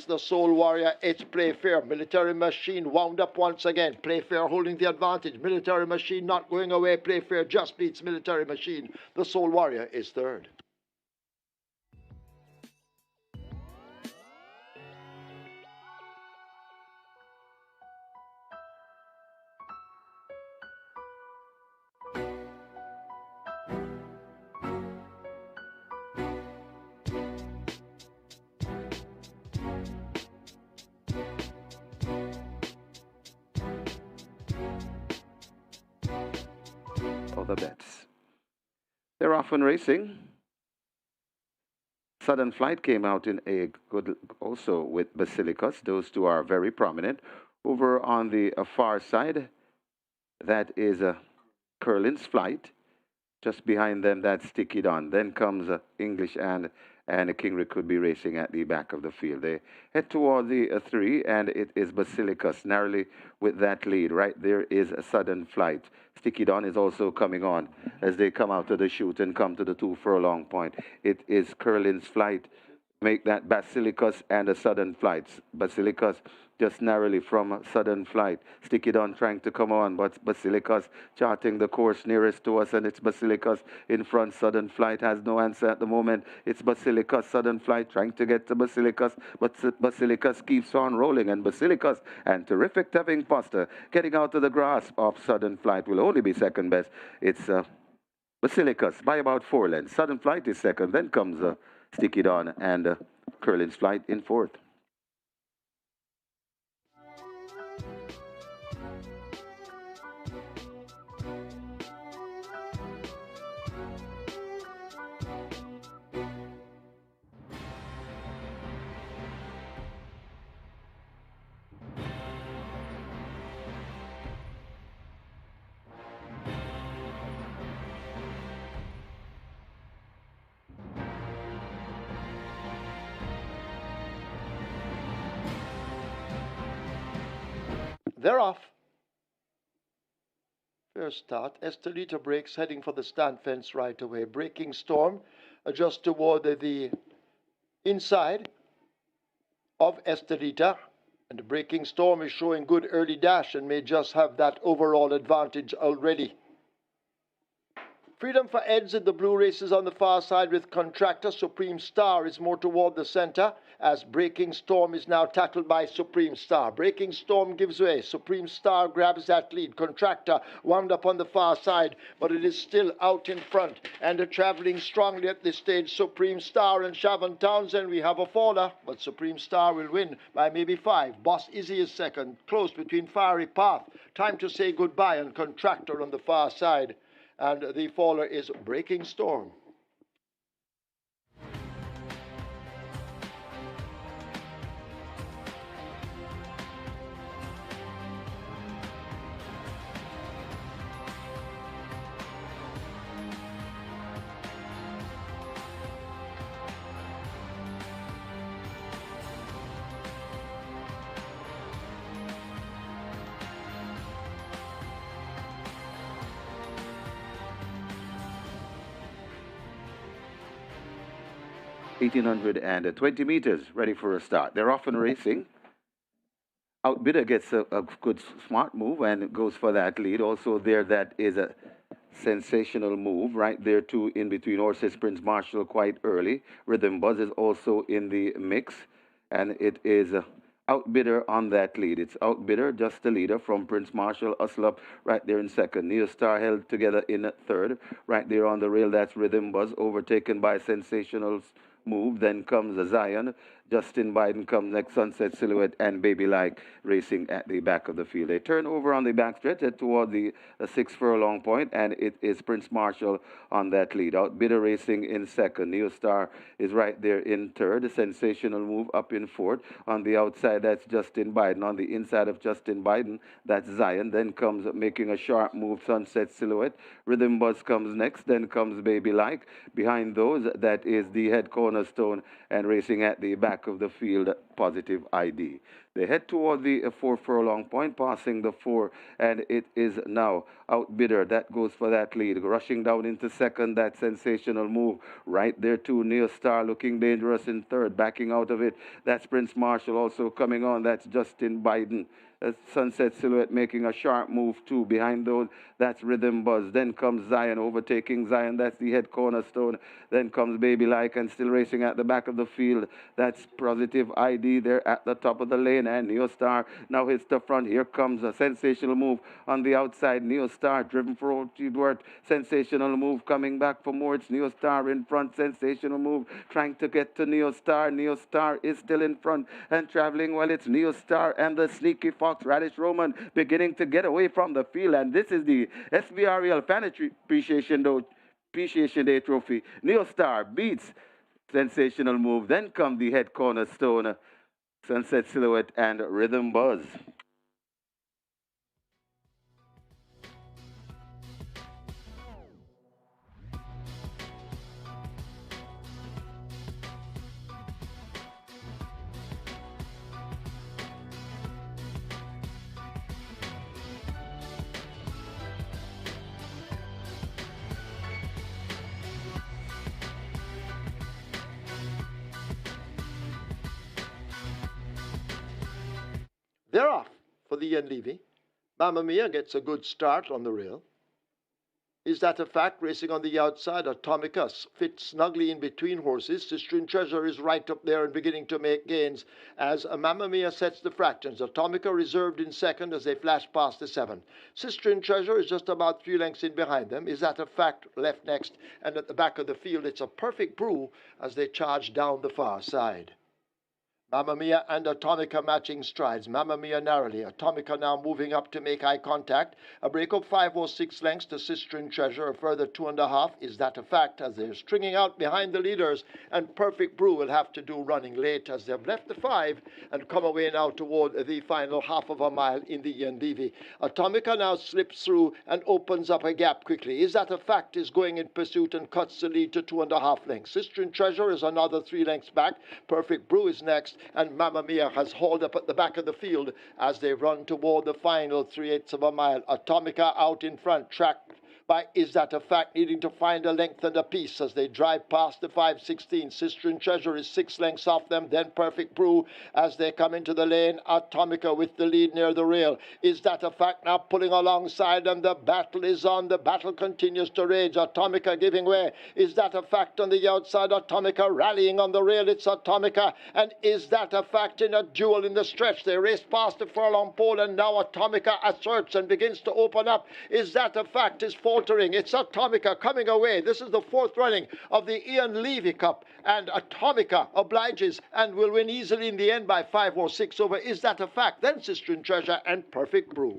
That's the Soul Warrior. It's Playfair. Military Machine wound up once again. Playfair holding the advantage. Military Machine not going away. Playfair just beats Military Machine. The Soul Warrior is third. Other bets. They're often racing. Southern Flight came out in a good also with Basilicus. Those two are very prominent. Over on the far side, that is Curlin's Flight. Just behind them, that's Stick It On. Then comes English and Kingrick could be racing at the back of the field. They head toward the three, and it is Basilicus narrowly with that lead. Right there is a Southern Flight. Stick It On is also coming on as they come out of the chute and come to the 2 furlong point. It is Curlin's Flight. Make that Basilicus and a Southern Flight. Basilicus just narrowly from Southern Flight. Stick It On trying to come on, but Basilicus charting the course nearest to us, and it's Basilicus in front. Southern Flight has no answer at the moment. It's Basilicus, Southern Flight trying to get to Basilicus, but Basilicus keeps on rolling, and Basilicus and Terrific Tevin Foster getting out of the grasp of Southern Flight will only be second best. It's Basilicus by about 4 lengths. Southern Flight is second, then comes Stick It On and Curlin's Flight in fourth. They're off. First start. Estelita breaks, heading for the stand fence right away. Breaking Storm just toward the inside of Estelita. And the Breaking Storm is showing good early dash and may just have that overall advantage already. Freedom for Eds in the blue races on the far side with Contractor. Supreme Star is more toward the center as Breaking Storm is now tackled by Supreme Star. Breaking Storm gives way. Supreme Star grabs that lead. Contractor wound up on the far side, but it is still out in front and traveling strongly at this stage. Supreme Star and Shavon Townsend, we have a faller, but Supreme Star will win by maybe 5. Boss Izzy is second, close between Fiery Path. Time to say goodbye and Contractor on the far side. And the faller is Breaking Storm. $1,820 meters, ready for a start. They're often racing. Outbidder gets a good smart move and goes for that lead. Also there, that is a sensational move right there too, in between horses. Prince Marshall quite early. Rhythm Buzz is also in the mix, and it is Outbidder on that lead. It's Outbidder, just the leader from Prince Marshall. Uslop right there in second. Neo Star held together in third. Right there on the rail, that's Rhythm Buzz, overtaken by Sensational Move. Then comes Zion. Justin Biden comes next. Sunset Silhouette and Baby Like racing at the back of the field. They turn over on the backstretch, head toward the 6 furlong point, and it is Prince Marshall on that lead. Outbidder racing in second. Neo Star is right there in third. Sensational Move up in fourth. On the outside, that's Justin Biden. On the inside of Justin Biden, that's Zion. Then comes making a sharp move, Sunset Silhouette. Rhythm Buzz comes next. Then comes Baby Like. Behind those, that is the head cornerstone, and racing at the back of the field positive ID. They head toward the 4 furlong point, passing the 4, and it is now Outbidder that goes for that lead. Rushing down into second, that sensational move. Right there, too. Neil Star looking dangerous in third, backing out of it. That's Prince Marshall also coming on. That's Justin Biden. Sunset Silhouette making a sharp move too. Behind those, that's Rhythm Buzz. Then comes Zion, overtaking Zion. That's the head cornerstone. Then comes Baby Like and still racing at the back of the field. That's Positive ID there at the top of the lane. And Neo Star now hits the front. Here comes a sensational move on the outside. Neo Star driven for Old Edward. Sensational move coming back for more. It's Neo Star in front. Sensational move trying to get to Neo Star. Neo Star is still in front and traveling well. It's Neo Star and the Sneaky Fox Radish Roman beginning to get away from the field. And this is the SBREL Fan Appreciation Day Trophy. Neo Star beats Sensational Move. Then come the head cornerstone, Sunset Silhouette and Rhythm Buzz. They're off for the Ian Levy. Mamma Mia gets a good start on the rail. Is that a fact? Racing on the outside, Atomicus fits snugly in between horses. Sister in Treasure is right up there and beginning to make gains as Mamma Mia sets the fractions. Atomica reserved in second as they flash past the 7. Sister in Treasure is just about 3 lengths in behind them. Is that a fact? Left next, and at the back of the field, it's a perfect brew as they charge down the far side. Mamma Mia and Atomica matching strides. Mamma Mia narrowly. Atomica now moving up to make eye contact. A break of 5 or 6 lengths to Sister in Treasure. A further 2.5. Is that a fact? As they're stringing out behind the leaders. And Perfect Brew will have to do running late as they've left the 5 and come away now toward the final half of a mile in the Ian Levy. Atomica now slips through and opens up a gap quickly. Is that a fact? Is going in pursuit and cuts the lead to 2.5 lengths. Sister in Treasure is another 3 lengths back. Perfect Brew is next. And Mamma Mia has hauled up at the back of the field as they run toward the final 3/8 of a mile. Atomica out in front, tracked by Is That a Fact, needing to find a length and a piece as they drive past the 5:16. Sister in Treasure is 6 lengths off them, then Perfect Brew as they come into the lane. Atomica with the lead near the rail. Is That a Fact now pulling alongside them? The battle is on. The battle continues to rage. Atomica giving way. Is That a Fact on the outside? Atomica rallying on the rail. It's Atomica. And Is That a Fact in a duel in the stretch? They race past the furlong pole and now Atomica asserts and begins to open up. Is That a Fact is faltering. It's Atomica coming away. This is the 4th running of the Ian Levy Cup, and Atomica obliges and will win easily in the end by 5 or 6 over Is That a Fact, then Sister in Treasure and Perfect Brew.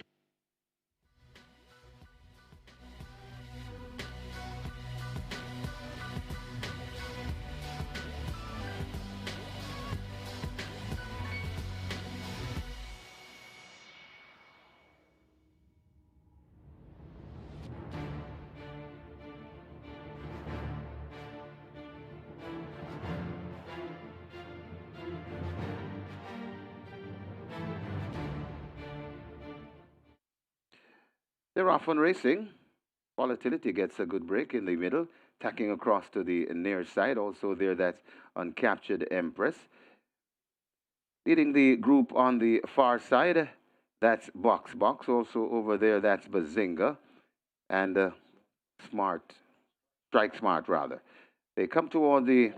They're off on racing. Volatility gets a good break in the middle, tacking across to the near side. Also there, that's Uncaptured Empress. Leading the group on the far side, that's Box Box. Also over there, that's Bazinga. And Smart, Strike Smart rather. They come toward the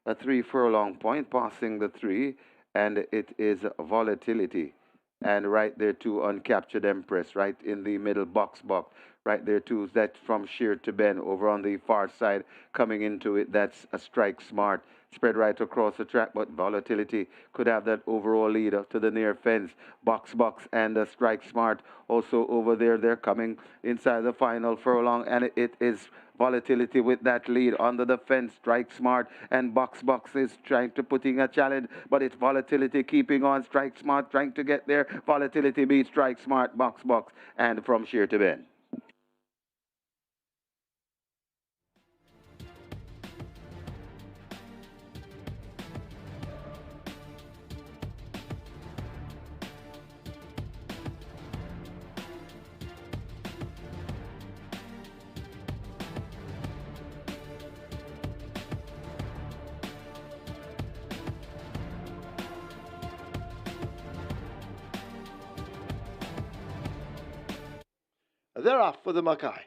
a 3 furlong point, passing the 3, and it is Volatility. And right there too, Uncaptured Empress, right in the middle box. Right there too, that's from Sheer to Ben over on the far side. Coming into it, that's a Strike Smart. Spread right across the track, but Volatility could have that overall lead up to the near fence. Box and Strike Smart also over there. They're coming inside the final furlong, and it is Volatility with that lead under the fence. Strike Smart and Box is trying to put in a challenge, but it's Volatility keeping on. Strike Smart trying to get there. Volatility beats Strike Smart, Box, and from Sheer to Ben. They're off for the Mackay.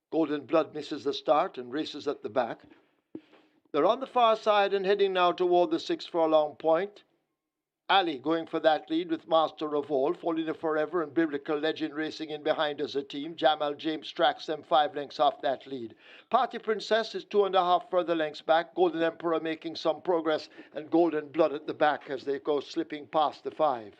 Golden Blood misses the start and races at the back. They're on the far side and heading now toward the 6 furlong point. Ali going for that lead with Master of All, Falling Forever and Biblical Legend racing in behind as a team. Jamal James tracks them 5 lengths off that lead. Party Princess is 2.5 further lengths back. Golden Emperor making some progress and Golden Blood at the back as they go slipping past the 5.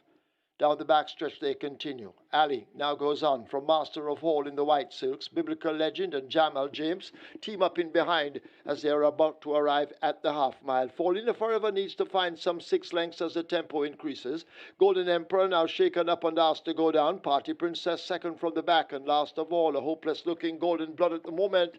Down the backstretch they continue. Ali now goes on from Master of All in the white silks. Biblical Legend and Jamal James team up in behind as they are about to arrive at the half mile. Falling Forever needs to find some 6 lengths as the tempo increases. Golden Emperor now shaken up and asked to go down. Party Princess second from the back, and last of all a hopeless looking Golden Blood at the moment.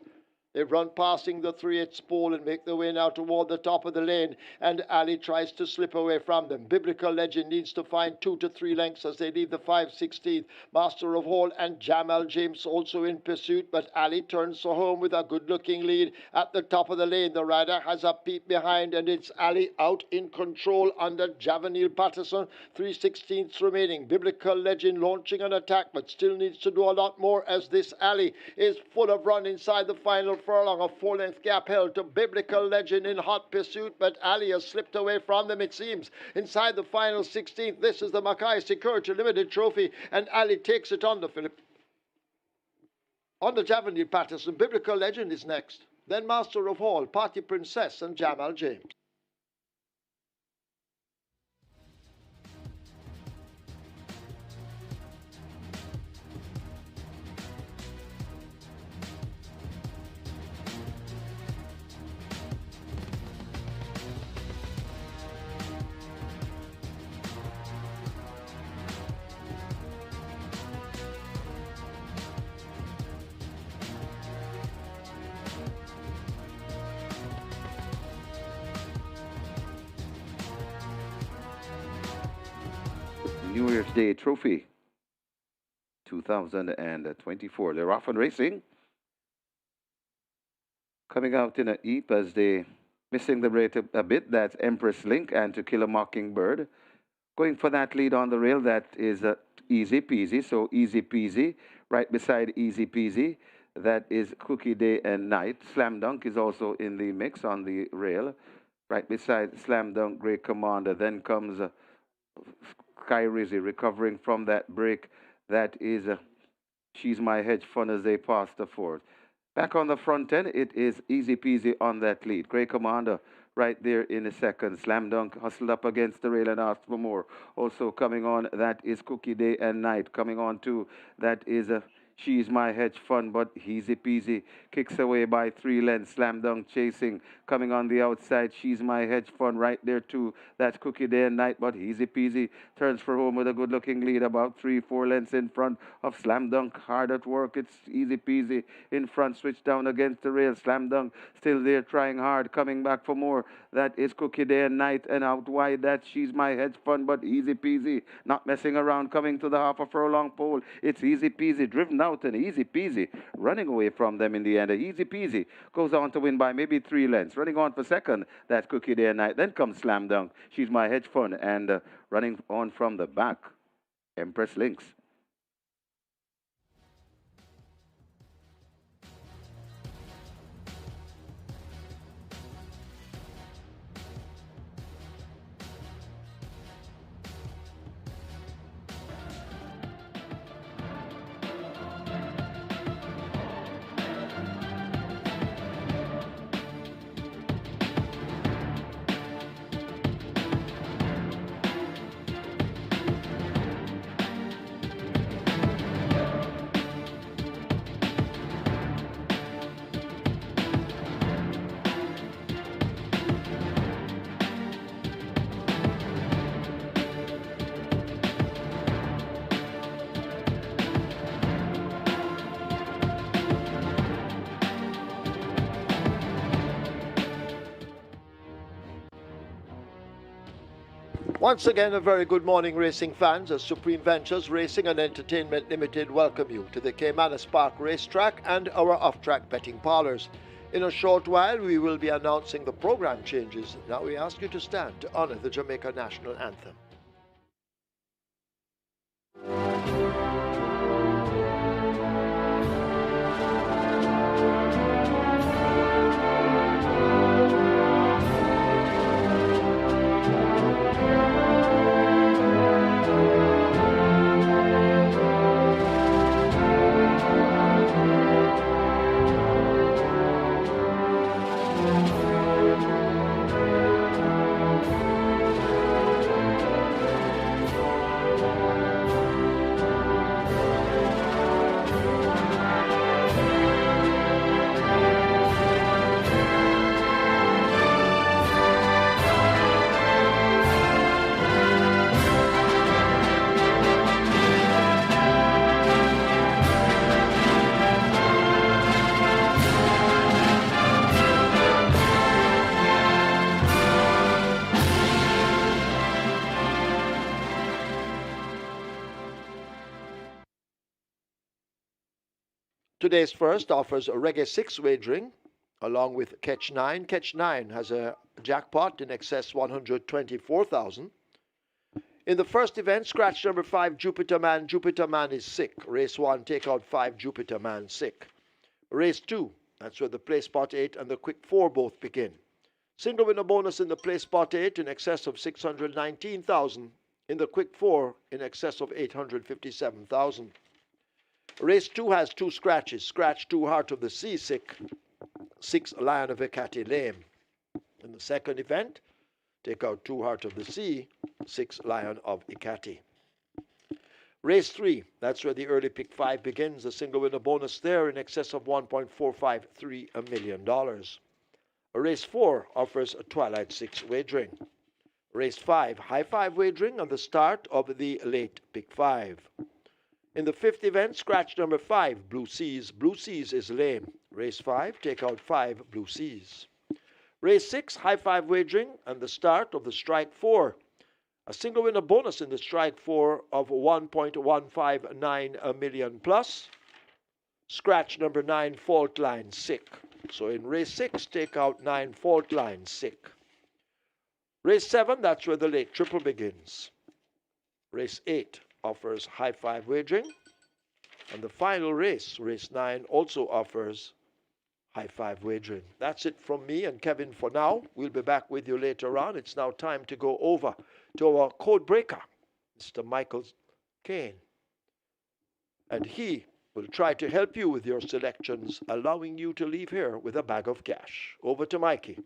They've run passing the 3/8 pole and make their way now toward the top of the lane, and Ali tries to slip away from them. Biblical Legend needs to find 2 to 3 lengths as they leave the 5/16. Master of All and Jamal James also in pursuit, but Ali turns for home with a good-looking lead at the top of the lane. The rider has a peep behind, and it's Ali out in control under Javanil Patterson. 3/16 remaining. Biblical Legend launching an attack, but still needs to do a lot more as this Ali is full of run inside the final furlong. A 4-length gap held to Biblical Legend in hot pursuit, but Ali has slipped away from them, it seems. Inside the final 16th, this is the Mackay Security Limited Trophy, and Ali takes it on the Philip. On the Javanil Patterson, Biblical Legend is next. Then Master of All, Party Princess, and Jamal James. New Year's Day Trophy 2024. They're off and racing. Coming out in a heap as they missing the rate a bit. That's Empress Link and To Kill a Mockingbird. Going for that lead on the rail. That is Easy Peasy. So Easy Peasy right beside Easy Peasy. That is Cookie Day and Night. Slam Dunk is also in the mix on the rail. Right beside Slam Dunk, Great Commander. Then comes Sky Rizzy recovering from that break. That is She's My Hedge Fund as they pass the 4th. Back on the front end, it is Easy Peasy on that lead. Great Commander right there in the second. Slam Dunk hustled up against the rail and asked for more. Also coming on, that is Cookie Day and Night. Coming on too, that is She's My Hedge Fund, but Easy Peasy kicks away by 3 lengths. Slam Dunk chasing. Coming on the outside, She's My Hedge Fund right there too. That's Cookie Day and Night, but Easy Peasy turns for home with a good-looking lead, about 3-4 lengths in front of Slam Dunk. Hard at work. It's Easy Peasy in front, switch down against the rail. Slam Dunk still there, trying hard, coming back for more. That is Cookie Day and Night, and out wide, that's She's My Hedge Fund, but Easy Peasy not messing around, coming to the half a furlong pole. It's Easy Peasy driven out, and Easy Peasy running away from them in the end. Easy Peasy goes on to win by maybe 3 lengths. Running on for second, that's Cookie Day and Night. Then comes Slam Dunk, She's My Hedge Fund, and running on from the back, Empress Links. Once again, a very good morning, racing fans, as Supreme Ventures Racing and Entertainment Limited welcome you to the Caymanas Park Racetrack and our off-track betting parlors. In a short while, we will be announcing the program changes. Now we ask you to stand to honor the Jamaica National Anthem. Today's first offers a Reggae 6 wagering along with Catch 9. Catch 9 has a jackpot in excess 124,000. In the first event, scratch number 5, Jupiter Man. Jupiter Man is sick. Race 1, take out 5, Jupiter Man sick. Race 2, that's where the play spot 8 and the quick 4 both begin. Single winner bonus in the play spot 8 in excess of 619,000. In the quick 4 in excess of 857,000. Race 2 has 2 scratches. Scratch 2, Heart of the Sea sick. 6, Lion of Ekati lame. In the second event, take out 2, Heart of the Sea, 6, Lion of Ekati. Race 3, that's where the early pick 5 begins. The single winner bonus there in excess of $1.453 million. Race 4 offers a Twilight 6 wagering. Race 5, High 5 wagering on the start of the late pick 5. In the fifth event, scratch number 5, Blue Seas. Blue Seas is lame. Race 5, take out 5, Blue Seas. Race 6, High 5 wagering and the start of the Strike 4. A single winner bonus in the Strike 4 of 1.159 million plus. Scratch number 9, Fault Line sick. So in race 6, take out 9, Fault Line sick. Race 7, that's where the late triple begins. Race 8 offers High 5 wagering. And the final race, race 9, also offers High 5 wagering. That's it from me and Kevin for now. We'll be back with you later on. It's now time to go over to our code breaker, Mr. Michael Kane. And he will try to help you with your selections, allowing you to leave here with a bag of cash. Over to Mikey.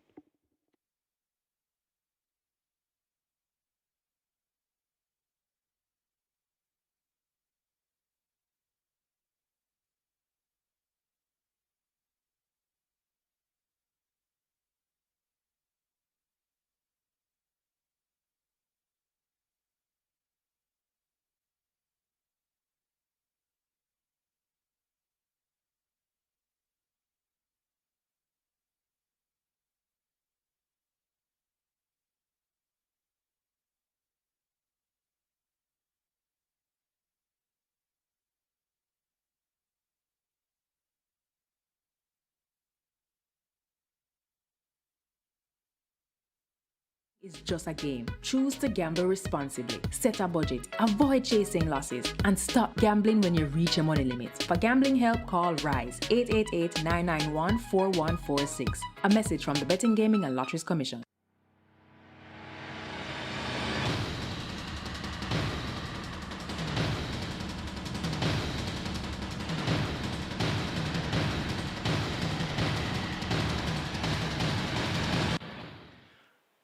It's just a game. Choose to gamble responsibly. Set a budget. Avoid chasing losses. And stop gambling when you reach your money limit. For gambling help, call RISE 888-991-4146. A message from the Betting, Gaming and Lotteries Commission.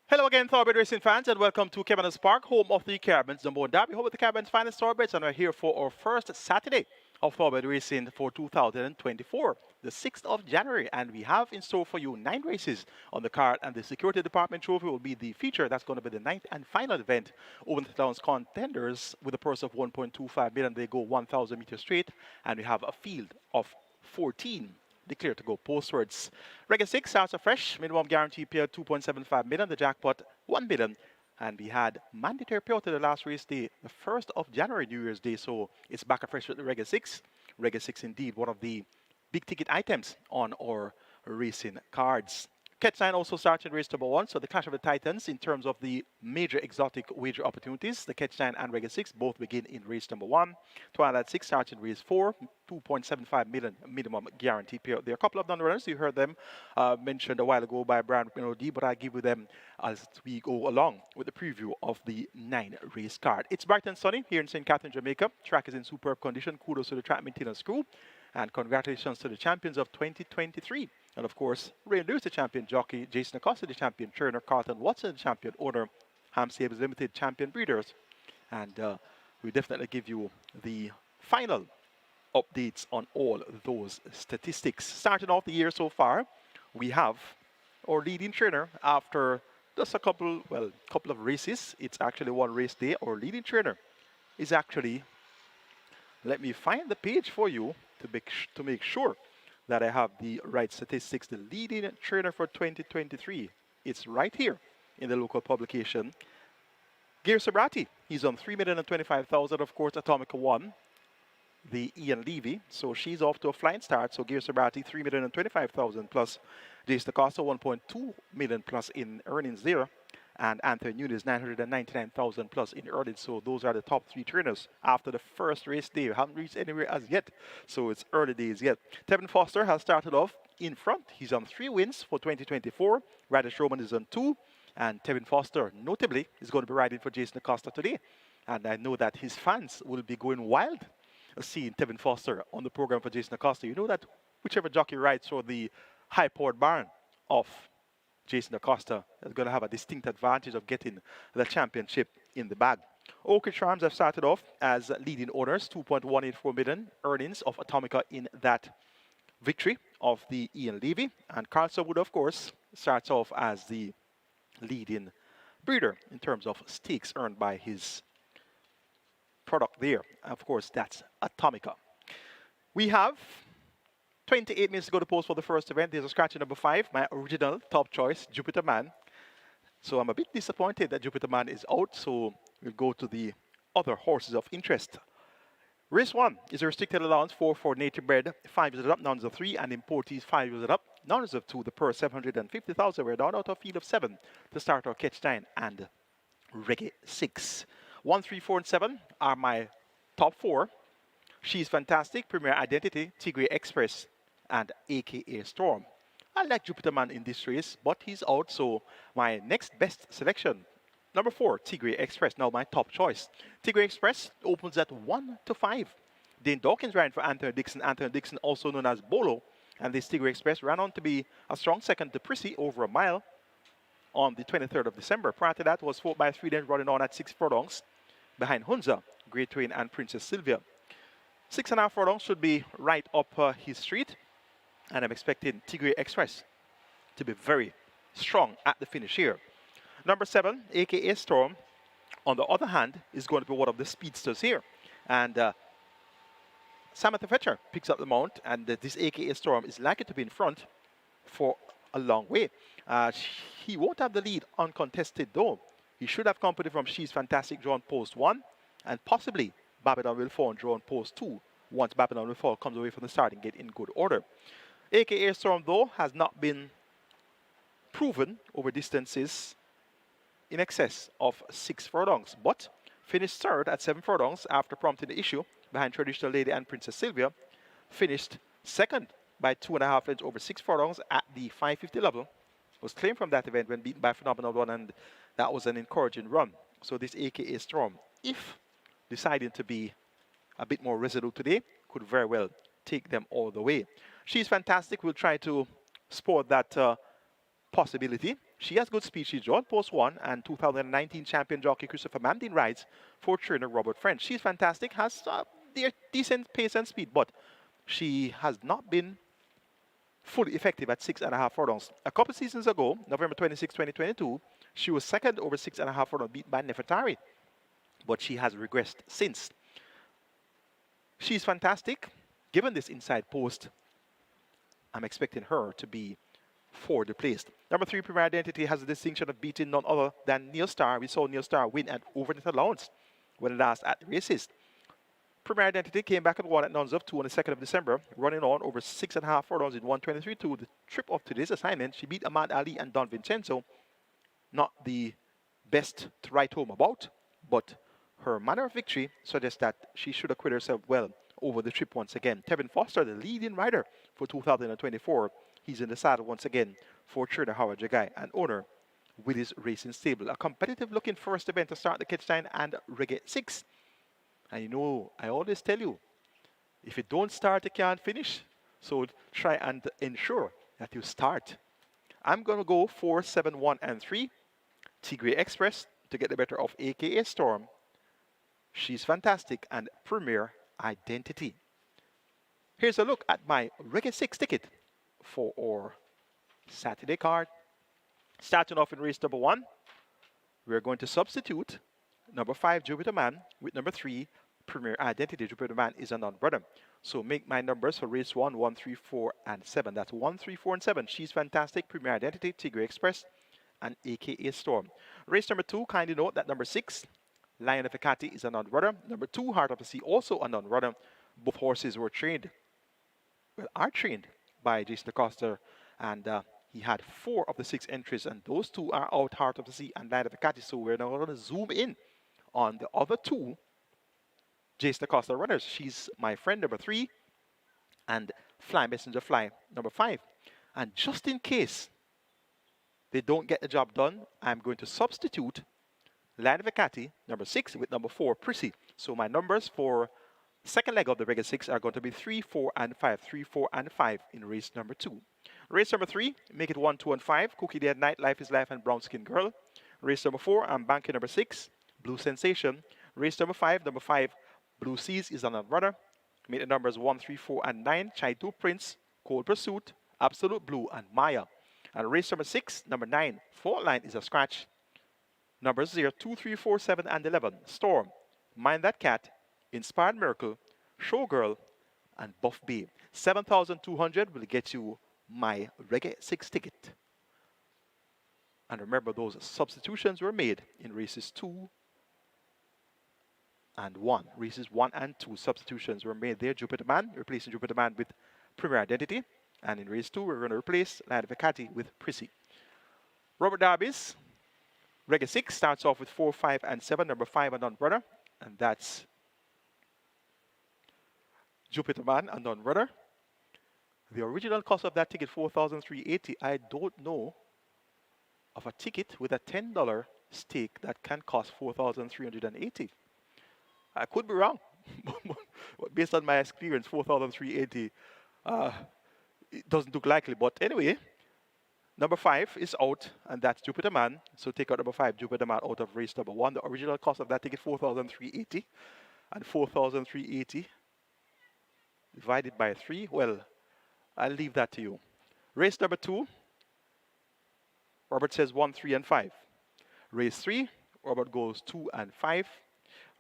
Hello again, Thoroughbred Racing fans, and welcome to Caymanas Park, home of the Caribbean's number one derby, home of the Caribbean's finest thoroughbreds, and we're here for our first Saturday of Thoroughbred Racing for 2024, the 6th of January, and we have in store for you 9 races on the card, and the Security Department Trophy will be the feature. That's going to be the 9th and final event. Open to Town's contenders with a purse of 1.25 million. They go 1,000 meters straight, and we have a field of 14 declared to go postwards. Reggae 6 starts afresh. Minimum guarantee payout 2.75 million. The jackpot 1 million. And we had mandatory payout to the last race day, the 1st of January, New Year's Day. So it's back afresh with the Reggae 6. Reggae 6 indeed, one of the big ticket items on our racing cards. Catch 9 also starts in race number 1, so the Clash of the Titans in terms of the major exotic wager opportunities. The Catch 9 and Reggae 6 both begin in race number 1. Twilight 6 starts in race 4, 2.75 million minimum guarantee payout. There are a couple of non-runners. You heard them mentioned a while ago by Brian Melody, but I'll give you them as we go along with the preview of the 9 race card. It's bright and sunny here in St. Catherine, Jamaica. Track is in superb condition. Kudos to the track maintenance crew. And congratulations to the champions of 2023. And of course, Ray Lewis, the champion jockey, Jason Acosta, the champion trainer, Carlton Watson, the champion owner, Ham Sabres Limited champion breeders. And we definitely give you the final updates on all those statistics. Starting off the year so far, we have our leading trainer after just a couple of races. It's actually one race day. Our leading trainer is actually, let me find the page for you to make sure that I have the right statistics. The leading trainer for 2023, it's right here in the local publication. Gary Sabrati, he's on 3,025,000, of course, Atomica 1. the Ian Levy. So she's off to a flying start. So Gear Sabrati, 3,025,000 plus. Jason Acosta, 1.2 million plus in earnings there. And Anthony Nunes, 999,000 plus in earnings. So those are the top three trainers after the first race day. We haven't reached anywhere as yet. So it's early days yet. Tevin Foster has started off in front. He's on 3 wins for 2024. Radish Roman is on 2. And Tevin Foster, notably, is going to be riding for Jason Acosta today. And I know that his fans will be going wild seeing Tevin Foster on the program for Jason Acosta. You know that whichever jockey rides for the high-powered barn of Jason Acosta is going to have a distinct advantage of getting the championship in the bag. Oak Ridge Farms have started off as leading owners, 2.184 million earnings of Atomica in that victory of the Ian Levy. And Carlson Wood, of course, starts off as the leading breeder in terms of stakes earned by his product there. Of course, that's Atomica. We have 28 minutes to go to post for the first event. There's a scratch in number 5, my original top choice, Jupiter Man. So I'm a bit disappointed that Jupiter Man is out, so we'll go to the other horses of interest. Race 1 is a restricted allowance for native bred, 5 years up, nuns of 3, and importees 5 years up, nuns of 2, the purse 750,000. We're down out of field of 7 to start our Catch 9 and Reggae 6. 1, 3, 4, and 7 are my top 4. She's Fantastic, Premier Identity, Tigre Express, and AKA Storm. I like Jupiter Man in this race, but he's out, so my next best selection, number 4, Tigre Express, now my top choice. Tigre Express opens at 1 to 5. Dane Dawkins ran for Anthony Dixon. Anthony Dixon, also known as Bolo, and this Tigre Express ran on to be a strong second to Prissy over a mile on the 23rd of December. Prior to that was 4 by 3 then running on at 6 furlongs behind Hunza, Great Twain, and Princess Sylvia. 6.5 furlongs should be right up his street. And I'm expecting Tigre Express to be very strong at the finish here. Number 7, AKA Storm, on the other hand, is going to be one of the speedsters here. And Samantha Fetcher picks up the mount, and this AKA Storm is likely to be in front for a long way. He won't have the lead uncontested, though. He should have company from She's Fantastic, drawn post 1, and possibly Babylon Will Fall, drawn post 2, once Babylon Will Fall comes away from the start and get in good order. AKA Storm, though, has not been proven over distances in excess of 6 furlongs, but finished third at 7 furlongs after prompting the issue behind Traditional Lady and Princess Sylvia. Finished second by 2.5 lengths over 6 furlongs at the 550 level. Was claimed from that event when beaten by Phenomenal One, and that was an encouraging run. So this AKA Storm, if deciding to be a bit more resolute today, could very well take them all the way. She's Fantastic. We'll try to sport that possibility. She has good speed. She's drawn post 1, and 2019 champion jockey Christopher Mamdin rides for trainer Robert French. She's Fantastic, has decent pace and speed, but she has not been fully effective at 6.5 furlongs. A couple seasons ago, November 26, 2022, she was second over 6.5 furlongs, beat by Nefertari, but she has regressed since. She's Fantastic. Given this inside post, I'm expecting her to be forward placed. Number 3, Premier Identity, has the distinction of beating none other than Neil Starr. We saw Neil Starr win at overnet allowance when last at the races. Premier Identity came back and won at nuns of 2 on the 2nd of December, running on over 6.5 furlongs in 1:23.2. The trip of today's assignment, she beat Ahmad Ali and Don Vincenzo. Not the best to write home about, but her manner of victory suggests that she should acquit herself well over the trip once again. Tevin Foster, the leading rider for 2024. He's in the saddle once again for trainer Howard Jagai and owner Willis Racing Stable. A competitive looking first event to start the Catch 9 and Reggae 6. And you know, I always tell you, if you don't start, you can't finish. So try and ensure that you start. I'm going to go 4, 7, 1, and 3. Tigre Express to get the better of AKA Storm. She's Fantastic and Premier Identity. Here's a look at my Reggae 6 ticket for our Saturday card. Starting off in race number 1, we're going to substitute number 5, Jupiter Man, with number 3, Premier Identity. Jupiter Man is a non-brother. So make my numbers for race 1, 1, 3, 4, and 7. That's 1, 3, 4, and 7. She's Fantastic, Premier Identity, Tigre Express, and AKA Storm. Race number 2, kindly note that number 6, Lion of Ekati, is a non-runner. Number 2, Heart of the Sea, also a non-runner. Both horses were trained, well, are trained by Jason DeCosta, and he had 4 of the 6 entries, and those 2 are out Heart of the Sea and Light of the Catty. So we're now going to zoom in on the other 2 Jason DeCosta runners. She's my friend, number 3, and Fly Messenger Fly, number 5. And just in case they don't get the job done, I'm going to substitute Light of the Catty, number 6, with number 4, Prissy. So my numbers for second leg of the regular 6 are going to be 3, 4, and 5. 3, 4, and 5 in race number 2. Race number 3, make it 1, 2, and 5. Cookie Day at Night, Life is Life, and Brown Skin Girl. Race number 4, I'm banking number 6, Blue Sensation. Race number 5, Blue Seas is on a runner. Make the numbers 1, 3, 4, and 9. Chaitu Prince, Cold Pursuit, Absolute Blue, and Maya. And race number 6, number 9, Fault Line is a scratch. Numbers 0, 2, 3, 4, 7, and 11. Storm, Mind That Cat, Inspired Miracle, Showgirl, and Buff Babe. 7,200 will get you my Reggae 6 ticket. And remember, those substitutions were made in races 2 and 1. Races 1 and 2 substitutions were made there. Jupiter Man, replacing Jupiter Man with Premier Identity. And in race 2, we're going to replace Light of the Catty with Prissy. Robert Darby's Reggae 6 starts off with 4, 5, and 7. Number 5, a non-runner. And that's Jupiter Man, a non-runner. The original cost of that ticket, $4,380. I don't know of a ticket with a $10 stake that can cost $4,380. I could be wrong, but based on my experience, $4,380 it doesn't look likely. But anyway, number 5 is out, and that's Jupiter Man. So take out number 5, Jupiter Man, out of race number 1. The original cost of that ticket, $4,380, and $4,380 divided by 3. Well, I'll leave that to you. Race number 2, Robert says 1, 3, and 5. Race 3, Robert goes 2 and 5.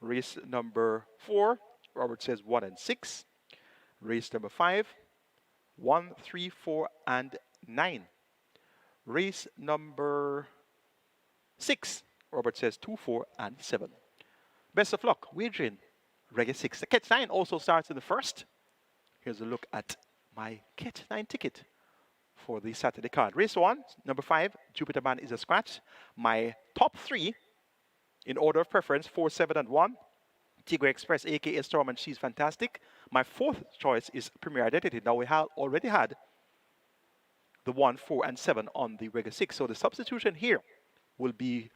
Race number 4, Robert says 1 and 6. Race number 5, 1, 3, 4, and 9. Race number 6, Robert says 2, 4, and 7. Best of luck, wagering Reggae 6. The Catch 9 also starts in the first. Here's a look at my Catch 9 ticket for the Saturday card. Race 1, number 5, Jupiter Man is a scratch. My top 3 in order of preference, 4, 7, and 1. Tigre Express, aka Storm, and She's Fantastic. My 4th choice is Premier Identity. Now we have already had the 1, 4, and 7 on the Reggae 6. So the substitution here will be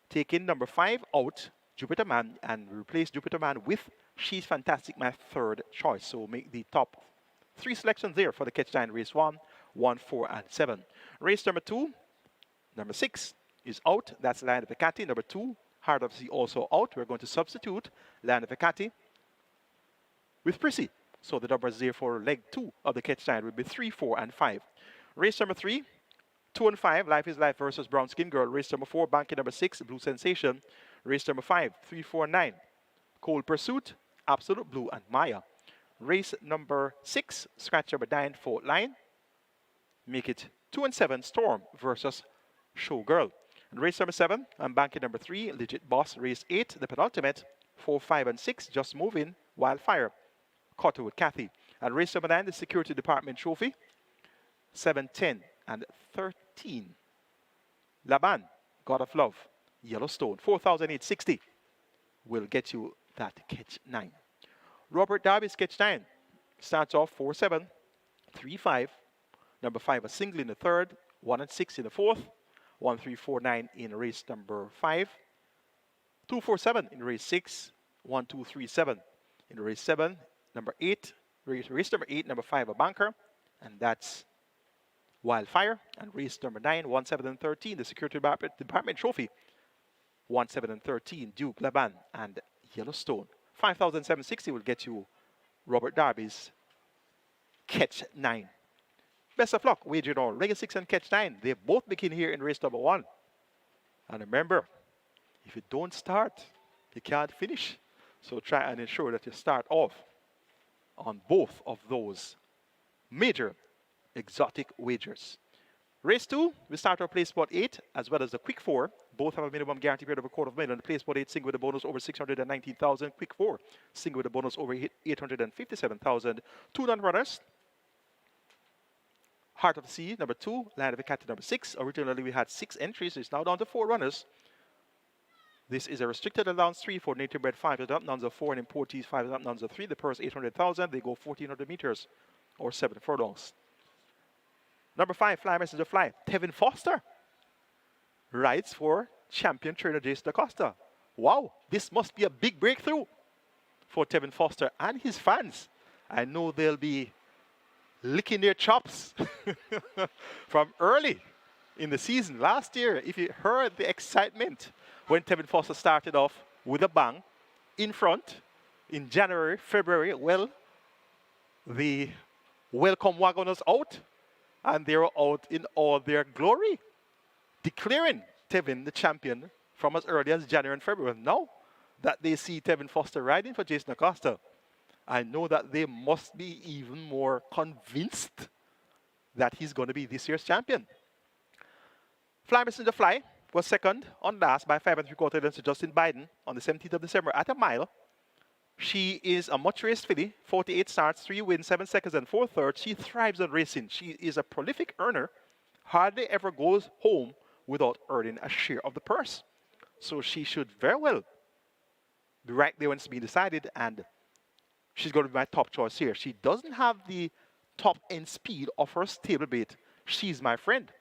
taking number 5 out, Jupiter Man, and replace Jupiter Man with She's Fantastic, my 3rd choice. So make the top 3 selections there for the Catch 9 race 1, 1, 4, and 7. Race number 2, number 6 is out. That's Lion of the Catty. Number 2, Heart of the Sea, also out. We're going to substitute Lion of the Catty with Prissy. So the numbers there for leg 2 of the Catch 9 will be 3, 4, and 5. Race number 3, 2 and 5, Life is Life versus Brown Skin Girl. Race number 4, banking number 6, Blue Sensation. Race number 5, 3, 4, and 9, Cold Pursuit, Absolute Blue, and Maya. Race number 6, scratch number 9, Fault Line. Make it 2 and 7, Storm versus Showgirl. And race number 7, I'm banking number 3, Legit Boss. Race 8, the penultimate, 4, 5, and 6, Just Moving, Wildfire, Caught with Kathy. And race number 9, the Security Department Trophy, 7, 10, and 13. Laban, God of Love, Yellowstone, 4,860 will get you that Catch 9. Robert Darby's Catch 9 starts off 4, 7, 3, 5. Number 5, a single in the 3rd, 1 and 6 in the 4th, 1, 3, 4, 9 in race number 5, 2, 4, 7 in race 6, 1, 2, 3, 7 in race 7, number 8, race number 8, number 5, a banker, and that's Wildfire. And race number 9, 1, 7, and 13, the Security Department Trophy, 1, 7, and 13, Duke, Laban, and Yellowstone. 5,760 will get you Robert Darby's Catch 9. Best of luck, wagering on Reggae 6 and Catch 9. They both begin here in race number 1. And remember, if you don't start, you can't finish. So try and ensure that you start off on both of those major exotic wagers. Race 2, we start our place spot 8 as well as the quick 4. Both have a minimum guarantee period of a $250,000. Place spot 8 single with a bonus over 619,000. Quick 4 single with a bonus over 857,000. 2 non-runners. Heart of the Sea, number 2. Land of the Cat, number 6. Originally, we had 6 entries. It's now down to 4 runners. This is a restricted allowance 3 for native bred 5 adult nuns of 4 and importees 5 adult nuns of 3. The purse 800,000. They go 1,400 meters or 7 furlongs. Number 5, Fly Messenger Fly. Tevin Foster rides for champion trainer Jason DaCosta. Wow, this must be a big breakthrough for Tevin Foster and his fans. I know they'll be licking their chops from early in the season. Last year, if you heard the excitement when Tevin Foster started off with a bang in front in January, February, well, the welcome wagon was out. And they were out in all their glory, declaring Tevin the champion from as early as January and February. Now that they see Tevin Foster riding for Jason Acosta, I know that they must be even more convinced that he's going to be this year's champion. Fly Messenger Fly was second on last by 5 3/4 lengths to Justin Biden on the 17th of December at a mile. She is a much-raced filly, 48 starts, 3 wins, 7 seconds, and 4 thirds. She thrives on racing. She is a prolific earner, hardly ever goes home without earning a share of the purse. So she should very well be right there when it's being decided, and she's going to be my top choice here. She doesn't have the top-end speed of her stablemate. She's my friend.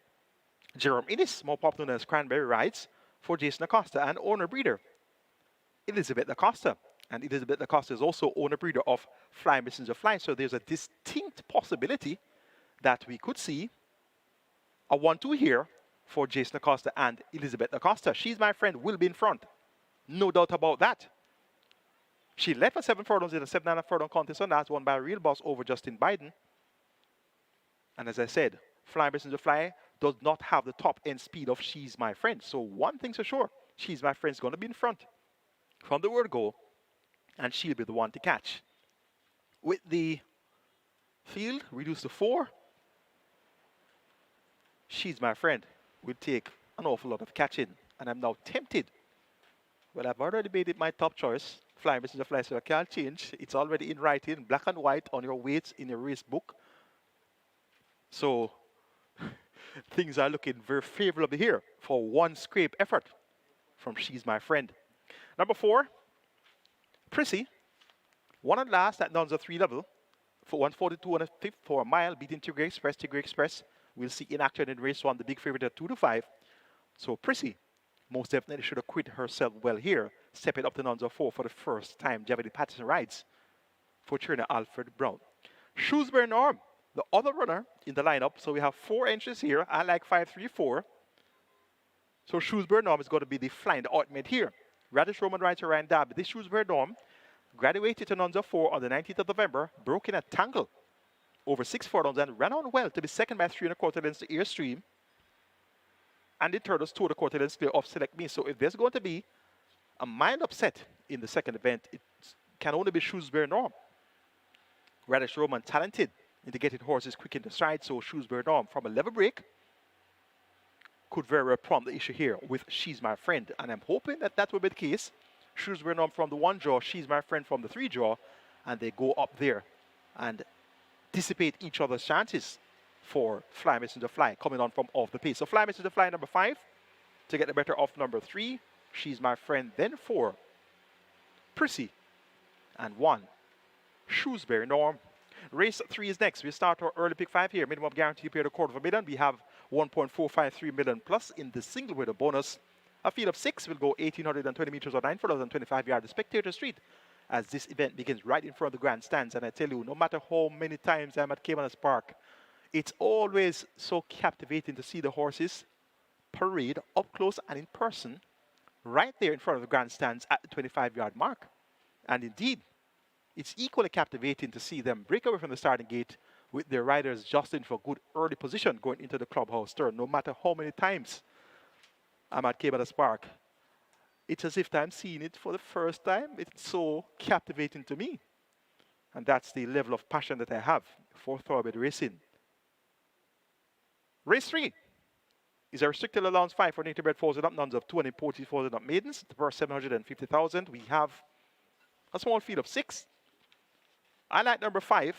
Jerome Innes, more popular known as Cranberry, rides for Jason Acosta, and owner breeder Elizabeth Acosta. And Elizabeth Acosta is also owner breeder of Fly Messenger Fly. So there's a distinct possibility that we could see a 1-2 here for Jason Acosta and Elizabeth Acosta. She's my friend, will be in front. No doubt about that. She led for 7 furlongs in a 7.5 furlong contest on that, won by a real boss over Justin Biden. And as I said, Fly Messenger Fly does not have the top end speed of She's My Friend. So one thing's for sure, She's My Friend is going to be in front from the word go, and she'll be the one to catch. With the field reduced to 4, She's My Friend will take an awful lot of catching, and I'm now tempted. Well, I've already made it my top choice. Fly Messenger Fly, so I can't change. It's already in writing, black and white on your weights in your race book. So things are looking very favorable here for one scrape effort from She's My Friend. Number 4, Prissy, won at last at Nonza 3 level for 142 and a fifth for a mile, beating Tigray Express. Tigray Express we'll see in action in race 1, the big favorite at 2-5. So Prissy most definitely should have quit herself well here, stepping up to Nonza 4 for the first time. Javedi Patterson rides for trainer Alfred Brown. Shrewsbury Norm, the other runner in the lineup. So we have 4 entries here. I like 5, 3, 4. So Shrewsbury Norm is going to be the flying the ultimate here. Radish Roman rides for Ryan Darby. This Shrewsbury Norm graduated to Nonza 4 on the 19th of November, broke in a tangle over 6 furlongs and ran on well to be second by 3 1/4 lengths to Airstream. And the Turtles 2 1/4 lengths clear off Select Me. So if there's going to be a mind upset in the second event, it can only be Shrewsbury Norm. Radish Roman talented into getting horses quick into stride, so Shrewsbury Norm from a level break could very well prompt the issue here with She's My Friend. And I'm hoping that that will be the case. Shrewsbury Norm from the 1 draw, She's My Friend from the 3 draw, and they go up there and dissipate each other's chances for Fly Messenger Fly coming on from off the pace. So Fly Messenger Fly number 5 to get the better of number 3, She's My Friend, then 4, Prissy, and 1, Shrewsbury Norm. Race 3 is next. We start our early pick 5 here. Minimum guarantee paid $250,000. We have 1.453 million plus in the single with a bonus. A field of 6 will go 1,820 meters or 9 furlongs and 25 yards. The Spectator Street, as this event begins right in front of the grandstands. And I tell you, no matter how many times I'm at Caymanas Park, it's always so captivating to see the horses parade up close and in person, right there in front of the grandstands at the 25-yard mark. And indeed, it's equally captivating to see them break away from the starting gate with their riders just in for good early position going into the clubhouse turn. No matter how many times I'm at Caymanas Park, it's as if I'm seeing it for the first time. It's so captivating to me. And that's the level of passion that I have for thoroughbred racing. Race 3, is a restricted allowance 5 for native bred foals and up nuns of 240 foals and up maidens. The purse 750,000. We have a small field of 6. I like number 5,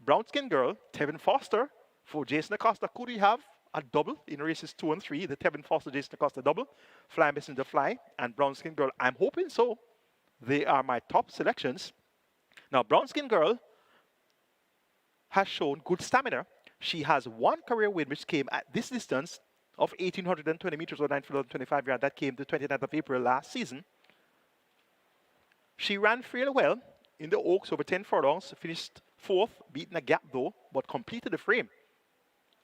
Brown Skin Girl, Tevin Foster for Jason Acosta. Could we have a double in races 2 and 3? The Tevin Foster, Jason Acosta double. Fly Missing the Fly and Brown Skin Girl. I'm hoping so. They are my top selections. Now, Brown Skin Girl has shown good stamina. She has one career win, which came at this distance of 1,820 meters or 925 yards. That came the 29th of April last season. She ran fairly well in the Oaks over 10 furlongs, finished 4th, beaten a gap though, but completed the frame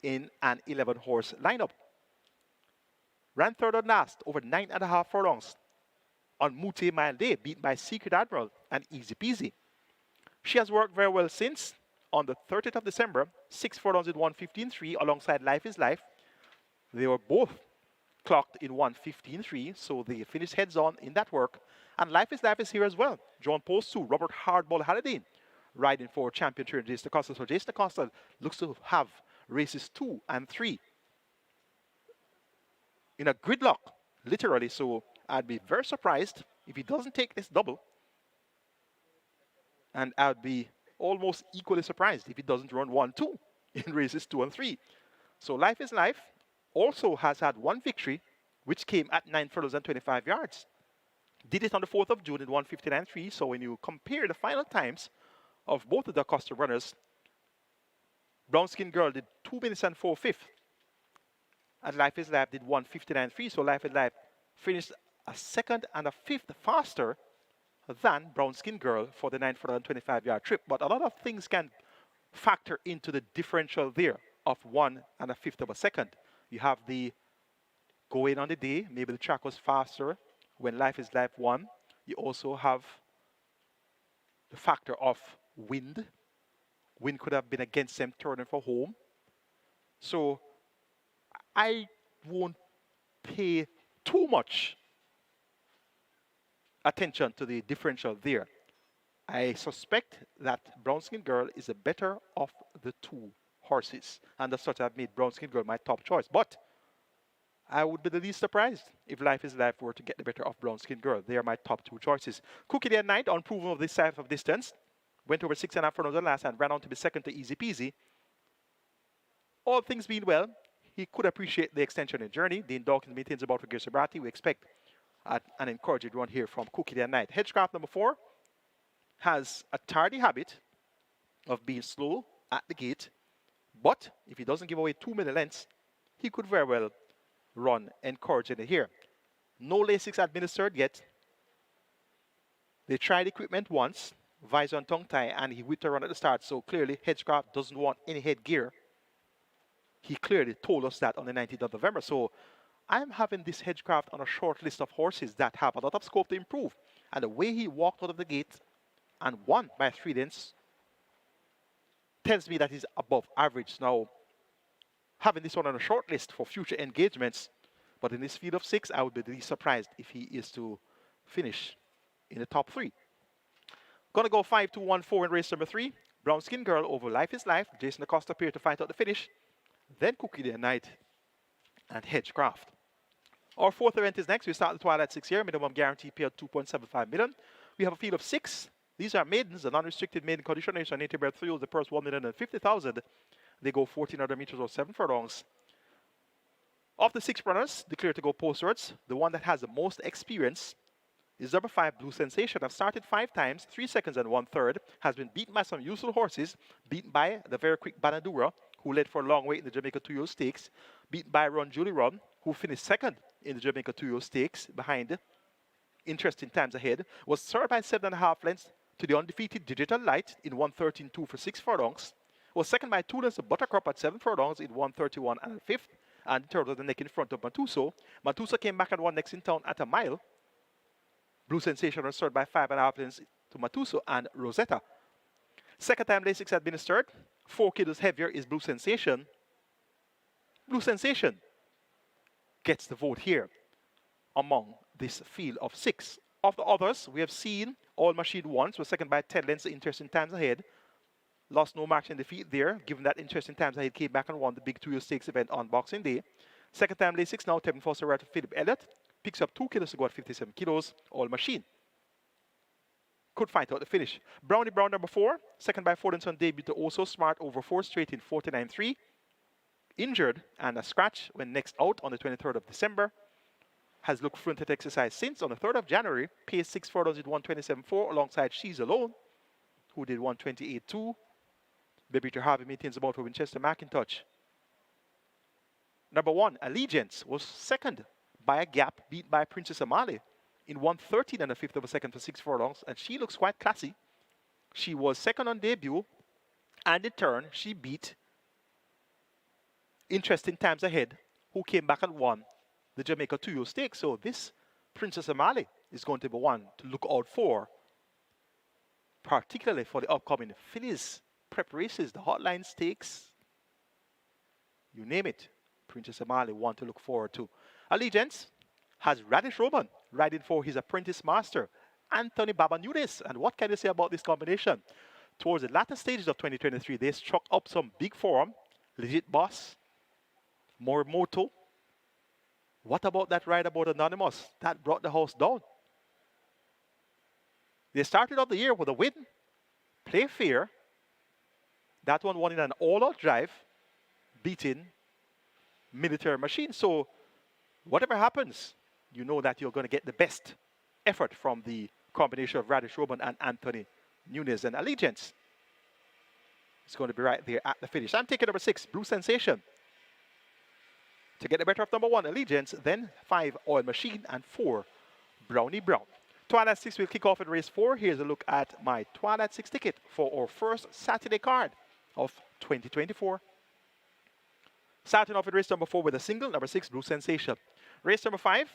in an 11-horse lineup. Ran 3rd and last over 9.5 furlongs on Mute Mile Day, beaten by Secret Admiral and Easy Peasy. She has worked very well since. On the 30th of December, 6 furlongs in 1:15.3 alongside Life is Life. They were both clocked in 1:15.3, so they finished heads on in that work. And Life is Life is here as well. John Post 2, Robert Hardball Halliday, riding for champion trainer Jason Acosta. So Jason Acosta looks to have races 2 and 3 in a gridlock, literally. So I'd be very surprised if he doesn't take this double. And I'd be almost equally surprised if he doesn't run 1-2 in races 2 and 3. So Life is Life also has had one victory, which came at 9 furlongs and 25 yards. Did it on the 4th of June in 1:59.3. So when you compare the final times of both of the Acosta runners, Brown Skin Girl did 2 minutes and 4/5. And Life is Life did 1:59.3. So Life is Life finished a 2nd and a 5th faster than Brown Skin Girl for the 9 furlong and 25-yard trip. But a lot of things can factor into the differential there of 1 1/5 of a second. You have the going on the day, maybe the track was faster when Life is Life won. You also have the factor of wind. Wind could have been against them turning for home. So I won't pay too much attention to the differential there. I suspect that Brown Skin Girl is the better of the 2 horses. And as such, I've made Brown Skin Girl my top choice. But I would be the least surprised if Life is Life were to get the better of Brown Skin Girl. They are my top 2 choices. Cookie Day and Night, unproven of this type of distance, went over 6.5 furlongs on last and ran on to be 2nd to Easy Peasy. All things being well, he could appreciate the extension in journey. Dean Dawkins maintains about for Gear Sobriety. We expect an encouraging run here from Cookie Day and Night. Hedgecraft number 4 has a tardy habit of being slow at the gate, but if he doesn't give away too many lengths, he could very well run encouragingly here. No Lasix administered yet. They tried equipment once, visor and tongue tie, and he whipped a run at the start, so clearly Hedgecraft doesn't want any headgear. He clearly told us that on the 19th of November, so I'm having this Hedgecraft on a short list of horses that have a lot of scope to improve. And the way he walked out of the gate and won by 3 lengths tells me that he's above average. Now, having this one on a short list for future engagements, but in this field of 6, I would be really surprised if he is to finish in the top 3. Gonna go 5-2-1-4 in race number 3. Brown Skin Girl over Life is Life. Jason Acosta appeared to fight out the finish. Then Cookie Day and Night and Hedgecraft. Our 4th event is next. We start the Twilight 6 here. Minimum guarantee paid 2.75 million. We have a field of 6. These are maidens, the non-restricted maiden conditioners are native bred thrills. The purse 1,050,000. They go 1,400 meters or 7 furlongs. Of the 6 runners declared to go postwards, the one that has the most experience is number 5, Blue Sensation. I've started 5 times, 3 seconds and 1/3. Has been beaten by some useful horses. Beaten by the very quick Banadura, who led for a long way in the Jamaica 2-year stakes. Beaten by Run Julie Run, who finished 2nd in the Jamaica 2-year stakes behind Interesting Times Ahead. Was served by 7.5 lengths to the undefeated Digital Light in 1:13.2 for 6 furlongs. Was 2nd by 2 lengths to Buttercup at 7 furlongs in 1:31 and 5th. And the 3rd of the neck in front of Matuso. Matuso came back and won next in town at a mile. Blue Sensation was served by 5.5 lengths to Matuso and Rosetta. Second time Lasix administered. 4 kilos heavier is Blue Sensation. Blue Sensation gets the vote here among this field of 6. Of the others, we have seen All Machine once, was 2nd by 10 lengths to Interesting Times Ahead. Lost no marks in defeat there, given that Interesting Times Ahead came back and won the big 2-year stakes event on Boxing Day. Second time lay 6 now, Tevin Foster right to Philip Elliott. Picks up 2 kilos to go at 57 kilos, all machine. Could fight out the finish. Brownie Brown number 4, second by Fordenson debut to also smart over 4 straight in 49.3. Injured and a scratch when next out on the 23rd of December. Has looked fluent at exercise since on the 3rd of January. Paced 6 furlongs at 127.4 alongside She's Alone, who did 128.2. Baby to Harvey maintains the ball for Winchester McIntosh. Number 1, Allegiance, was second by a gap, beat by Princess Amali in 1:13 and a fifth of a second for 6 furlongs, and she looks quite classy. She was second on debut, and in turn, she beat Interesting Times Ahead, who came back and won the Jamaica 2-year Stakes. So this Princess Amali is going to be one to look out for, particularly for the upcoming fillies, prep races, the Hotline Stakes, you name it. Princess Amali one to look forward to. Allegiance has Radish Roman riding for his apprentice master, Anthony Baba Nunes. And what can you say about this combination? Towards the latter stages of 2023, they struck up some big form. Legit Boss, Morimoto. What about that ride about Anonymous? That brought the house down. They started off the year with a win. Play Fair. That one won in an all-out drive, beating Military Machine. So whatever happens, you know that you're going to get the best effort from the combination of Radish Roman and Anthony Nunes. And Allegiance is going to be right there at the finish. I'm taking number 6, Blue Sensation. To get the better of number 1, Allegiance, then 5, Oil Machine, and 4, Brownie Brown. Twilight 6 will kick off in race 4. Here's a look at my Twilight 6 ticket for our first Saturday card of 2024. Starting off in race number 4 with a single, number 6, Blue Sensation. Race number 5,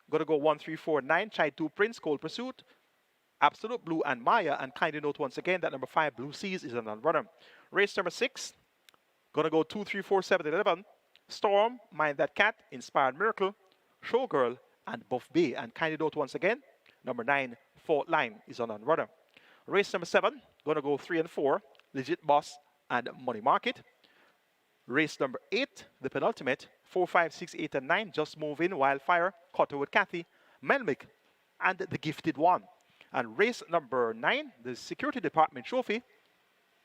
going to go 1, 3, 4, 9, Chai 2 Prince, Cold Pursuit, Absolute Blue, and Maya. And kindly note once again that number 5, Blue Seas, is an unrunner. Race number 6, going to go 2, 3, 4, 7, 11, Storm, Mind That Cat, Inspired Miracle, Showgirl, and Buff Bay. And kindly note once again, number 9, Fault Line, is an unrunner. Race number 7, going to go 3 and 4, Legit Boss and Money Market. Race number 8, the penultimate, 4, 5, 6, 8, and 9, Just Move In, Wildfire, Cutter with Kathy, Melmick, and The Gifted One. And race number 9, the Security Department Trophy,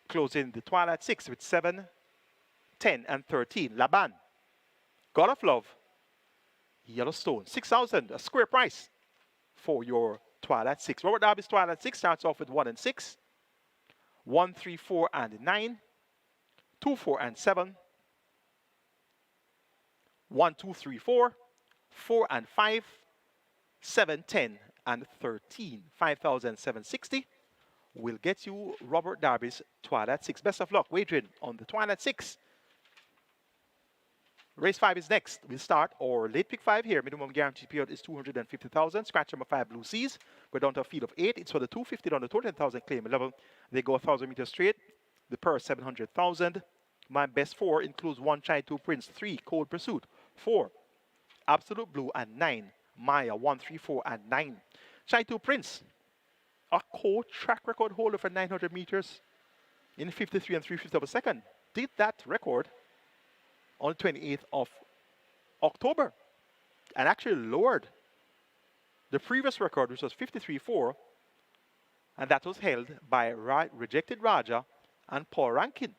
closing the Twilight 6 with 7, 10, and 13. Laban, God of Love, Yellowstone, 6,000, a square price for your Twilight 6. Robert Darby's Twilight 6 starts off with 1 and 6, 1, 3, 4, and 9, 2, 4, and 7, 1, 2, 3, 4, 4 and 5, 7, 10, and 13. 5,760 will get you Robert Darby's Twilight 6. Best of luck wagering on the Twilight 6. Race 5 is next. We'll start our late pick 5 here. Minimum guarantee period is 250,000. Scratch number 5, Blue Seas. We're down to a field of 8. It's for the 250 on the 200,000 claim level. They go 1,000 meters straight. The purse 700,000. My best 4 includes 1, Chai 2 Prince, 3, Cold Pursuit, 4, Absolute Blue, and 9, Maya, 1, 3, 4, and 9. Chai 2 Prince, a co-track record holder for 900 meters in 53 and 3/5 of a second. Did that record on the 28th of October and actually lowered the previous record, which was 53.4, and that was held by Rejected Raja and Paul Rankin.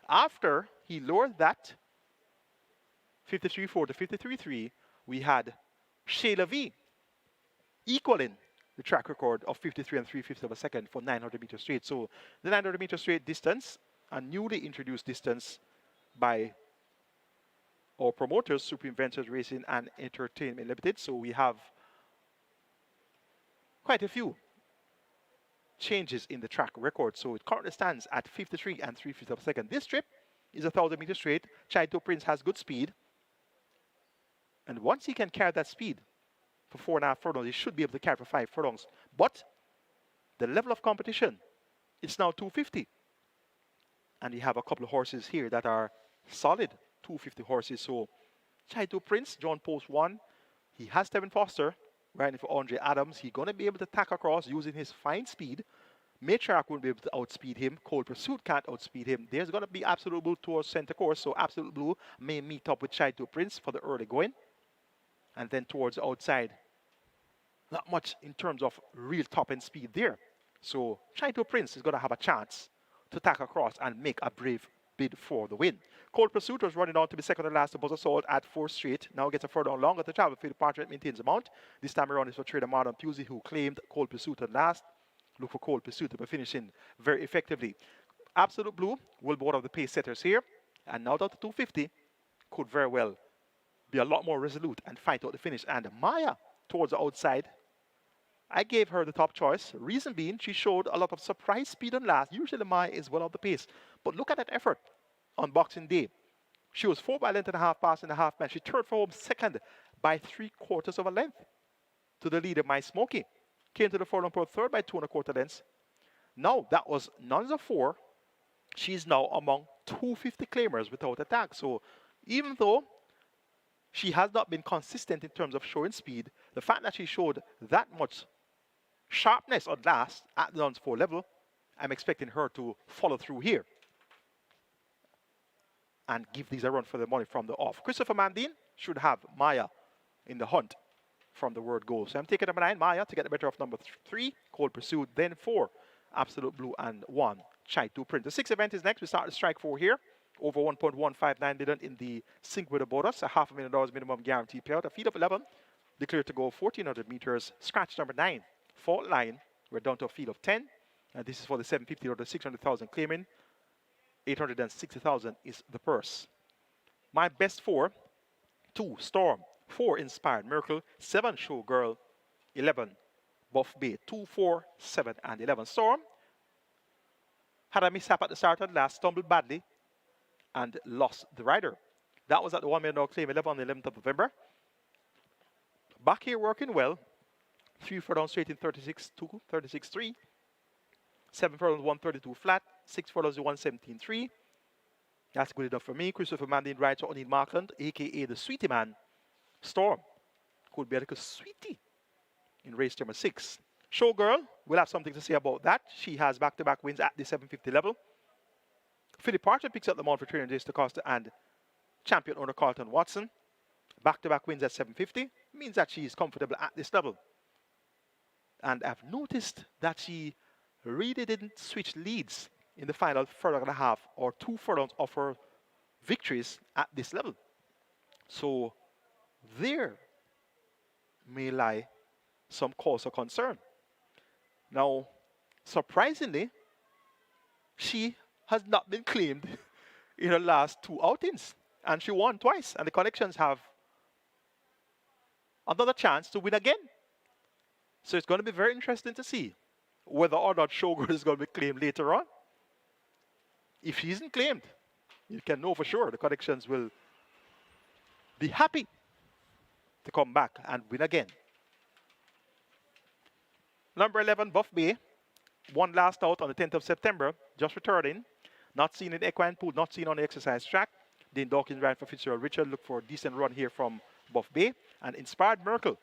After he lowered that 53.4 to 53.3, we had Shayla V equaling the track record of 53 and 3/5 of a second for 900 meters straight. So the 900 meter straight distance, a newly introduced distance by our promoters, Supreme Ventures Racing and Entertainment Limited. So we have quite a few changes in the track record. So it currently stands at 53 and 3/5 of a second. This trip is 1,000 meters straight. Chaito Prince has good speed. And once he can carry that speed for 4.5 furlongs, he should be able to carry for 5 furlongs. But the level of competition, it's now 250. And you have a couple of horses here that are solid 250 horses. So Chaito Prince, John Post 1. He has Tevin Foster riding for Andre Adams. He's going to be able to tack across using his fine speed. Matriarch won't be able to outspeed him. Cold Pursuit can't outspeed him. There's going to be Absolute Blue towards center course, so Absolute Blue may meet up with Chai to Prince for the early going. And then towards the outside, not much in terms of real top-end speed there. So Chai to Prince is going to have a chance to tack across and make a brave bid for the win. Cold Pursuit was running on to be second and last to Buzz Assault at 4 straight. Now gets a further on longer to travel. Philip Partridge maintains the mount. This time around is for Trader Marlon Pusey, who claimed Cold Pursuit at last. Look for Cold Pursuit to be finishing very effectively. Absolute Blue will be one of the pace setters here. And now down to 250 could very well be a lot more resolute and fight out the finish. And Maya towards the outside. I gave her the top choice. Reason being, she showed a lot of surprise speed on last. Usually Maya is well off the pace. But look at that effort on Boxing Day. She was 4 by a length and a half passing the half man. She turned for home second by 3/4 of a length to the leader, My Smokey. Came to the furlong pro third by 2 1/4 lengths. Now that was none of 4. She's now among 250 claimers without a tag. So even though she has not been consistent in terms of showing speed, the fact that she showed that much sharpness on last at the Nuns 4 level, I'm expecting her to follow through here and give these a run for the money from the off. Christopher Mandine should have Maya in the hunt from the word go. So I'm taking number 9, Maya, to get the better of number 3, Cold Pursuit, then 4, Absolute Blue, and 1, Chai to Print. The 6th event is next. We start the strike 4 here. Over 1.159 million in the Sync with the bonus, a $500,000 minimum guarantee payout. A field of 11, declared to go 1,400 meters. Scratch number 9, Fault Line. We're down to a field of 10. And this is for the 750 or the 600,000 claiming. 860,000 is the purse. My best 4, 2, Storm. 4, Inspired Miracle. 7, Showgirl. 11, Buff Bay. 2, 4, 7, and 11. Storm had a mishap at the start and last, stumbled badly, and lost the rider. That was at the $1 million claim 11 on the 11th of November. Back here working well. 3 furlongs straight in 36.2, 36.3. 7 furlongs 132 flat. 6 furlongs 117.3. That's good enough for me. Christopher Mandine rides for O'Neill Markland, aka the Sweetie Man. Storm could be a little sweetie in race number 6. Showgirl, we'll have something to say about that. She has back-to-back wins at the 750 level. Philip Partridge picks up the mount for trainer Jace DaCosta and champion owner Carlton Watson. Back-to-back wins at 750 means that she is comfortable at this level. And I've noticed that she really didn't switch leads in the final furlong and a half or 2 furlongs of her victories at this level. So there may lie some cause of concern. Now, surprisingly, she has not been claimed in her last 2 outings. And she won twice. And the Connections have another chance to win again. So it's going to be very interesting to see whether or not Showgirl is going to be claimed later on. If she isn't claimed, you can know for sure the Connections will be happy to come back and win again. Number 11, Buff Bay. One last out on the 10th of September, just returning. Not seen in Equine Pool, not seen on the exercise track. Dane Dawkins ran for Fitzgerald Richard. Look for a decent run here from Buff Bay. And Inspired Miracle.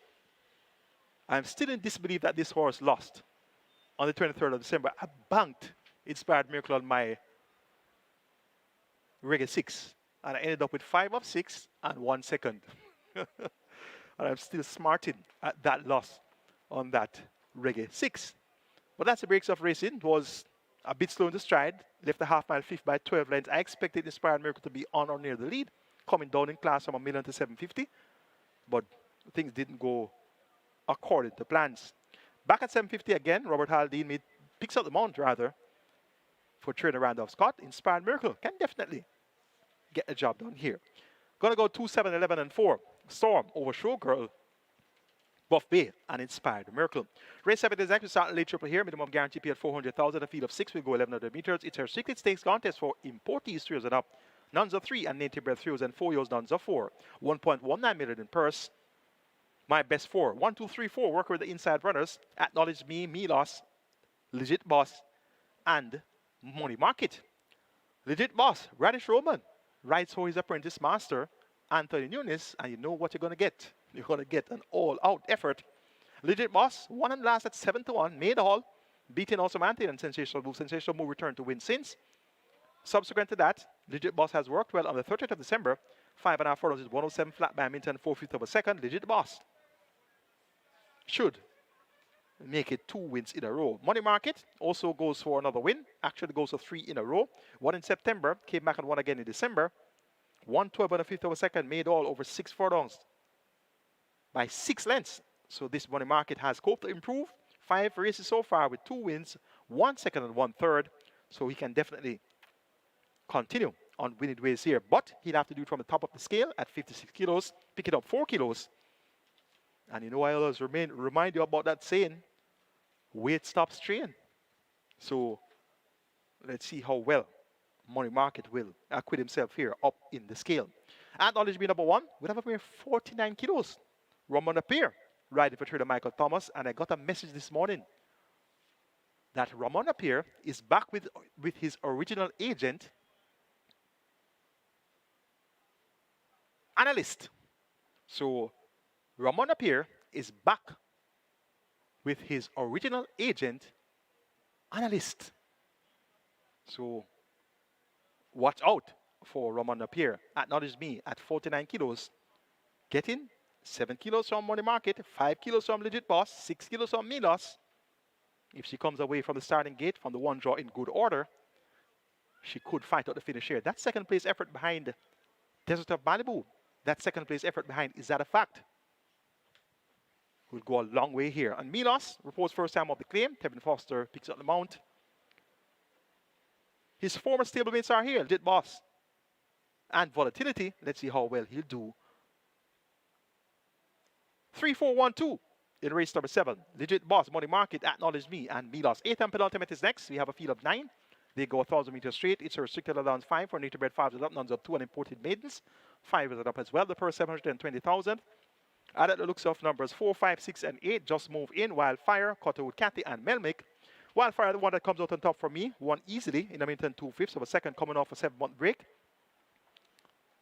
I'm still in disbelief that this horse lost on the 23rd of December. I banked Inspired Miracle on my Reggae 6. And I ended up with 5 of 6 and 1 second. And I'm still smarting at that loss on that Reggae 6. But that's the breaks of racing. It was a bit slow in the stride. Left the half-mile fifth by 12 lengths. I expected Inspired Miracle to be on or near the lead, coming down in class from 1 million to 750. But things didn't go according to plans. Back at 750 again, Robert Haldane picks up the mount, rather, for trainer Randolph Scott. Inspired Miracle can definitely get the job done here. Gonna go 2, 7, 11, and 4. Storm over Showgirl, Buff Bay, and Inspired Miracle. Race 7 is actually starting late triple here. Minimum guarantee pay at 400,000. A field of 6 will go 1,100 meters. It's her secret stakes contest for importees 3 years and up. Nuns of 3 and native bred 3 years and 4 years nuns of 4. 1.19 million in purse. My best 4. 1, 2, 3, 4. Work with the inside runners. Acknowledge Me, Milos, Legit Boss, and Money Market. Legit Boss, Radish Roman, rides for his apprentice master, Anthony Nunes, and you know what you're going to get. You're going to get an all-out effort. Legit Boss, won and last at 7-1, made all. beating also Ante and Sensational Move. Sensational Move returned to win since. Subsequent to that, Legit Boss has worked well on the 30th of December. 5.5 furlongs is 107 flat by Minton, 4/5 of a second. Legit Boss should make it 2 wins in a row. Money Market also goes for another win. Actually goes for 3 in a row. One in September, came back and won again in December. 112 and a 5th of a second, made all over 6 furlongs by 6 lengths. So this Money Market has scope to improve. 5 races so far with 2 wins, 1 second and 1 third. So he can definitely continue on winning ways here. But he'll have to do it from the top of the scale at 56 kilos, pick it up 4 kilos. And you know, I always remind you about that saying, weight stops strain. So let's see how well Money Market will acquit himself here up in the scale. Acknowledge me number 1, we'll have a mere 49 kilos. Ramon Appear, riding for trader Michael Thomas. And I got a message this morning that Ramon Appear is back with his original agent, Analyst. So Ramon Appear is back with his original agent, Analyst. So watch out for Ramon Appear. Acknowledge me at 49 kilos. Getting 7 kilos from Money Market, 5 kilos from Legit Boss, 6 kilos from Milos. If she comes away from the starting gate from the 1 draw in good order, she could fight out the finish here. That second place effort behind Desert of Malibu, that second place effort behind Is That a Fact, will go a long way here. And Milos reports first time of the claim. Tevin Foster picks up the mount. His former stablemates are here, Legit Boss and Volatility. Let's see how well he'll do. 3-4-1-2 in race number 7. Legit Boss, Money Market, Acknowledge Me, and Milos. 8th and penultimate is next. We have a field of 9. They go 1,000 meters straight. It's a restricted allowance 5 for nature bred 5 is up, nuns up 2 and imported maidens. 5 is up as well. The purse 720,000. Add at the looks of numbers 4, 5, 6, and 8. Just Move In, Wildfire, Cotterwood Cathy, and Melmick. Wildfire, the one that comes out on top for me, won easily in a minute and 2/5 of a second, coming off a 7-month break.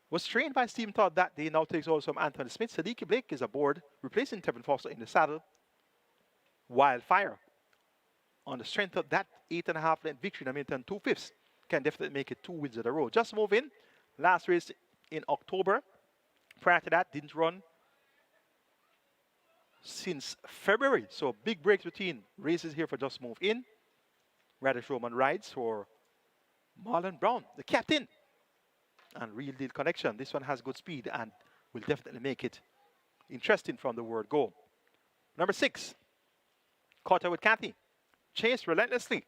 Was trained by Stephen Todd that day, now takes also from Anthony Smith. Sadiki Blake is aboard, replacing Tevin Foster in the saddle. Wildfire, on the strength of that 8.5 length victory in a minute and 2/5, can definitely make it 2 wins in a row. Just Move In, last race in October. Prior to that, didn't run since February. So big breaks between races here for Just Move In. Radish Roman rides for Marlon Brown, the captain. And Real Deal Connection. This one has good speed and will definitely make it interesting from the word go. Number 6, Cotterwood Cathy. Chased relentlessly.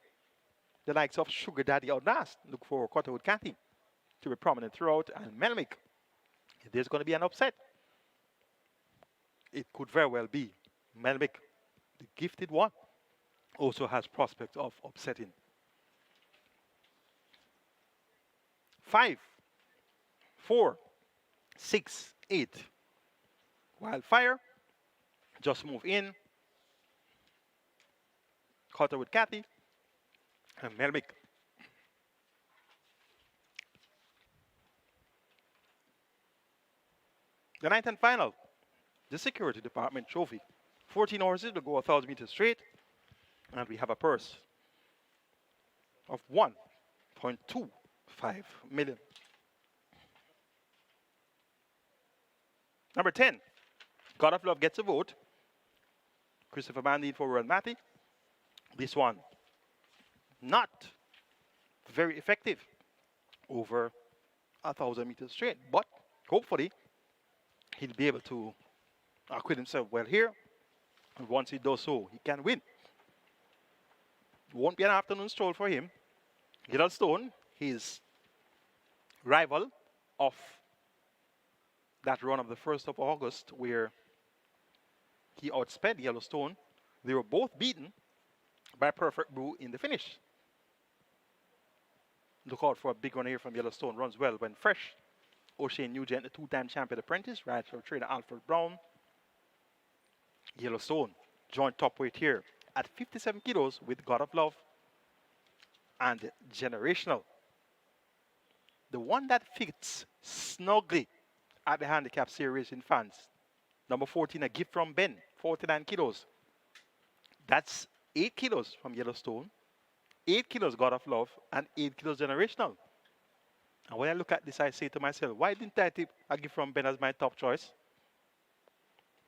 The likes of Sugar Daddy Outlast. Look for Cotterwood Cathy to be prominent throughout. And Melmick. If there's going to be an upset, it could very well be Melmick, the gifted one, also has prospects of upsetting. 5, 4, 6, 8. Wildfire, Just Move In, Cotterwood Cathy, and Melmick. The 9th and final, the Security Department Trophy. 14 horses will go 1,000 meters straight, and we have a purse of 1.25 million. Number 10, God of Love gets a vote. Christopher Mandy for Royal Matty. This one, not very effective over 1,000 meters straight, but hopefully he'll be able to acquit himself well here. And once he does so, he can win. Won't be an afternoon stroll for him. Yellowstone, his rival of that run of the 1st of August, where he outsped Yellowstone. They were both beaten by Perfect Brew in the finish. Look out for a big run here from Yellowstone. Runs well when fresh. O'Shane Nugent, the 2-time champion apprentice, rides for trainer Alfred Brown. Yellowstone, joint top weight here at 57 kilos with God of Love and Generational. The one that fits snugly at the handicap series in fans. Number 14, A Gift from Ben, 49 kilos. That's 8 kilos from Yellowstone, 8 kilos God of Love, and 8 kilos generational. And when I look at this, I say to myself, why didn't I take a gift from Ben as my top choice?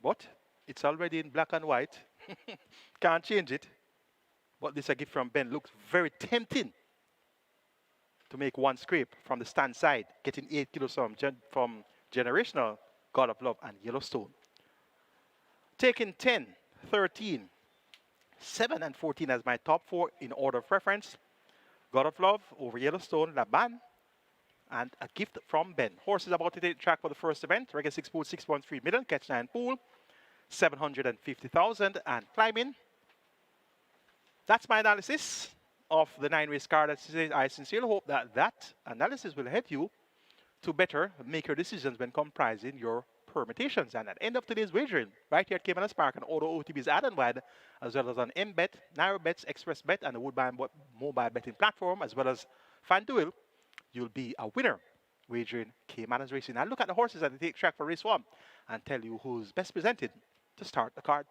But it's already in black and white. Can't change it. But this a gift from Ben looks very tempting to make one scrape from the stand side, getting 8 kilos from generational God of Love and Yellowstone. Taking 10, 13, 7, and 14 as my top four in order of preference. God of Love over Yellowstone, Laban, and a gift from Ben. Horses about to take track for the first event. Regular 6 pool, 6.3 million. Catch 9 pool, 750,000. And climbing. That's my analysis of the 9-race card. I sincerely hope that that analysis will help you to better make your decisions when comprising your permutations. And at the end of today's wagering, right here at Caymanas Park, on Auto OTB's Add and Wide, as well as on MBet, Narrow Bets, Express Bet, and the Woodbine mobile betting platform, as well as FanDuel, you'll be a winner wagering Caymanas Racing. I'll look at the horses that they take track for race 1 and tell you who's best presented to start the card.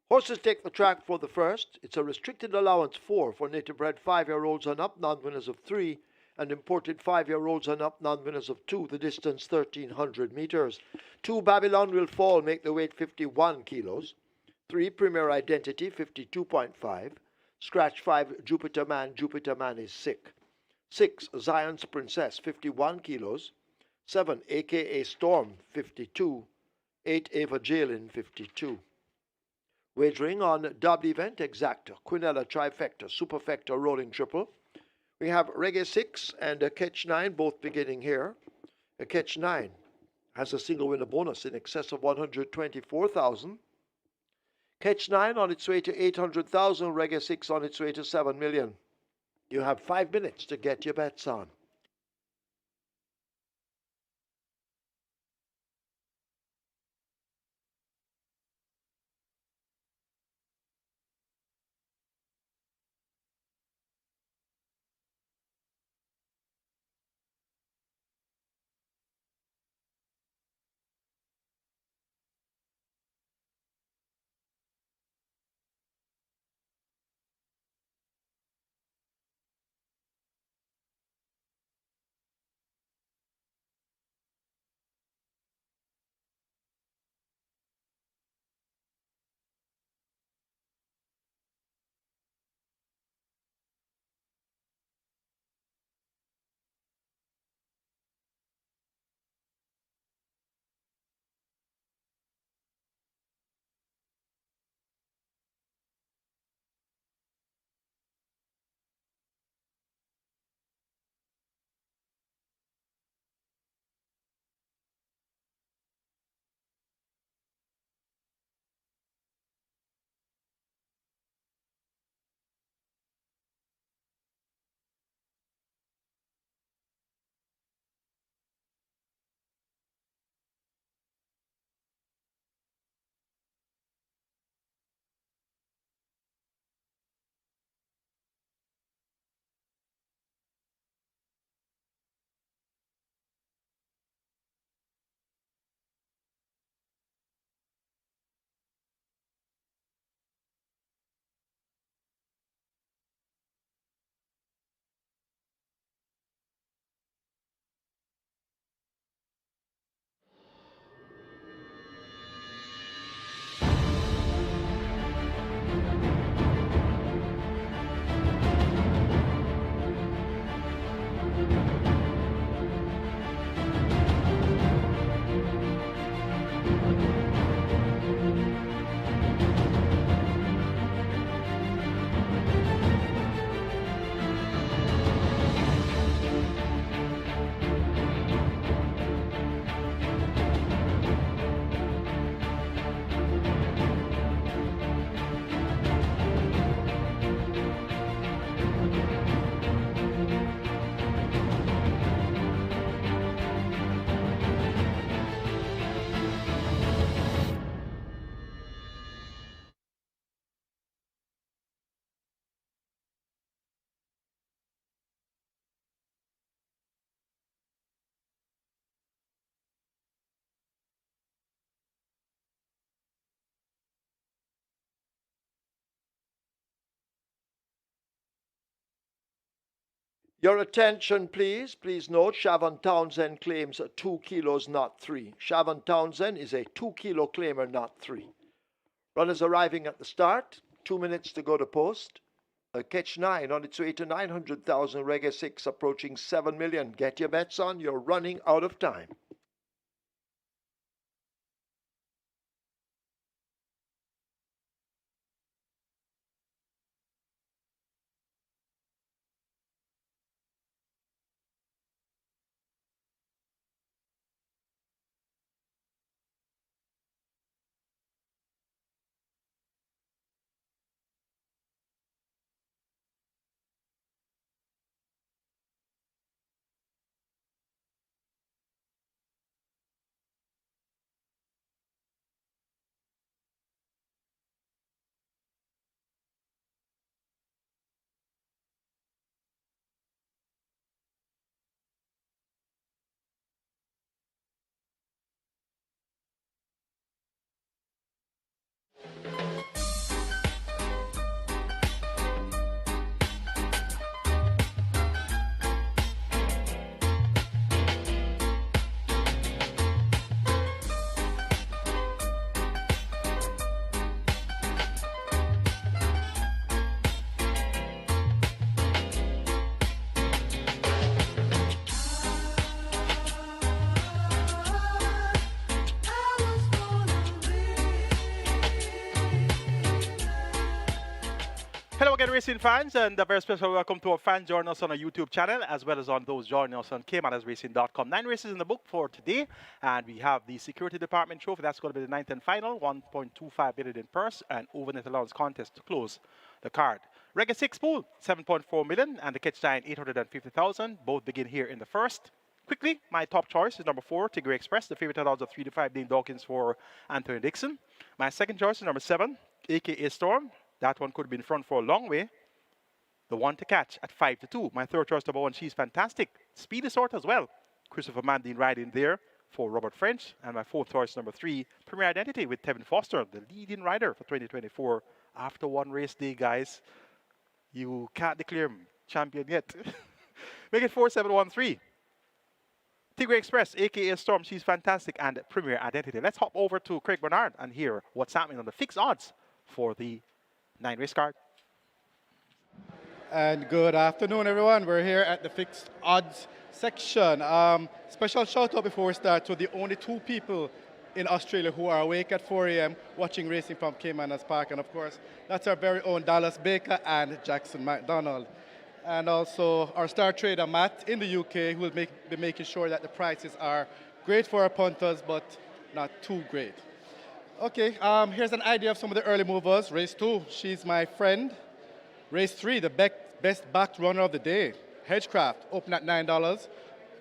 Horses take the track for the first. It's a restricted allowance 4 for native bred 5-year-olds and up, non-winners of 3, and imported 5-year-olds and up, non-winners of 2. The distance 1,300 meters. 2 Babylon Will Fall make the weight 51 kilos. 3 Premier Identity 52.5. Scratch 5 Jupiter Man is sick. 6 Zion's Princess 51 kilos. 7 AKA Storm 52. 8 Ava Jalen 52. Wagering on double event, exacta, quinella, trifecta, superfecta, rolling triple. We have Reggae 6 and a Catch 9 both beginning here. A Catch 9 has a single winner bonus in excess of 124,000. Catch 9 on its way to 800,000. Reggae 6 on its way to 7 million. You have 5 minutes to get your bets on. Your attention, please. Please note, Shavon Townsend claims 2 kilos, not 3. Shavon Townsend is a 2 kilo claimer, not 3. Runners arriving at the start. 2 minutes to go to post. Catch 9 on its way to 900,000. Reggae 6 approaching 7 million. Get your bets on. You're running out of time. Hello again, racing fans, and a very special welcome to our fans joining us on our YouTube channel, as well as on those joining us on caymanasracing.com. 9 races in the book for today, and we have the Security Department Trophy. That's going to be the 9th and final, 1.25 million in purse, and overnet allowance contest to close the card. Reggae 6 pool, 7.4 million, and the Catch 9, 850,000. Both begin here in the first. Quickly, my top choice is number 4, Tigray Express. The favorite odds of 3 to 5, Dean Dawkins for Anthony Dixon. My second choice is number 7, AKA Storm. That one could be in front for a long way. The one to catch at 5 to 2. My third choice, number 1, She's Fantastic. Speed is sort as well. Christopher Mandine riding there for Robert French. And my fourth choice, number 3, Premier Identity with Tevin Foster, the leading rider for 2024. After one race day, guys, you can't declare him champion yet. Make it 4713. Tigray Express, aka Storm, She's Fantastic, and Premier Identity. Let's hop over to Craig Bernard and hear what's happening on the fixed odds for the 9 race card. And good afternoon, everyone. We're here at the fixed odds section. Special shout out before we start to the only 2 people in Australia who are awake at 4 a.m. watching racing from Caymanas Park. And of course, that's our very own Dallas Baker and Jackson McDonald. And also our star trader, Matt, in the UK, who will be making sure that the prices are great for our punters, but not too great. Okay, here's an idea of some of the early movers. Race 2, She's My Friend. Race 3, the best backed runner of the day, Hedgecraft, open at $9,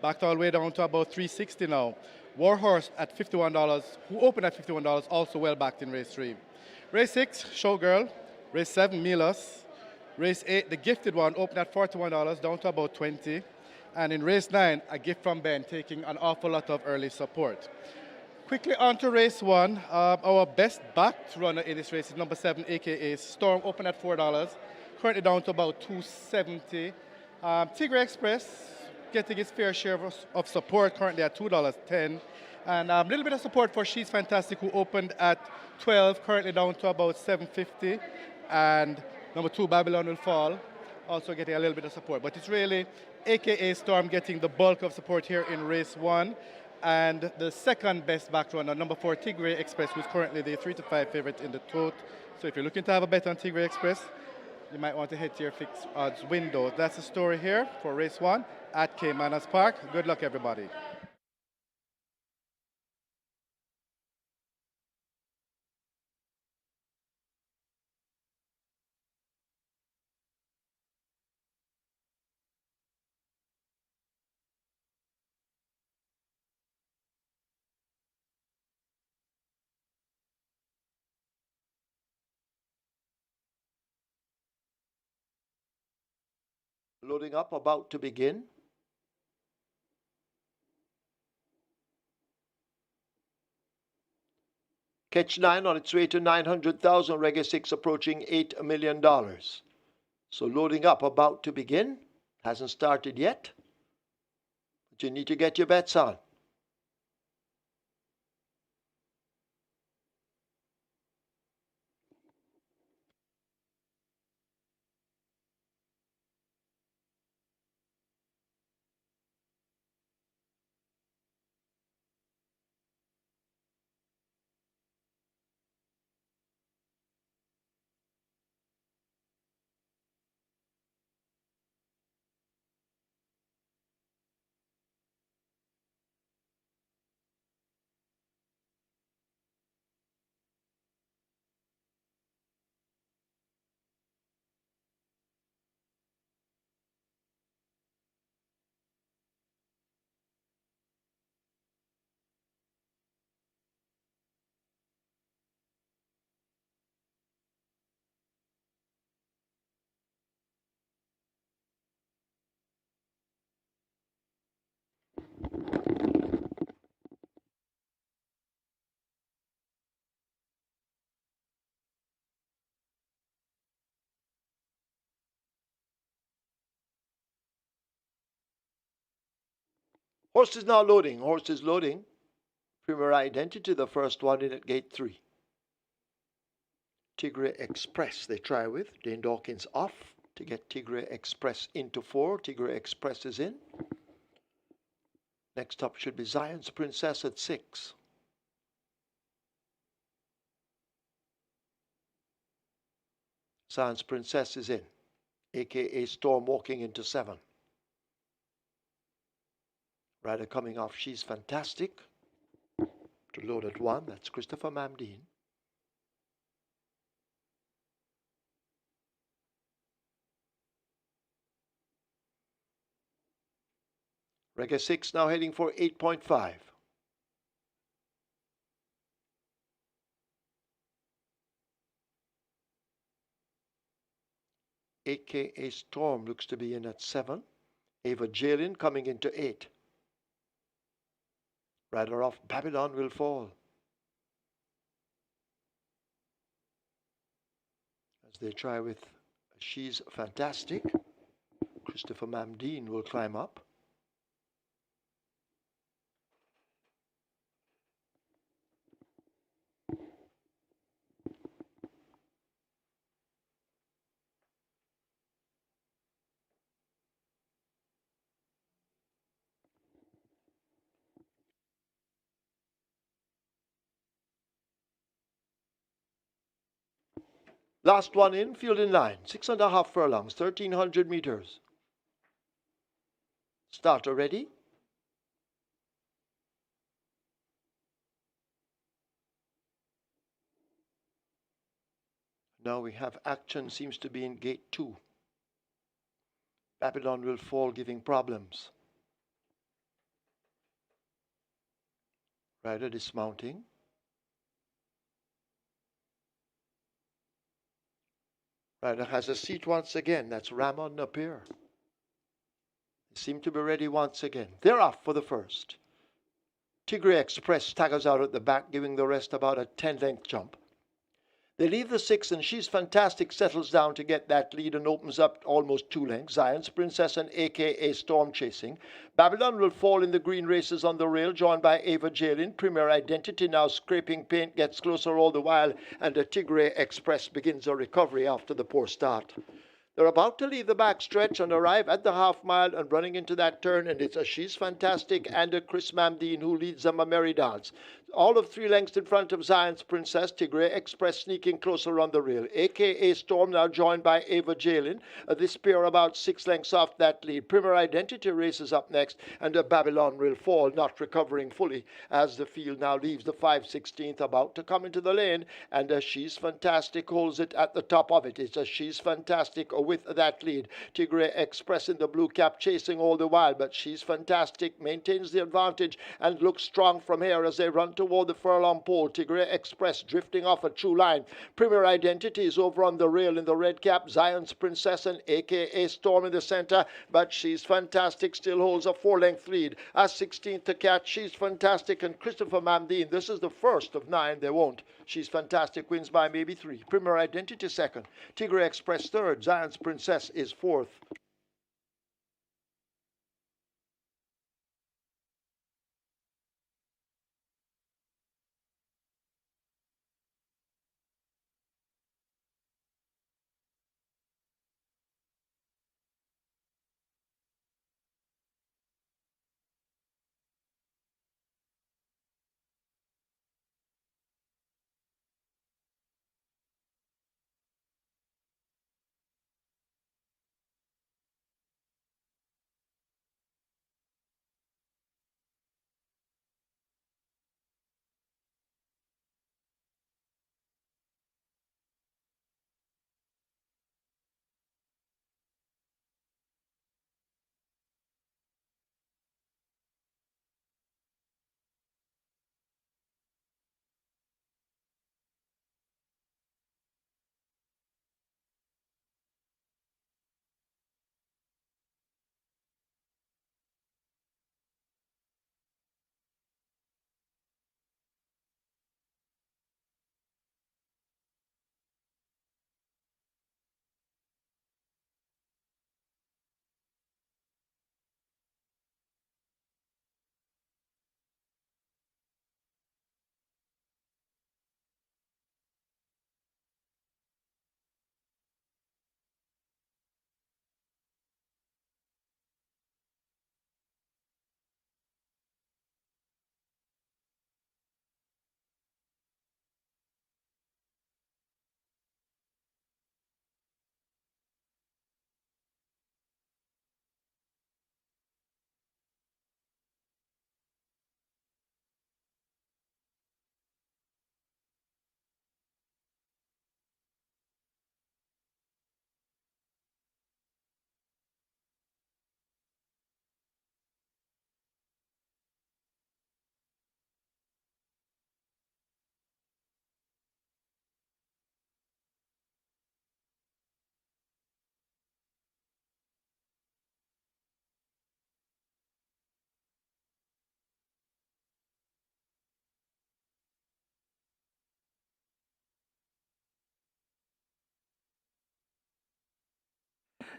backed all the way down to about $3.60 now. Warhorse at $51, who opened at $51, also well backed in race 3. Race 6, Showgirl. Race 7, Milos. Race 8, the gifted one, opened at $41, down to about $20. And in race 9, a gift from Ben, taking an awful lot of early support. Quickly on to race 1. Our best backed runner in this race is number 7, aka Storm, open at $4, currently down to about $2.70. Tigray Express getting its fair share of support, currently at $2.10. And a little bit of support for She's Fantastic, who opened at 12, currently down to about $7.50. And number 2, Babylon Will Fall, also getting a little bit of support. But it's really aka Storm getting the bulk of support here in race 1. And the second best back runner, number 4, Tigray Express, who's currently the 3 to 5 favorite in the tote. So if you're looking to have a bet on Tigray Express, you might want to head to your fixed odds window. That's the story here for race 1 at Caymanas Park. Good luck, everybody. Loading up, about to begin. Catch 9 on its way to 900,000. Reggae 6 approaching $8 million. So loading up, about to begin. Hasn't started yet, but you need to get your bets on. Horse is now loading. Horse is loading. Premier Identity, the first one in at gate 3. Tigre Express they try with. Dane Dawkins off to get Tigre Express into 4. Tigre Express is in. Next up should be Zion's Princess at 6. Zion's Princess is in. AKA Storm walking into 7. Rider coming off, She's Fantastic. To load at 1, that's Christopher Mamdine. Reggae 6 now heading for 8.5. AKA Storm looks to be in at 7. Ava Jalen coming into 8. Rider off, Babylon Will Fall. As they try with She's Fantastic. Christopher Mamdine will climb up. Last one in, field in line, 6.5 furlongs, 1,300 meters. Starter ready. Now we have action, seems to be in gate 2. Babylon Will Fall giving problems. Rider dismounting. Rider has a seat once again. That's Ramon Napier. They seem to be ready once again. They're off for the first. Tigre Express staggers out at the back, giving the rest about a 10-length jump. They leave the 6, and She's Fantastic settles down to get that lead and opens up almost 2 lengths. Zion's Princess and AKA Storm chasing. Babylon Will Fall in the green races on the rail, joined by Ava Jalen. Premier Identity now scraping paint, gets closer all the while, and the Tigre Express begins a recovery after the poor start. They're about to leave the back stretch and arrive at the half mile and running into that turn, and it's a She's Fantastic and a Chris Mamdine who leads them a merry dance. All of 3 lengths in front of Zion's Princess. Tigre Express sneaking closer on the rail. AKA Storm now joined by Ava Jalen. This pair about 6 lengths off that lead. Premier Identity races up next, and Babylon Will Fall not recovering fully as the field now leaves the 5/16th, about to come into the lane, and She's Fantastic holds it at the top of it. It's a She's Fantastic with that lead. Tigre Express in the blue cap chasing all the while, but She's Fantastic maintains the advantage and looks strong from here as they run toward the furlong pole. Tigre Express drifting off a true line. Premier Identity is over on the rail in the red cap. Zion's Princess and AKA Storm in the center, but She's Fantastic still holds a 4-length lead. A 16th to catch. She's Fantastic and Christopher Mamdine. This is the first of 9. They won't. She's Fantastic wins by maybe 3. Premier Identity second. Tigre Express third. Zion's Princess is 4th.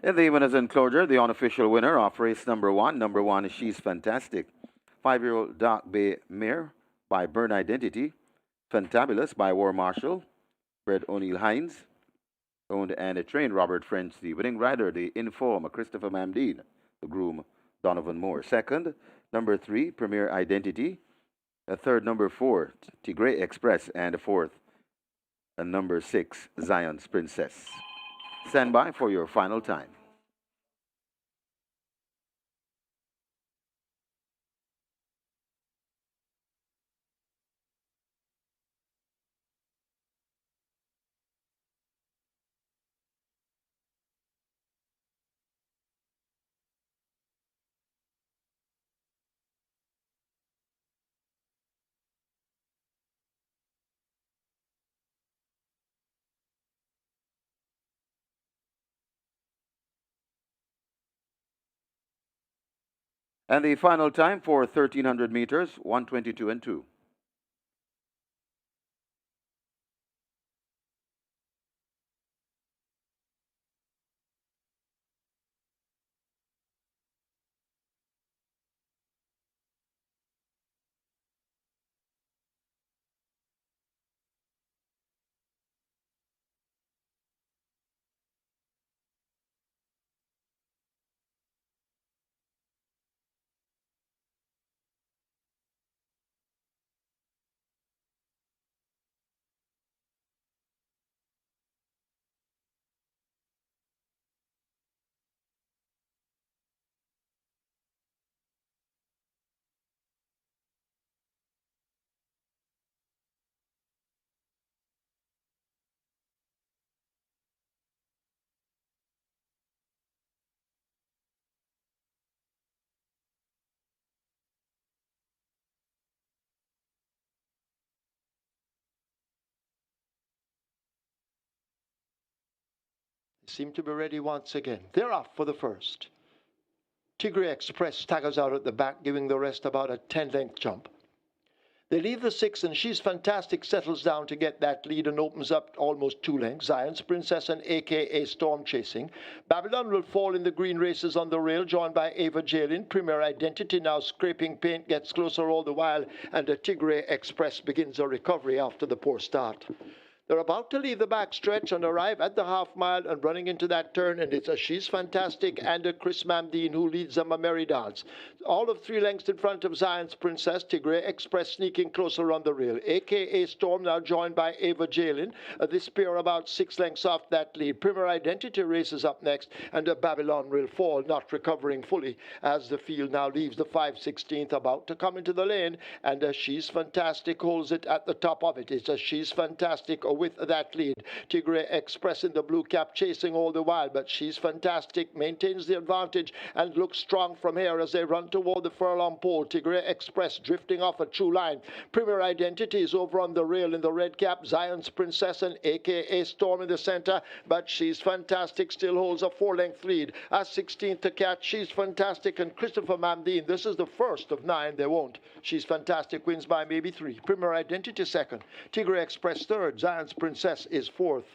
In the winners enclosure, the unofficial winner of race number one, She's Fantastic. 5-year-old Dark Bay Mare by Burn Identity. Fantabulous by War Marshal. Bred O'Neill Hines. Owned and trained Robert French. The winning rider, the Inform, Christopher Mamdine. The groom, Donovan Moore. Second, number 3, Premier Identity. A third, number 4, Tigray Express. And a fourth, number 6, Zion's Princess. Stand by for your final time. And the final time for 1300 meters, 1:22 and 2. They seem to be ready once again. They're off for the first. Tigray Express staggers out at the back, giving the rest about a 10-length jump. They leave the 6, and She's Fantastic settles down to get that lead and opens up almost 2 lengths. Zion's Princess and AKA Storm chasing. Babylon will fall in the green races on the rail, joined by Ava Jalin. Premier Identity now scraping paint, gets closer all the while, and the Tigray Express begins a recovery after the poor start. They're about to leave the back stretch and arrive at the half mile and running into that turn, and it's a She's Fantastic and a Chris Mamdine who leads them a merry dance. All of 3 lengths in front of Zion's Princess. Tigray Express sneaking closer on the rail. AKA Storm now joined by Ava Jalin. This pair about 6 lengths off that lead. Premier Identity races up next, and Babylon will fall, not recovering fully as the field now leaves the 5/16th, about to come into the lane, and She's Fantastic holds it at the top of it. It's a She's Fantastic with that lead. Tigray Express in the blue cap chasing all the while, but She's Fantastic maintains the advantage and looks strong from here as they run toward the furlong pole. Tigray Express drifting off a true line. Premier Identity is over on the rail in the red cap. Zion's Princess and AKA Storm in the center, but She's Fantastic still holds a 4-length lead. A 16th to catch. She's Fantastic and Christopher Mamdine. This is the first of 9. They won't. She's Fantastic wins by maybe 3. Premier Identity second. Tigray Express third. Zion's Princess is fourth.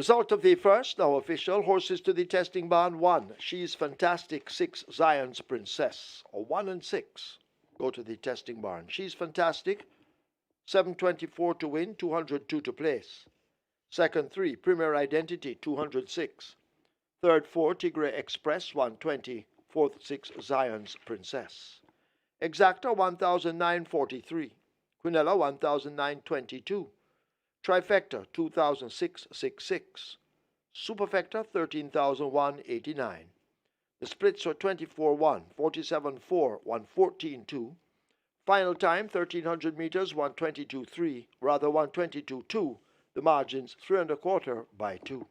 Result of the first, now official. Horses to the testing barn. 1. She's Fantastic. 6. Zion's Princess. Or 1 and 6. Go to the testing barn. She's Fantastic. 724 to win. 202 to place. Second 3. Premier Identity. 206. Third 4. Tigre Express. 120. Fourth 6. Zion's Princess. Exacta 1943. Quinella 1922. Trifecta 2666. Superfecta 13189. The splits are 24-1, 47-4, 114-2. Final time 1300 meters 122-3, rather 122-2. The margins 3 1/4 by 2.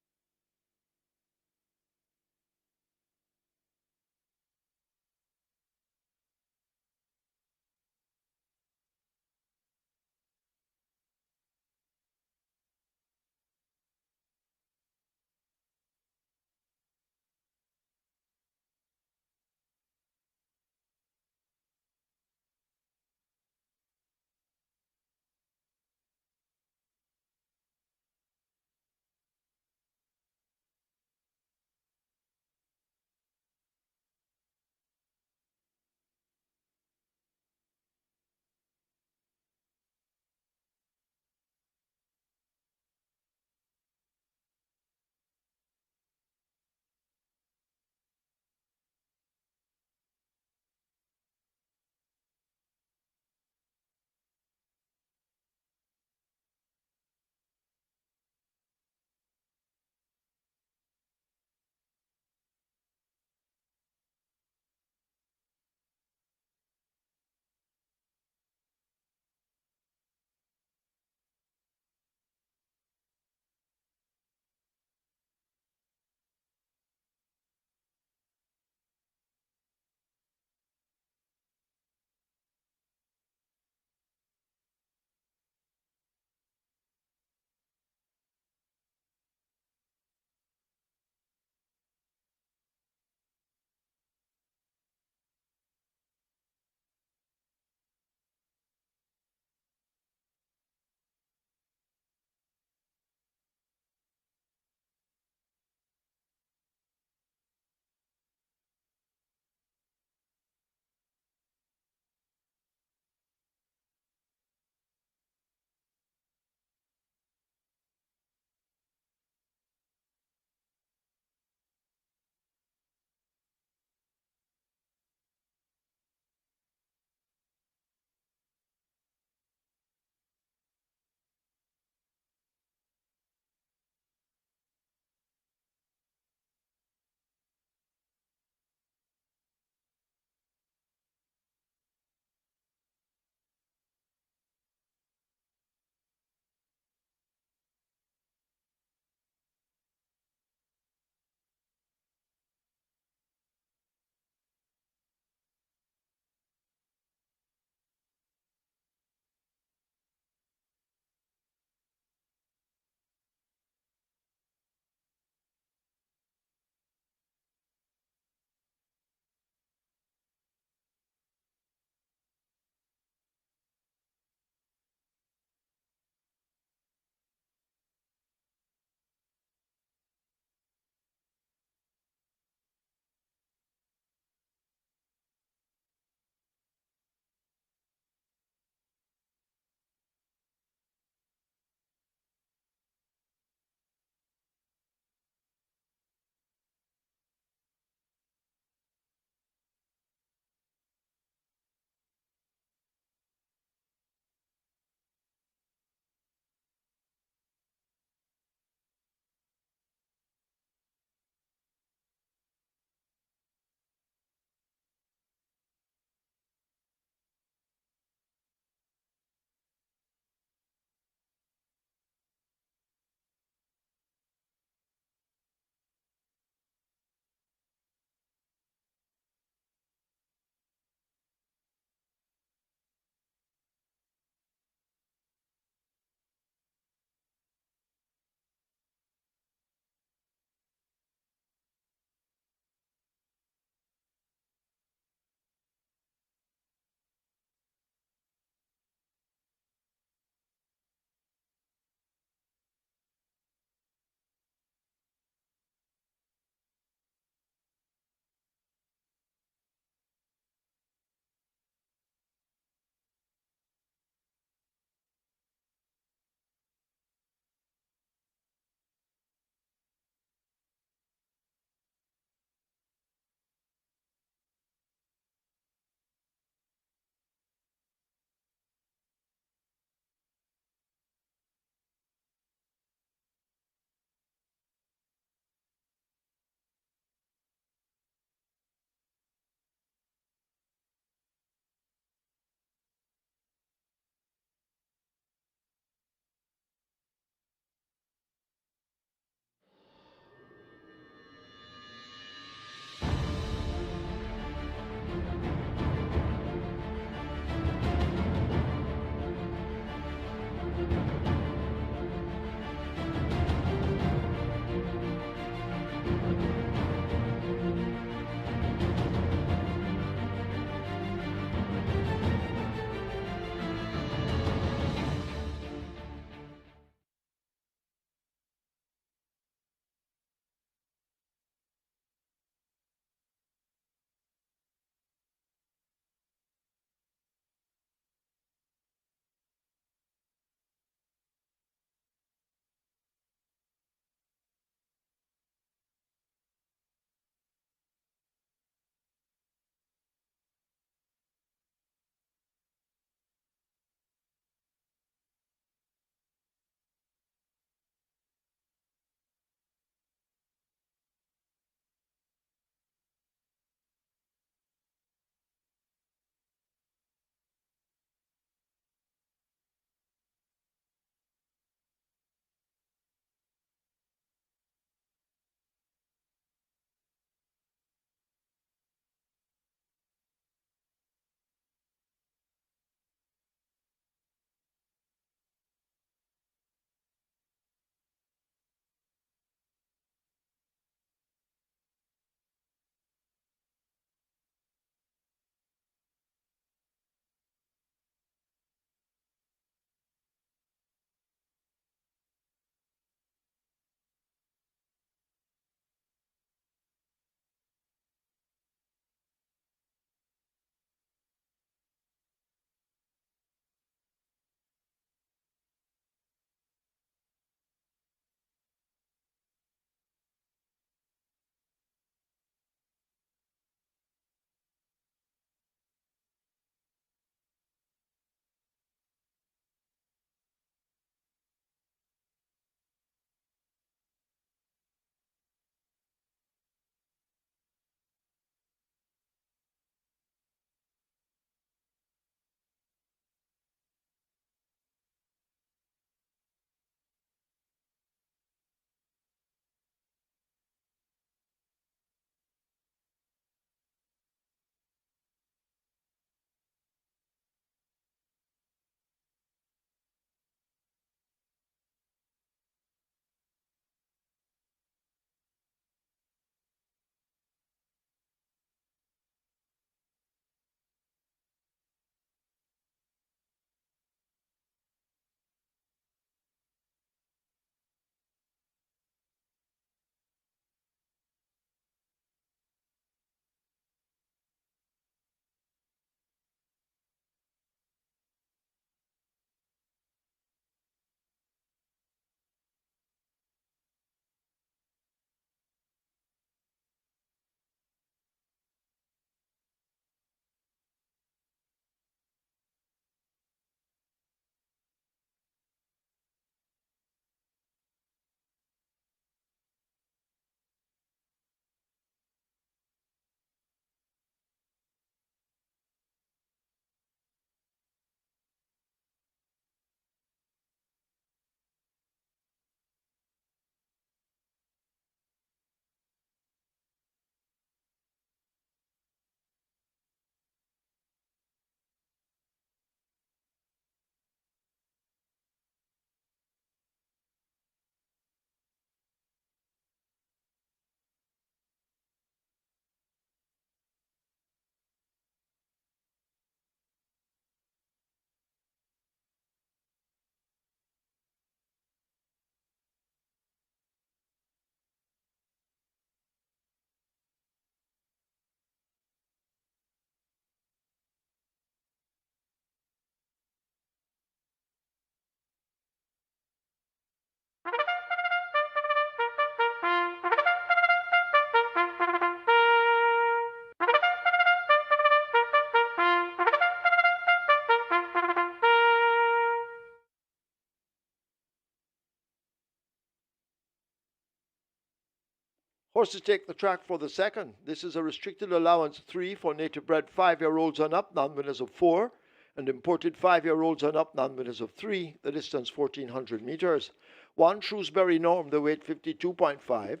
Horses take the track for the second. This is a restricted allowance 3 for native bred 5-year-olds and up, non-winners of 4, and imported 5-year-olds and up, non-winners of 3, the distance 1400 meters. 1, Shrewsbury Norm, the weight 52.5.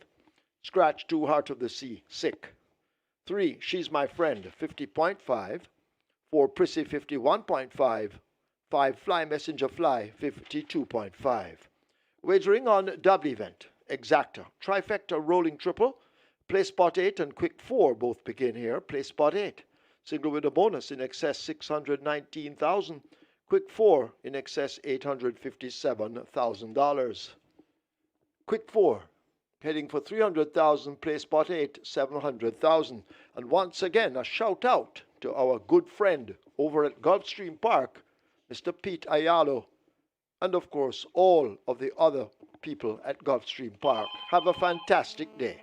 Scratch 2, Heart of the Sea, sick. 3, She's My Friend, 50.5. 4, Prissy, 51.5. 5, Fly Messenger Fly, 52.5. Wagering on double event, exacta, trifecta, rolling triple, play spot 8 and quick 4 both begin here. Play spot 8. Single with a bonus in excess 619,000. Quick 4 in excess $857,000. Quick 4 heading for 300,000. Play spot 8, 700,000. And once again, a shout out to our good friend over at Gulfstream Park, Mr. Pete Ayalo, and of course all of the other people at Gulfstream Park. Have a fantastic day.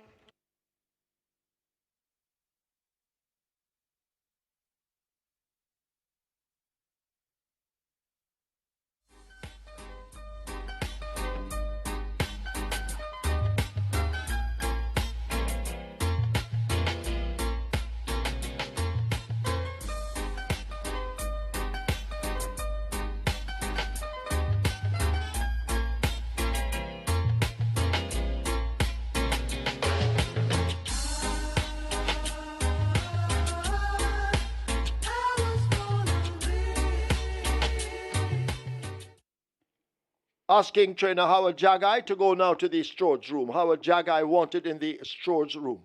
Asking trainer Howard Jagai to go now to the Strords room. Howard Jagai wanted in the Strords room.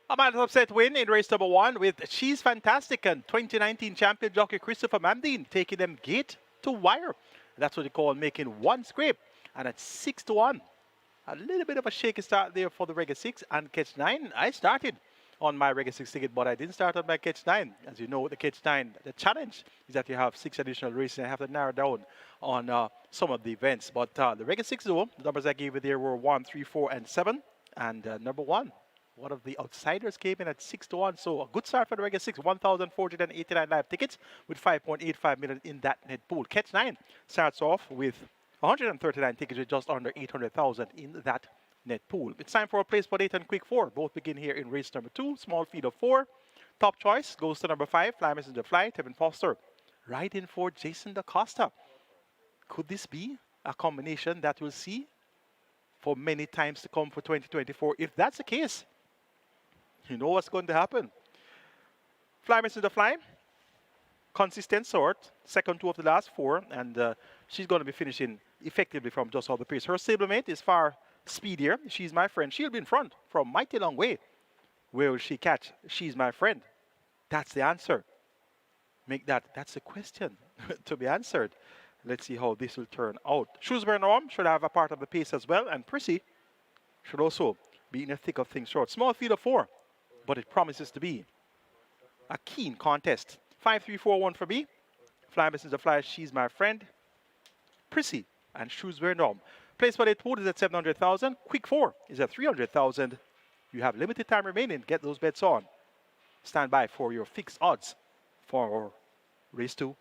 A minor upset win in race number 1 with She's Fantastic and 2019 champion jockey Christopher Mamdine taking them gate to wire. That's what they call making one scrape. And at 6-1. A little bit of a shaky start there for the Reggae 6 and Catch 9. I started on my Reggae 6 ticket, but I didn't start on my Catch 9. As you know, the Catch 9, the challenge is that you have 6 additional races and I have to narrow down on some of the events. But the Reggae 6 though, the numbers I gave you there were 1, 3, 4, and 7. And number 1, one of the outsiders came in at 6-1. So a good start for the Reggae 6, 1,489 live tickets with 5.85 million in that net pool. Catch 9 starts off with 139 tickets with just under 800,000 in that net pool. It's time for a place spot 8 and quick 4. Both begin here in race number 2. Small field of 4. Top choice goes to number 5, Fly Messenger Fly, Tevin Foster. Right in for Jason DaCosta. Could this be a combination that we'll see for many times to come for 2024? If that's the case, you know what's going to happen. Fly Messenger Fly, consistent sort, second 2 of the last 4, and she's going to be finishing effectively from just off the pace. Her stablemate is far speedier. She's My Friend. She'll be in front from mighty long way. Where will she catch? She's My Friend. That's the answer. That's the question to be answered. Let's see how this will turn out. Shrewsbury Norm should have a part of the pace as well, and Prissy should also be in the thick of things short. Small field of 4, but it promises to be a keen contest. 5, 3, 4, 1 for me. Fly Messenger Fly, She's My Friend. Prissy and Shrewsbury Norm. Place for 8 pool is at 700,000. Quick 4 is at 300,000. You have limited time remaining. Get those bets on. Stand by for your fixed odds for race 2.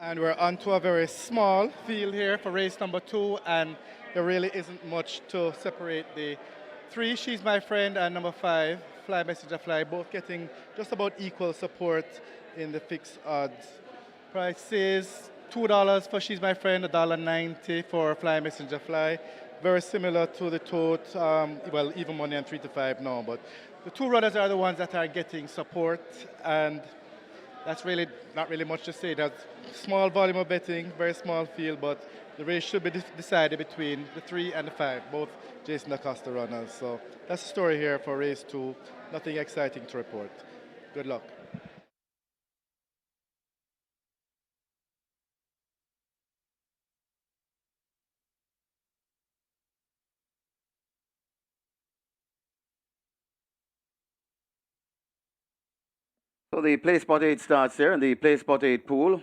And we're onto a very small field here for race number 2, and there really isn't much to separate the 3, She's My Friend, and number 5, Fly Messenger Fly, both getting just about equal support in the fixed odds. Price is $2 for She's My Friend, $1.90 for Fly Messenger Fly. Very similar to the tote, well, even money and 3 to 5 now, but the two runners are the ones that are getting support, and that's really not really much to say. That's small volume of betting, very small field, but the race should be decided between the 3 and the 5, both Jason Acosta runners. So that's the story here for race 2. Nothing exciting to report. Good luck. So the play spot 8 starts there, and the play spot 8 pool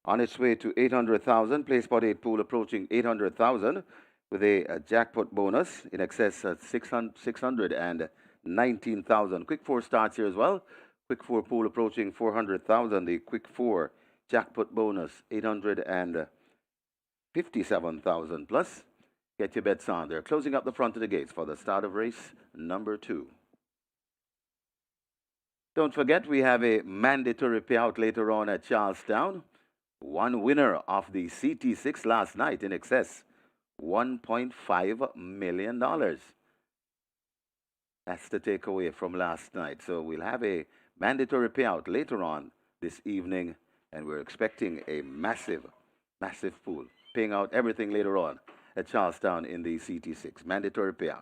on its way to 800,000. Play spot 8 pool approaching 800,000 with a jackpot bonus in excess of 619,000. Quick 4 starts here as well. Quick 4 pool approaching 400,000. The quick 4 jackpot bonus 857,000 plus. Get your bets on. They're closing up the front of the gates for the start of race number 2. Don't forget, we have a mandatory payout later on at Charlestown. One winner of the CT6 last night in excess $1.5 million. That's the takeaway from last night. So we'll have a mandatory payout later on this evening, and we're expecting a massive, massive pool, paying out everything later on at Charlestown in the CT6. Mandatory payout.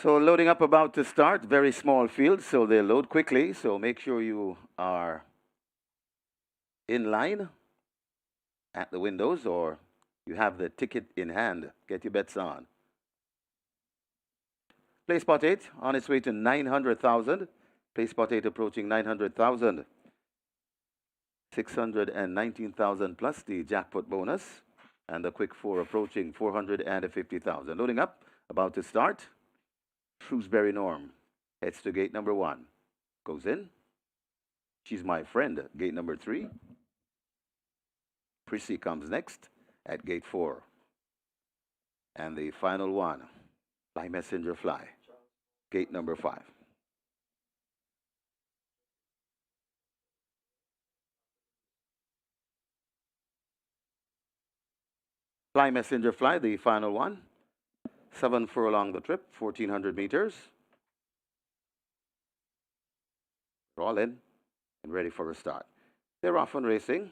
So loading up about to start, very small field, so they load quickly. So make sure you are in line at the windows or you have the ticket in hand. Get your bets on. Play spot 8 on its way to 900,000. Play spot 8 approaching 900,000. 619,000 plus the jackpot bonus. And the quick 4 approaching 450,000. Loading up, about to start. Shrewsbury Norm heads to gate number 1. Goes in. She's My Friend, gate number 3. Prissy comes next at gate 4. And the final one, Fly Messenger Fly, gate number 5. Fly Messenger Fly, the final one. 7 furlong the trip, 1,400 meters. They're all in and ready for a start. They're off and racing.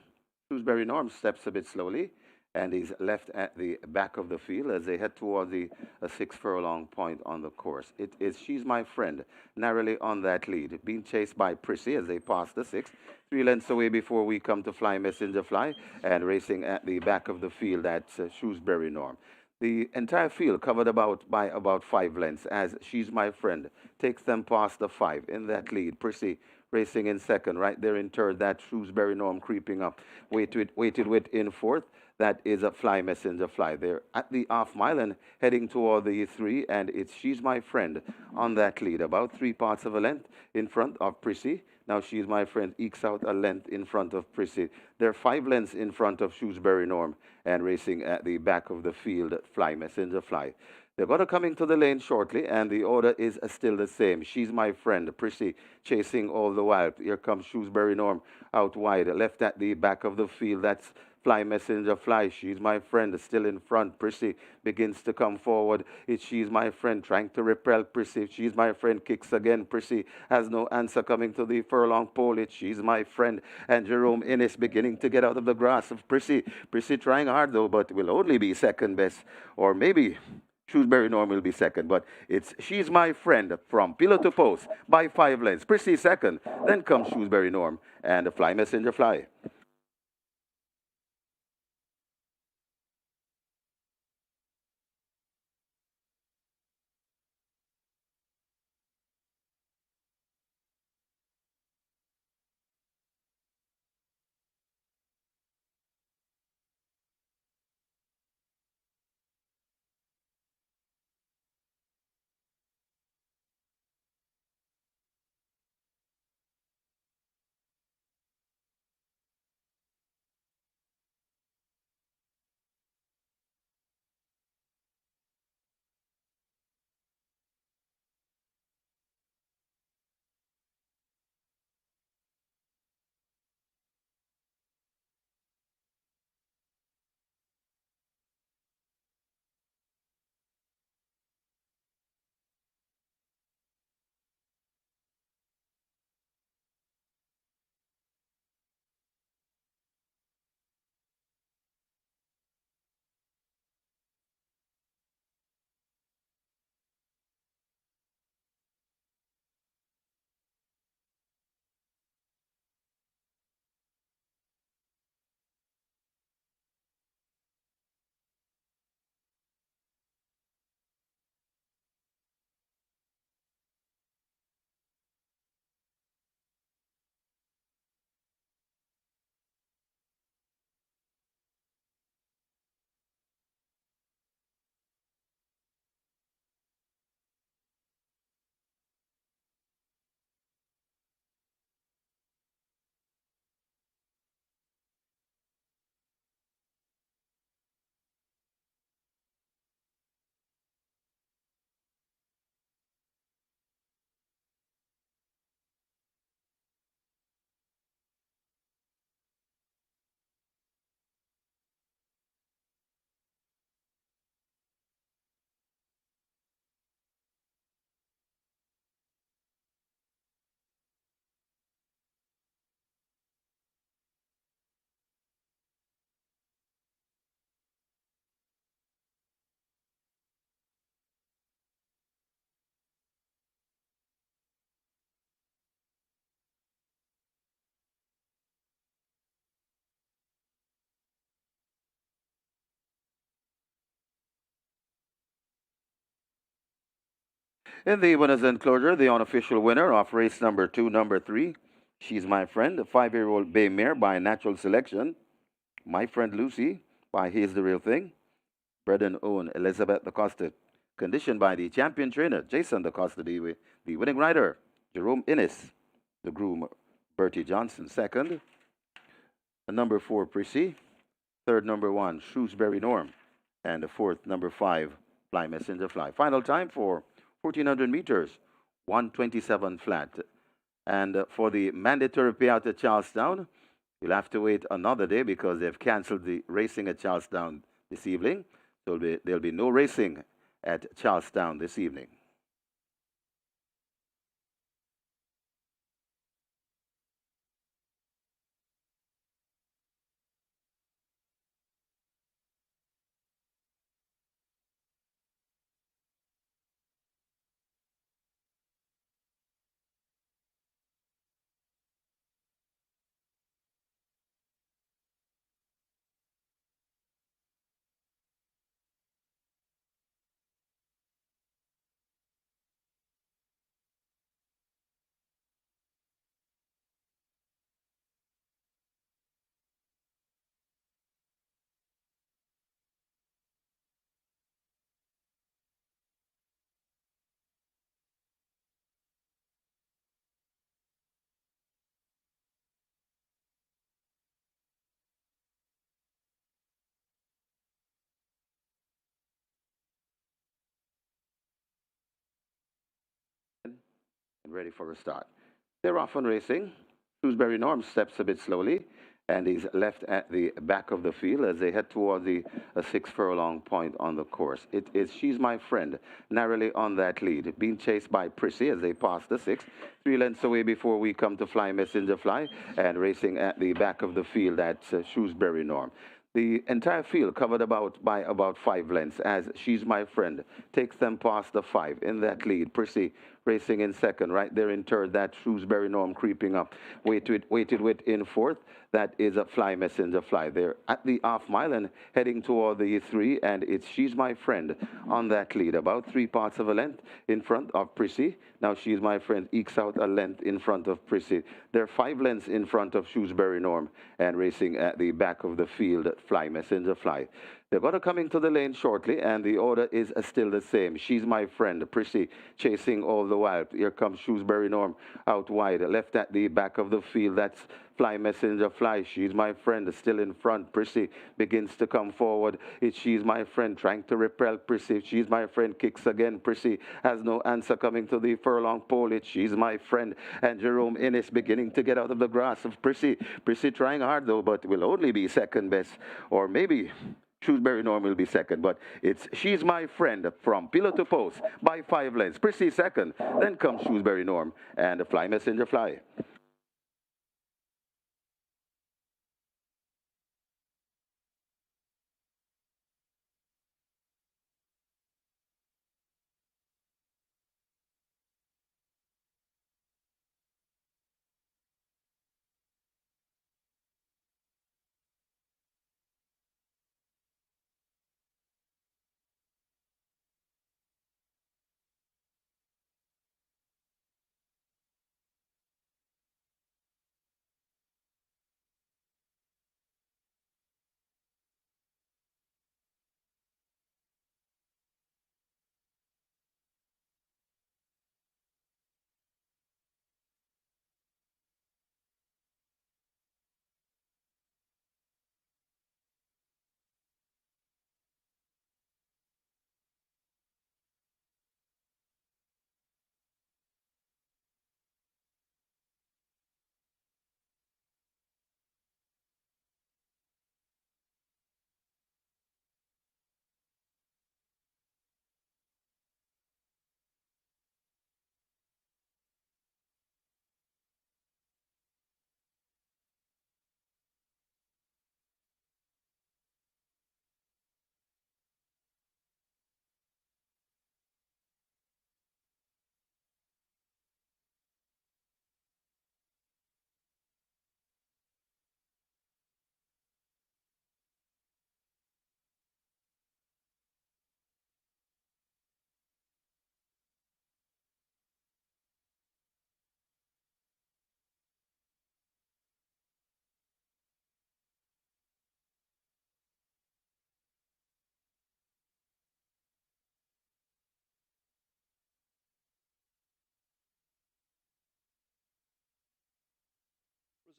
Shrewsbury Norm steps a bit slowly, and he's left at the back of the field as they head toward the 6 furlong point on the course. It is She's My Friend, narrowly on that lead, being chased by Prissy as they pass the 6. 3 lengths away before we come to Fly Messenger Fly, and racing at the back of the field at Shrewsbury Norm. The entire field covered by about 5 lengths as She's My Friend takes them past the 5 in that lead. Prissy racing in second, right there in third. That Shrewsbury Norm creeping up. Waited with in fourth. That is a Fly Messenger Fly. They're at the half mile and heading toward the three, and it's She's My Friend on that lead, about 3 parts of a length in front of Prissy. Now She's My Friend ekes out a length in front of Prissy. They're 5 lengths in front of Shrewsbury Norm and racing at the back of the field, Fly Messenger Fly. They're going to come into the lane shortly, and the order is still the same. She's My Friend, Prissy chasing all the while. Here comes Shrewsbury Norm out wide, left at the back of the field. That's Fly Messenger Fly. She's My Friend, still in front. Prissy begins to come forward. It's She's My Friend trying to repel Prissy. She's My Friend kicks again. Prissy has no answer coming to the furlong pole. It's She's My Friend. And Jerome Innes beginning to get out of the grasp of Prissy. Prissy trying hard though, but will only be second best. Or maybe Shrewsbury Norm will be second, but it's She's My Friend from pillar to post by 5 lengths. Prissy second, then comes Shrewsbury Norm and the Fly Messenger Fly. In the winners enclosure, the unofficial winner of race number two, number three, She's My Friend, a 5-year-old bay mare by natural selection. My Friend Lucy by Here's the Real Thing. Bred and owned Elizabeth DaCosta, conditioned by the champion trainer, Jason DaCosta, the winning rider, Jerome Innes, the groom, Bertie Johnson, second. The number 4, Prissy. Third, number 1, Shrewsbury Norm. And the fourth, number 5, Fly Messenger Fly. Final time for 1400 meters, 127 flat. And for the mandatory payout at Charlestown, you'll have to wait another day because they've canceled the racing at Charlestown this evening. So there'll be no racing at Charlestown this evening. ready for a start. They're off and racing. Shrewsbury Norm steps a bit slowly and is left at the back of the field as they head toward the 6 furlong point on the course. It is She's My Friend, narrowly on that lead, being chased by Prissy as they pass the 6. 3 lengths away before we come to Fly Messenger Fly, and racing at the back of the field at Shrewsbury Norm. The entire field covered by about 5 lengths as She's My Friend takes them past the 5 in that lead. Prissy racing in second, right there in third. That Shrewsbury Norm creeping up. Waited with in fourth. That is a Fly Messenger Fly. They're at the half mile and heading toward the 3, and it's She's My Friend on that lead. About 3 parts of a length in front of Prissy. Now She's My Friend ekes out a length in front of Prissy. They're 5 lengths in front of Shrewsbury Norm and racing at the back of the field. Fly Messenger Fly. They're going to come into the lane shortly, and the order is still the same. She's My Friend. Prissy chasing all the while. Here comes Shrewsbury Norm out wide, left at the back of the field. That's Fly Messenger Fly. She's My Friend still in front. Prissy begins to come forward. It's She's My Friend trying to repel Prissy. She's My Friend kicks again. Prissy has no answer coming to the furlong pole. It's She's My Friend. And Jerome Innes beginning to get out of the grasp of Prissy. Prissy trying hard though, but will only be second best. Or maybe Shrewsbury Norm will be second, but it's She's My Friend from pillar to post by 5 lengths. Prissy second, then comes Shrewsbury Norm and the Fly Messenger Fly.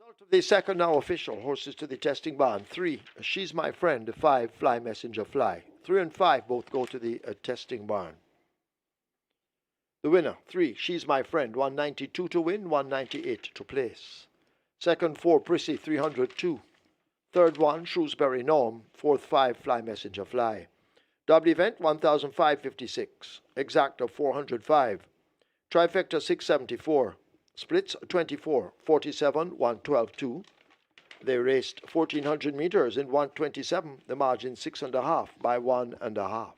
Result of the second now official. Horses to the testing barn. 3, She's My Friend. 5, Fly Messenger Fly. 3 and 5 both go to the testing barn. The winner, 3, She's My Friend. 192 to win, 198 to place. Second, 4, Prissy, 302. Third one, Shrewsbury Norm. Fourth, 5, Fly Messenger Fly. Double event, 1,556. Exact of 405. Trifecta, 674. Splits, 24, 47, 112, 2. They raced 1,400 meters in 127. The margin 6.5 by 1.5.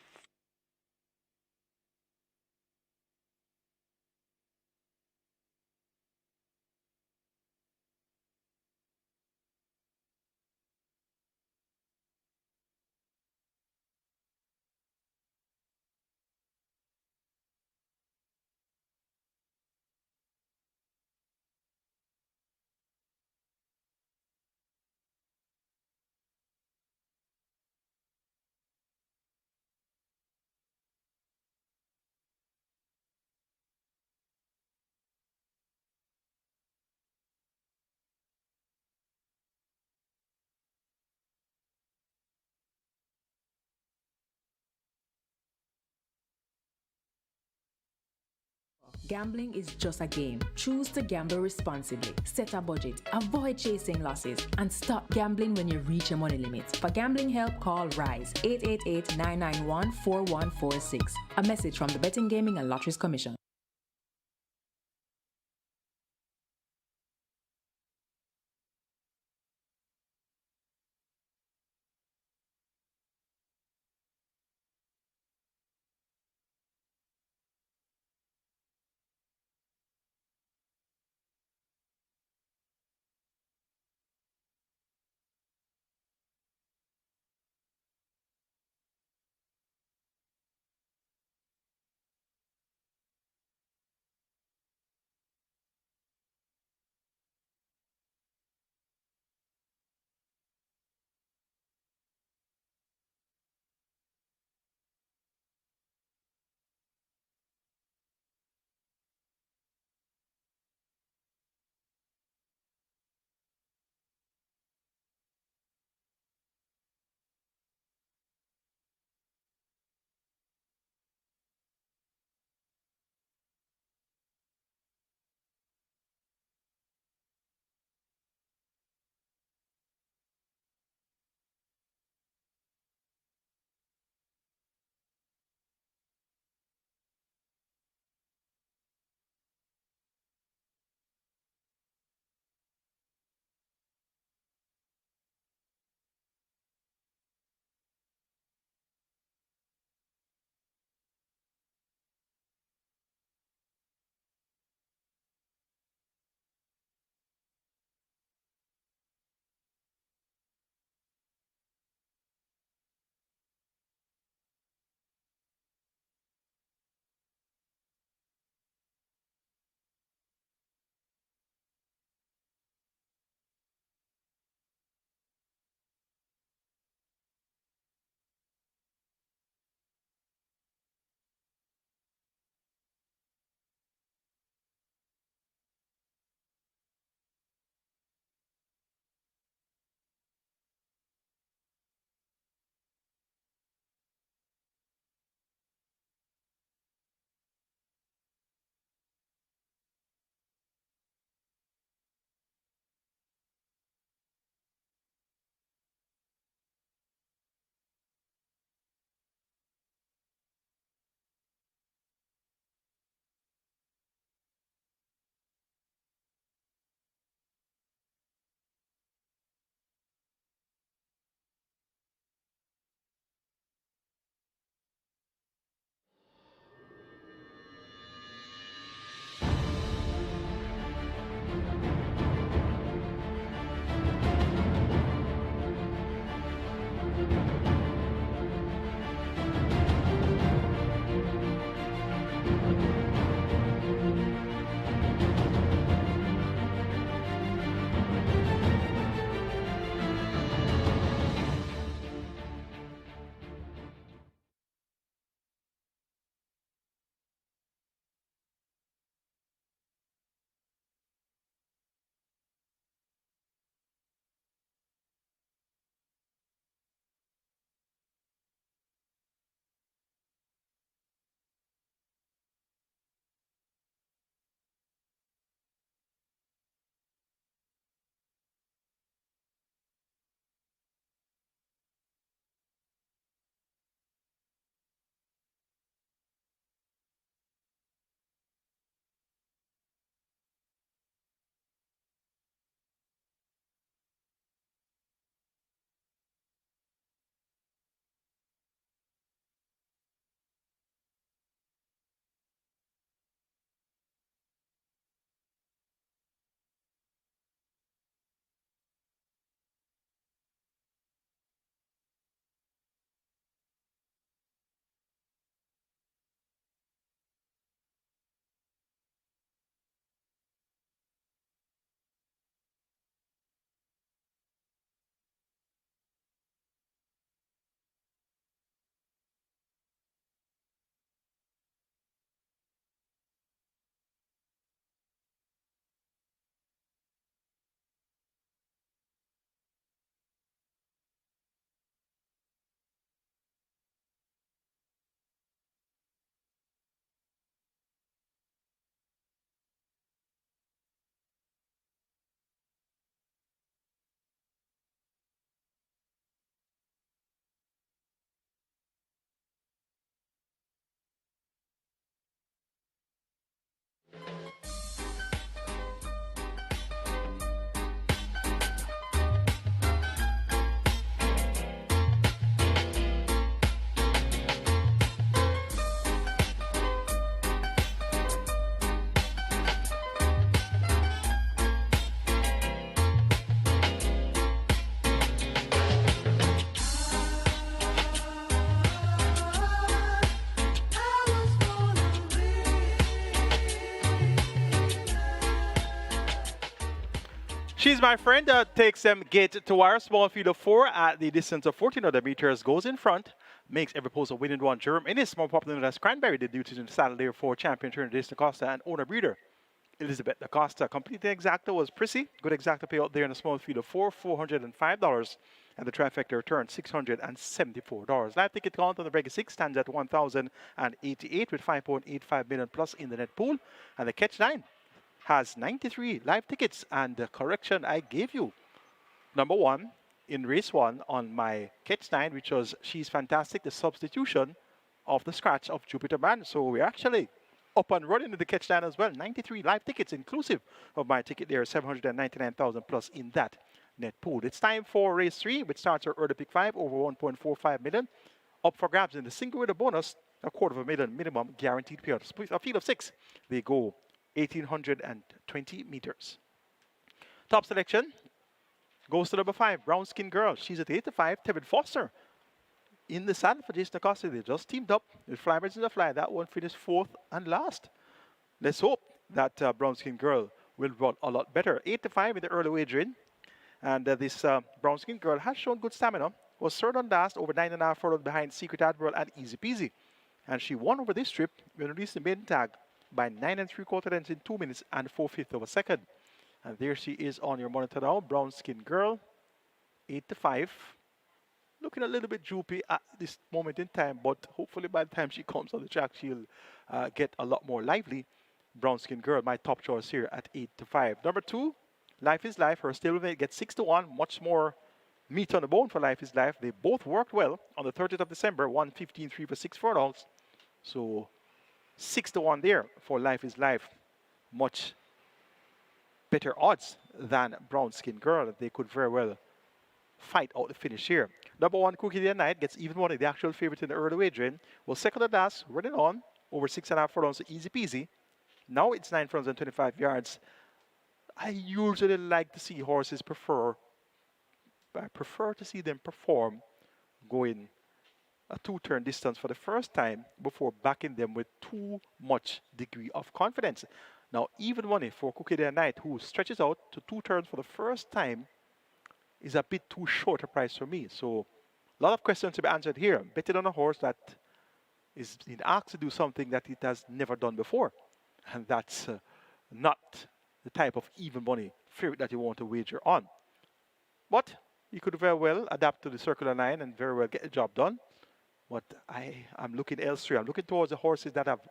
Gambling is just a game. Choose to gamble responsibly. Set a budget. Avoid chasing losses. And stop gambling when you reach your money limits. For gambling help, call RISE 888-991-4146. A message from the Betting, Gaming and Lotteries Commission. She's my friend that takes them gate to wire, small field of 4 at the distance of 1400 meters, goes in front, makes every post a winning one. Germ in is more popular known as Cranberry, the duties in Saturday for champion trainer Jason Acosta and owner breeder Elizabeth Acosta. Completing exacta was Prissy. Good exacta payout there in a small field of 4, $405. And the trifecta return $674. Live ticket count on the break 6 stands at 1,088 with 5.85 million plus in the net pool. And the catch 9 has 93 live tickets. And the correction I gave you, number 1 in race 1 on my catch 9, which was She's Fantastic, the substitution of the scratch of Jupiter Man. So we're actually up and running in the catch 9 as well. 93 live tickets inclusive of my ticket there, 799,000 plus in that net pool. It's time for race 3, which starts our early pick 5 over 1.45 million. Up for grabs in the single with a bonus, $250,000 minimum guaranteed payout. A field of 6, they go 1,820 meters. Top selection goes to number 5, Brown Skin Girl. She's at 8 to 5, Tevin Foster in the saddle for Jason Acosta. They just teamed up with Flybirds in the Fly. That one finished 4th and last. Let's hope that Brown Skin Girl will run a lot better. 8 to 5 in the early wagering. And this Brown Skin Girl has shown good stamina. Was third on last, over 9.5 furlongs behind Secret Admiral and Easy Peasy. And she won over this trip when released the maiden tag by 9 3/4 lengths in 2 minutes and 4/5 of a second. And there she is on your monitor now, Brown Skin Girl, 8 to 5. Looking a little bit droopy at this moment in time, but hopefully by the time she comes on the track, she'll get a lot more lively. Brown Skin Girl, my top choice here at 8 to 5. Number 2, Life is Life. Her stablemate gets 6 to 1. Much more meat on the bone for Life is Life. They both worked well on the 30th of December. 115.3 for 6 furlongs. So 6 to 1 there for Life is Life. Much better odds than Brown Skin Girl. They could very well fight out the finish here. Number 1, Cookie Day and Night gets even money. The actual favorite in the early wagering. Well, second and last, running on over 6.5 furlongs. So Easy Peasy. Now it's 9 furlongs and 25 yards. I usually like to see horses I prefer to see them perform going a 2-turn distance for the first time before backing them with too much degree of confidence. Now, even money for Cookie Day and Night, who stretches out to 2 turns for the first time, is a bit too short a price for me. So, a lot of questions to be answered here. Betting on a horse that is being asked to do something that it has never done before. And that's not the type of even money favorite that you want to wager on. But you could very well adapt to the circular line and very well get the job done. But I'm looking elsewhere. I'm looking towards the horses that have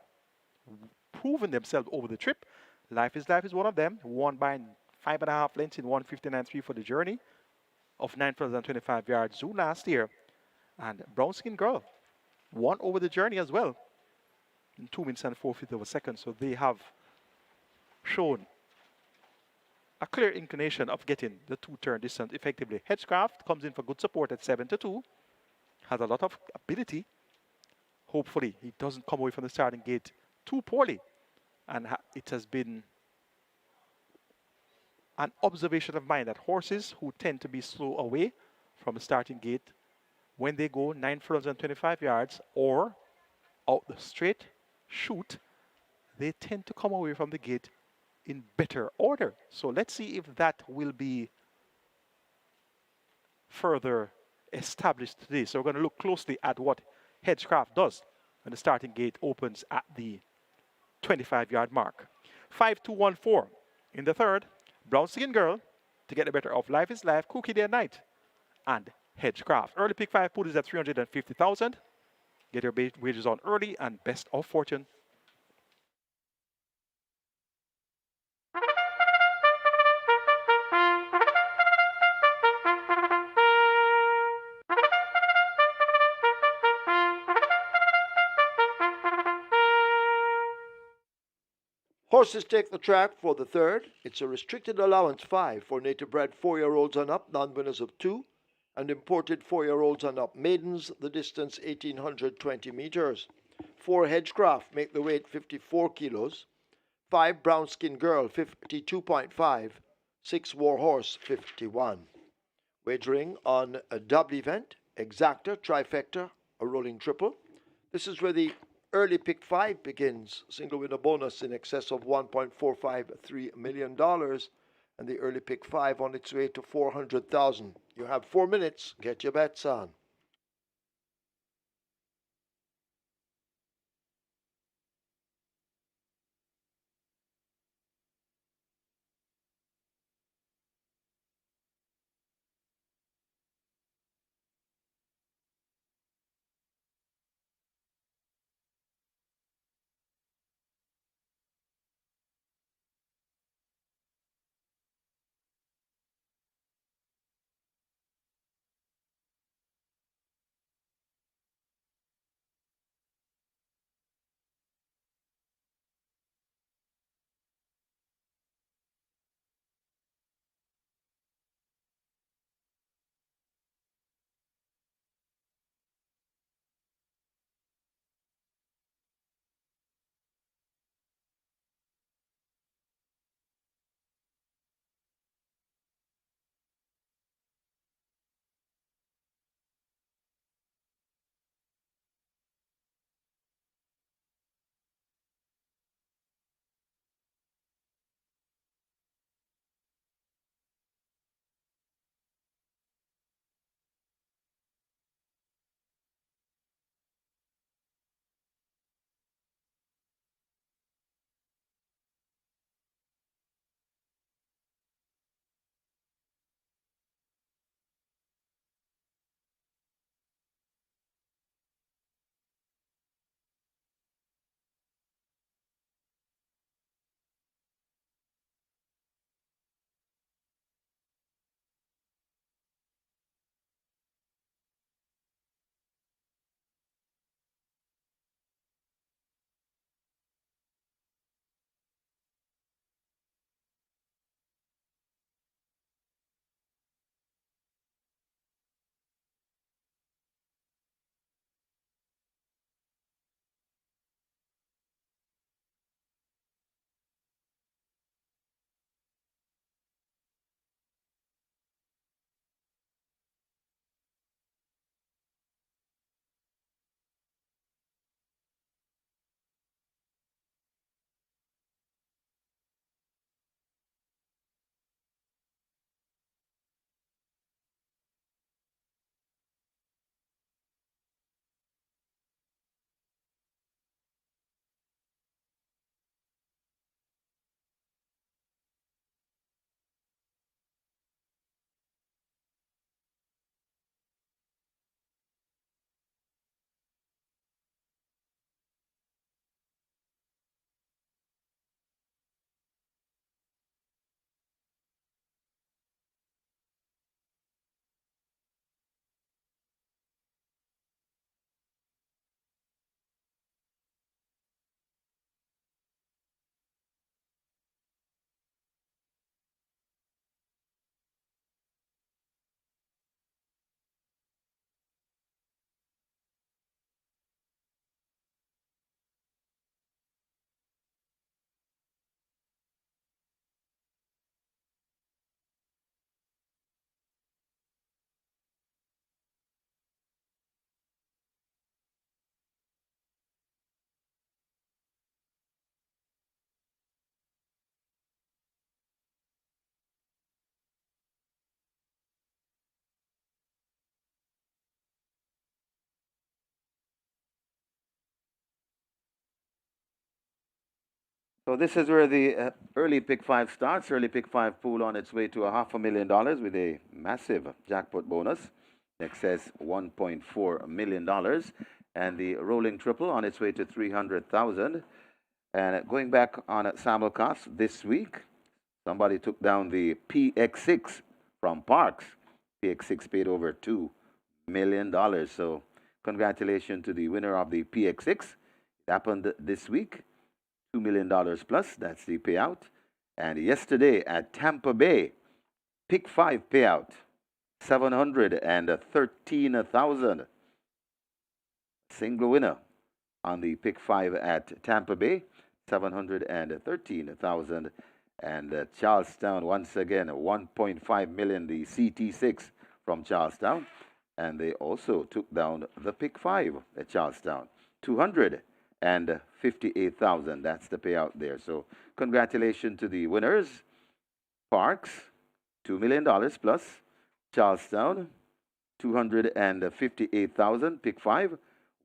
proven themselves over the trip. Life is Life is one of them. Won by 5.5 lengths in 159.3 for the journey of 9 furlongs and 25 yards June last year. And Brown Skin Girl won over the journey as well in 2 minutes and 4/5 of a second. So they have shown a clear inclination of getting the 2-turn distance effectively. Hedgecraft comes in for good support at 7 to 2. Has a lot of ability. Hopefully, he doesn't come away from the starting gate too poorly. And it has been an observation of mine that horses who tend to be slow away from the starting gate, when they go 9 furlongs and 25 yards or out the straight shoot, they tend to come away from the gate in better order. So let's see if that will be further established today. So we're going to look closely at what Hedgecraft does when the starting gate opens at the 25-yard mark. 5-2-1-4 in the third. Brown Skin Girl to get the better of Life is Life, Cookie Day and Night, and Hedgecraft. Early pick 5 put is at 350,000. Get your wages on early and best of fortune. Horses take the track for the third. It's a restricted allowance 5 for native bred 4-year-olds and up, non-winners of 2, and imported 4-year-olds and up maidens, the distance 1,820 meters. 4 Hedgecraft make the weight 54 kilos. 5 Brown Skin Girl 52.5. 6 Warhorse 51. Wagering on a double event, exacta, trifecta, a rolling triple. This is where the early pick 5 begins. Single winner bonus in excess of $1.453 million. And the early pick 5 on its way to 400,000. You have 4 minutes. Get your bets on. So this is where the early pick 5 starts. Early pick 5 pool on its way to a $500,000 with a massive jackpot bonus in excess $1.4 million, and the rolling triple on its way to 300,000. And going back on simulcast this week, somebody took down the PX6 from Parks. PX6 paid over $2 million. So congratulations to the winner of the PX6. It happened this week. $2 million plus, that's the payout. And yesterday at Tampa Bay, pick 5 payout, 713,000. Single winner on the pick 5 at Tampa Bay, 713,000. And Charlestown, once again, 1.5 million, the CT6 from Charlestown. And they also took down the pick 5 at Charlestown, 258,000. That's the payout there. So congratulations to the winners. Parks, $2 million plus. Charlestown, 258,000, pick 5.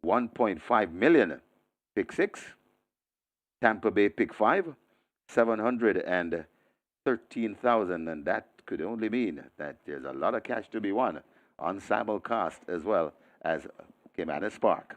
1.5 million, pick 6. Tampa Bay, pick 5. 713,000, and that could only mean that there's a lot of cash to be won on simulcast as well as Caymanas Park.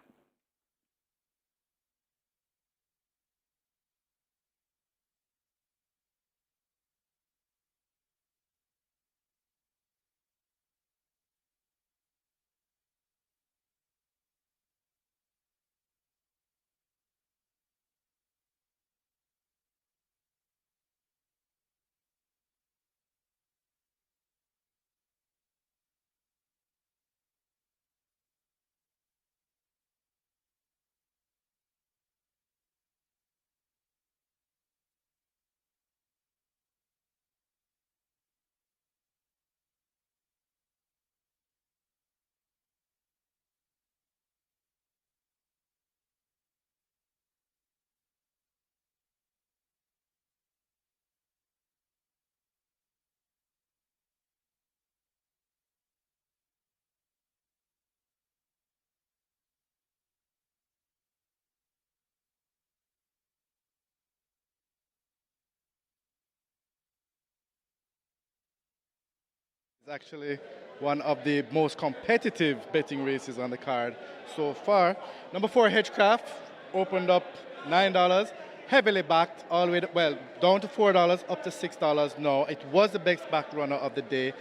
It's actually one of the most competitive betting races on the card so far. Number 4, Hedgecraft, opened up $9, heavily backed, all the way down to $4, up to $6 now. It was the best backed runner of the day,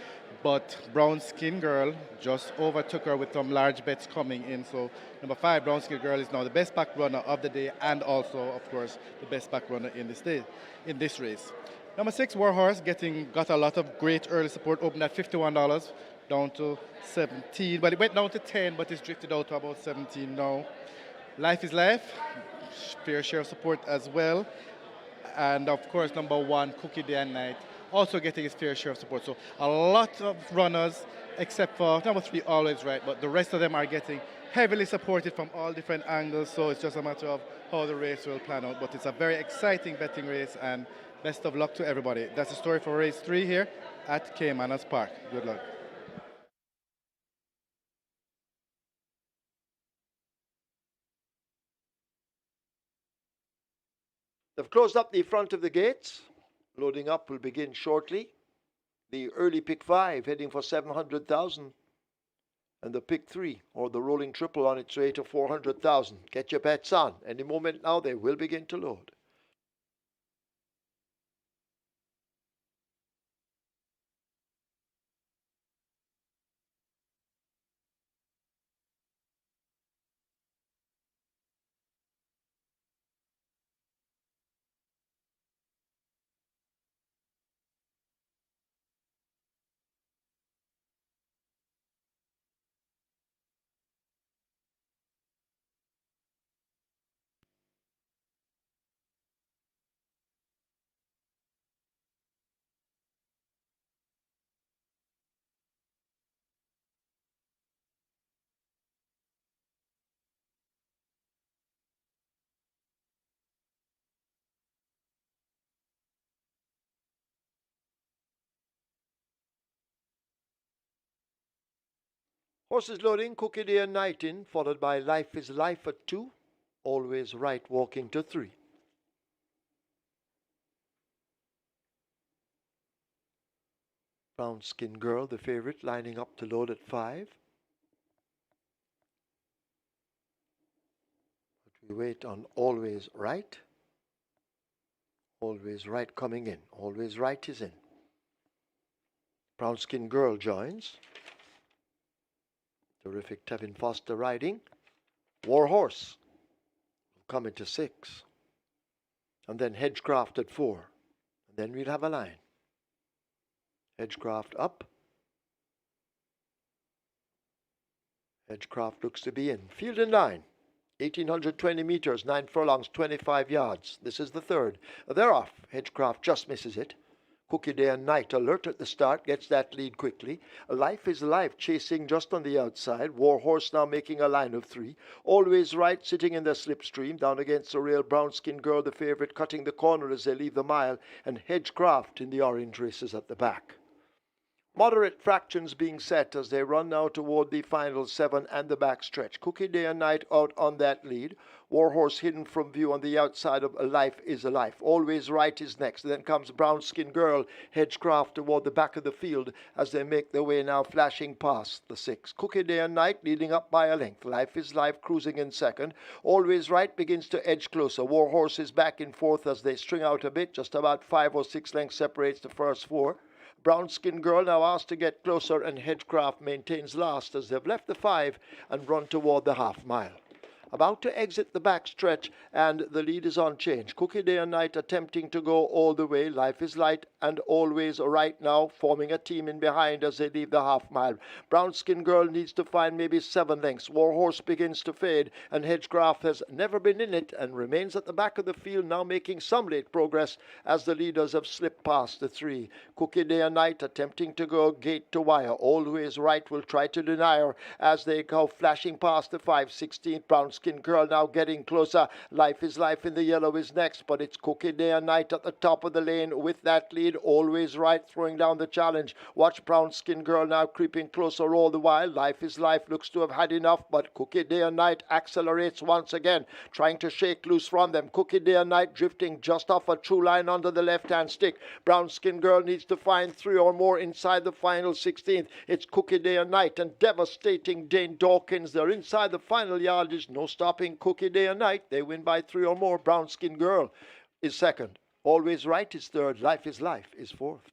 but Brown Skin Girl just overtook her with some large bets coming in. So number 5, Brown Skin Girl, is now the best backed runner of the day, and also, of course, the best backed runner in this race. Number 6, Warhorse, got a lot of great early support, opened at $51, down to 17, but it went down to 10, but it's drifted out to about 17 now. Life is Life, fair share of support as well. And of course, number 1, Cookie Day and Night, also getting its fair share of support. So a lot of runners, except for number 3, Always Right, but the rest of them are getting heavily supported from all different angles, so it's just a matter of how the race will plan out. But it's a very exciting betting race, and best of luck to everybody. That's the story for race 3 here at Caymanas Park. Good luck. They've closed up the front of the gates. Loading up will begin shortly. The early pick 5 heading for 700,000. And the pick 3, or the rolling triple, on its way to 400,000. Get your bets on. Any moment now, they will begin to load. Horses loading, Cookie Day and Night in, followed by Life is Life at 2. Always Right walking to 3. Brown Skin Girl, the favorite, lining up to load at 5. But we wait on Always Right. Always Right coming in. Always Right is in. Brown Skin Girl joins. Terrific Tevin Foster riding. Warhorse will come into 6. And then Hedgecraft at 4. And then we'll have a line. Hedgecraft up. Hedgecraft looks to be in. Field in line. 1,820 meters, 9 furlongs, 25 yards. This is the third. They're off. Hedgecraft just misses it. Cookie Day and Night alert at the start, gets that lead quickly. Life is Life chasing just on the outside. Warhorse now making a line of three. Always Right sitting in the slipstream, down against the rail. Brown Skin Girl, the favourite, cutting the corner as they leave the mile, and Hedgecraft in the orange races at the back. Moderate fractions being set as they run now toward the final seven and the backstretch. Cookie Day and Night out on that lead. Warhorse hidden from view on the outside of Life is a Life. Always Right is next. Then comes Brown Skin Girl, Hedgecraft toward the back of the field as they make their way now flashing past the six. Cookie Day and Night leading up by a length. Life is Life cruising in second. Always Right begins to edge closer. Warhorse is back in fourth as they string out a bit. Just about 5 or 6 lengths separates the first four. Brown Skin Girl now asked to get closer, and Hedgecraft maintains last as they've left the 5 and run toward the half mile. About to exit the backstretch, and the lead is on change. Cookie Day and Night attempting to go all the way. Life is Light and Always Right now forming a team in behind as they leave the half mile. Brown Skin Girl needs to find maybe 7 lengths. Warhorse begins to fade, and Hedgecraft has never been in it and remains at the back of the field, now making some late progress as the leaders have slipped past the 3. Cookie Day and Night attempting to go gate to wire. Always Right will try to deny her as they go flashing past the 5/16th. Brown Skin Girl now getting closer. Life is Life in the yellow is next, but it's Cookie Day and Night at the top of the lane with that lead. Always Right throwing down the challenge. Watch Brown Skin Girl now creeping closer all the while. Life is Life looks to have had enough, but Cookie Day and Night accelerates once again, trying to shake loose from them. Cookie Day and Night drifting just off a true line under the left-hand stick. Brown Skin Girl needs to find 3 or more inside the final 16th. It's Cookie Day and Night and devastating Dane Dawkins. They're inside the final yardage. No stopping Cookie Day and Night. They win by 3 or more. Brown Skin Girl is second. Always Right is third. Life is Life is fourth.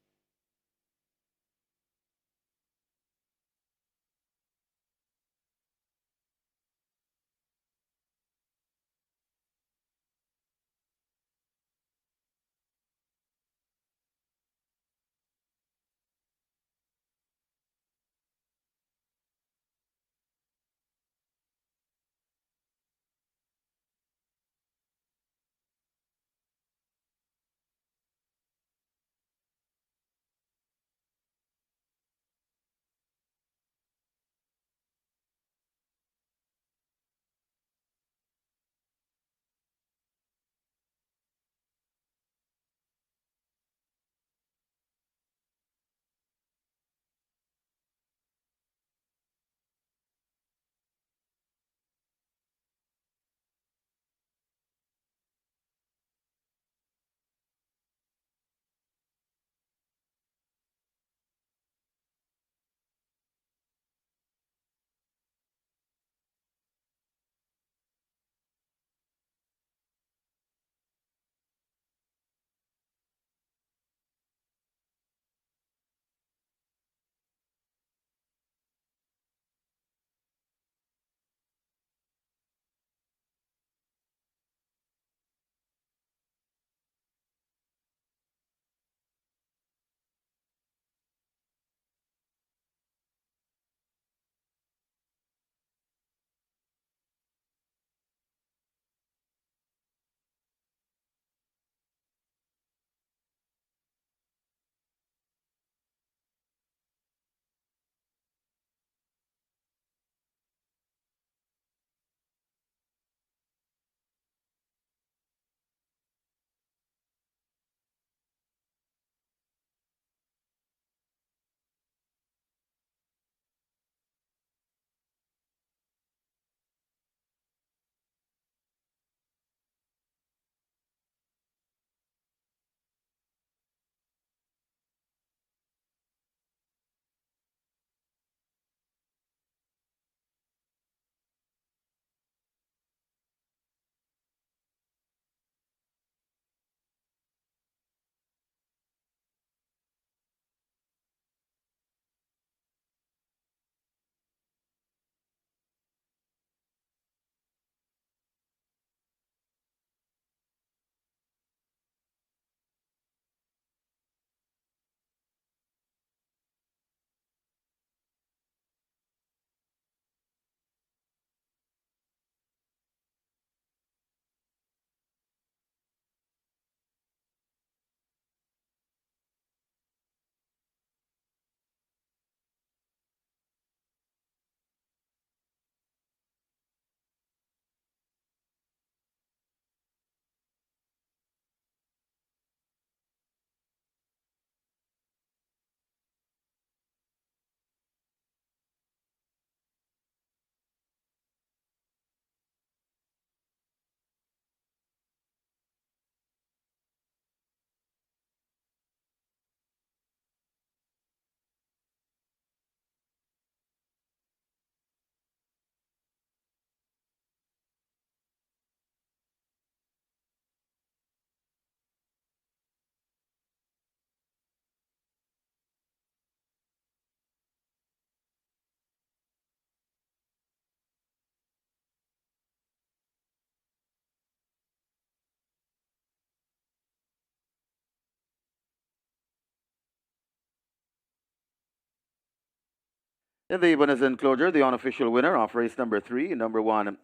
In the bonus enclosure, the unofficial winner of race number 3, number 1,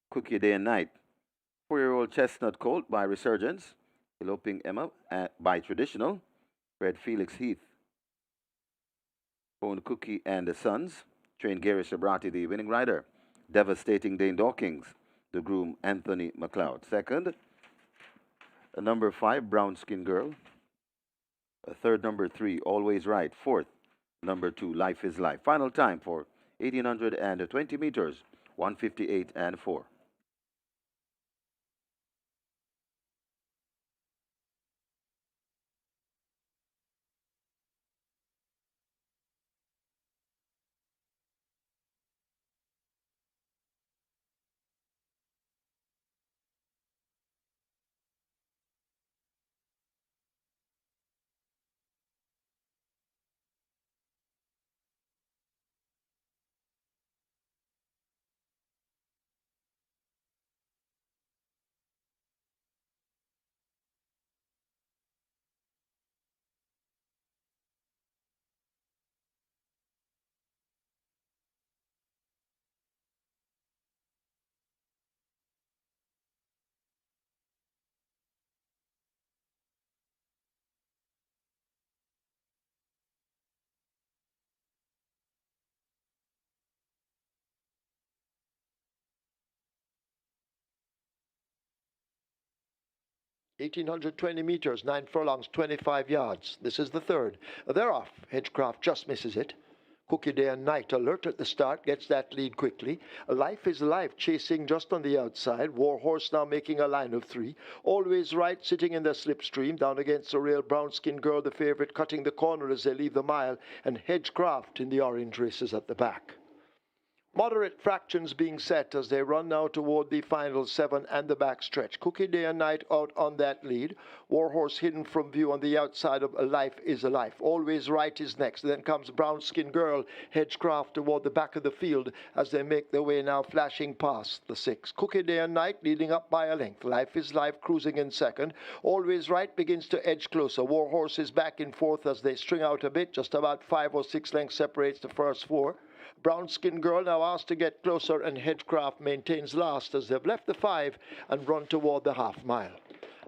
Cookie Day and Night. 4-year-old Chestnut Colt by Resurgence, Eloping Emma by Traditional, bred Felix Heath, owned Cookie and the Sons, trained Gary Sabrati, the winning rider. Devastating Dane Dawkins, the groom Anthony McLeod. Second, number 5, Brown Skin Girl. Third, number 3, Always Right. Fourth, number 2, Life is Life. Final time for 1820 meters, 158 and 4. 1820 meters, 9 furlongs, 25 yards. This is the third. They're off. Hedgecraft just misses it. Cookie Day and Night alert at the start, gets that lead quickly. Life is Life chasing just on the outside. Warhorse now making a line of 3. Always Right sitting in the slipstream, down against the rail. Brown Skin Girl, the favourite, cutting the corner as they leave the mile. And Hedgecraft in the orange races at the back. Moderate fractions being set as they run now toward the final 7 and the back stretch. Cookie Day and Night out on that lead. Warhorse hidden from view on the outside of Life is a Life. Always Right is next. Then comes Brown Skin Girl, Hedgecraft toward the back of the field as they make their way now flashing past the 6. Cookie Day and Night leading up by a length. Life is Life cruising in second. Always Right begins to edge closer. Warhorse is back in fourth as they string out a bit. Just about 5 or 6 lengths separates the first 4. Brown Skin Girl now asked to get closer, and Hedgecraft maintains last as they've left the 5 and run toward the half mile.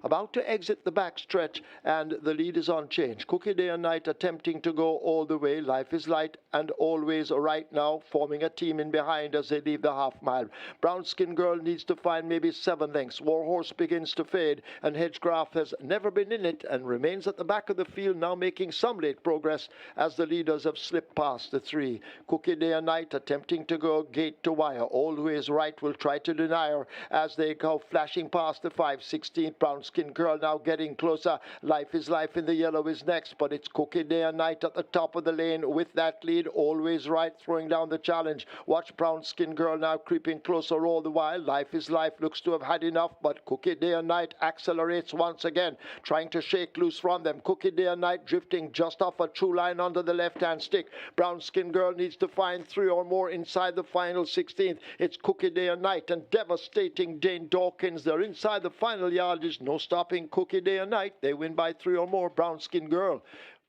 About to exit the back stretch, and the lead is on change. Cookie Day and Night attempting to go all the way. Life is Light and Always Right now, forming a team in behind as they leave the half mile. Brown Skin Girl needs to find maybe 7 lengths. Warhorse begins to fade, and Hedgecraft has never been in it and remains at the back of the field, now making some late progress as the leaders have slipped past the 3. Cookie Day and Night attempting to go gate to wire. Always Right will try to deny her as they go flashing past the 5/16th. Brown Skin Girl now getting closer. Life is Life in the yellow is next, but it's Cookie Day and Night at the top of the lane with that lead. Always Right throwing down the challenge. Watch Brown Skin Girl now creeping closer all the while. Life is Life looks to have had enough, but Cookie Day and Night accelerates once again, trying to shake loose from them. Cookie Day and Night drifting just off a true line under the left-hand stick. Brown Skin Girl needs to find 3 or more inside the final 16th. It's Cookie Day and Night and devastating Dane Dawkins. They're inside the final yardage. No stopping Cookie Day and Night. They win by 3 or more. Brown Skin Girl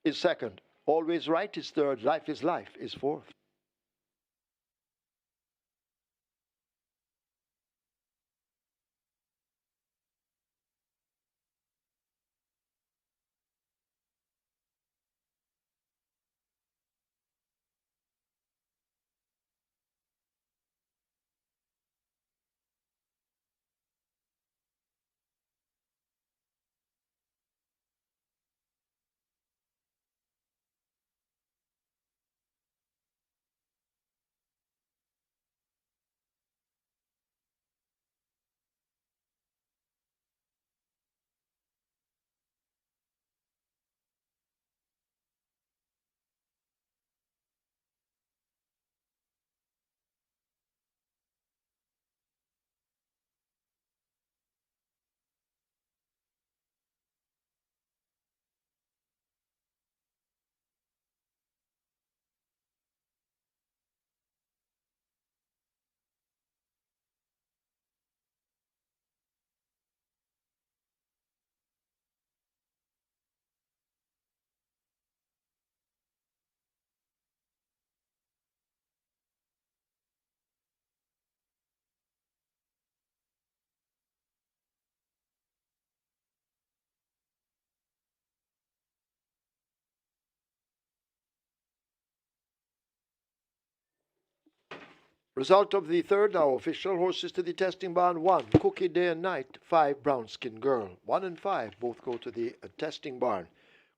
is second. Always Right is third. Life is fourth. Result of the third now official. Horses to the testing barn. 1, Cookie Day and Night. 5, Brown Skin Girl. 1 and 5 both go to the testing barn.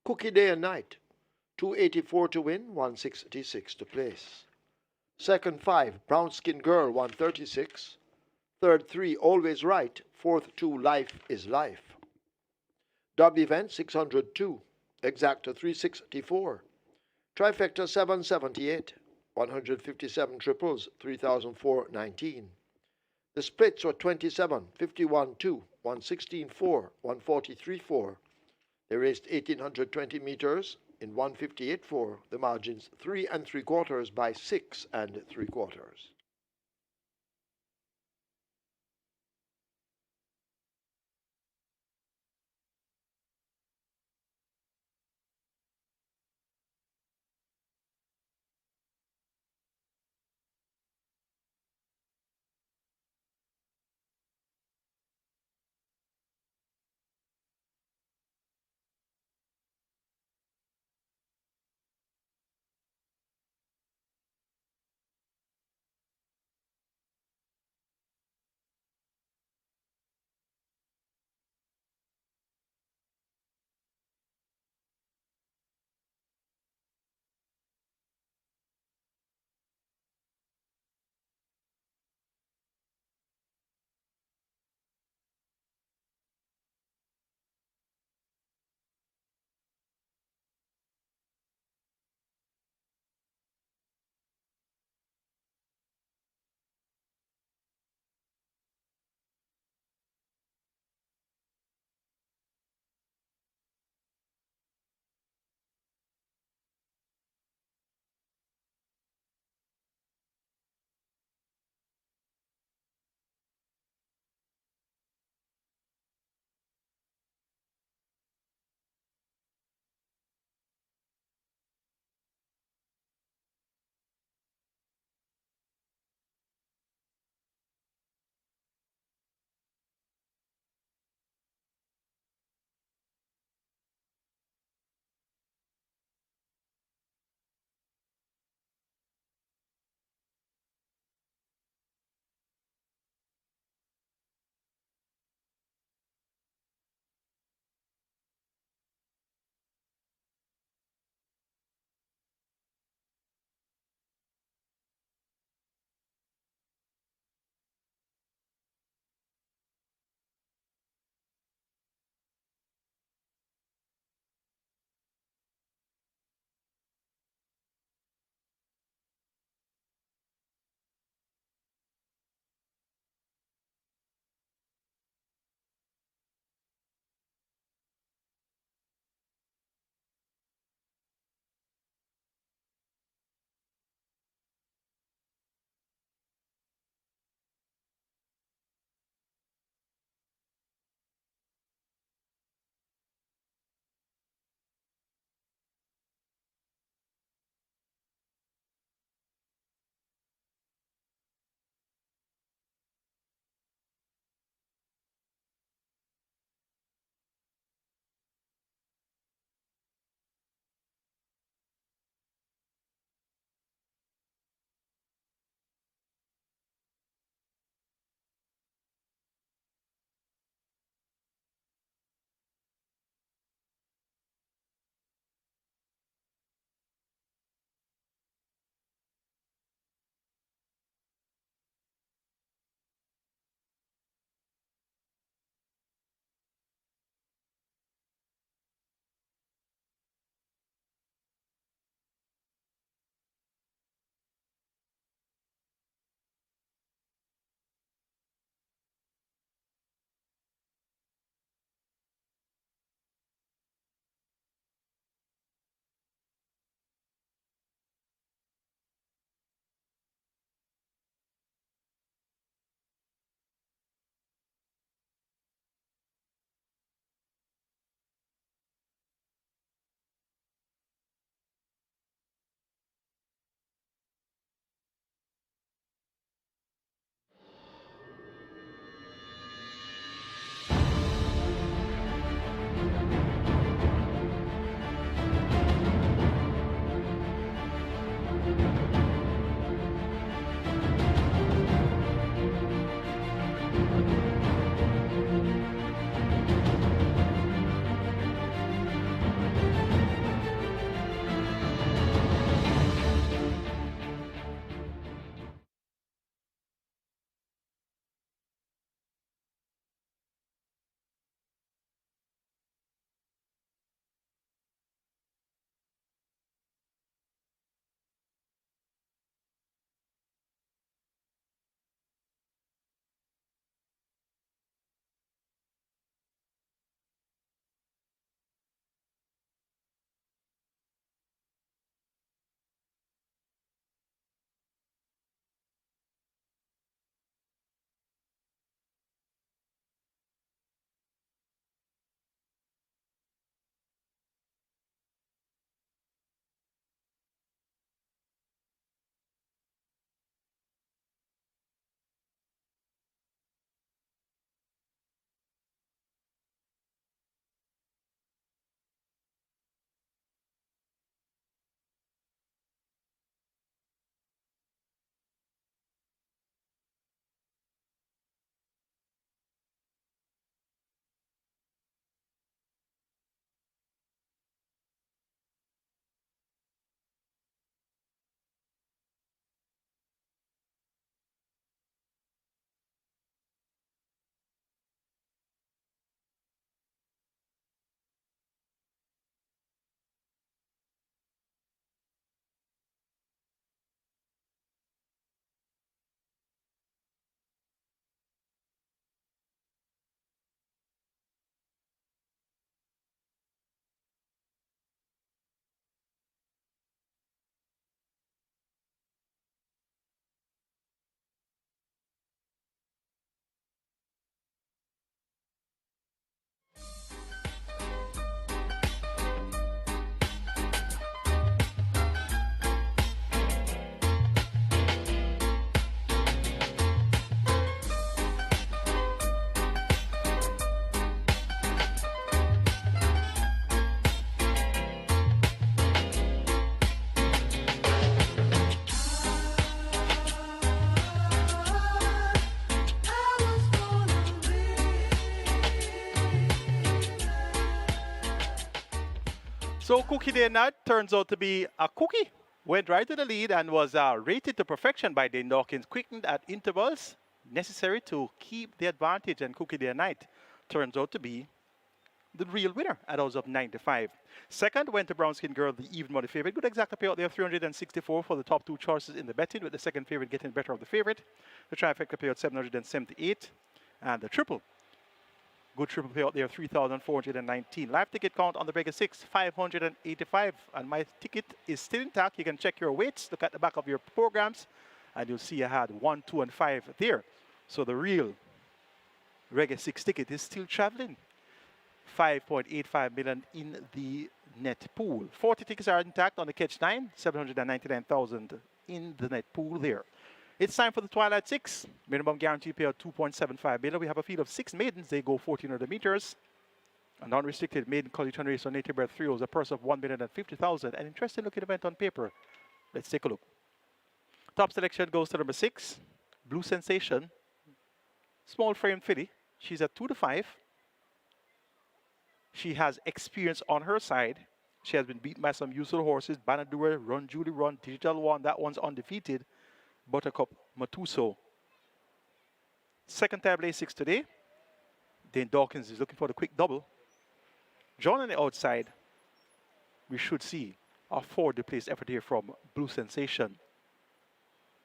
Cookie Day and Night. 284 to win, 166 to place. Second 5, Brown Skin Girl, 136. Third 3, Always Right. Fourth 2, Life is Life. Dub event 602. Exacta 364. Trifecta 778. 157 triples, 3,419. The splits were 27, 51 2, 116 4, 143 4. They raced 1,820 meters in 158 4. The margins 3 3/4 by 6 3/4. So Cookie Day Night turns out to be a cookie. Went right to the lead and was rated to perfection by Dane Dawkins, quickened at intervals necessary to keep the advantage. And Cookie Day Night turns out to be the real winner at odds of 95. Second went to Brown Skin Girl, the even money favorite. Good exact payout there, 364 for the top two choices in the betting, with the second favorite getting better of the favorite. The trifecta payout 778, and the triple. Good triple payout there, 3,419. Live ticket count on the Vegas 6, 585. And my ticket is still intact. You can check your weights, look at the back of your programs, and you'll see I had 1, 2, and 5 there. So the real Reggae 6 ticket is still traveling. 5.85 million in the net pool. 40 tickets are intact on the Catch 9, 799,000 in the net pool there. It's time for the Twilight 6. Minimum guarantee payout 2.75 million. We have a field of 6 maidens. They go 1,400 meters. A non-restricted maiden collegiate race on native bred 3 a purse of 1,050,000. An interesting looking event on paper. Let's take a look. Top selection goes to number 6, Blue Sensation. Small frame filly. She's at 2 to 5. She has experience on her side. She has been beaten by some useful horses. Banadura, Run Julie Run, Digital One. That one's undefeated. Buttercup, Matuso. Second time lay 6 today. Dane Dawkins is looking for the quick double. John on the outside. We should see a forward placed effort here from Blue Sensation.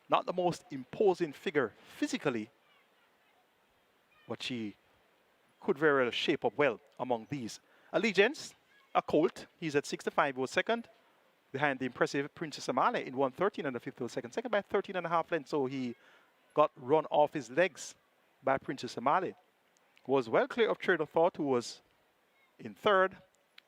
Not the most imposing figure physically, but she could very well shape up well among these. Allegiance, a colt. He's at 65, he was second. Behind the impressive Princess Amale in 1:13 and the fifth was second. Second by 13.5 lengths, so he got run off his legs by Princess Amale. Was well clear of Trader Thought, who was in third.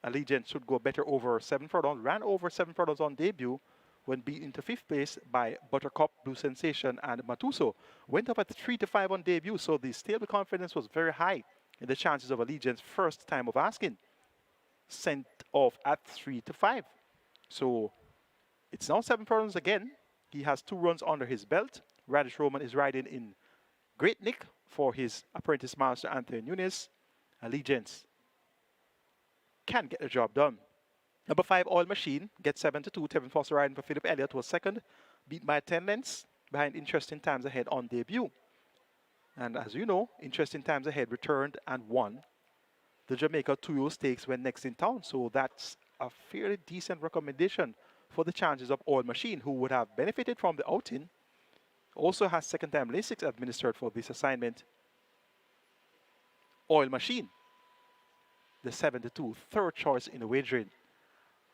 Allegiance should go better over 7 furlongs. Ran over 7 furlongs on debut when beat into 5th place by Buttercup, Blue Sensation, and Matuso. Went up at 3 to 5 on debut, so the stable confidence was very high in the chances of Allegiance first time of asking. Sent off at 3 to 5. So it's now 7 furlongs again. He has 2 runs under his belt. Radish Roman is riding in great nick for his apprentice master Anthony Nunes. Allegiance can get the job done. Number 5, Oil Machine, gets 7 to 2. Tevin Foster riding for Philip Elliott was second. Beat by 10 lengths behind Interesting Times Ahead on debut. And as you know, Interesting Times Ahead returned and won the Jamaica 2 Stakes when next in town. So that's a fairly decent recommendation for the chances of Oil Machine, who would have benefited from the outing. Also has second time Lasix administered for this assignment. Oil Machine, the 7 to 2, third choice in the wagering.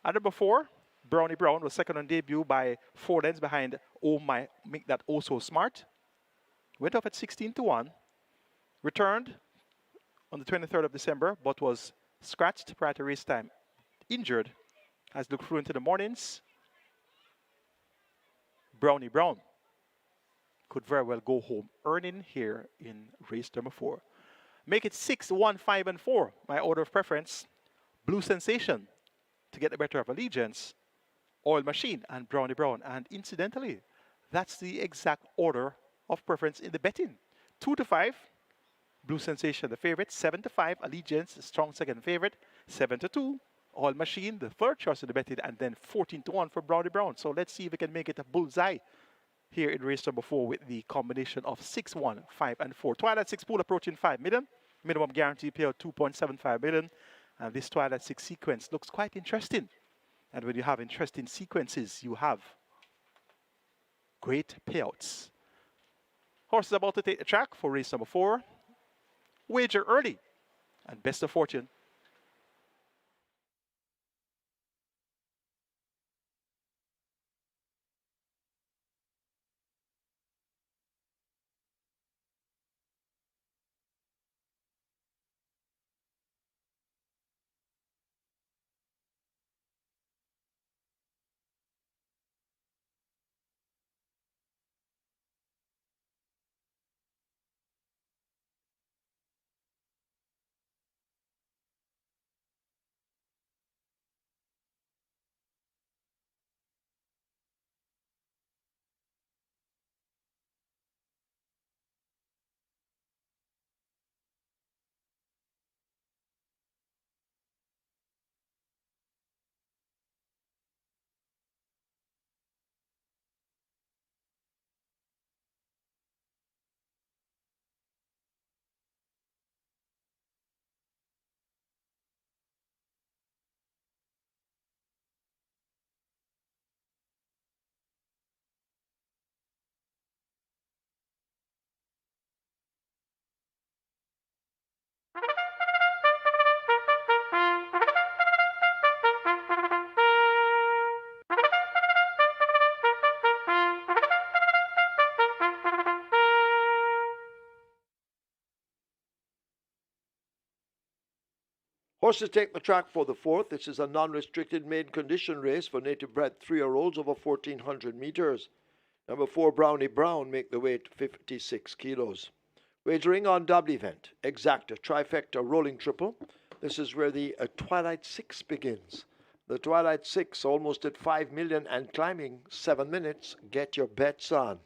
And number 4, Brownie Brown was second on debut by 4 lengths behind Oh My, Make That Oh So Smart. Went off at 16 to 1. Returned on the 23rd of December, but was scratched prior to race time. Injured. Has looked through into the mornings. Brownie Brown could very well go home earning here in race number 4. Make it 6, 1, 5, and 4. My order of preference. Blue Sensation to get the better of Allegiance. Oil Machine and Brownie Brown. And incidentally, that's the exact order of preference in the betting. 2 to 5, Blue Sensation the favorite. 7 to 5, Allegiance, strong second favorite. 7 to 2, Oil Machine, the third choice in the betting, and then 14 to 1 for Brownie Brown. So let's see if we can make it a bullseye here in race number 4 with the combination of 6, 1, 5, and 4. Twilight 6 pool approaching 5 million. Minimum guarantee payout 2.75 million. And this Twilight 6 sequence looks quite interesting. And when you have interesting sequences, you have great payouts. Horse is about to take the track for race number 4. Wager early and best of fortune. Horses take the track for the fourth. This is a non-restricted main condition race for native-bred 3-year-olds over 1,400 meters. Number 4, Brownie Brown, make the weight 56 kilos. Wagering on double event, exacta, trifecta, rolling triple. This is where the Twilight 6 begins. The Twilight 6, almost at 5 million and climbing, 7 minutes. Get your bets on.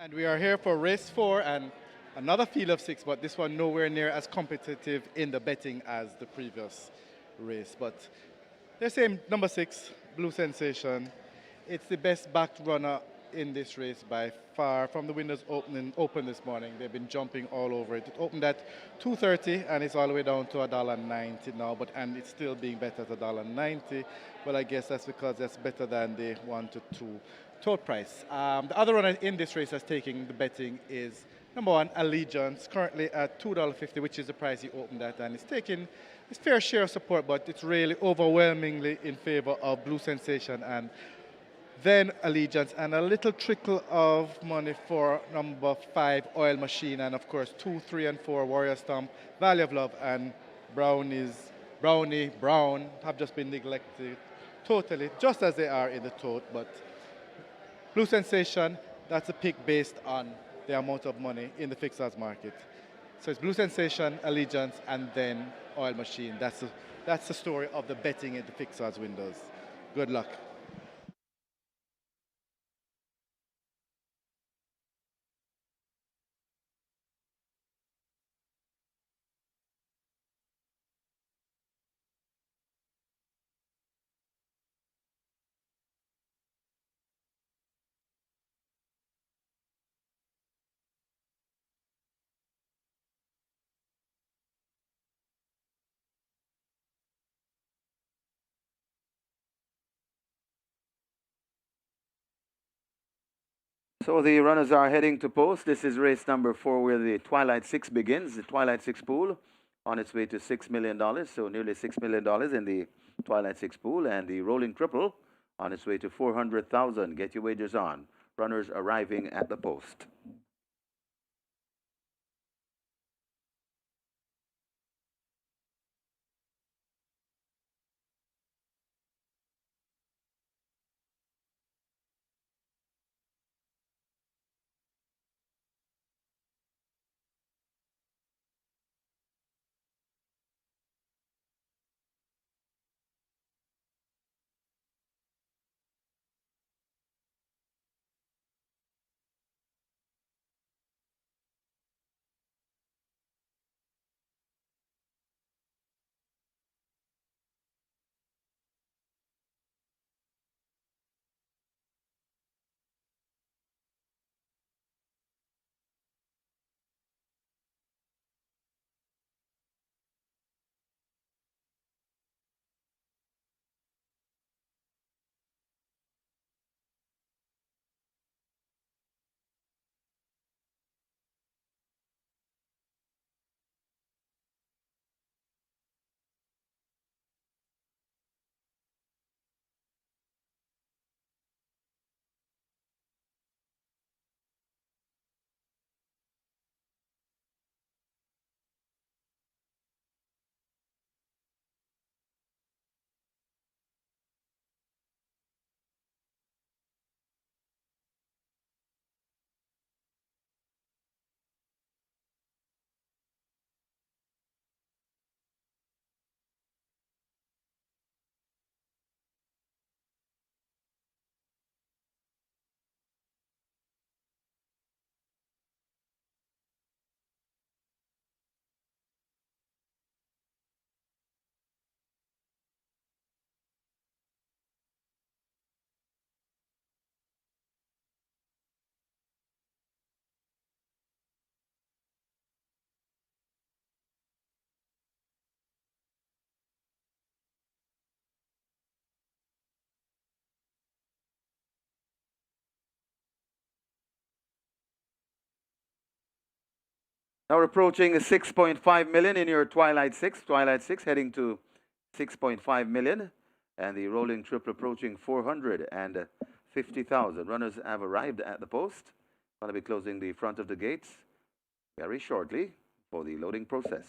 And we are here for race 4 and another field of 6, but this one nowhere near as competitive in the betting as the previous race. But they're saying number 6, Blue Sensation. It's the best backed runner in this race by far. From the windows open this morning, they've been jumping all over it. It opened at $2.30 and it's all the way down to $1.90 now, and it's still being bet at $1.90. But I guess that's because that's better than the 1 to 2 total price. The other runner in this race that's taking the betting is number 1, Allegiance, currently at $2.50, which is the price he opened at, and it's taking its fair share of support, but it's really overwhelmingly in favor of Blue Sensation and then Allegiance, and a little trickle of money for number 5, Oil Machine, and of course 2, 3, and 4, Warrior Stomp, Valley of Love, and Brownie Brown have just been neglected totally, just as they are in the tote. But Blue Sensation, that's a pick based on the amount of money in the fixed odds market. So it's Blue Sensation, Allegiance, and then Oil Machine. That's the story of the betting in the fixed odds windows. Good luck. So the runners are heading to post. This is race number 4 where the Twilight 6 begins. The Twilight 6 pool on its way to $6 million. So nearly $6 million in the Twilight 6 pool. And the Rolling Triple on its way to 400,000. Get your wagers on. Runners arriving at the post. Now we're approaching 6.5 million in your Twilight 6. Twilight 6 heading to 6.5 million. And the rolling triple approaching 450,000. Runners have arrived at the post. Going to be closing the front of the gates very shortly for the loading process.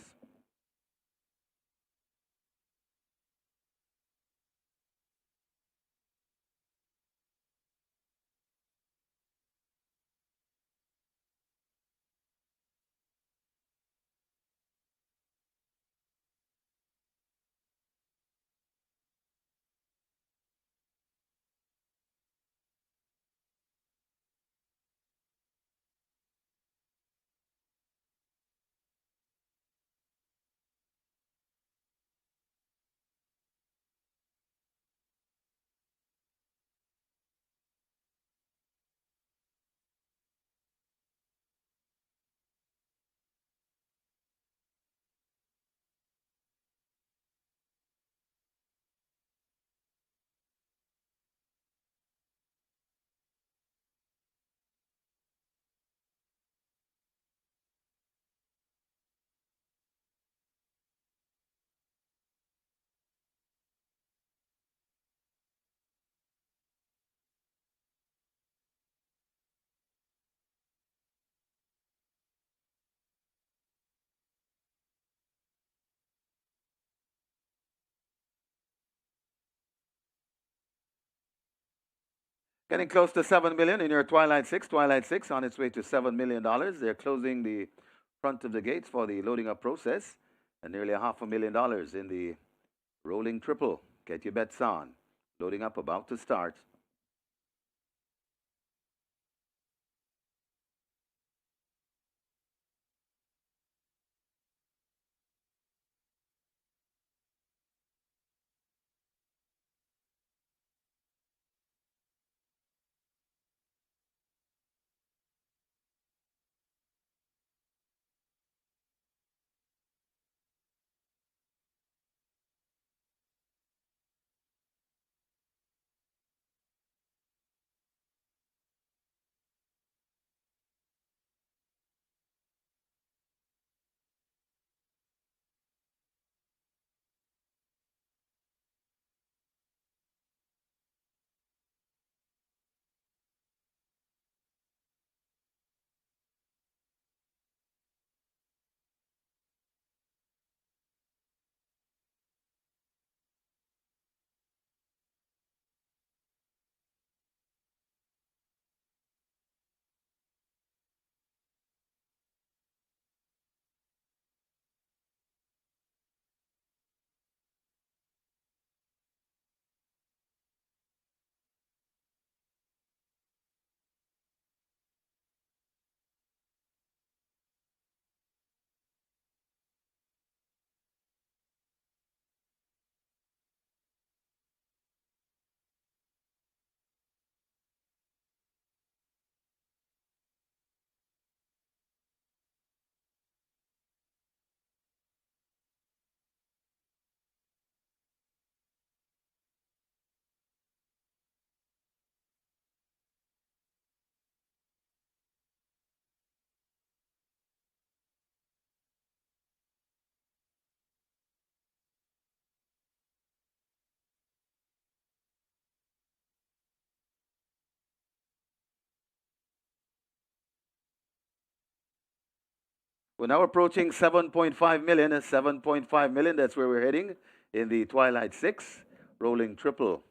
Getting close to 7 million in your Twilight 6. Twilight 6 on its way to $7 million. They're closing the front of the gates for the loading up process. And nearly $500,000 in the rolling triple. Get your bets on. Loading up about to start. We're now approaching 7.5 million. 7.5 million, that's where we're heading in the Twilight 6. Rolling triple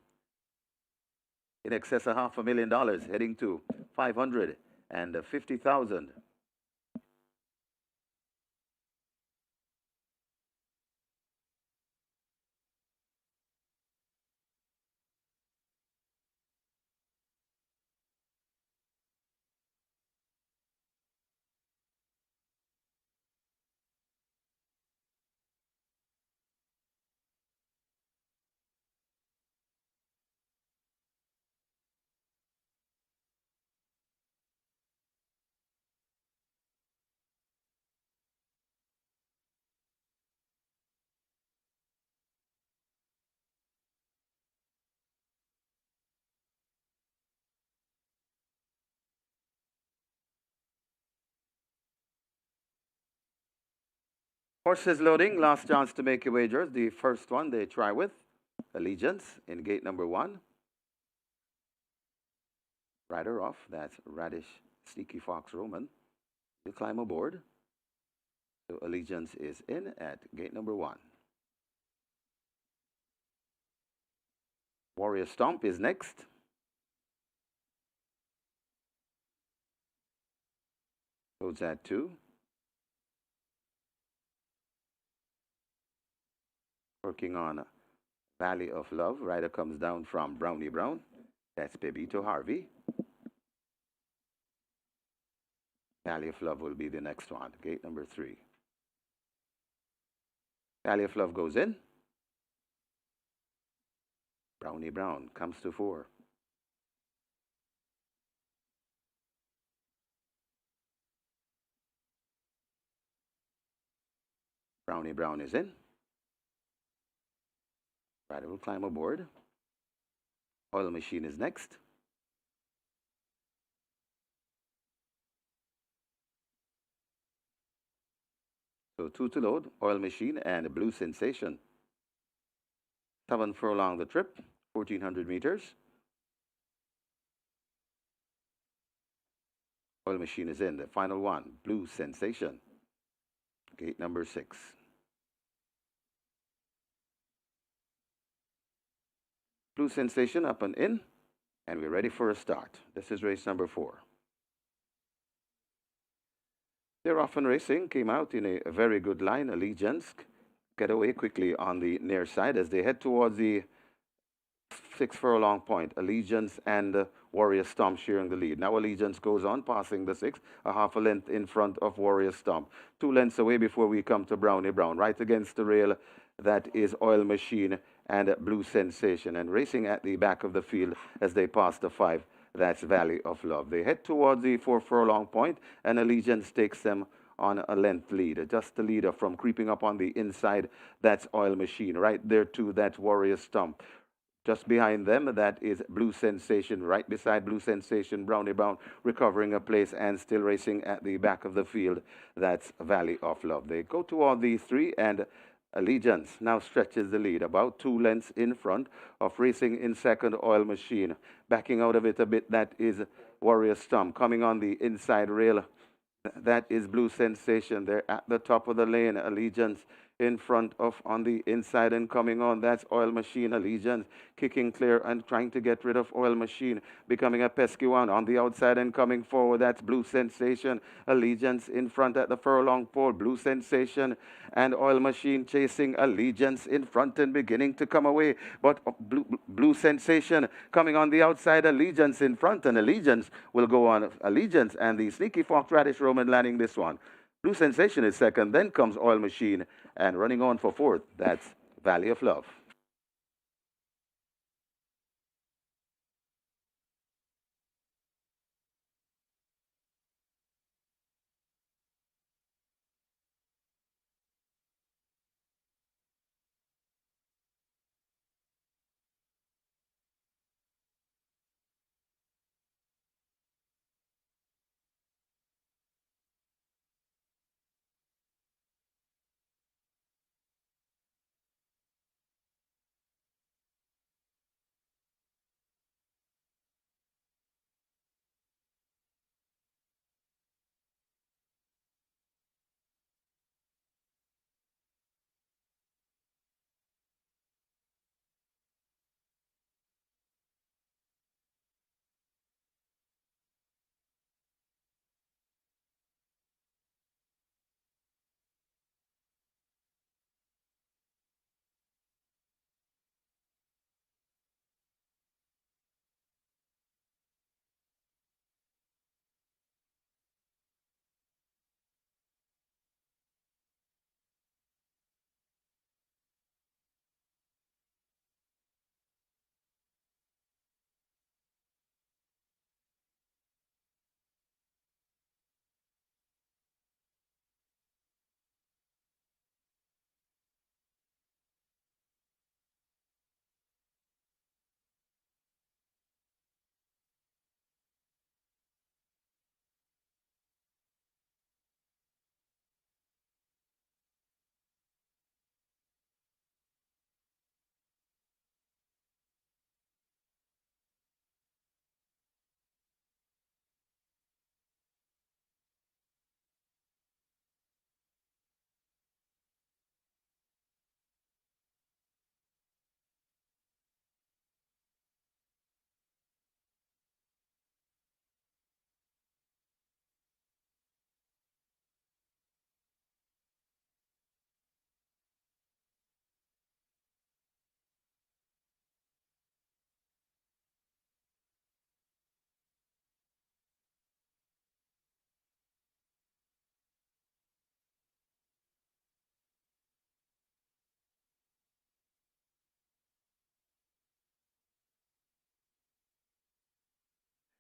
in excess of $500,000, heading to 550,000. Horses loading, last chance to make your wagers. The first one they try with Allegiance in gate number 1. Rider off, that's Radish Sneaky Fox Roman. You climb aboard. So Allegiance is in at gate number 1. Warrior Stomp is next. Loads at 2. Working on Valley of Love. Rider comes down from Brownie Brown. That's Bebito Harvey. Valley of Love will be the next one. Gate number 3. Valley of Love goes in. Brownie Brown comes to 4. Brownie Brown is in. Rider will climb aboard. Oil Machine is next. So 2 to load, Oil Machine and Blue Sensation. 7 furlong the trip, 1,400 meters. Oil Machine is in. The final one, Blue Sensation. Gate number 6. Blue Sensation up and in, and we're ready for a start. This is race number 4. They're off and racing, came out in a very good line. Allegiance get away quickly on the near side as they head towards the 6 furlong point. Allegiance and Warrior Stomp sharing the lead. Now Allegiance goes on, passing the 6, a half a length in front of Warrior Stomp. 2 lengths away before we come to Brownie Brown. Right against the rail, that is Oil Machine and Blue Sensation. And racing at the back of the field as they pass the 5, that's Valley of Love. They head towards the 4 furlong point, and Allegiance takes them on a length lead. Just the leader from creeping up on the inside, that's Oil Machine. Right there too, that's Warrior Stomp. Just behind them, that is Blue Sensation. Right beside Blue Sensation, Brownie Brown recovering a place and still racing at the back of the field. That's Valley of Love. They go toward these 3, and Allegiance now stretches the lead, about 2 lengths in front of racing in second Oil Machine. Backing out of it a bit, that is Warrior Stomp. Coming on the inside rail, that is Blue Sensation. They're at the top of the lane. Allegiance in front of on the inside and coming on. That's Oil Machine. Allegiance kicking clear and trying to get rid of Oil Machine. Becoming a pesky one on the outside and coming forward. That's Blue Sensation. Allegiance in front at the furlong pole. Blue Sensation and Oil Machine chasing Allegiance in front and beginning to come away. But Blue Sensation coming on the outside. Allegiance in front, and Allegiance will go on. Allegiance and the Sneaky Fox Radish Roman landing this one. Blue Sensation is second, then comes Oil Machine, and running on for 4th, that's Valley of Love.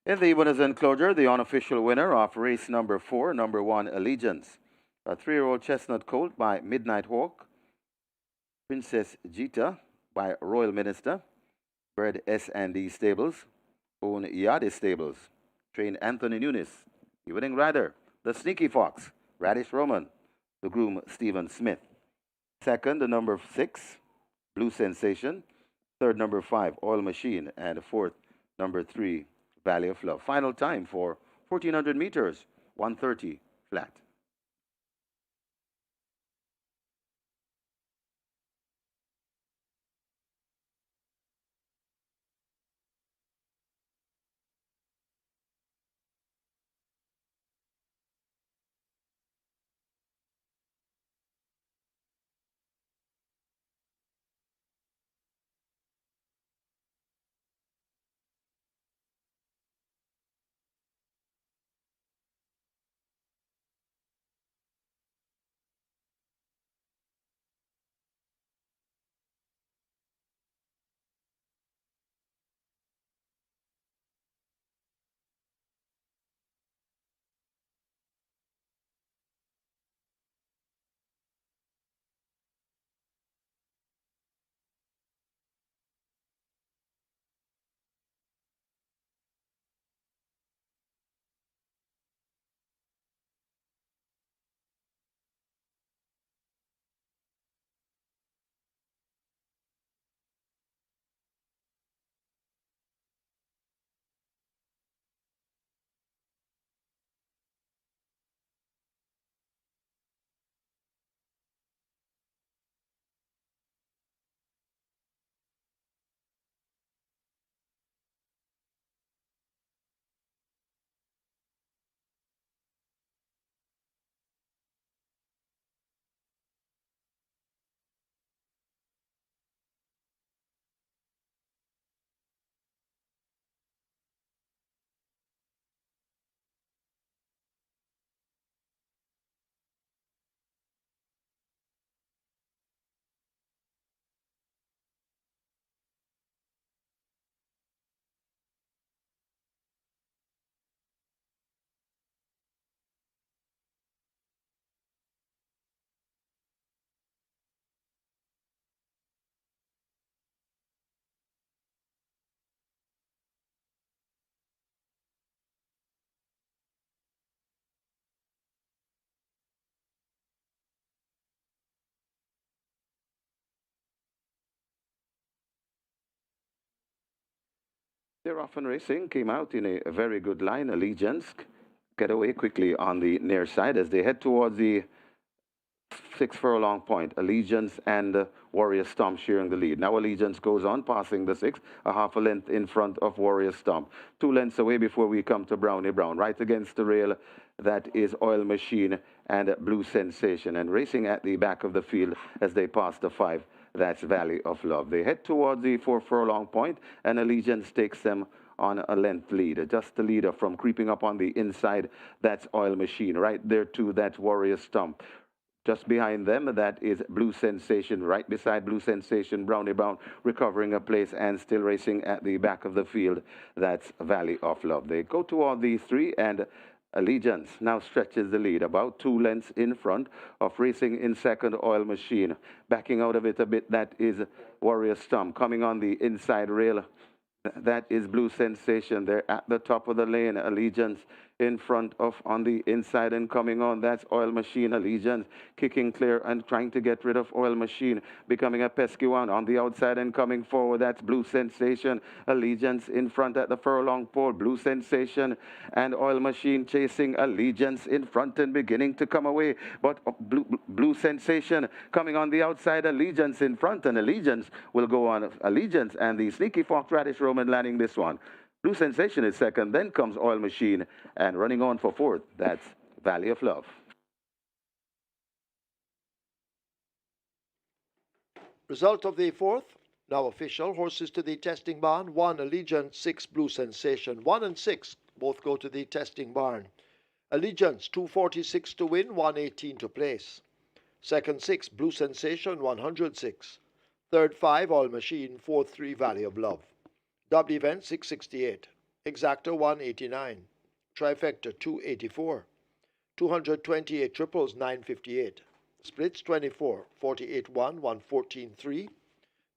In the winners enclosure, the unofficial winner of race number 4, number 1, Allegiance. A 3-year-old chestnut colt by Midnight Hawk. Princess Jita by Royal Minister. Bred S&D Stables. Own Yardie Stables. Train Anthony Nunes. The winning rider, the Sneaky Fox, Radish Roman. The groom, Stephen Smith. Second, the number 6, Blue Sensation. Third, number 5, Oil Machine. And fourth, number 3, Valley of Love. Final time for 1400 meters, 1:30 flat. They're often racing came out in a very good line. Allegiance get away quickly on the near side as they head towards the 6 furlong point. Allegiance and Warrior Stomp sharing the lead. Now Allegiance goes on, passing the 6, a half a length in front of Warrior Stomp. 2 lengths away before we come to Brownie Brown. Right against the rail, that is Oil Machine and Blue Sensation. And racing at the back of the field as they pass the 5, that's Valley of Love. They head towards the 4 furlong point, and Allegiance takes them on a length lead. Just the leader from creeping up on the inside, that's Oil Machine. Right there too, that's Warrior Stomp. Just behind them, that is Blue Sensation. Right beside Blue Sensation, Brownie Brown recovering a place and still racing at the back of the field. That's Valley of Love. They go toward these 3, and Allegiance now stretches the lead, about 2 lengths in front of racing in second, Oil Machine. Backing out of it a bit, that is Warrior Stomp. Coming on the inside rail, that is Blue Sensation. They're at the top of the lane. Allegiance in front of on the inside and coming on. That's Oil Machine. Allegiance kicking clear and trying to get rid of Oil Machine. Becoming a pesky one on the outside and coming forward. That's Blue Sensation. Allegiance in front at the furlong pole. Blue Sensation and Oil Machine chasing Allegiance in front and beginning to come away. But Blue Sensation coming on the outside. Allegiance in front, and Allegiance will go on. Allegiance and the Sneaky Fox Radish Roman landing this one. Blue Sensation is second, then comes Oil Machine, and running on for fourth, that's Valley of Love. Result of the 4th, now official. Horses to the testing barn. 1, Allegiance. 6, Blue Sensation. 1 and 6 both go to the testing barn. Allegiance, 246 to win, 118 to place. Second, 6, Blue Sensation, 106. Third, 5, Oil Machine. Fourth, 3, Valley of Love. Dubbed event, 668. Exacta 189. Trifecta 284. 228 triples 958. Splits 24. 48 1, 114 3.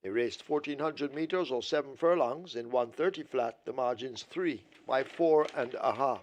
They raced 1400 meters or 7 furlongs in 130 flat. The margins 3 by 4.5.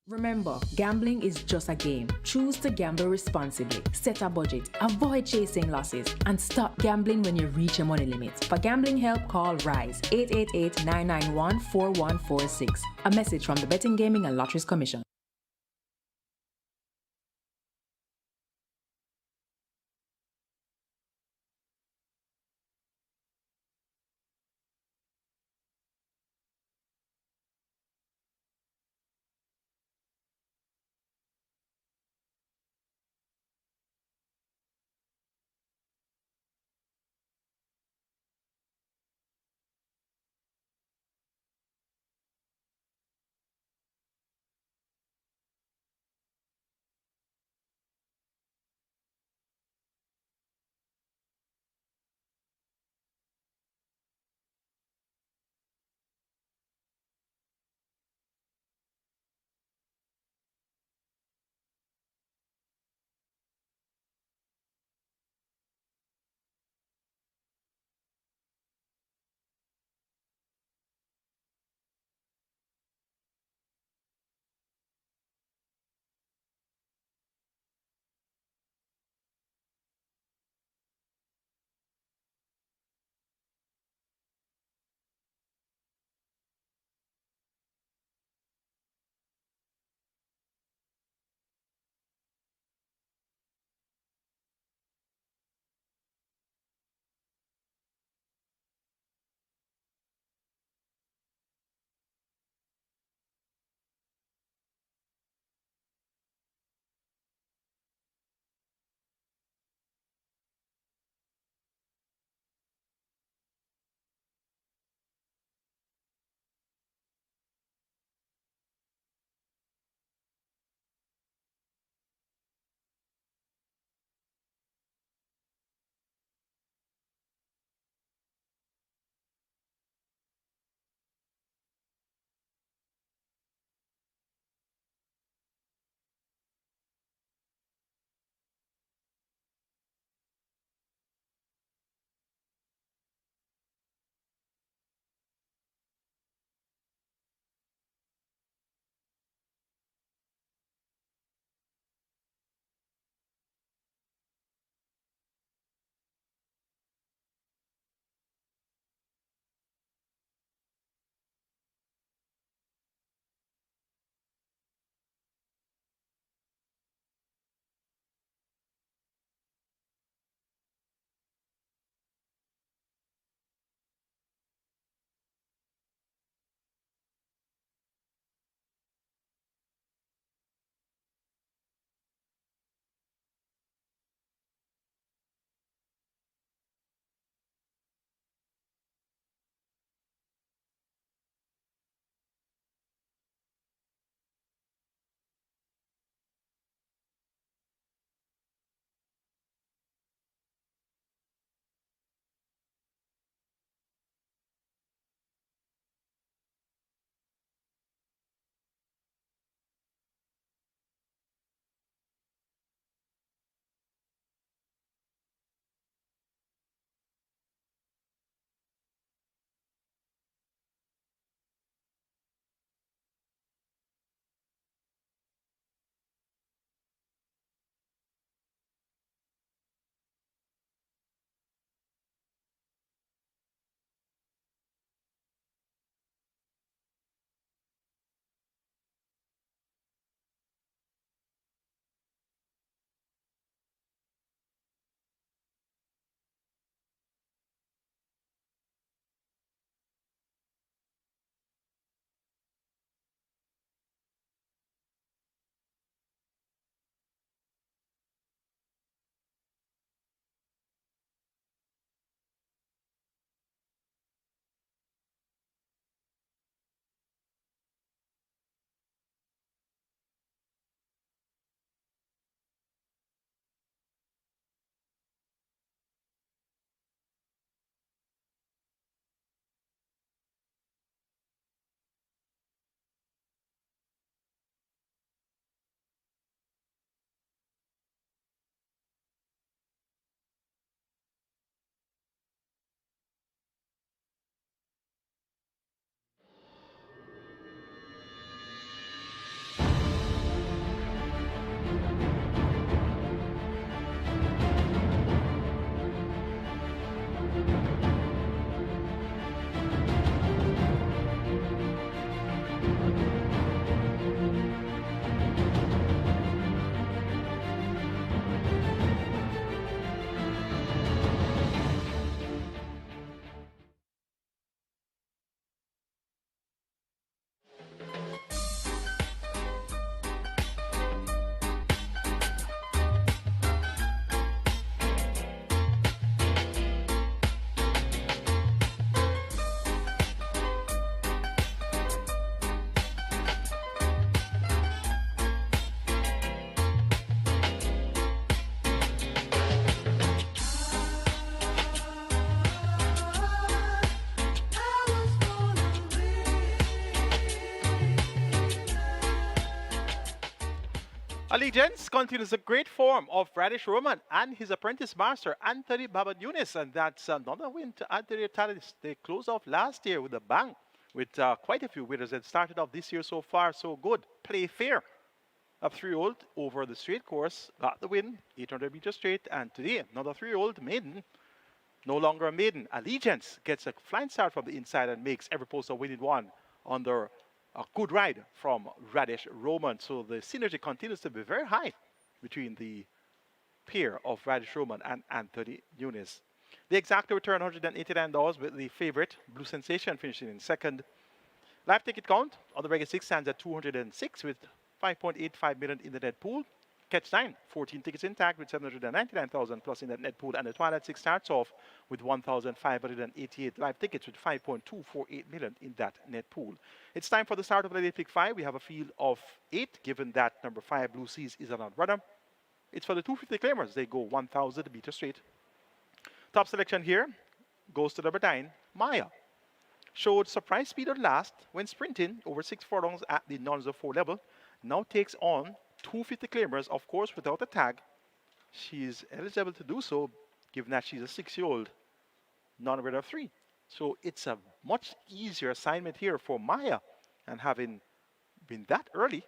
Remember, gambling is just a game. Choose to gamble responsibly. Set a budget. Avoid chasing losses. And stop gambling when you reach your money limits. For gambling help, call RISE 888-991-4146. A message from the Betting, Gaming and Lotteries Commission. Allegiance continues the great form of Radish Roman and his apprentice master Anthony Babadunis, and that's another win to add to their talents. They closed off last year with a bang, with quite a few winners, and started off this year so far so good. Play fair. A 3-year-old over the straight course got the win, 800 meters straight, and today another 3-year-old maiden, no longer a maiden. Allegiance gets a flying start from the inside and makes every post a winning one under a good ride from Radish Roman. So the synergy continues to be very high between the pair of Radish Roman and Anthony Nunes. The exact return $189 with the favorite Blue Sensation finishing in second. Live ticket count on the regular 6 stands at 206 with 5.85 million in the net pool. Catch 9, 14 tickets intact with 799,000 plus in that net pool. And the Twilight 6 starts off with 1,588 live tickets with 5.248 million in that net pool. It's time for the start of the Late Pick 5. We have a field of 8, given that number 5, Blue Seas, is an odd runner. It's for the 250 claimers. They go 1,000 meters straight. Top selection here goes to number 9, Maya. Showed surprise speed at last when sprinting over 6 furlongs at the non-4 level. Now takes on 250 claimers, of course, without a tag. She is eligible to do so, given that she's a 6-year-old non-winner of 3. So it's a much easier assignment here for Maya. And having been that early,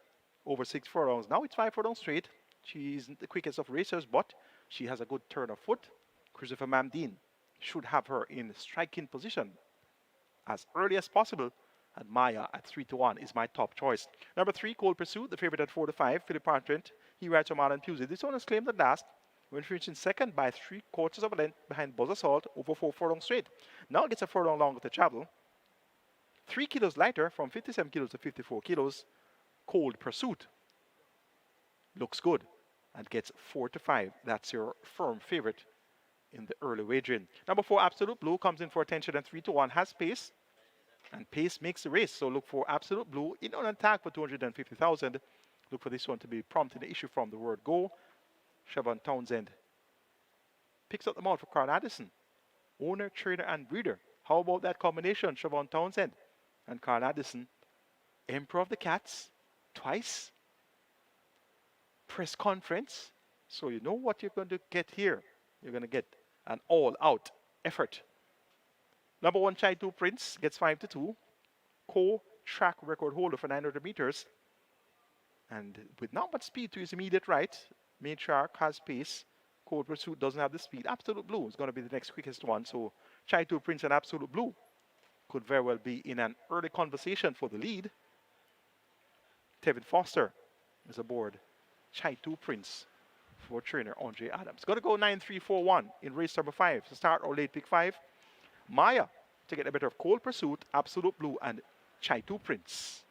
over 6 furlongs, now it's 5 furlongs straight. She isn't the quickest of racers, but she has a good turn of foot. Christopher Mamdine should have her in striking position as early as possible. And Maya at 3-1 is my top choice. Number 3, Cold Pursuit, the favorite at 4-5, Philip Partrent. He rides from Marlon Pusey. This one is claimed at last when finishing second by 3/4 of a length behind Buzz Assault over 4 furlongs straight. Now gets a furlong longer to travel. 3 kilos lighter from 57 kilos to 54 kilos. Cold Pursuit looks good and gets 4-5. That's your firm favorite in the early wagering. Number 4, Absolute Blue, comes in for attention and 3-1, has pace. And pace makes the race, so look for Absolute Blue in on attack for 250,000. Look for this one to be prompt in the issue from the word go. Siobhan Townsend picks up the mount for Carl Addison. Owner, trainer, and breeder. How about that combination, Siobhan Townsend and Carl Addison? Emperor of the Cats, twice. Press conference. So you know what you're going to get here. You're going to get an all-out effort. Number 1, Chai 2 Prince gets 5-2. Co-track record holder for 900 meters. And with not much speed to his immediate right, Matriarch has pace. Cold Pursuit doesn't have the speed. Absolute Blue is going to be the next quickest one. So Chai 2 Prince and Absolute Blue could very well be in an early conversation for the lead. Tevin Foster is aboard Chai 2 Prince for trainer Andre Adams. Going to go 9-3-4-1 in race number 5 to start our Late Pick 5. Maya to get a better of Cold Pursuit, Absolute Blue, and Chai 2 Prince.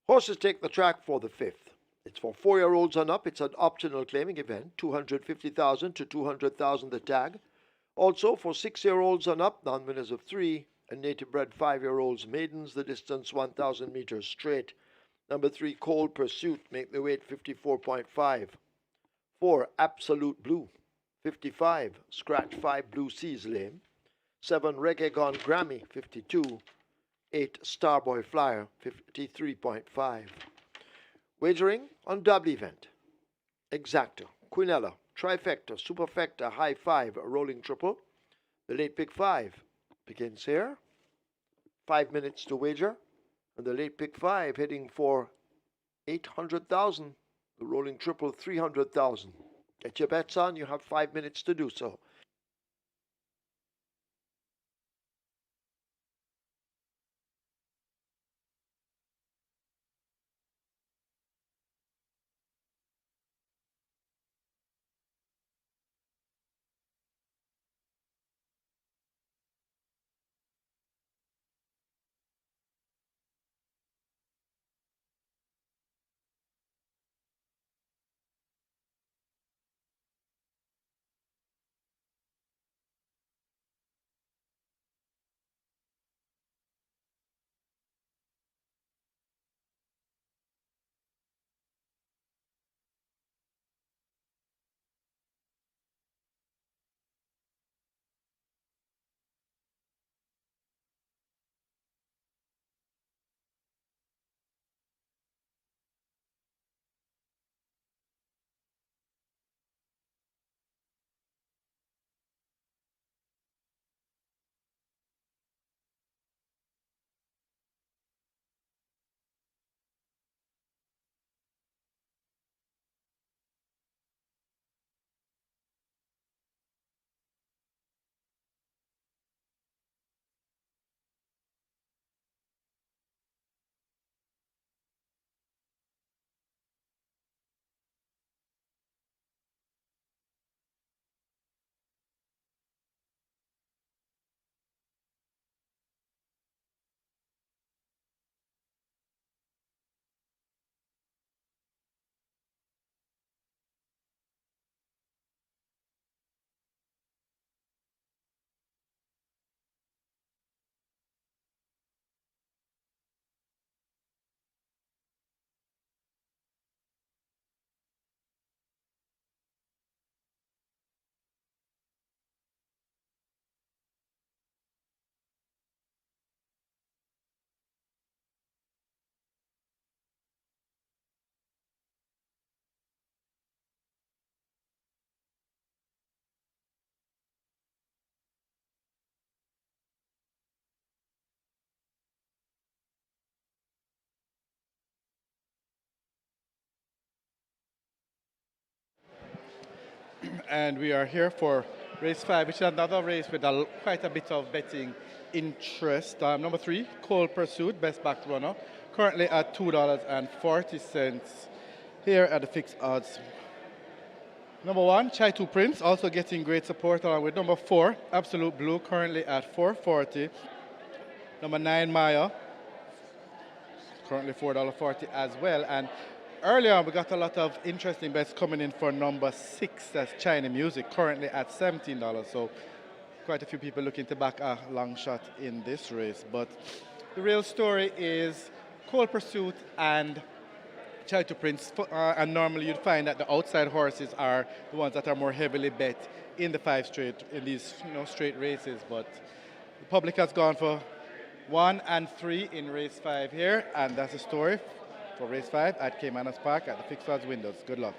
Horses take the track for the 5th. It's for 4-year-olds and up. It's an optional claiming event, 250,000 to 200,000 the tag. Also for 6-year-olds and up, non-winners of 3, and native bred 5-year-olds maidens, the distance 1,000 meters straight. Number 3, Cold Pursuit, make the weight 54.5. 4, Absolute Blue, 55. Scratch 5, Blue Seas Lane. 7, Reggae Gone Grammy, 52. 8, Starboy Flyer, 53.5. Wagering on double event. Exacta, Quinella, Trifecta, Superfecta, High 5, Rolling Triple. The late pick 5 begins here. 5 minutes to wager. And the late pick 5 heading for 800,000. The rolling triple 300,000. Get your bets on. You have 5 minutes to do so. And we are here for race 5, which is another race with quite a bit of betting interest. Number 3, Cold Pursuit, best backed runner, currently at $2.40 here at the fixed odds. Number 1, Chai 2 Prince, also getting great support along with number 4, Absolute Blue, currently at $4.40. Number 9, Maya, currently $4.40 as well. And earlier on, we got a lot of interesting bets coming in for number 6, that's China Music, currently at $17. So quite a few people looking to back a long shot in this race. But the real story is Cold Pursuit and Chai to Prince. And normally you'd find that the outside horses are the ones that are more heavily bet in the 5 straight, in these straight races. But the public has gone for 1 and 3 in race 5 here, and that's the story for race 5 at Caymanas Park at the fixed odds windows. Good luck.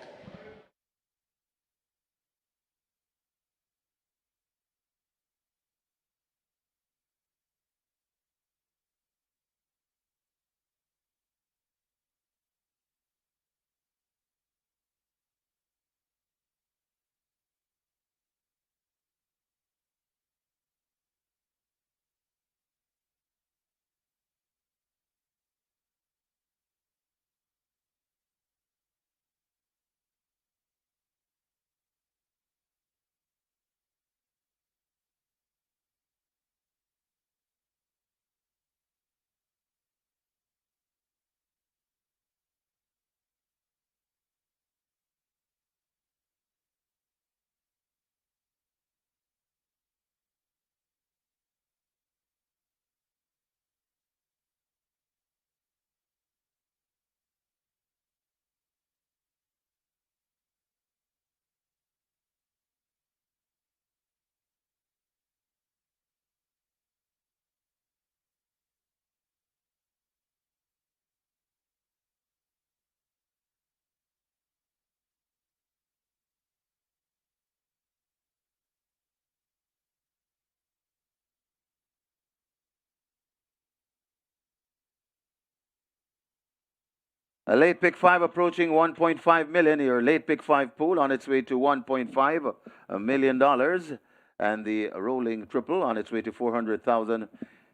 A late pick 5 approaching 1.5 million. Your late pick 5 pool on its way to 1.5 million dollars. And the rolling triple on its way to 400,000.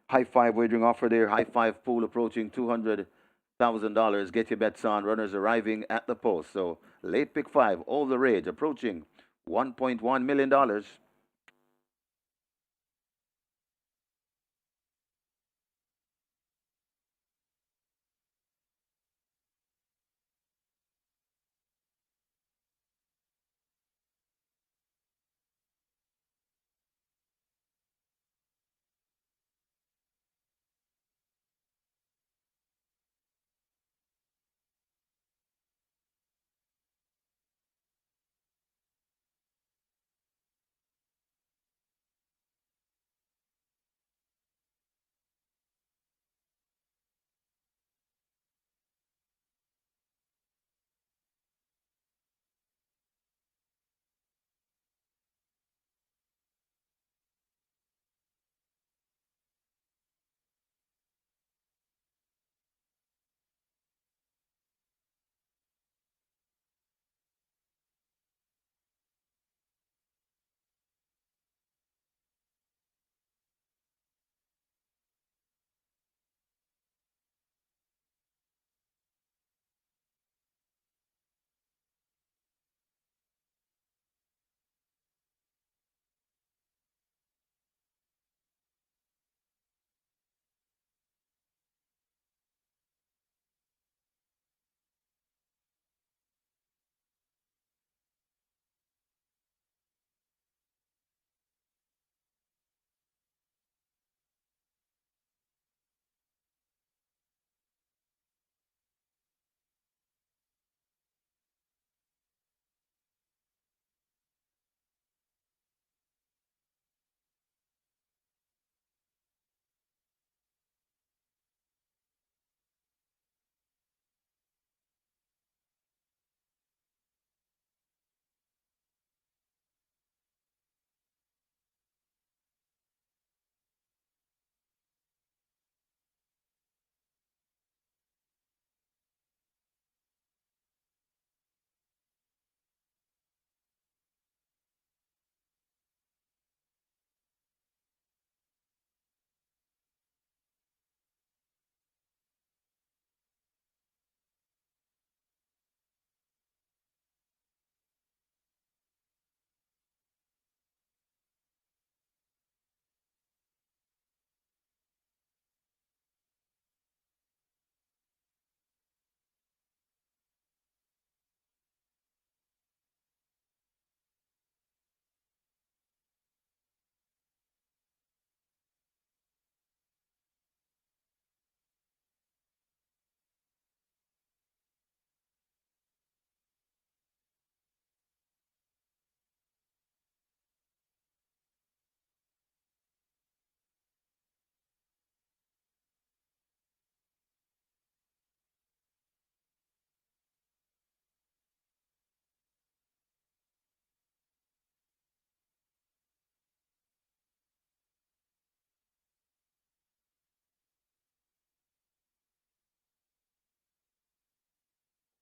High 5 wagering offer there. High 5 pool approaching $200,000. Get your bets on. Runners arriving at the post. So late pick 5, all the rage, approaching $1.1 million.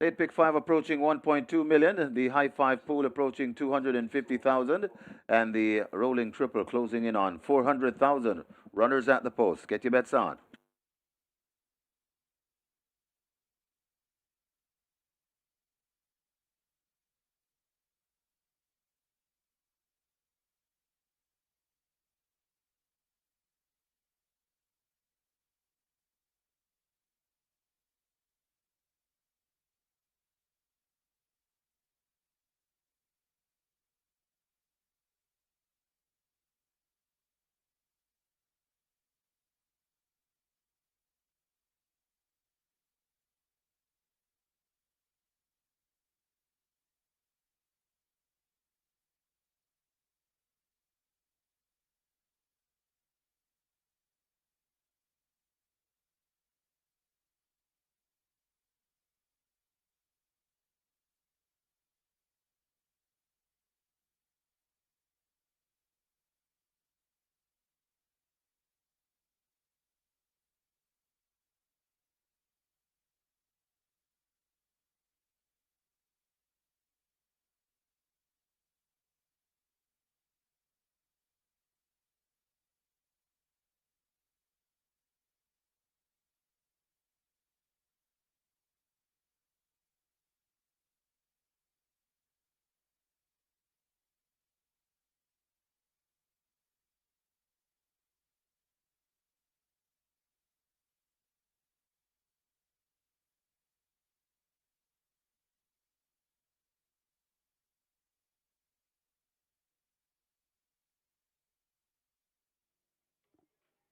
Late pick 5 approaching 1.2 million. The high 5 pool approaching 250,000. And the rolling triple closing in on 400,000. Runners at the post. Get your bets on.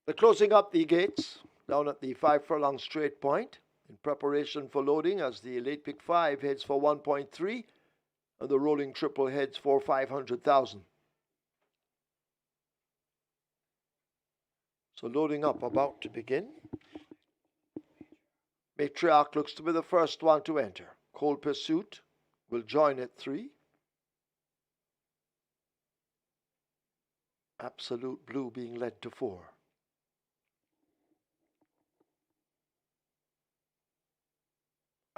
They're closing up the gates down at the 5 furlong straight point in preparation for loading as the late pick 5 heads for 1.3 and the rolling triple heads for 500,000. So loading up about to begin. Matriarch looks to be the first one to enter. Cold Pursuit will join at 3. Absolute Blue being led to 4.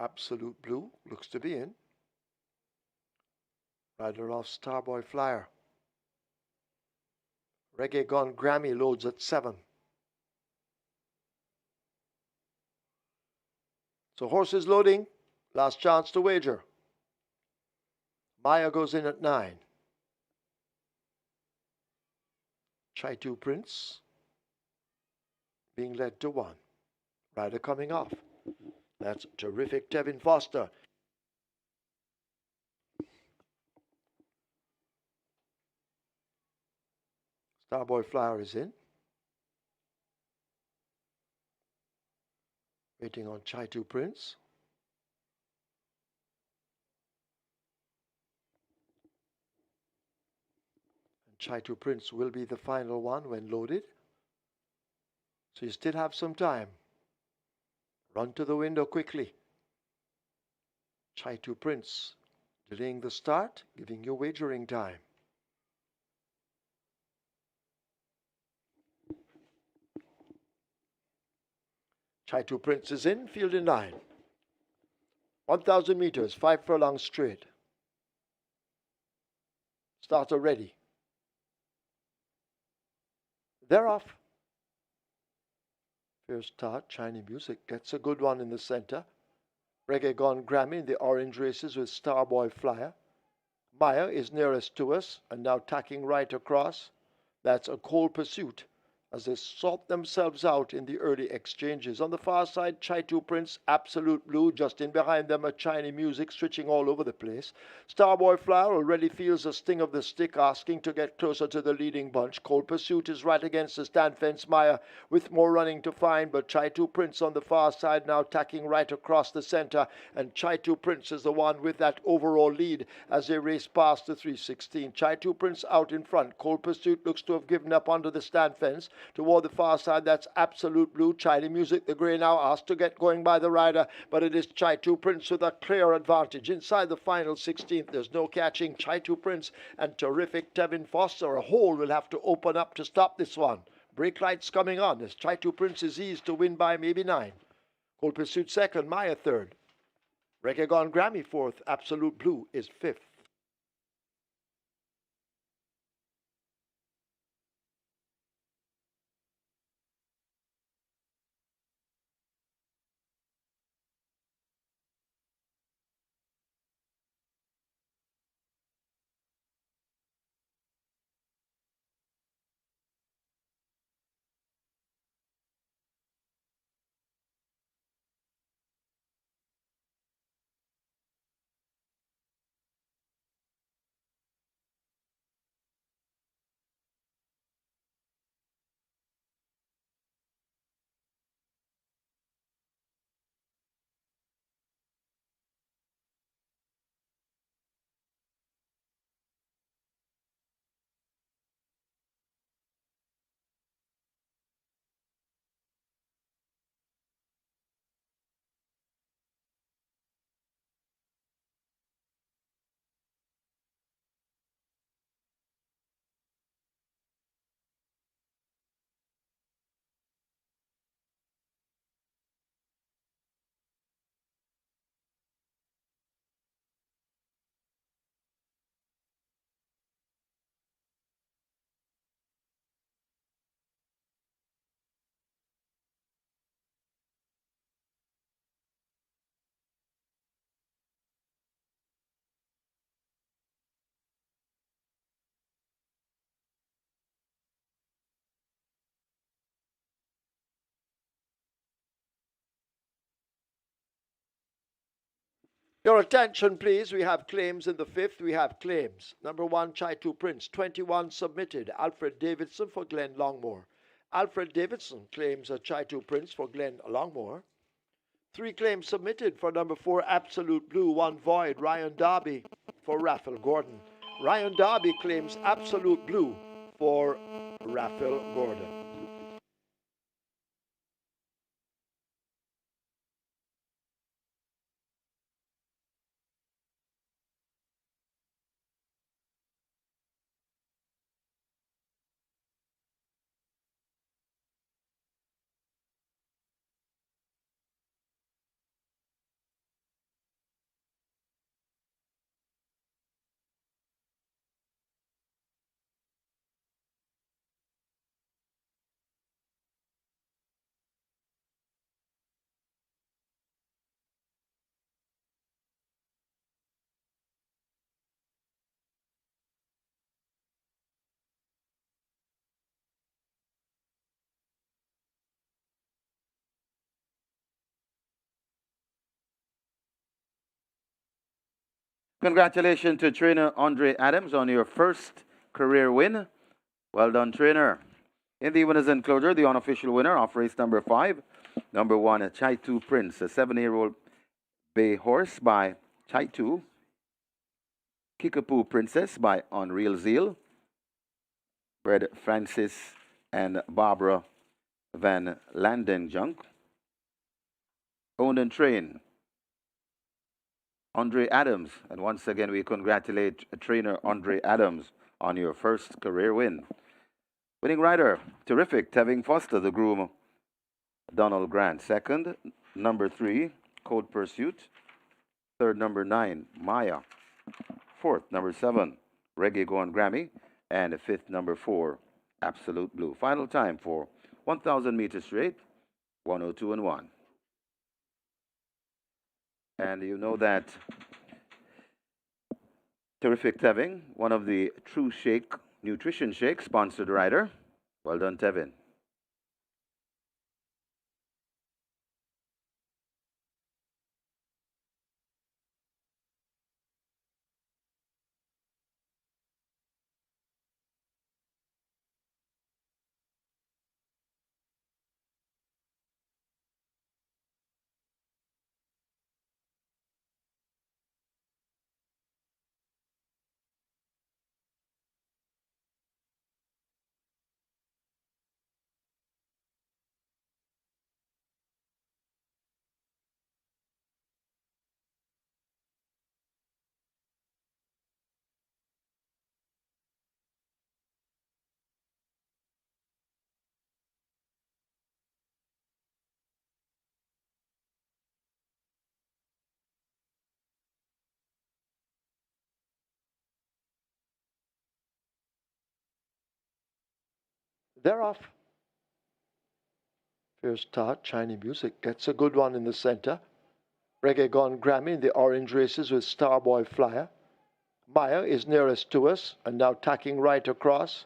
Absolute Blue looks to be in. Rider off Starboy Flyer. Reggae Gone Grammy loads at 7. So horses loading. Last chance to wager. Maya goes in at 9. Chai 2 Prince being led to 1. Rider coming off. That's terrific. Tevin Foster. Starboy Flyer is in. Waiting on Chai 2 Prince. And Chai 2 Prince will be the final one when loaded. So you still have some time. Run to the window quickly. Chai 2 Prince delaying the start, giving you wagering time. Chai 2 Prince is in, field in 9. 1,000 meters, 5 furlongs straight. Starter ready. They're off. First start, Chinese Music gets a good one in the center. Reggae Gone Grammy in the orange races with Starboy Flyer. Maya is nearest to us and now tacking right across. That's a Cold Pursuit as they sort themselves out in the early exchanges. On the far side, Chai 2 Prince, Absolute Blue, just in behind them a Chinese Music, switching all over the place. Starboy Flower already feels the sting of the stick, asking to get closer to the leading bunch. Cold Pursuit is right against the stand fence. Maya with more running to find, but Chai 2 Prince on the far side now tacking right across the center, and Chai 2 Prince is the one with that overall lead as they race past the 316. Chai 2 Prince out in front. Cold Pursuit looks to have given up under the stand fence. Toward the far side, that's Absolute Blue. Chinese Music, the grey now asked to get going by the rider, but it is Chai 2 Prince with a clear advantage. Inside the final 16th, there's no catching. Chai 2 Prince and terrific Tevin Foster. A hole will have to open up to stop this one. Brake lights coming on as Chai 2 Prince is eased to win by maybe 9. Cold Pursuit second, Maya third. Reggae Gone Grammy fourth, Absolute Blue is fifth. Your attention, please. We have claims in the fifth. We have claims. Number 1, Chai 2 Prince, 21 submitted. Alfred Davidson for Glenn Longmore. Alfred Davidson claims a Chai 2 Prince for Glenn Longmore. 3 claims submitted for number 4 Absolute Blue, 1 void Ryan Darby for Raphael Gordon. Ryan Darby claims Absolute Blue for Raphael Gordon. Congratulations to trainer Andre Adams on your first career win. Well done, trainer. In the winners' enclosure, the unofficial winner of race number 5, number 1, Chai 2 Prince, a 7-year-old bay horse by Chai 2, Kickapoo Princess by Unreal Zeal, bred Francis and Barbara Van Landenjunk, owned and trained Andre Adams. And once again, we congratulate trainer Andre Adams on your first career win. Winning rider, terrific, Tevin Foster, the groom, Donald Grant. Second, number 3, Code Pursuit. Third, number 9, Maya. Fourth, number 7, Reggae Gone Grammy. And fifth, number 4, Absolute Blue. Final time for 1,000 meters straight, 102 and 1. And you know that terrific Tevin, one of the True Shake Nutrition Shake sponsored rider. Well done, Tevin. They're off. First start, Chinese music gets a good one in the center. Reggae Gone Grammy in the orange races with Starboy Flyer. Maya is nearest to us and now tacking right across.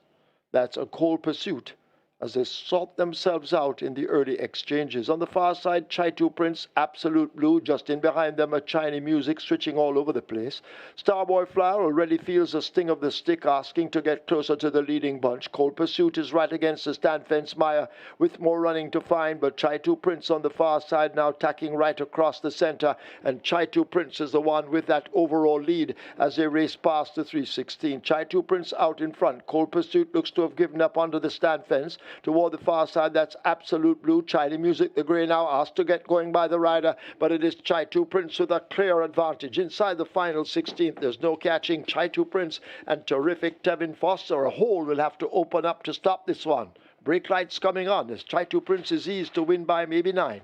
That's a cold pursuit as they sort themselves out in the early exchanges. On the far side, Chai 2 Prince, Absolute Blue, just in behind them, a Chinese music switching all over the place. Starboy Flower already feels the sting of the stick, asking to get closer to the leading bunch. Cold Pursuit is right against the stand fence. Maya with more running to find, but Chai 2 Prince on the far side now tacking right across the center, and Chai 2 Prince is the one with that overall lead as they race past the 316. Chai 2 Prince out in front. Cold Pursuit looks to have given up onto the stand fence. Toward the far side, that's Absolute Blue. Chinese music, the grey now asked to get going by the rider, but it is Chai 2 Prince with a clear advantage. Inside the final 16th, there's no catching Chai 2 Prince and terrific Tevin Foster. A hole will have to open up to stop this one. Brake lights coming on as Chai 2 Prince is eased to win by maybe 9.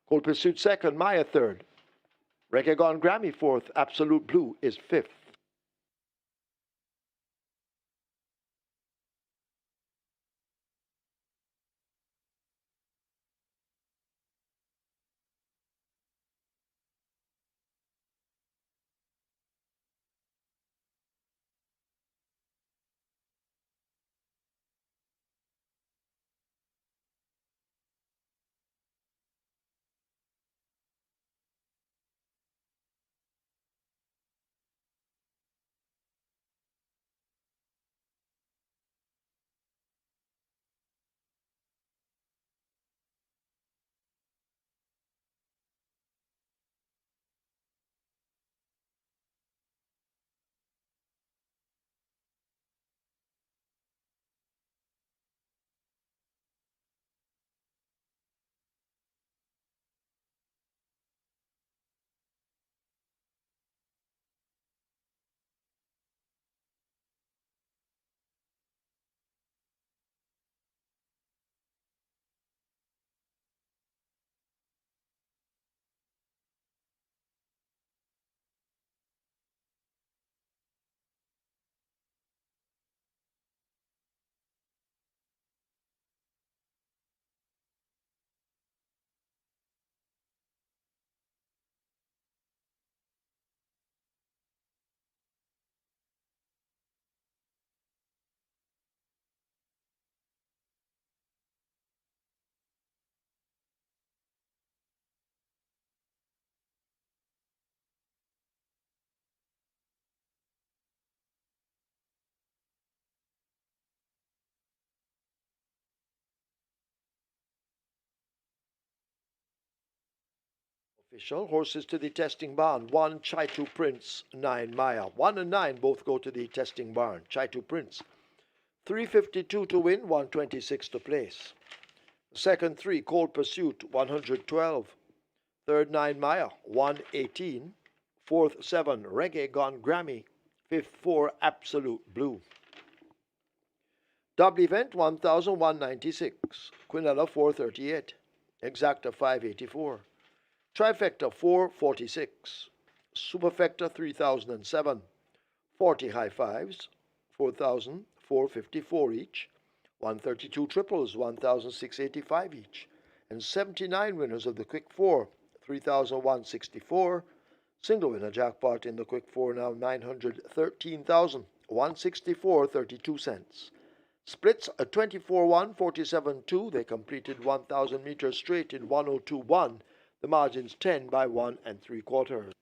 Cold Pursuit second, Maya third. Reggae Gone Grammy fourth, Absolute Blue is fifth. Official horses to the testing barn. 1 Chaitu Prince, 9 Maya. 1 and 9 both go to the testing barn. Chaitu Prince. 352 to win, 126 to place. Second 3 Cold Pursuit, 112. Third 9 Maya, 118. Fourth 7 Reggae Gone Grammy. Fifth 4 Absolute Blue. Double event 1196. Quinella 438. Exacta 584. Trifecta 446. Superfecta 3007. 40 high fives 4454 each. 132 triples 1685 each. And 79 winners of the quick four 3164. Single winner jackpot in the quick four now 913,164.32 Splits a 24-1, 47-2. They completed 1,000 meters straight in 102.1. The margins 10 by 1 3/4.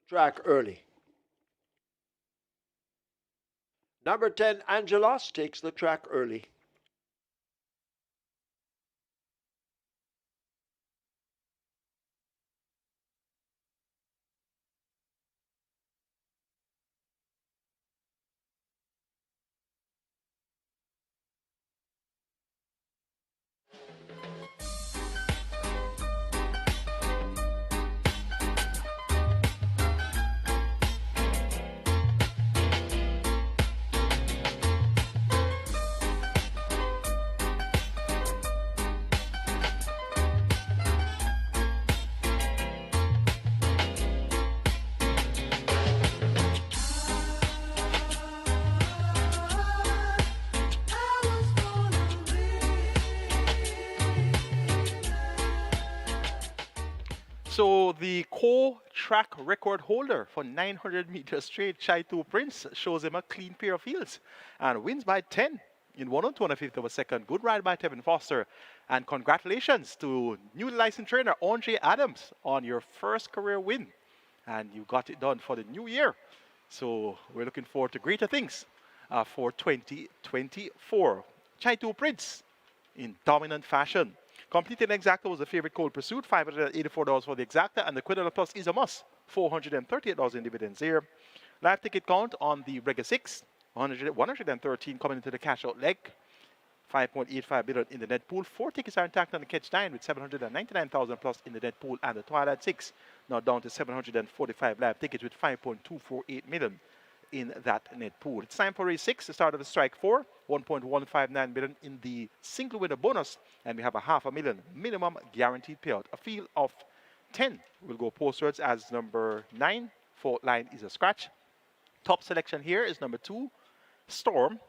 track early. Number 10, Angelos, takes the track early. So the co-track record holder for 900 meters straight, Chaitu Prince, shows him a clean pair of heels and wins by 10 in 1 2/5 of a second. Good ride by Tevin Foster. And congratulations to new licensed trainer Andre Adams on your first career win. And you got it done for the new year. So we're looking forward to greater things for 2024. Chaitu Prince in dominant fashion. Completed Exacta was the favorite cold pursuit, $584 for the Exacta, and the Quidella Plus is a must, $438 in dividends here. Live ticket count on the Rega 6, 113 coming into the cash out leg, 5.85 billion in the net pool. 4 tickets are intact on the Catch 9 with 799,000 plus in the net pool, and the Twilight 6 now down to 745 live tickets with 5.248 million in that net pool. It's time for race 6, the start of the strike 4, 1.159 billion in the single winner bonus, and we have a $500,000 minimum guaranteed payout. A field of 10 will go postwards as number 9, fourth line is a scratch. Top selection here is number 2, Storm.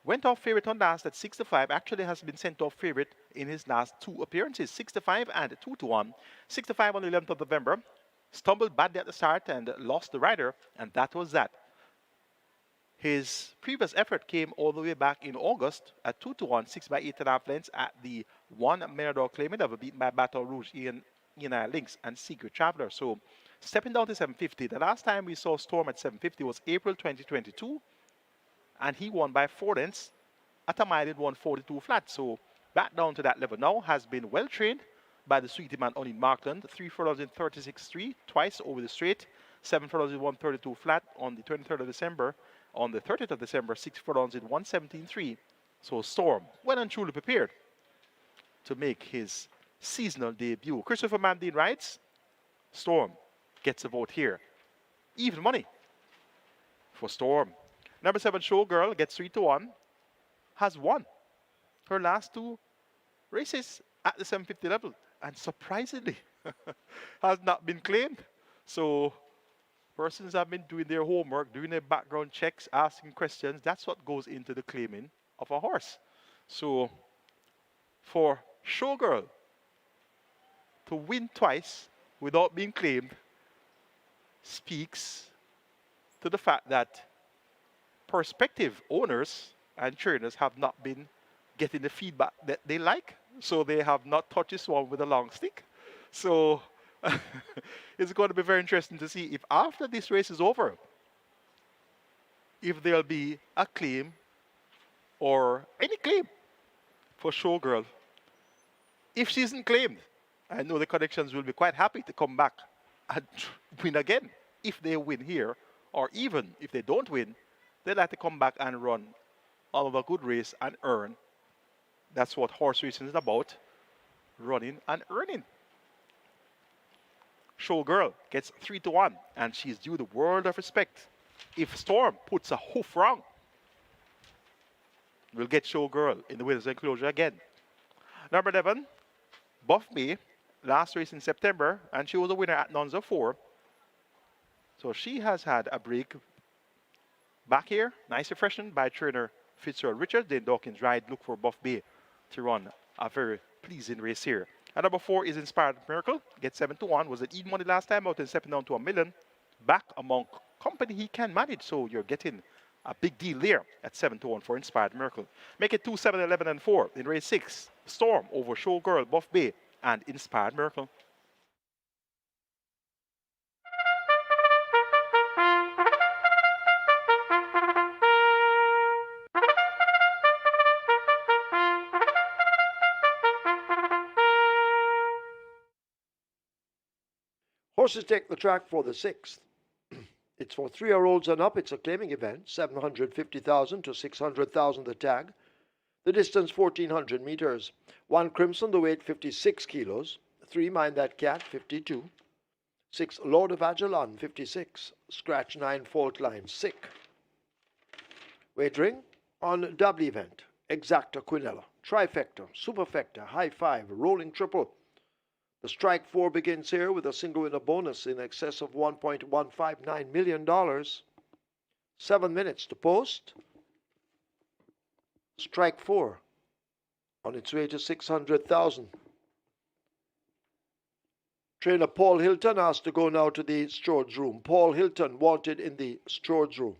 Went off favorite on last at 6-5, actually has been sent off favorite in his last 2 appearances, 6-5 and 2-1. 6-5 on the 11th of November, stumbled badly at the start and lost the rider, and that was that. His previous effort came all the way back in August at 2-1, 6 by 8.5 lengths at the $1 million claimant, of a beaten by Baton Rouge, Ian Lynx, and Secret Traveler. So stepping down to 750. The last time we saw Storm at 750 was April 2022, and he won by 4 lengths at a mile in 142 flat. So back down to that level now, has been well trained by the sweetie man on in Markland. 3 furlongs in 36.3, twice over the straight. 7 furlongs in 132 flat on the 23rd of December. On the 30th of December, 6 furlongs in 117.3. So Storm, well and truly prepared to make his seasonal debut. Christopher Mandine writes, Storm gets a vote here. Even money for Storm. Number 7, Showgirl, gets 3-1. Has won her last 2 races at the 750 level. And surprisingly, has not been claimed. So persons have been doing their homework, doing their background checks, asking questions. That's what goes into the claiming of a horse. So for Showgirl to win twice without being claimed speaks to the fact that prospective owners and trainers have not been getting the feedback that they like. So they have not touched this one with a long stick. So it's going to be very interesting to see if after this race is over, if there'll be a claim or any claim for Showgirl. If she isn't claimed, I know the Connections will be quite happy to come back and win again. If they win here, or even if they don't win, they'd like to come back and run all of a good race and earn. That's what horse racing is about, running and earning. Showgirl gets 3-1, and she's due the world of respect. If Storm puts a hoof wrong, we'll get Showgirl in the winner's enclosure again. Number 11, Buff Bay, last race in September, and she was a winner at Nonza 4. So she has had a break back here. Nice refreshment by trainer Fitzgerald Richards. Dane Dawkins ride, look for Buff Bay to run a very pleasing race here. And number 4 is Inspired Miracle. Gets 7-1. Was it even money last time out and stepping down to $1 million. Back among company he can manage. So you're getting a big deal there at 7-1 for Inspired Miracle. Make it 2, 7, 11, and 4 in race 6. Storm over Showgirl, Buff Bay, and Inspired Miracle. Horses take the track for the 6th. It's for 3-year-olds and up. It's a claiming event, 750,000 to 600,000 the tag. The distance 1,400 meters. 1 Crimson, the weight 56 kilos. 3 Mind That Cat, 52. 6 Lord of Ajalon, 56. Scratch 9 Fault Line, Sick. Wagering on double event. Exacta Quinella, Trifecta, Superfecta, High Five, Rolling Triple. The strike 4 begins here with a single winner bonus in excess of $1.159 million. 7 minutes to post. Strike 4 on its way to 600,000. Trainer Paul Hilton asked to go now to the storage room. Paul Hilton wanted in the storage room.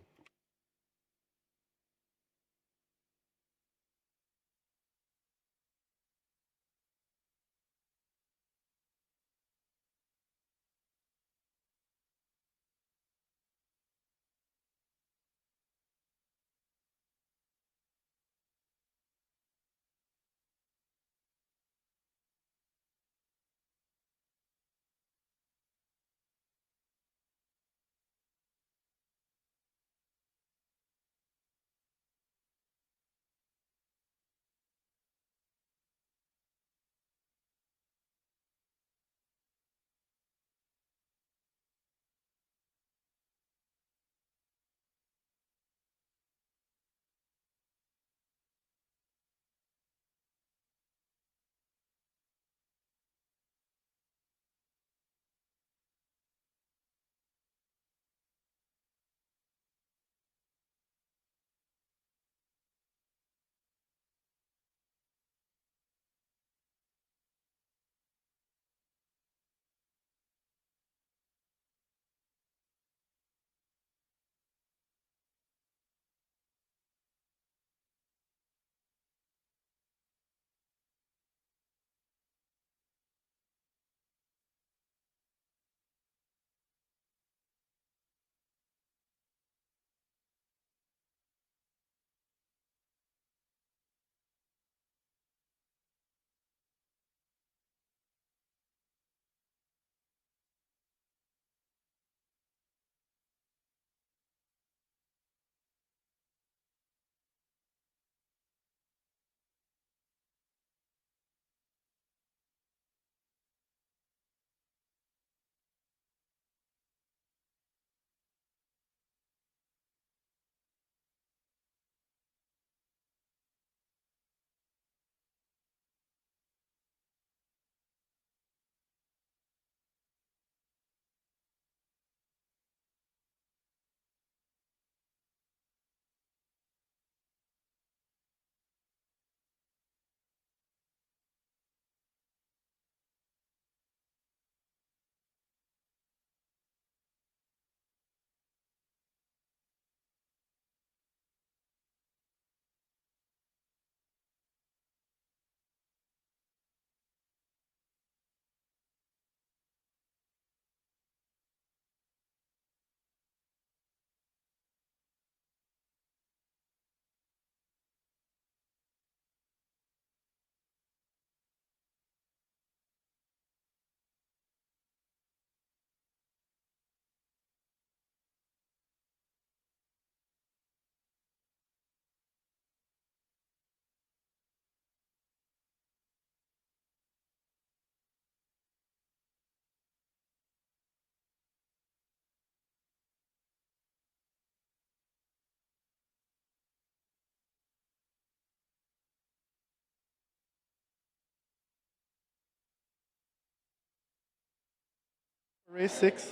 Race 6,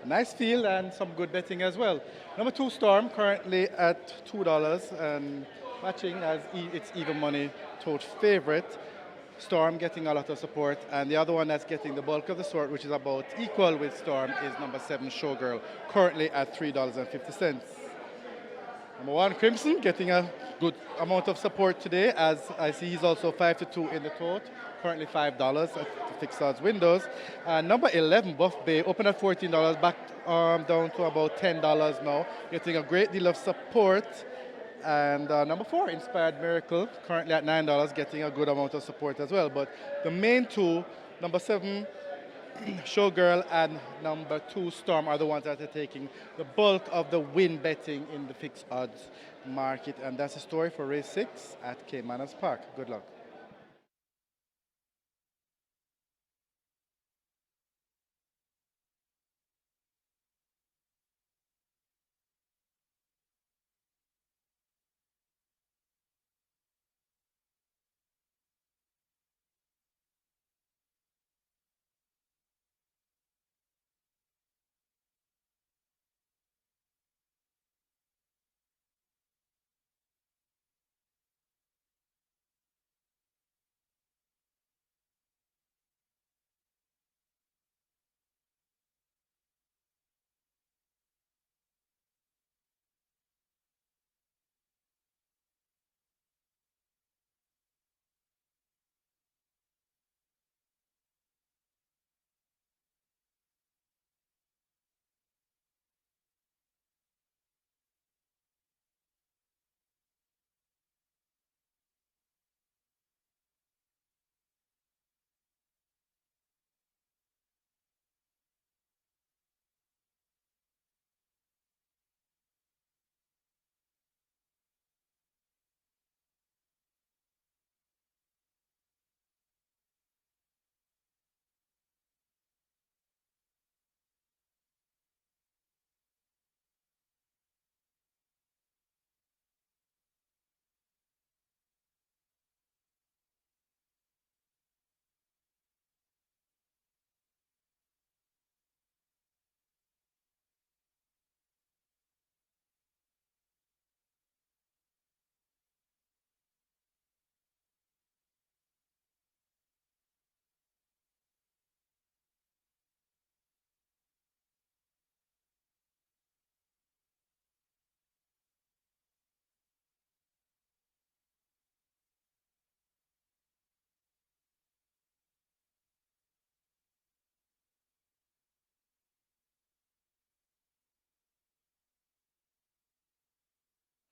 nice field and some good betting as well. Number 2 Storm currently at $2 and matching as its even money total favorite. Storm getting a lot of support, and the other one that's getting the bulk of the support, which is about equal with Storm, is number 7 Showgirl, currently at $3.50. Number 1 Crimson getting a good amount of support today, as I see he's also 5-2 in the tote, currently $5 at the fixed odds windows. Number 11 Buff Bay opened at $14, back down to about $10 now, getting a great deal of support. And number 4 Inspired Miracle, currently at $9, getting a good amount of support as well. But the main two, number 7 Showgirl and number 2 Storm are the ones that are taking the bulk of the win betting in the fixed odds market. And that's the story for race 6 at Caymanas Park. Good luck.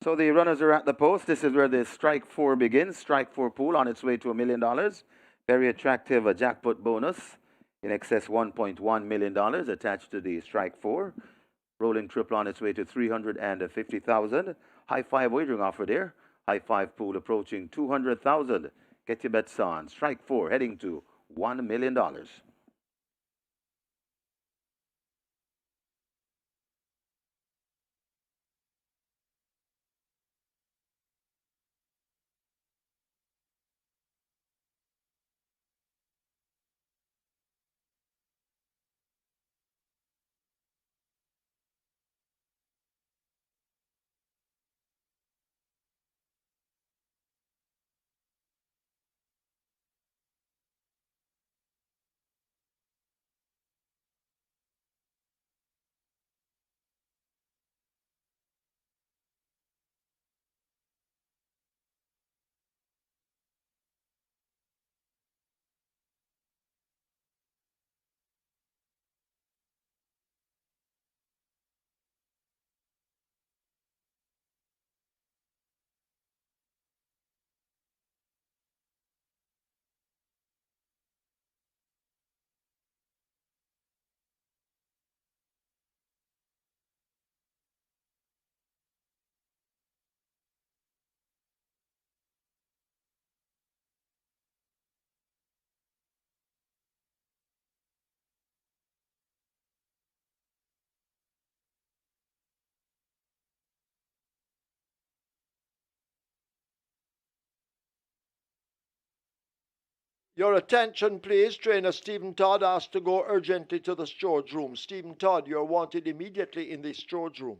So the runners are at the post. This is where the strike four begins. Strike four pool on its way to $1 million. Very attractive jackpot bonus in excess $1.1 million attached to the strike four. Rolling triple on its way to 350,000. High five wagering offer there. High five pool approaching 200,000. Get your bets on. Strike four heading to $1 million. Your attention, please. Trainer Stephen Todd asked to go urgently to the storage room. Stephen Todd, you're wanted immediately in the storage room.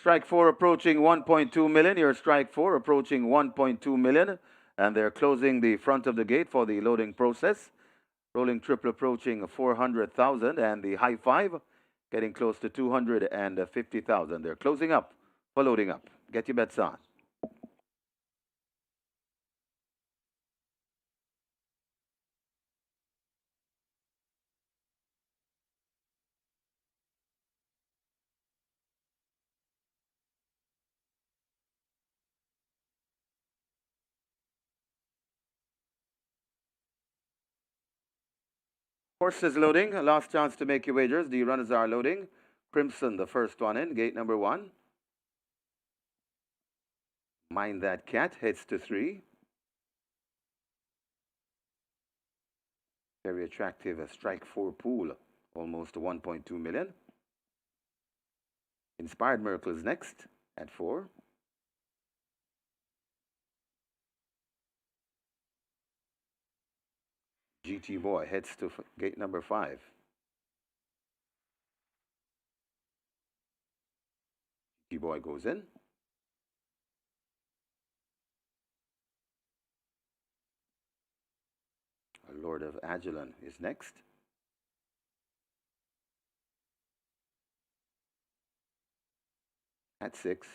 Strike 4 approaching 1.2 million. Your strike 4 approaching 1.2 million. And they're closing the front of the gate for the loading process. Rolling triple approaching 400,000. And the high 5 getting close to 250,000. They're closing up for loading up. Get your bets on. Horses loading. Last chance to make your wagers. The runners are loading. Crimson, the first one in. Gate number 1. Mind That Cat heads to 3. Very attractive strike 4 pool. Almost 1.2 million. Inspired Miracle is next at 4. GT Boy heads to gate number 5. GT Boy goes in. Lord of Agilon is next. At 6.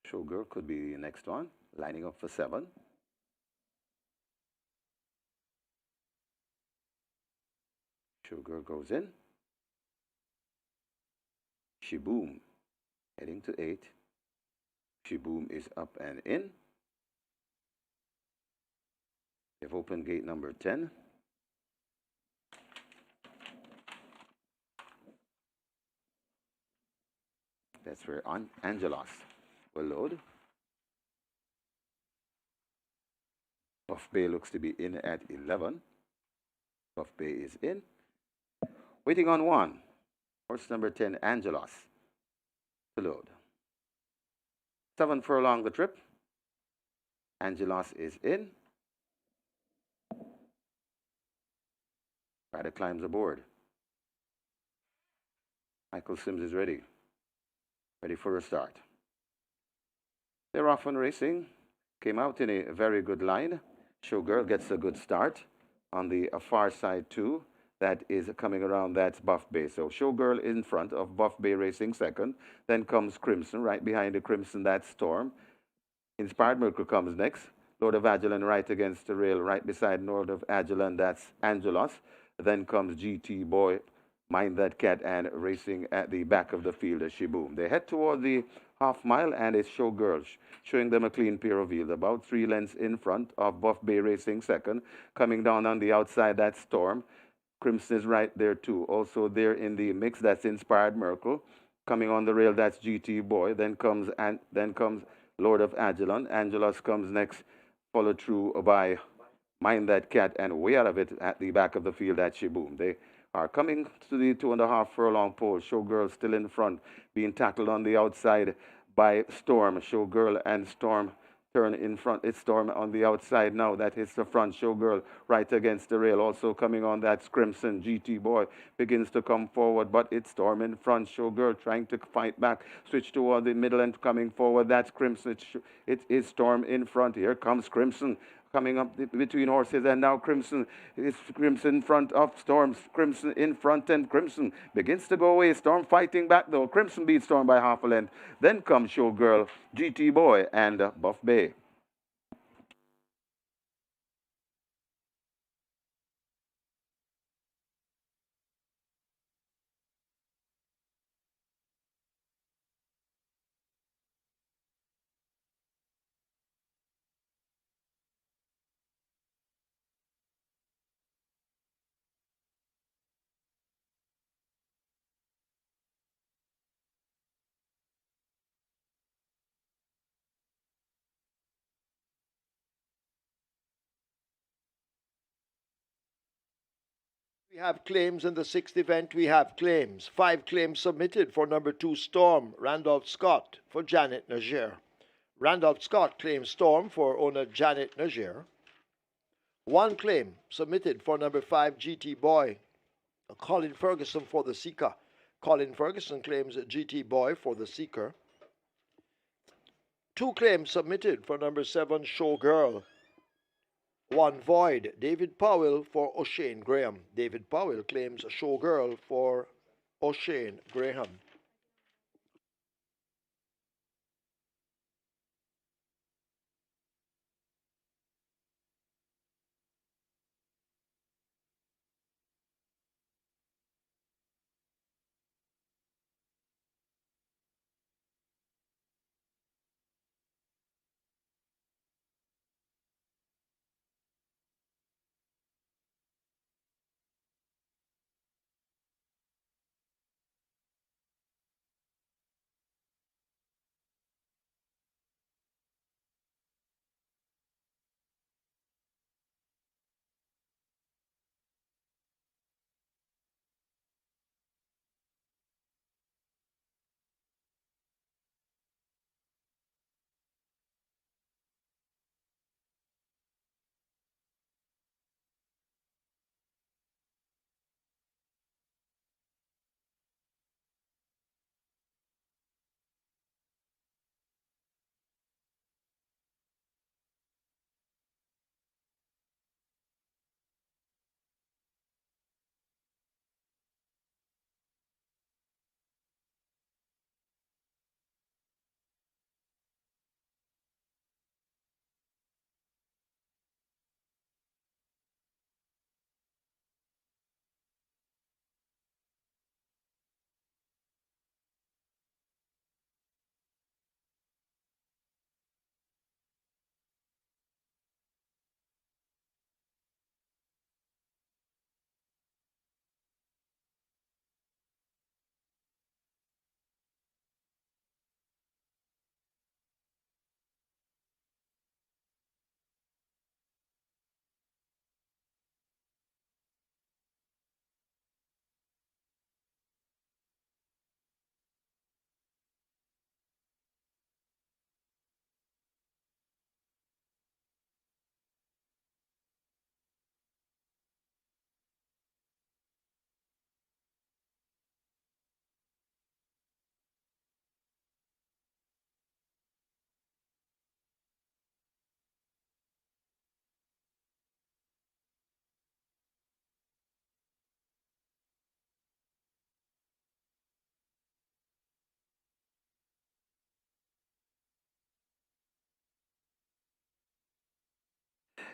Showgirl could be the next one, lining up for 7. Showgirl goes in. Shiboom heading to 8. Shiboom is up and in. They've opened gate number 10. That's where Angelos will load. Buff Bay looks to be in at 11. Buff Bay is in. Waiting on 1. Horse number 10, Angelos, to load. 7 furlong the trip. Angelos is in. Rider climbs aboard. Michael Sims is ready. Ready for a start. They're off and racing. Came out in a very good line. Showgirl gets a good start on the far side too. That is coming around, that's Buff Bay. So Showgirl in front of Buff Bay Racing second. Then comes Crimson. Right behind the Crimson, that's Storm. Inspired Miracle comes next. Lord of Agilon right against the rail. Right beside Lord of Agilon, that's Angelos. Then comes GT Boy, Mind That Cat, and racing at the back of the field as Shiboom. They head toward the half mile, and it's Showgirl showing them a clean pair of wheels. About 3 lengths in front of Buff Bay Racing second. Coming down on the outside, that's Storm. Crimson is right there too. Also there in the mix, that's Inspired Miracle. Coming on the rail, that's GT Boy. Then comes Lord of Agilon. Angelos comes next, followed through by Mind That Cat, and way out of it at the back of the field, that's Shiboom. They are coming to the 2.5 furlong pole. Showgirl still in front, being tackled on the outside by Storm. Showgirl and Storm turn in front. It's Storm on the outside now. That hits the front. Showgirl right against the rail. Also coming on, that's Crimson. GT Boy begins to come forward, but it's Storm in front. Showgirl trying to fight back. Switch toward the middle and coming forward. That's Crimson. It is Storm in front. Here comes Crimson. Coming up between horses, and now Crimson is in front of Storm. Crimson in front, and Crimson begins to go away. Storm fighting back though. Crimson beats Storm by half a length. Then comes Showgirl, GT Boy, and Buff Bay. We have claims in the 6th event. We have claims. 5 claims submitted for number 2 Storm, Randolph Scott, for Janet Nagier. Randolph Scott claims Storm for owner Janet Nagier. 1 claim submitted for number 5 GT Boy, Colin Ferguson for the Seeker. Colin Ferguson claims GT Boy for the Seeker. Two claims submitted for number 7 Showgirl. One void. David Powell for O'Shane Graham. David Powell claims Showgirl for O'Shane Graham.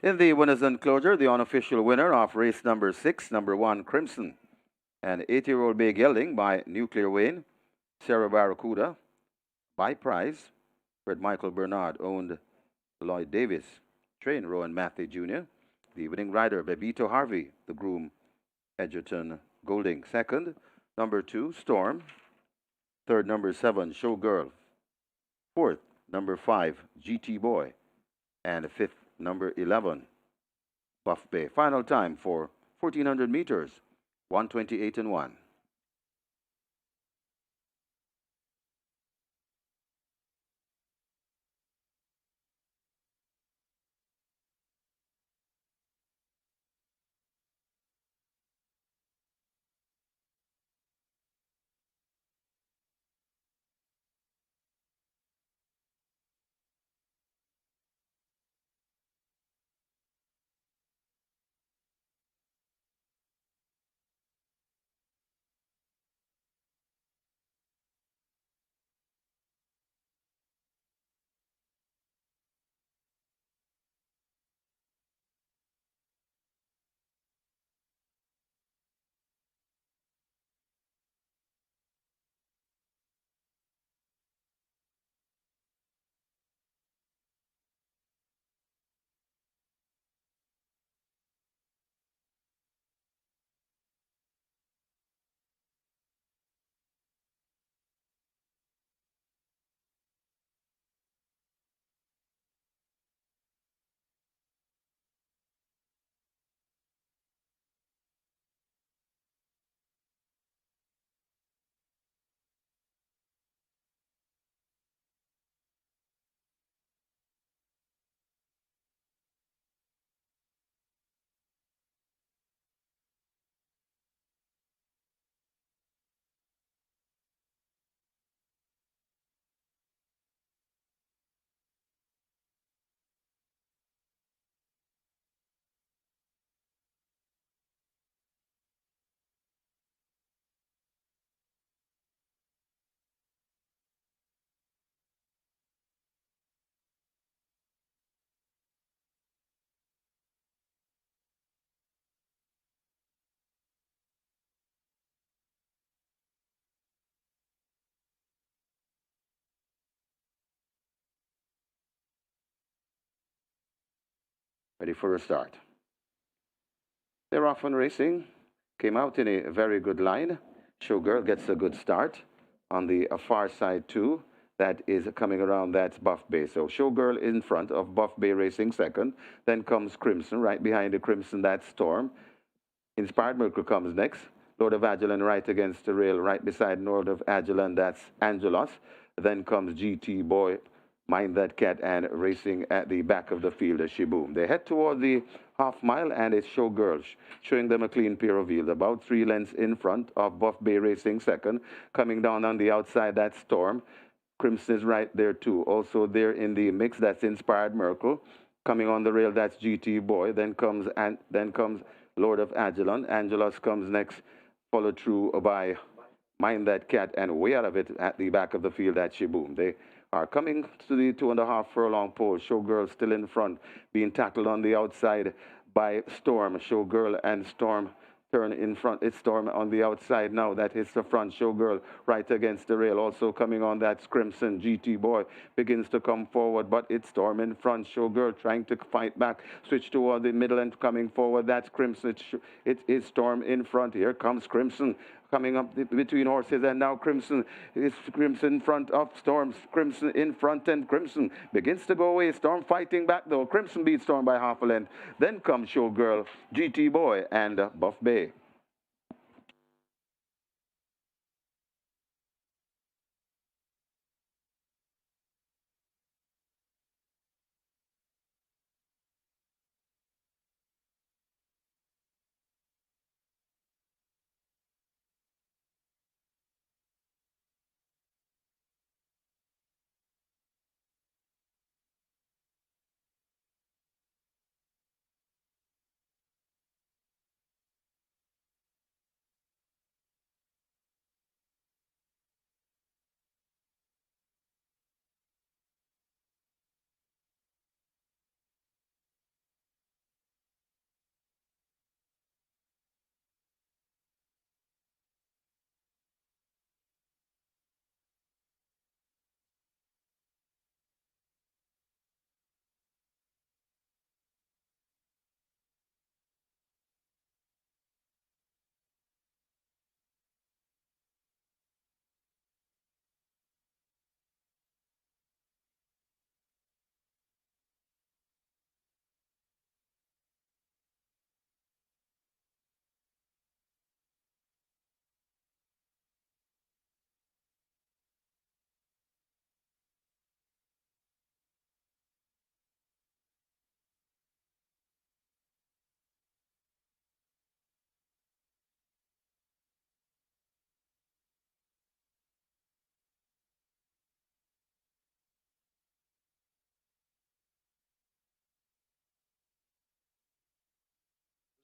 In the winners enclosure, the unofficial winner of race number 6, number 1 Crimson, and 8-year-old Bay Gelding by Nuclear Wayne, Sarah Barracuda, by Prize, Fred Michael Bernard owned Lloyd Davis, trained Rowan Matthew Jr., the winning rider Bebito Harvey, the groom Edgerton Golding. Second, number 2 Storm. Third, number 7 Showgirl. Fourth, number 5 GT Boy. And fifth, number 11 Buff Bay. Final time for 1400 meters, 128 and 1. ready for a start. They're off and racing. Came out in a very good line. Showgirl gets a good start on the far side too. That is coming around. That's Buff Bay. So Showgirl in front of Buff Bay racing second. Then comes Crimson. Right behind the Crimson, that's Storm. Inspired Miracle comes next. Lord of Aguilan right against the rail, right beside Lord of Aguilan, that's Angelos. Then comes GT Boy, Mind That Cat, and racing at the back of the field as Shiboom. They head toward the half mile, and it's Showgirl showing them a clean pair of wheels, about 3 lengths in front of Buff Bay racing second. Coming down on the outside, that's Storm. Crimson is right there too. Also there in the mix, that's Inspired Miracle. Coming on the rail, that's GT Boy. Then comes Lord of Aguilan. Angelos comes next, followed through by Mind That Cat, and way out of it at the back of the field at Shiboom. They are coming to the 2.5 furlong pole. Showgirl still in front, being tackled on the outside by Storm. Showgirl and Storm turn in front. It's Storm on the outside now. That hits the front. Showgirl right against the rail. Also coming on, that's Crimson. GT Boy begins to come forward, but it's Storm in front. Showgirl trying to fight back. Switch toward the middle and coming forward. That's Crimson. It is Storm in front. Here comes Crimson coming up between horses, and now Crimson is Crimson in front of Storm. Crimson in front, and Crimson begins to go away. Storm fighting back though. Crimson beats Storm by half a length. Then comes Showgirl, GT Boy, and Buff Bay.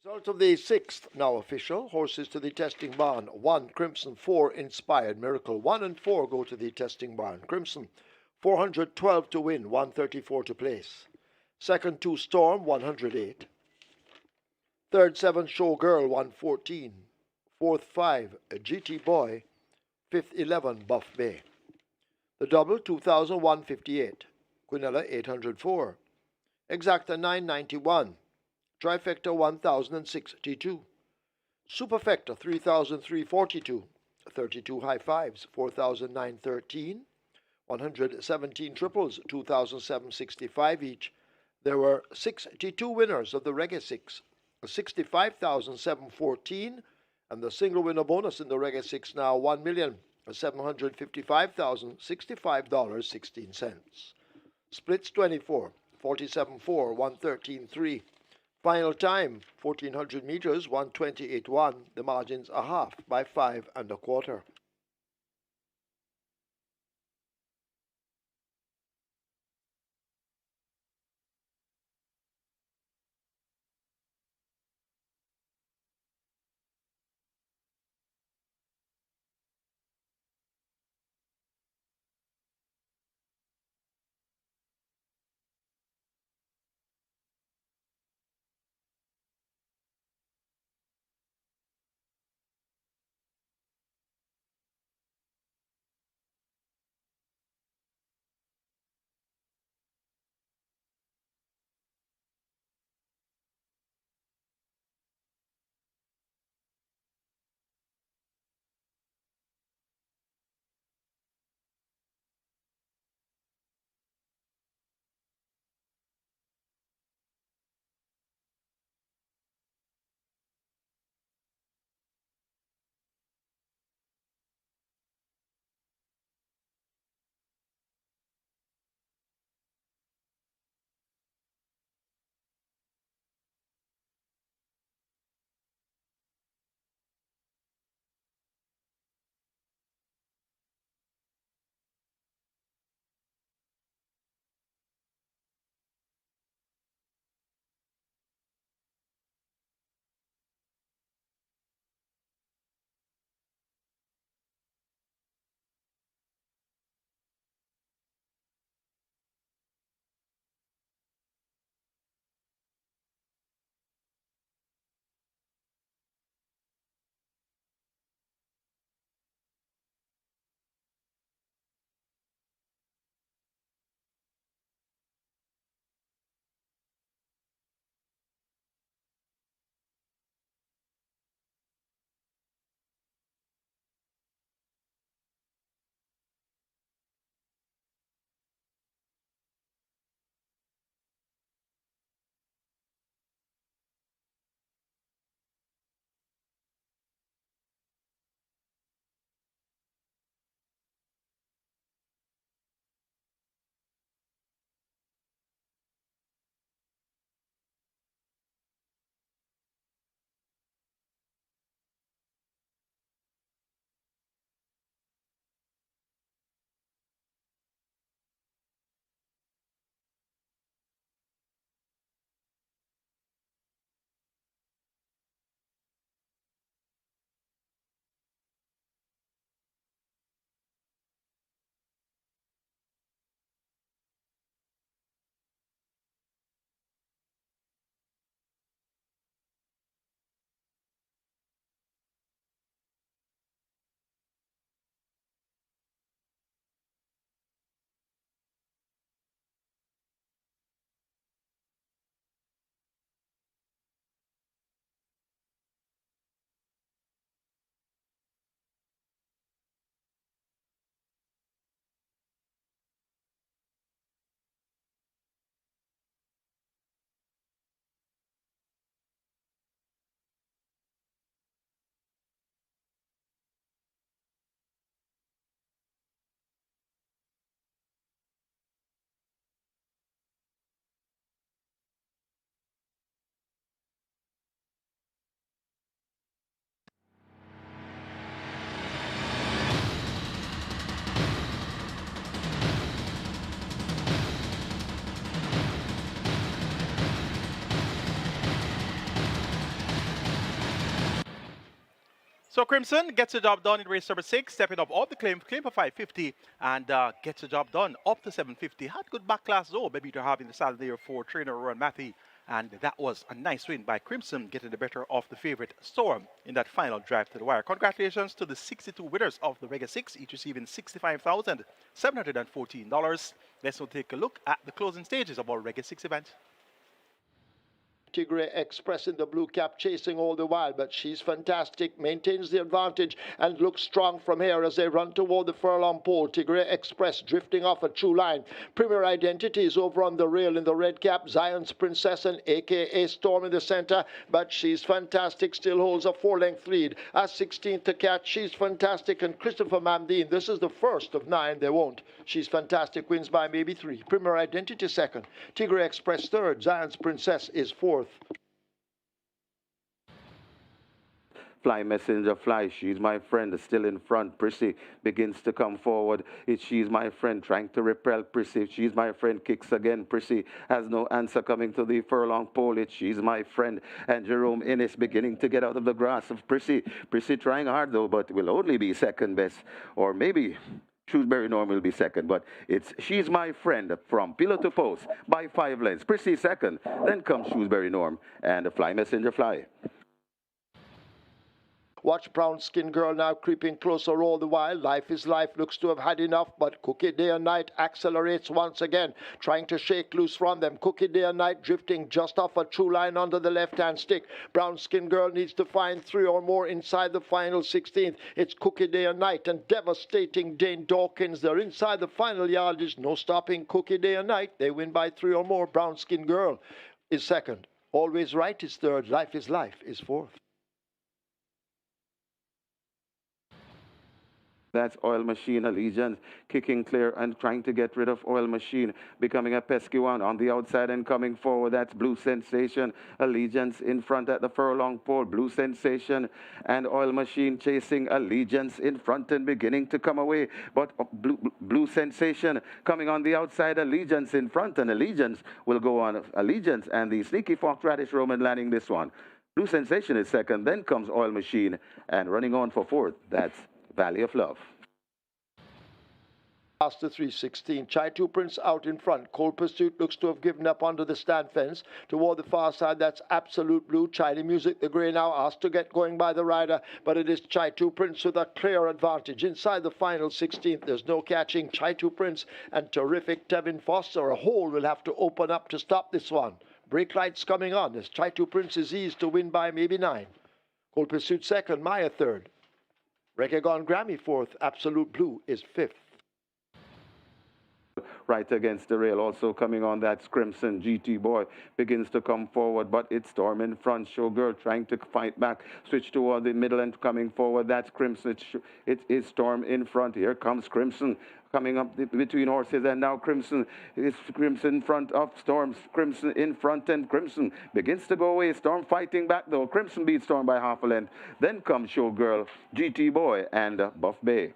Result of the sixth now official. Horses to the testing barn. 1 Crimson, 4 Inspired Miracle. 1 and 4 go to the testing barn. Crimson 412 to win, 134 to place. Second 2 Storm 108. Third 7 Showgirl 114. Fourth 5 GT Boy. Fifth 11 Buff Bay. The double 2158. Quinella 804. Exacta 991. Trifecta 1062. Superfecta 3342. 32 high fives 4913. 117 triples 2765 each. There were 62 winners of the Reggae 6. 65,714, and the single winner bonus in the Reggae 6 now $1,755,065.16. Splits 24, 47-4, 113-3. Final time 1400 meters, 128-1. The margins are half by 5 1/4. So Crimson gets the job done in race number 6, stepping up off the claim for 550 and gets the job done up to 750. Had good back class though, maybe to having the saddle there for trainer Ron Matthew. And that was a nice win by Crimson, getting the better of the favorite Storm in that final drive to the wire. Congratulations to the 62 winners of the Rega 6, each receiving $65,714. Let's now take a look at the closing stages of our Rega 6 event. Tigre Express in the blue cap chasing all the while, but she's fantastic, maintains the advantage and looks strong from here as they run toward the furlong pole. Tigre Express drifting off a true line. Premier Identity is over on the rail in the red cap. Zion's Princess and AKA Storm in the center, but she's fantastic, still holds a 4-length lead. As 16th to catch, she's fantastic, and Christopher Mamdine, this is the first of 9, they won't. She's fantastic, wins by maybe 3. Premier Identity second. Tigre Express third. Zion's Princess is fourth. Fly Messenger Fly, she's my friend, still in front. Prissy begins to come forward. She's my friend, trying to repel Prissy. She's my friend, kicks again. Prissy has no answer coming to the furlong pole. She's my friend. And Jerome Innes beginning to get out of the grasp of Prissy. Prissy trying hard though, but will only be second best. Or maybe Shrewsbury Norm will be second, but it's She's My Friend from pillar to post by 5 lengths. Prissy second, then comes Shrewsbury Norm and the Fly Messenger Fly. Watch Brown Skin Girl now creeping closer all the while. Life is Life looks to have had enough, but Cookie Day and Night accelerates once again, trying to shake loose from them. Cookie Day and Night drifting just off a true line under the left-hand stick. Brown Skin Girl needs to find 3 or more inside the final 16th. It's Cookie Day and Night and devastating Dane Dawkins. They're inside the final yardage. No stopping Cookie Day and Night. They win by 3 or more. Brown Skin Girl is second. Always Right is third. Life is Life is fourth. That's Oil Machine Allegiance kicking clear and trying to get rid of Oil Machine, becoming a pesky one on the outside and coming forward. That's Blue Sensation. Allegiance in front at the furlong pole. Blue Sensation and Oil Machine chasing Allegiance in front and beginning to come away. But Blue Sensation coming on the outside. Allegiance in front, and Allegiance will go on. Allegiance and the Sneaky Fox Radish Roman landing this one. Blue Sensation is second. Then comes Oil Machine and running on for fourth. That's Valley of Love. Past the 316. Chai Two Prince out in front. Cold Pursuit looks to have given up under the stand fence. Toward the far side, that's Absolute Blue. Chiley Music, the grey now asked to get going by the rider, but it is Chai Two Prince with a clear advantage. Inside the final 16th, there's no catching. Chai Two Prince and terrific Tevin Foster. A hole will have to open up to stop this one. Brake lights coming on as Chai Two Prince is eased to win by maybe 9. Cold Pursuit second, Maya third. Reggaeton Grammy fourth, Absolute Blue is fifth. Right against the rail, also coming on, that's Crimson. GT Boy begins to come forward, but it's Storm in front. Showgirl trying to fight back, switch toward the middle and coming forward. That's Crimson. It is Storm in front. Here comes Crimson coming up between horses, and now Crimson is in front of Storm. Crimson in front, and Crimson begins to go away. Storm fighting back though. Crimson beats Storm by half a length. Then comes Showgirl, GT Boy, and Buff Bay.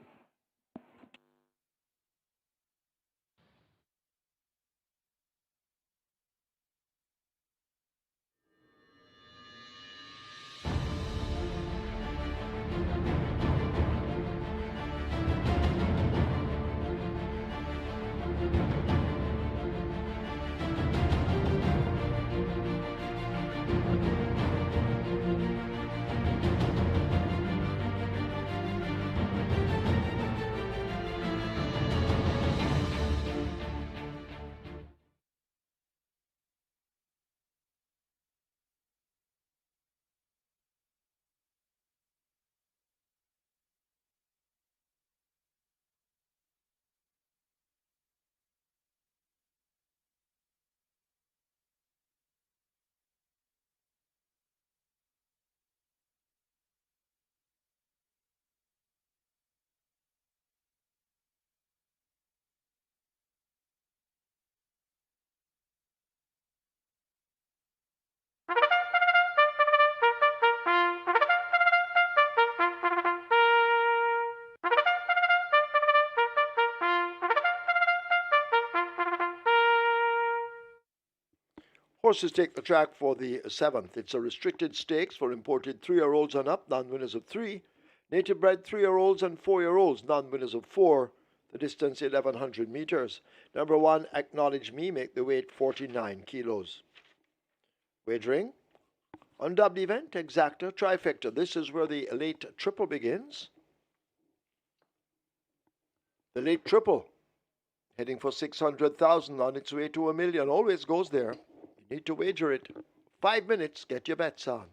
Horses take the track for the 7th. It's a restricted stakes for imported 3-year-olds and up, non-winners of 3. Native bred 3-year-olds and 4-year-olds, non-winners of 4. The distance 1100 meters. Number 1, Acknowledge Me, make the weight 49 kilos. Wagering on double event, exacta, trifecta. This is where the late triple begins. The late triple, heading for 600,000 on its way to $1 million. Always goes there. You need to wager it. 5 minutes, get your bets on.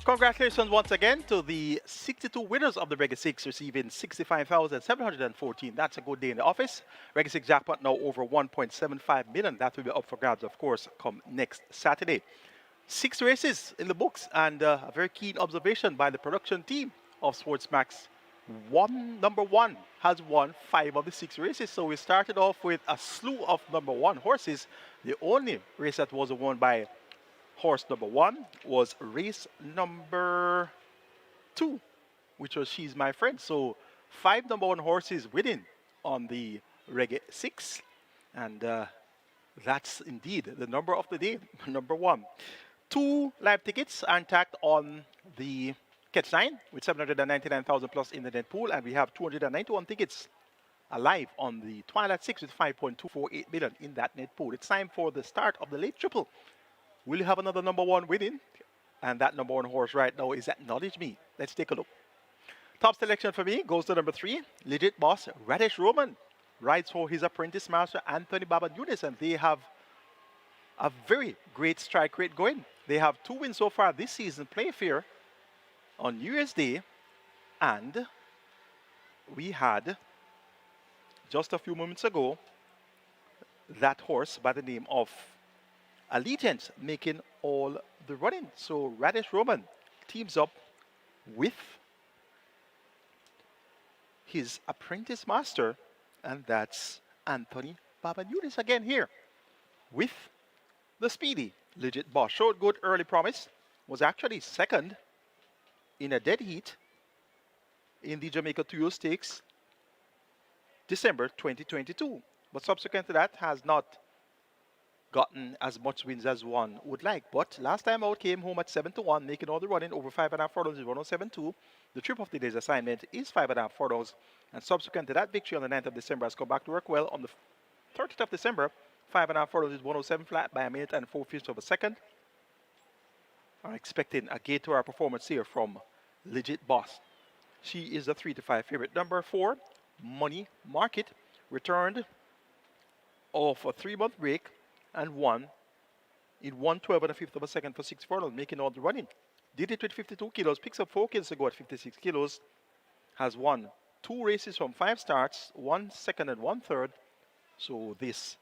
Congratulations once again to the 62 winners of the Reggae 6 receiving 65,714. That's a good day in the office. Reggae 6 jackpot now over 1.75 million. That will be up for grabs, of course, come next Saturday. 6 races in the books and a very keen observation by the production team of Sportsmax. Number 1 has won 5 of the 6 races. So we started off with a slew of number 1 horses. The only race that was won by horse number 1 was race number 2, which was She's My Friend. So 5 number 1 horses winning on the Reggae 6. And that's indeed the number of the day, number 1. 2 live tickets are intact on the Catch 9 with 799,000 plus in the net pool. And we have 291 tickets alive on the Twilight 6 with 5.248 million in that net pool. It's time for the start of the late triple. Will you have another number 1 winning? And that number 1 horse right now is Acknowledge Me. Let's take a look. Top selection for me goes to number 3, Legit Boss Radish Roman. Rides for his apprentice master Anthony Baba Nunes, and they have a very great strike rate going. They have 2 wins so far this season. Play fair on New Year's Day, and we had just a few moments ago that horse by the name of Allegiance making all the running. So Radish Roman teams up with his apprentice master, and that's Anthony Baba Nunes again here with the speedy Legit Boss. Showed good early promise, was actually second in a dead heat in the Jamaica 2 Stakes December 2022, but subsequent to that has not gotten as much wins as one would like. But last time out came home at 7-1, making all the running over 5.5 furlongs is 107.2. The trip of the day's assignment is 5.5 furlongs, and subsequent to that victory on the 9th of December has come back to work well. On the 30th of December, 5.5 furlongs is 107 flat by a minute and 4/5 of a second. I'm expecting a Gator performance here from Legit Boss. She is a 3-5 favorite. Number 4, Money Market, returned off a 3-month break and won in 1/12 and a 5th of a second for 6 furlongs, making all the running. Did it with 52 kilos, picks up 4 kilos to go at 56 kilos, has won 2 races from 5 starts, 1 second and 1 third. So this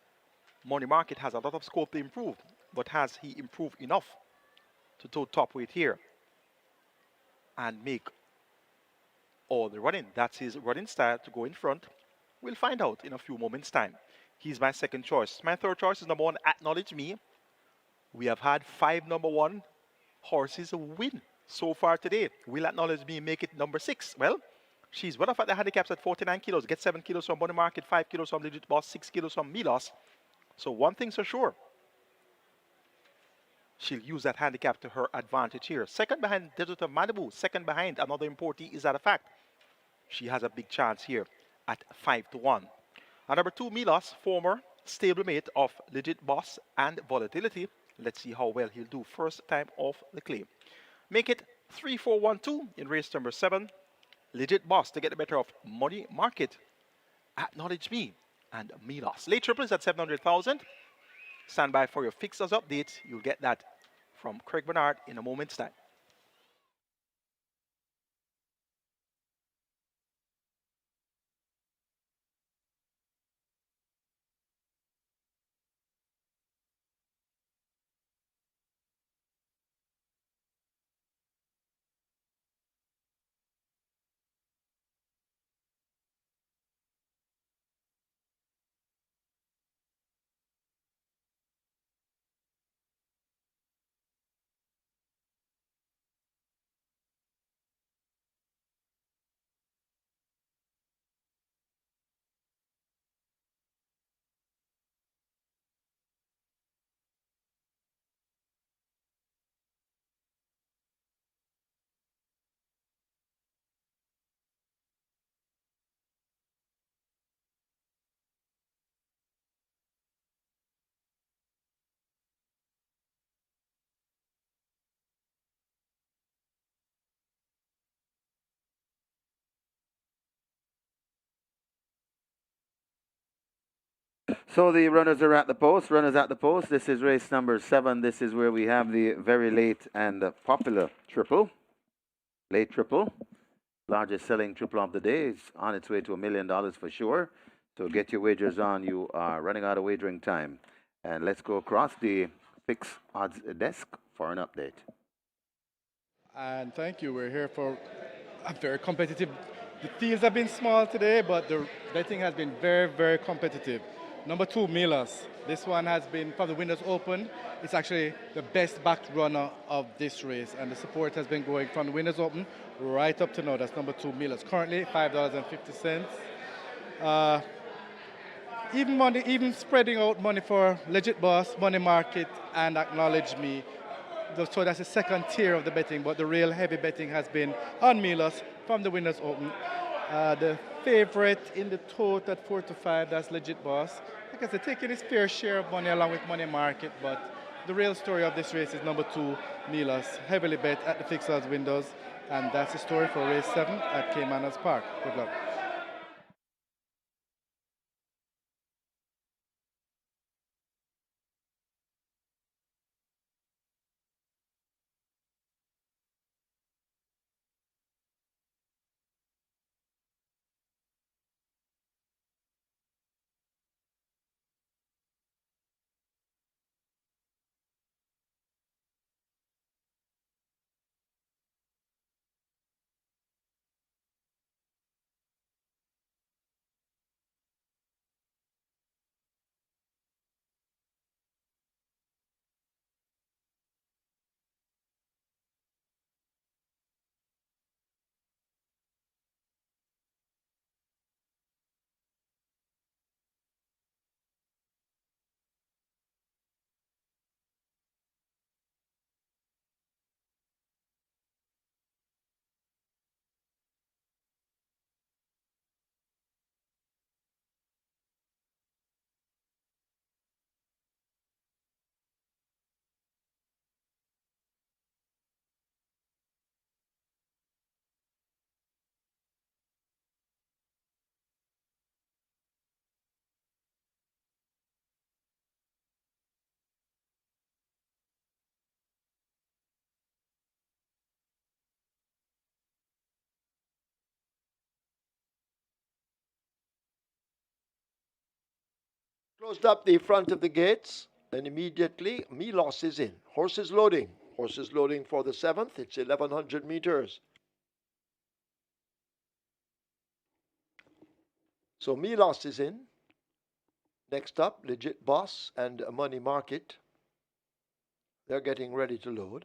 Money Market has a lot of scope to improve, but has he improved enough to tote top weight here and make all the running? That's his running style to go in front. We'll find out in a few moments' time. He's my second choice. My third choice is number 1, Acknowledge Me. We have had 5 number 1 horses win so far today. Will Acknowledge Me make it number 6? Well, she's well off at the handicaps at 49 kilos. Get 7 kilos from Money Market, 5 kilos from Legit Boss, 6 kilos from Milos. So one thing's for sure, she'll use that handicap to her advantage here. Second behind Desert of Malibu. Second behind another importee is that a fact. She has a big chance here at 5-1. And number 2, Milos, former stablemate of Legit Boss and Volatility. Let's see how well he'll do first time off the claim. Make it 3-4-1-2 in race number 7. Legit Boss to get the better of Money Market, Acknowledge Me, and Milos. Late triples at 700,000. Stand by for your fixers updates. You'll get that from Craig Bernard in a moment's time. So the runners are at the post. Runners at the post. This is race number 7. This is where we have the very late and popular triple. Late triple. Largest selling triple of the day. It's on its way to $1 million for sure. So get your wagers on. You are running out of wagering time. And let's go across the fixed odds desk for an update. And thank you. We're here for a very competitive. The fields have been small today, but the betting has been very, very competitive. Number 2, Milos. This one has been, from the windows open, it's actually the best backed runner of this race, and the support has been going from the windows open right up to now. That's number 2, Milos. Currently, $5.50. Even spreading out money for Legit Boss, Money Market, and Acknowledge Me. So that's the second tier of the betting, but the real heavy betting has been on Milos from the windows open. The favorite in the total at 4-5, that's Legit Boss. Like I said, taking his fair share of money along with Money Market, but the real story of this race is number 2, Milos, heavily bet at the fixed odds windows, and that's the story for race 7 at Caymanas Park. Good luck. Closed up the front of the gates, and immediately Milos is in. Horses loading. Horses loading for the 7th. It's 1,100 meters. So Milos is in. Next up, Legit Boss and Money Market. They're getting ready to load.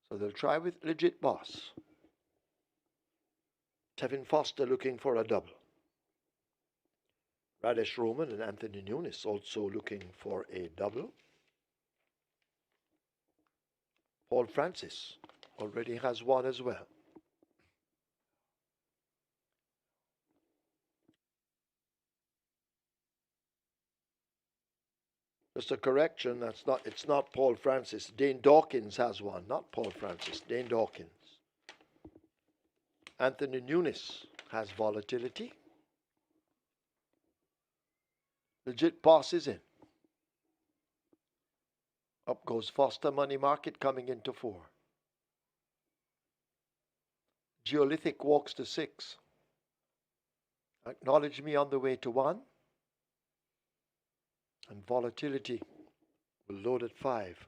So they'll try with Legit Boss. Tevin Foster looking for a double. Radesh Roman and Anthony Nunes also looking for a double. Paul Francis already has one as well. Just a correction, it's not Paul Francis. Dane Dawkins has one, not Paul Francis. Dane Dawkins. Anthony Nunes has volatility. Legit boss is in. Up goes Foster Money Market coming into 4. Geolithic walks to 6. Acknowledge Me on the way to 1. And volatility will load at 5.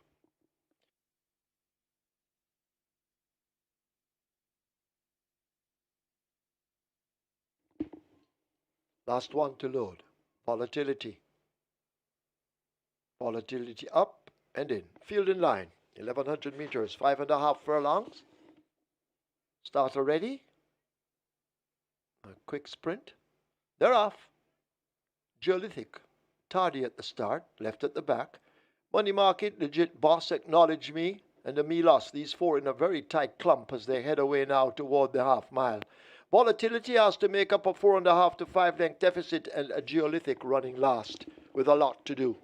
Last one to load. Volatility. Volatility up and in. Field in line. 1100 meters. 5.5 furlongs. Starter ready. A quick sprint. They're off. Geolithic. Tardy at the start. Left at the back. Money Market, Legit Boss, Acknowledge Me, and the Milos. These 4 in a very tight clump as they head away now toward the half mile. Volatility has to make up a 4.5 to 5 length deficit, and a Geolithic running last with a lot to do.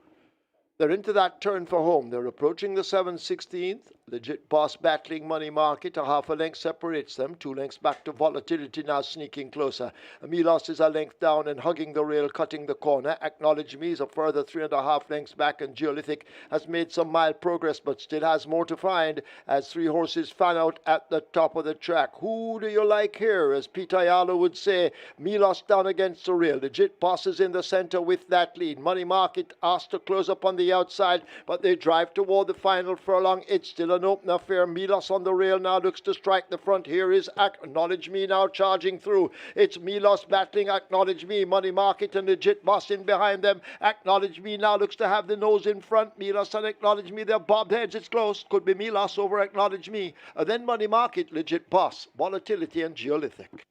They're into that turn for home. They're approaching the 7/16th. Legit Boss battling Money Market. A half a length separates them. 2 lengths back to Volatility now sneaking closer. Milos is a length down and hugging the rail, cutting the corner. Acknowledge Me is a further 3.5 lengths back, and Geolithic has made some mild progress but still has more to find as 3 horses fan out at the top of the track. Who do you like here? As Peter Ayala would say, Milos down against the rail. Legit Boss is in the center with that lead. Money Market asked to close up on the outside, but they drive toward the final furlong. It's still an open affair. Milos on the rail now looks to strike the front. Here is Acknowledge Me now charging through. It's Milos battling Acknowledge Me. Money Market and Legit Boss in behind them. Acknowledge Me now looks to have the nose in front. Milos and Acknowledge Me, they're bobbed heads. It's close. Could be Milos over Acknowledge Me. Then Money Market, Legit Boss, Volatility and Geolithic.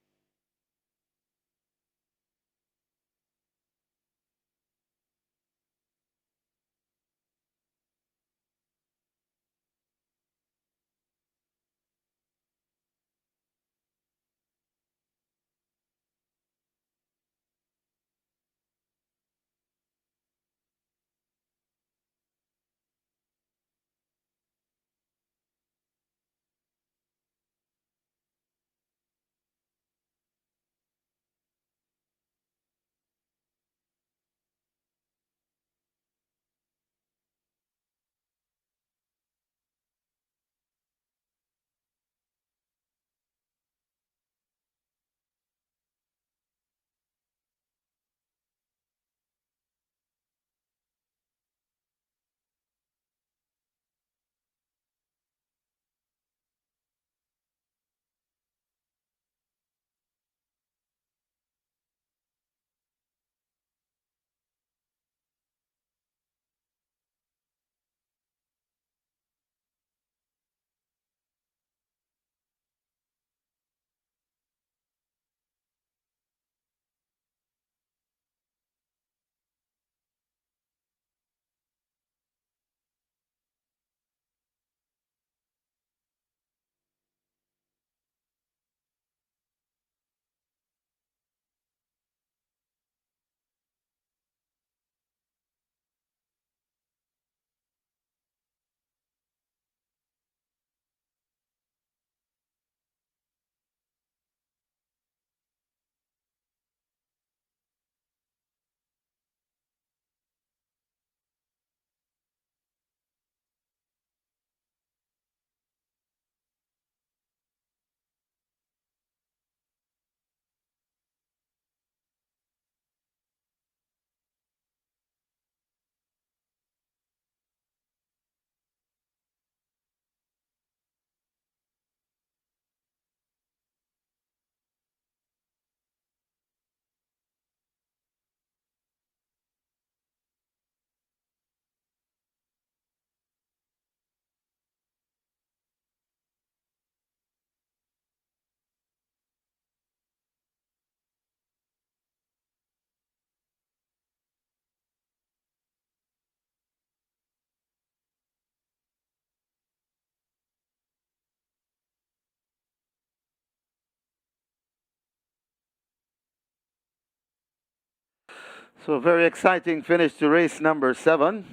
So very exciting finish to race number 7.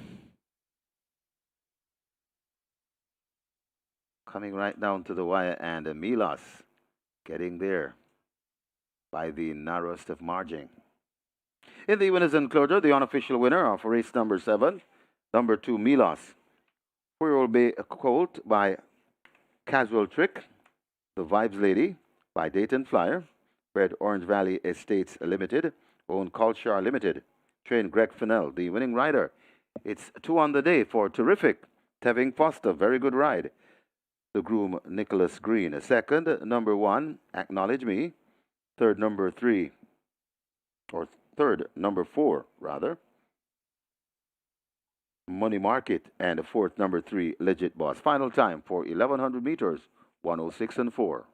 coming right down to the wire, and Milos getting there by the narrowest of margin. In the winners enclosure, the unofficial winner of race number 7, number 2 Milos, will be Colt by Casual Trick, The Vibes Lady by Dayton Flyer, bred Orange Valley Estates Limited, owned Culture Limited, trained Greg Fennell, the winning rider. It's 2 on the day for Terrific, Tevin Foster, very good ride. The groom Nicholas Green. Second, number 1, Acknowledge Me. Third, number 3, or third, number 4, rather, Money Market, and fourth, number 3, Legit Boss. Final time for 1100 meters, 106 and 4.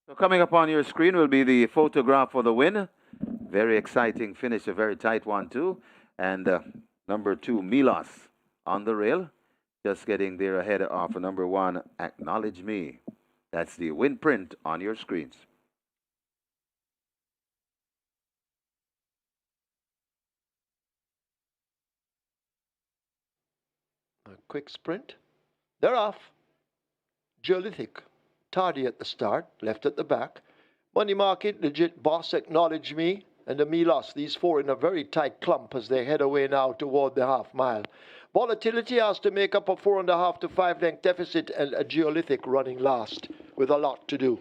So coming up on your screen will be the photograph for the win. Very exciting finish, a very tight one too. And number 2, Milos, on the rail, just getting there ahead of number 1, Acknowledge Me. That's the win print on your screens. A quick sprint. They're off. Geolithic, tardy at the start, left at the back. Money Market, Legit Boss, Acknowledge Me, and the Milos. These 4 in a very tight clump as they head away now toward the half mile. Volatility has to make up a 4.5 to 5 length deficit, and a Geolithic running last with a lot to do.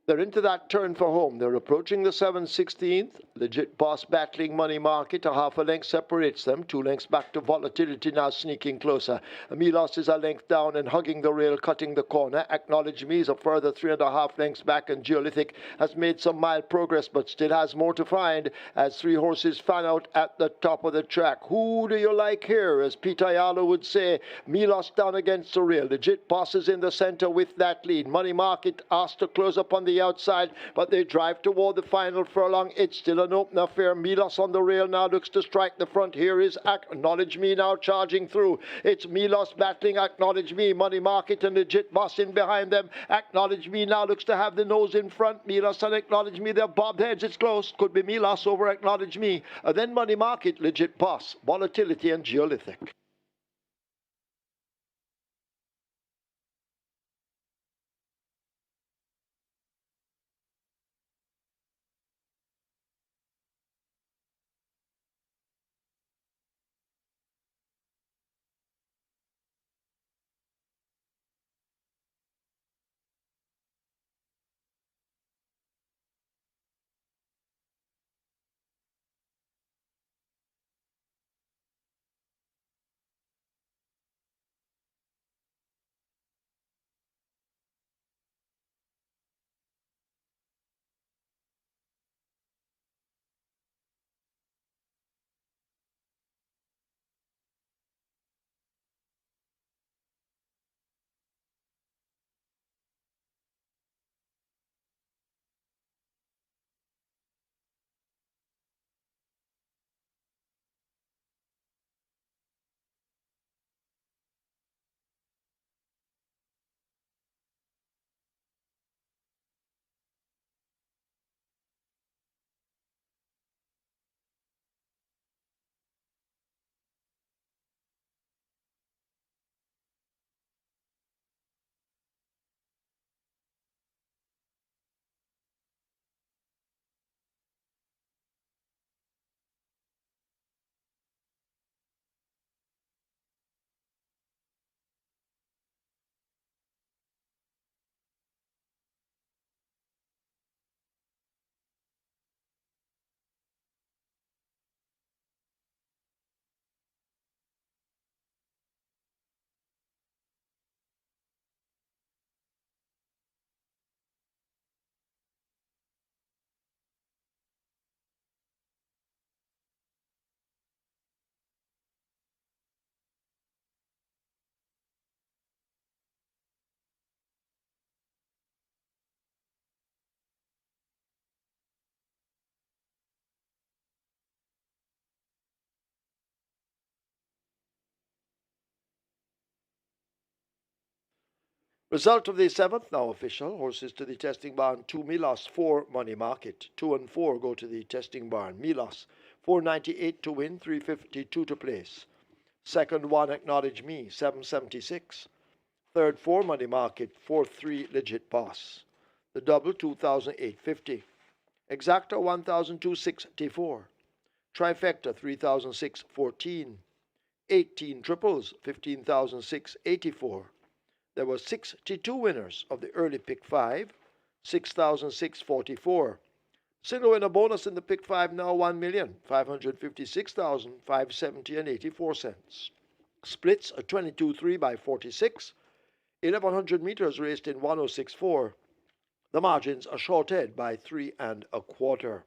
They're into that turn for home. They're approaching the 7/16th. Legit Boss battling Money Market. A half a length separates them. 2 lengths back to Volatility, now sneaking closer. Milos is a length down and hugging the rail, cutting the corner. Acknowledge Me is a further 3.5 lengths back, and Geolithic has made some mild progress but still has more to find as 3 horses fan out at the top of the track. Who do you like here? As Peter Ayala would say, Milos down against the rail. Legit Boss is in the center with that lead. Money Market asked to close up on the outside, but they drive toward the final furlong. It's still an open affair. Milos on the rail now looks to strike the front. Here is Acknowledge Me now charging through. It's Milos battling Acknowledge Me. Money Market and Legit Boss in behind them. Acknowledge Me now looks to have the nose in front. Milos and Acknowledge Me, they're bobbed heads. It's close. Could be Milos over Acknowledge Me. Then Money Market, Legit Boss, Volatility, and Geolithic. Result of the seventh now official. Horses to the testing barn. 2 Milos, 4 Money Market. 2 and 4 go to the testing barn. Milos, 498 to win, 352 to place. Second one, Acknowledge Me, 776. Third 4 Money Market, fourth 3 Legit Boss. The double 2,850. Exacta 1,264. Trifecta 3,614. 18 triples 15,684. There were 62 winners of the early pick 5, 6,644. Single winner bonus in the pick 5 now 1,556,570 and 84 cents. Splits a 22-3 by 46. 1,100 meters raced in 106.4. The margins are shorted by 3 1/4.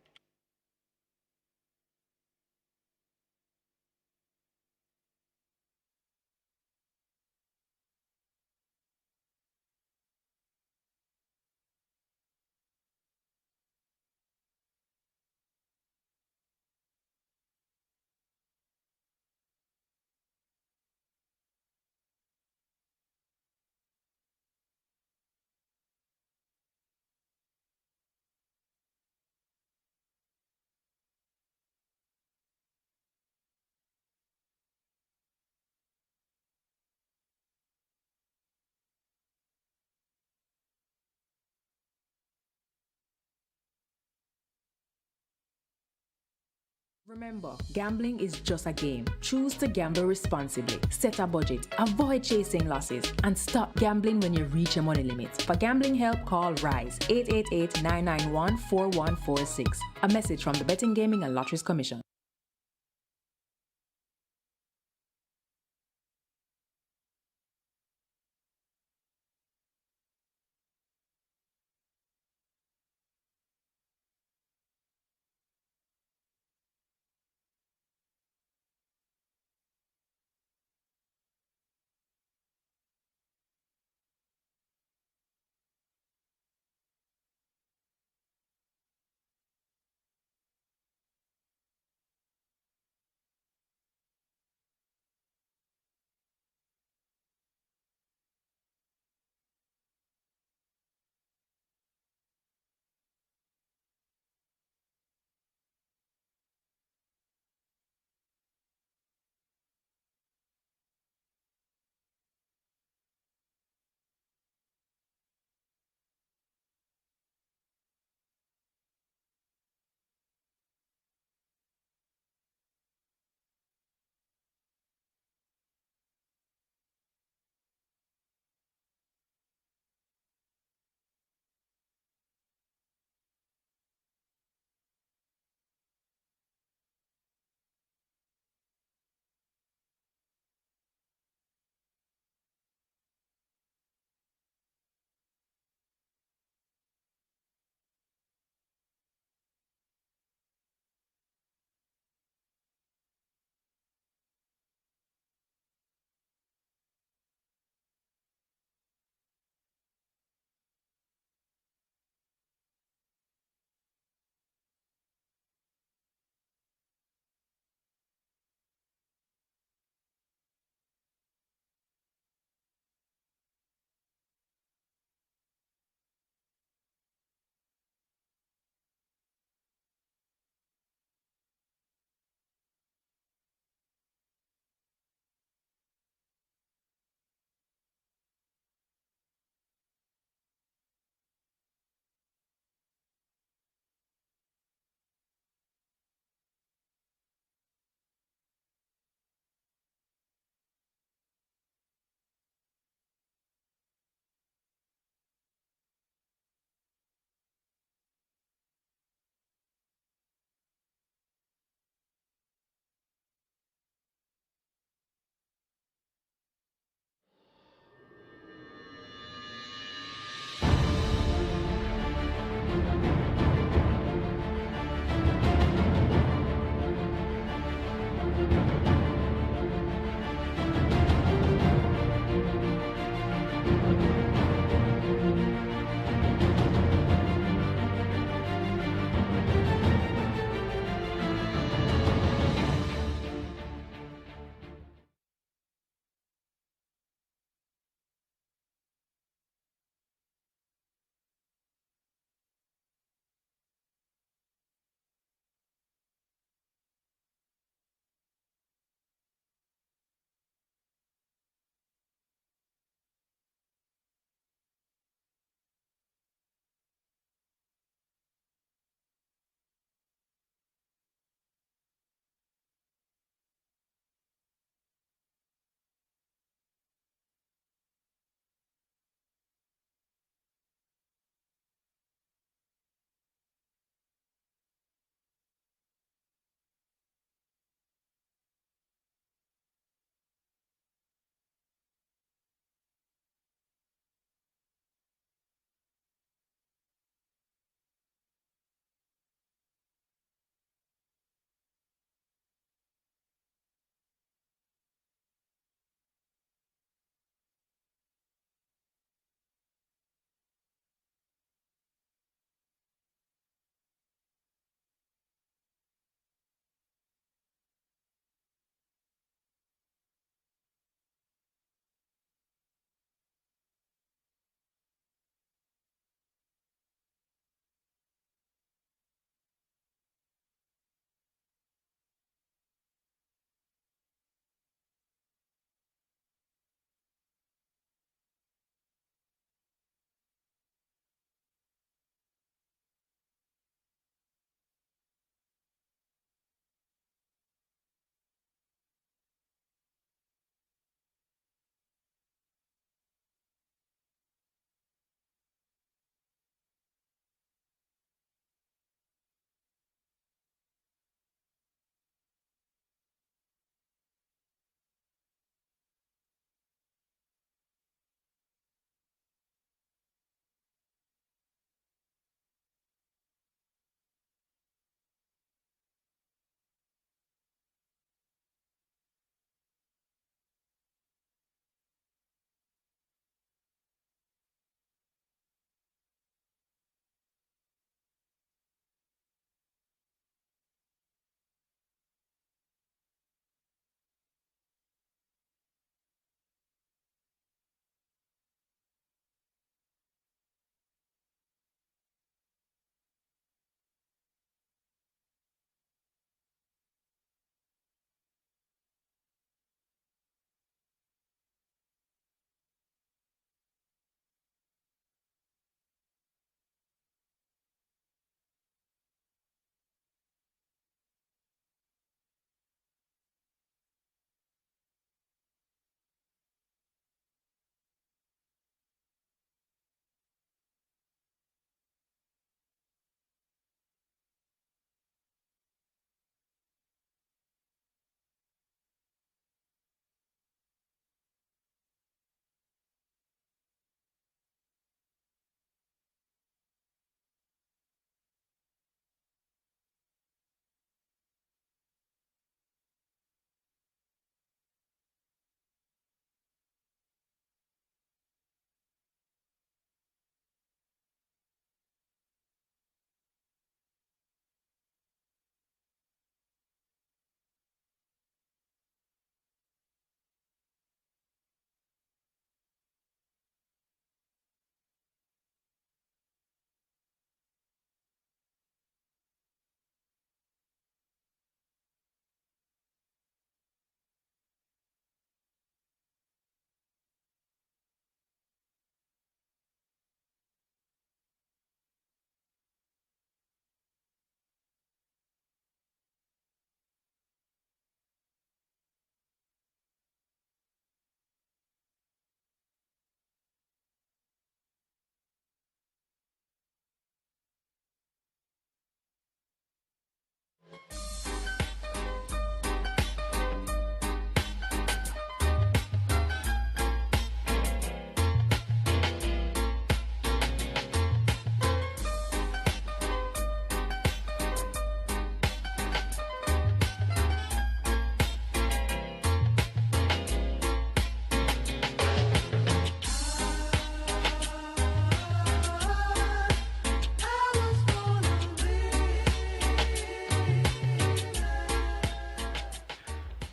Remember, gambling is just a game. Choose to gamble responsibly. Set a budget, avoid chasing losses, and stop gambling when you reach your money limits. For gambling help, call RISE 888-991-4146. A message from the Betting, Gaming and Lotteries Commission.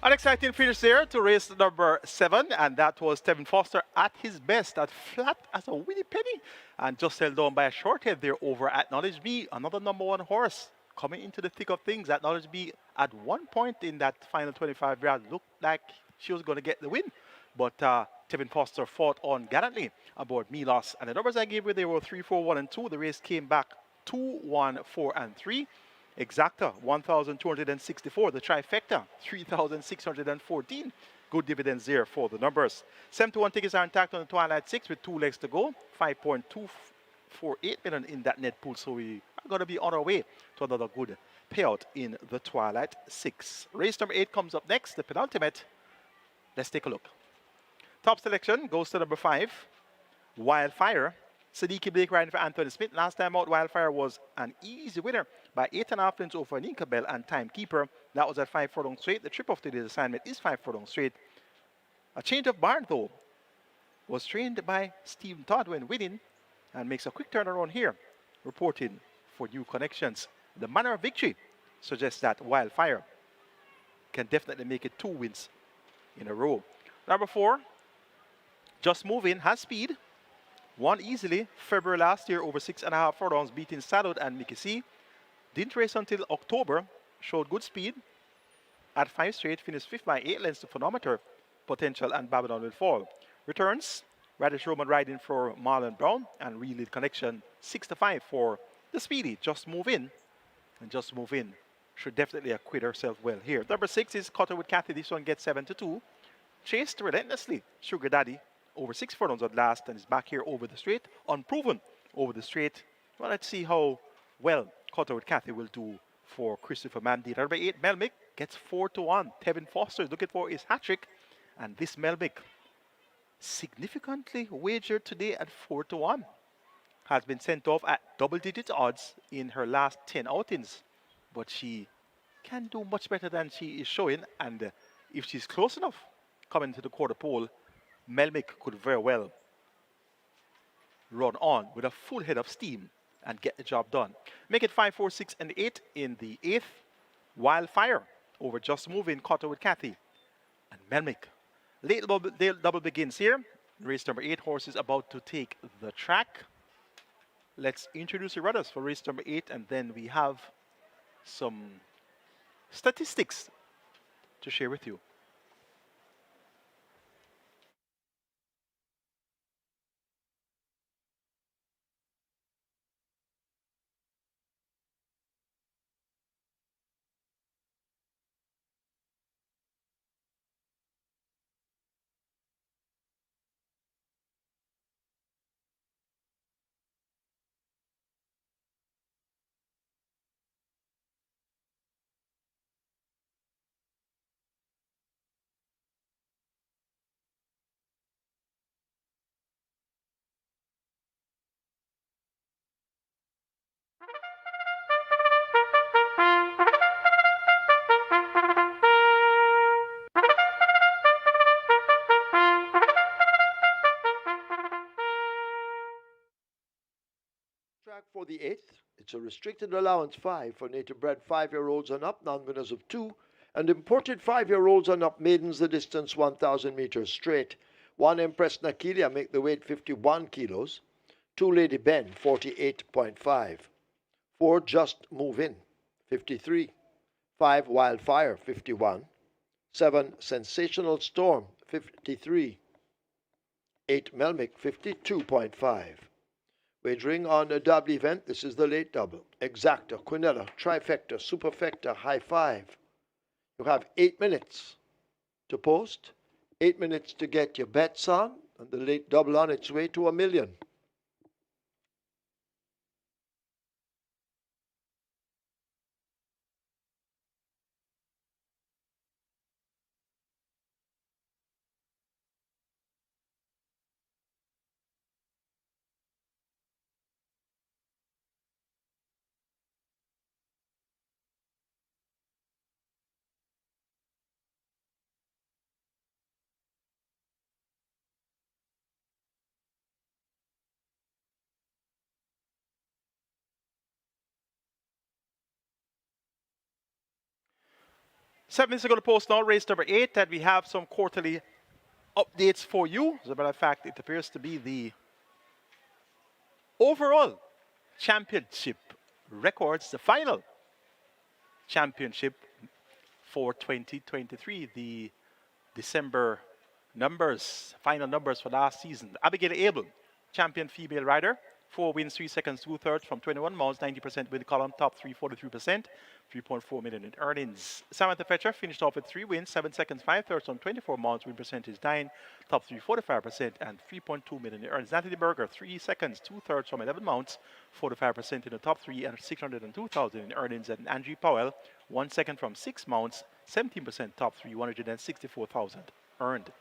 An exciting finish there to race number 7, and that was Tevin Foster at his best, at flat as a winnie penny, and just held on by a short head there over Acknowledge Me, another number 1 horse coming into the thick of things. Acknowledge Me at one point in that final 25 yards looked like she was going to get the win, but Tevin Foster fought on gallantly aboard Milos, and the numbers I gave you there were 3, 4, 1, and 2. The race came back 2, 1, 4, and 3. Exacta, 1,264. The trifecta, 3,614. Good dividends there for the numbers. 7-1 tickets are intact on the Twilight 6 with 2 legs to go. 5.248 million in that net pool. So we are going to be on our way to another good payout in the Twilight 6. Race number 8 comes up next, the penultimate. Let's take a look. Top selection goes to number 5, Wildfire. Siddiqui Blake riding for Anthony Smith. Last time out, Wildfire was an easy winner by 8.5 lengths over Ninka Bell and Timekeeper. That was at 5 furlong straight. The trip of today's assignment is 5 furlong straight. A change of barn, though, was trained by Stephen Todd when winning and makes a quick turnaround here, reporting for new connections. The manner of victory suggests that Wildfire can definitely make it 2 wins in a row. Number 4, Just Move In, has speed. Won easily February last year over 6.5 furlongs, beating Saddle and Mickey C. Didn't race until October, showed good speed. At 5 straight, finished 5th by 8 lengths to Phonometer, Potential, and Babylon Will Fall. Returns, Radish Roman riding for Marlon Brown, and Real Connection 6-5 for the speedy Just Move In. And Just Move In should definitely acquit herself well here. Number 6 is Cutter with Kathy. This one gets 7-2. Chased relentlessly, Sugar Daddy, over 6 furlongs at last, and is back here over the straight, unproven over the straight. Well, let's see how well Cutter with Kathy will do for Christopher Mandy. Number 8, Melmick, gets 4-1. Tevin Foster is looking for his hat-trick, and this Melmick, significantly wagered today at 4-1, has been sent off at double-digit odds in her last 10 outings, but she can do much better than she is showing, and if she's close enough coming to the quarter pole, Melmick could very well run on with a full head of steam and get the job done. Make it 5, 4, 6, and 8 in the 8th. Wildfire over Just Moving, Cutter with Kathy, and Melmick. Late double begins here. Race number 8, horses about to take the track. Let's introduce the runners for race number 8, and then we have some statistics to share with you. Track for the 8th. It's a restricted allowance 5 for native bred 5-year-olds and up, non-winners of 2, and imported 5-year-olds and up, maidens the distance 1,000 meters straight. 1 Empress Nakilia make the weight 51 kilos. 2 Lady Ben 48.5. 4 Just Move In 53. 5 Wildfire 51. 7 Sensational Storm 53. 8 Melmick 52.5. Wagering on a double event, this is the late double. Exacta, Quinella, Trifecta, Superfecta, High Five. You have 8 minutes to post, 8 minutes to get your bets on, and the late double on its way to $1 million. 7 minutes ago to post now, race number 8, and we have some quarterly updates for you. As a matter of fact, it appears to be the overall championship records, the final championship for 2023, the December numbers, final numbers for last season. Abigail Abel, champion female rider, 4 wins, 3 seconds, 2/3 from 21 miles, 90% win column, top 3, 43%, 3.4 million in earnings. Samantha Fetcher finished off with 3 wins, 7 seconds, 5/3 from 24 miles, win percentage 9, top 3, 45%, and 3.2 million in earnings. Natalie Berger, 3 seconds, 2/3 from 11 mounts, 45% in the top 3, and 602,000 in earnings. And Angie Powell, 1 second from 6 mounts, 17% top 3, 164,000 earned.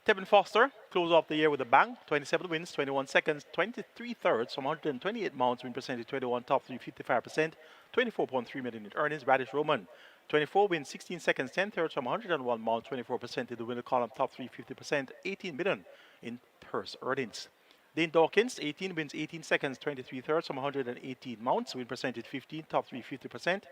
Tevin Foster closed off the year with a bang, 27 wins, 21 seconds, 23/3 from 128 mounts, win percentage 21, top 3, 55%, 24.3 million in earnings. Radish Roman, 24 wins, 16 seconds, 10/3 from 101 mounts, 24% in the winner column, top 3, 50%, 18 million in purse earnings. Dane Dawkins, 18 wins, 18 seconds, 23/3 from 118 mounts, win percentage 15, top 3, 50%.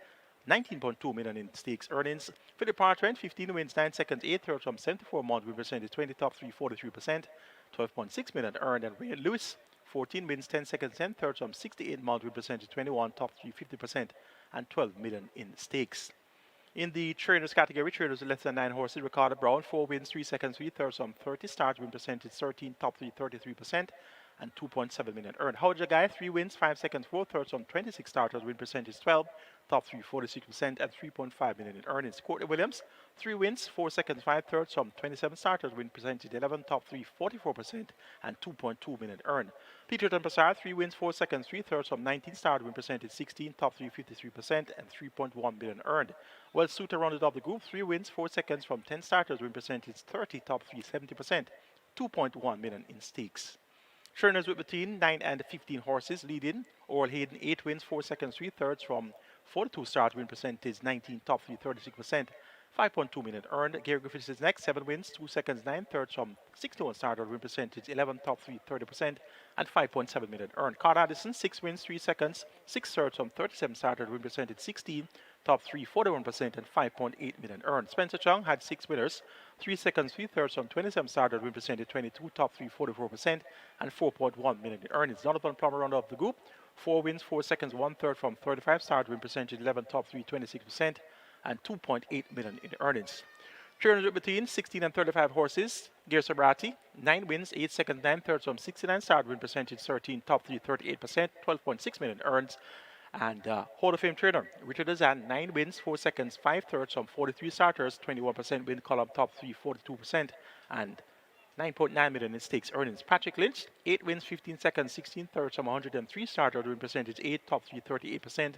19.2 million in stakes earnings. Philip Partridge, 15 wins, 9 seconds, 8/3 from 74 mounts, win percentage 20, top 3, 43%, 12.6 million earned. And Ray Lewis, 14 wins, 10 seconds, 10/3 from 68 mounts, win percentage 21, top 3, 50%, and 12 million in stakes. In the trainers category, trainers with less than 9 horses, Ricardo Brown, 4 wins, 3 seconds, 3/3 from 30 starts, win percentage 13, top 3, 33%, and 2.7 million earned. Howard Jagai, 3 wins, 5 seconds, 4/3 from 26 starters, win percentage 12, top 3, 46%, and 3.5 million in earnings. Courtney Williams, 3 wins, 4 seconds, 5/3 from 27 starters, win percentage 11, top 3, 44%, and 2.2 million earned. Peter Tempesar, 3 wins, 4 seconds, 3/3 from 19 starters, win percentage 16, top 3, 53%, and 3.1 million earned. Well, Suter rounded off the group, 3 wins, 4 seconds from 10 starters, win percentage 30, top 3, 70%, 2.1 million in stakes. Trainers with between 9 and 15 horses leading. Oral Hayden, 8 wins, 4 seconds, 3/3 from 42 starts, win percentage 19, top 3, 36%, 5.2 million earned. Gary Griffiths is next, 7 wins, 2 seconds, 9/3 from 61 starters, win percentage 11, top 3, 30%, and 5.7 million earned. Carl Addison, 6 wins, 3 seconds, 6/3 from 37 starters, win percentage 16, top 3, 41%, and 5.8 million earned. Spencer Chung had 6 winners, 3 seconds, 3/3 from 27 starters, win percentage 22, top 3, 44%, and 4.1 million in earnings. Donovan Plummer rounded off the group, 4 wins, 4 seconds, 1/3 from 35 starters, win percentage 11, top 3, 26%, and 2.8 million in earnings. Trainers with between 16 and 35 horses. Gear Sabrati, 9 wins, 8 seconds, 9/3 from 69 starters, win percentage 13, top 3, 38%, 12.6 million earns. And Hall of Fame trainer Richard Azan, 9 wins, 4 seconds, 5/3 from 43 starters, 21% win column, top 3, 42%, and 9.9 million in stakes earnings. Patrick Lynch, 8 wins, 15 seconds, 16/3 from 103 starters, win percentage 8, top 3, 38%,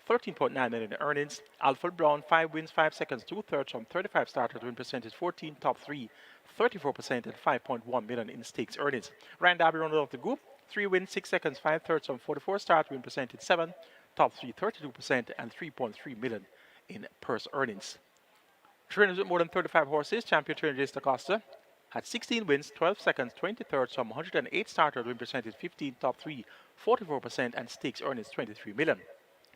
13.9 million in earnings. Alfred Brown, 5 wins, 5 seconds, 2/3 from 35 starters, win percentage 14, top 3, 34%, and 5.1 million in stakes earnings. Ryan Darby rounded off the group, 3 wins, 6 seconds, 5/3 from 44 starts, win percentage 7, top 3, 32%, and 3.3 million in purse earnings. Trainers with more than 35 horses, champion trainer Jason Acosta had 16 wins, 12 seconds, 20/3 from 108 starters, win percentage 15, top 3, 44%, and stakes earnings 23 million.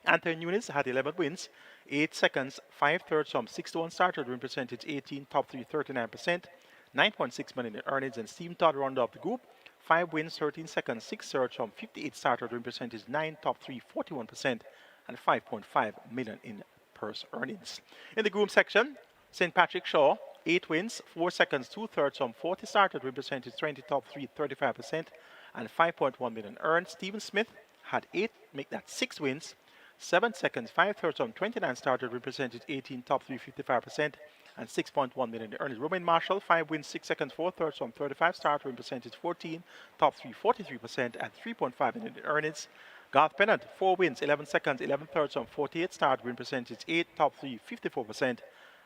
Anthony Nunes had 11 wins, 8 seconds, 5/3 from 61 starters, win percentage 18, top 3, 39%, 9.6 million in earnings. And Steve Todd rounded off the group, 5 wins, 13 seconds, 6/3 from 58 starters, win percentage 9, top 3, 41%, and 5.5 million in purse earnings. In the groom section, St. Patrick Shaw, 8 wins, 4 seconds, 2/3 from 40 starters, win percentage 20, top 3, 35%, and 5.1 million earned. Stephen Smith had 8, make that 6 wins, 7 seconds, 5/3 from 29 starters, win percentage 18, top 3, 55%, and 6.1 million in earnings. Romain Marshall, 5 wins, 6 seconds, 4/3 from 35 starters, win percentage 14, top 3, 43%, and 3.5 million in earnings. Garth Pennant, 4 wins, 11 seconds, 11/3 from 48 starts, win percentage 8, top 3, 54%,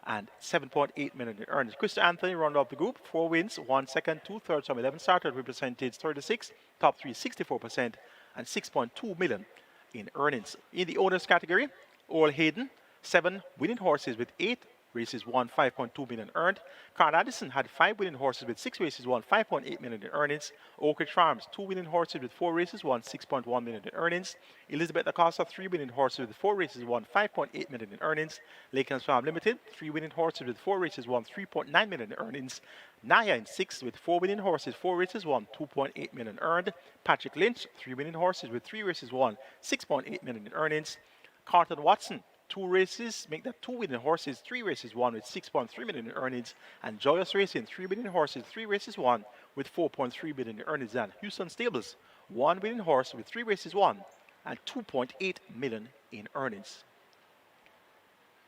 and 7.8 million in earnings. Krista Anthony rounded off the group, 4 wins, 1 second, 2/3 from 11 starters, win percentage 36, top 3, 64%, and 6.2 million in earnings. In the owners category, Oral Hayden, 7 winning horses with 8 races won, 5.2 million earned. Carl Addison had 5 winning horses with 6 races won, 5.8 million in earnings. Oak Ridge Farms, 2 winning horses with 4 races won, 6.1 million in earnings. Elizabeth Acosta, 3 winning horses with 4 races won, 5.8 million in earnings. Lakelands Farm Limited, 3 winning horses with 4 races won, 3.9 million in earnings. Naya in 6 with 4 winning horses, 4 races won, 2.8 million earned. Patrick Lynch, 3 winning horses with 3 races won, 6.8 million in earnings. Carlton Watson, 2 races, make that 2 winning horses, 3 races won with 6.3 million in earnings. And Joyous Racing, 3 winning horses, 3 races won with 4.3 million in earnings. And Houston Stables, 1 winning horse with 3 races won and 2.8 million in earnings.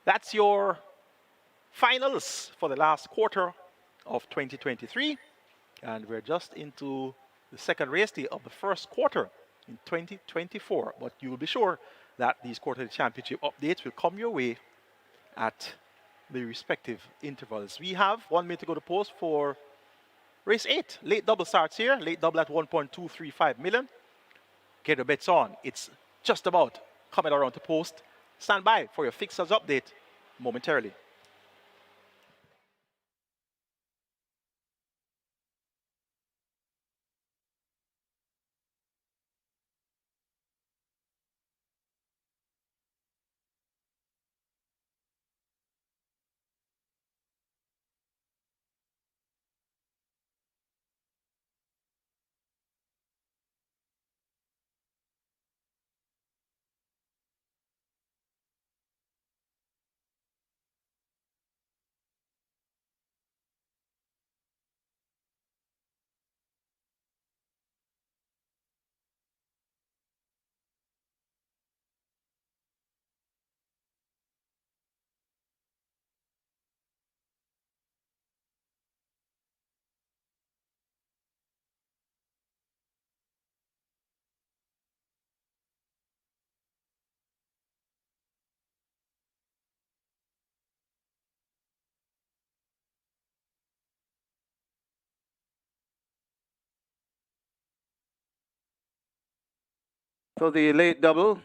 That's your finals for the last quarter of 2023. And we're just into the second race day of the first quarter in 2024. But you will be sure that these quarterly championship updates will come your way at the respective intervals. We have 1 minute to go to post for race 8. Late double starts here. Late double at 1.235 million. Get your bets on. It's just about coming around to post. Stand by for your fixers update momentarily. So the late double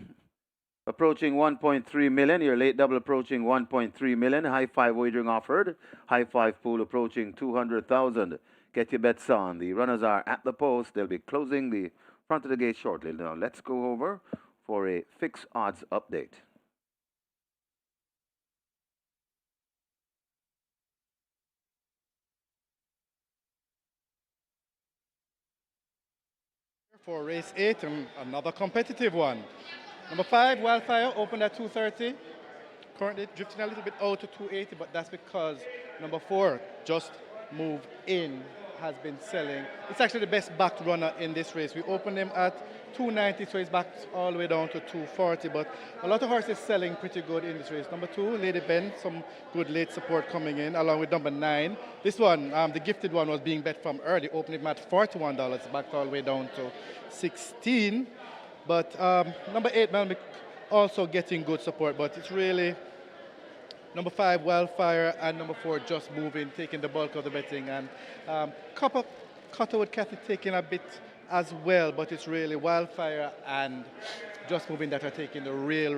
approaching 1.3 million. Your late double approaching 1.3 million. High five wagering offered. High five pool approaching 200,000. Get your bets on. The runners are at the post. They'll be closing the front of the gate shortly. Now let's go over for a fixed odds update. For race 8, and another competitive one. Number 5, Wildfire, opened at 230. Currently drifting a little bit out to 280, but that's because number 4, Just Move In, has been selling. It's actually the best backed runner in this race. We opened him at 290, so he's backed all the way down to 240, but a lot of horses selling pretty good in this race. Number 2, Lady Ben, some good late support coming in, along with number 9. This one, the gifted one, was being bet from early, opening him at $41, backed all the way down to 16. But number 8, Melmic, also getting good support, but it's really number 5, Wildfire, and number 4, Just Moving, taking the bulk of the betting. And Cutterwood Cathy taking a bit as well, but it's really Wildfire and Just Moving that are taking the real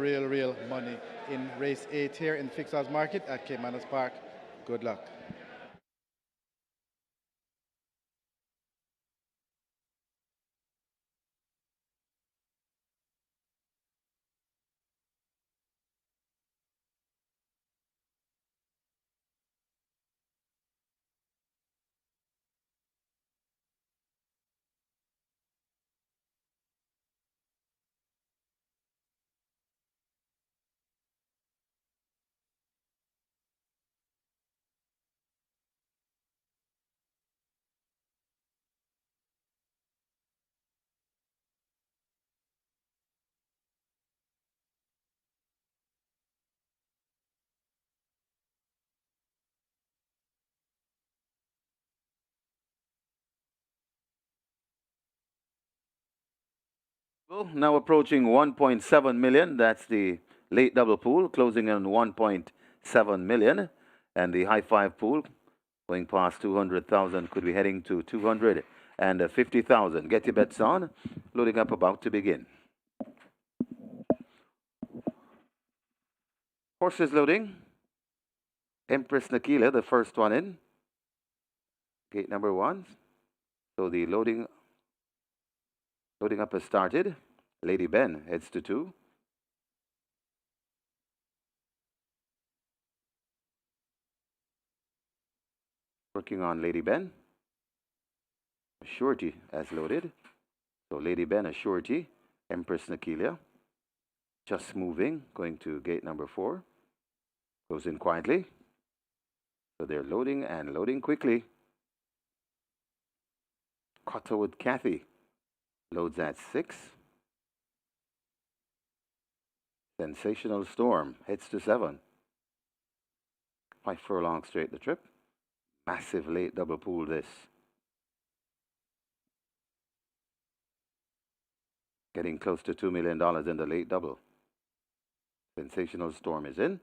money in race 8 here in Fixed Odds Market at Caymanas Park. Good luck. Now approaching 1.7 million. That's the late double pool, closing in 1.7 million. And the high five pool, going past 200,000, could be heading to 250,000. Get your bets on. Loading up, about to begin. Horses loading. Empress Nakila, the first one in. Gate number 1. So the loading up has started. Lady Ben heads to 2. Working on Lady Ben. Surety as loaded. So Lady Ben, a surety. Empress Nakilia. Just moving, going to gate number 4. Goes in quietly. So they're loading and loading quickly. Cotterwood Kathy loads at 6. Sensational Storm heads to 7. 5 furlongs straight the trip. Massive late double pool this. Getting close to $2 million in the late double. Sensational Storm is in.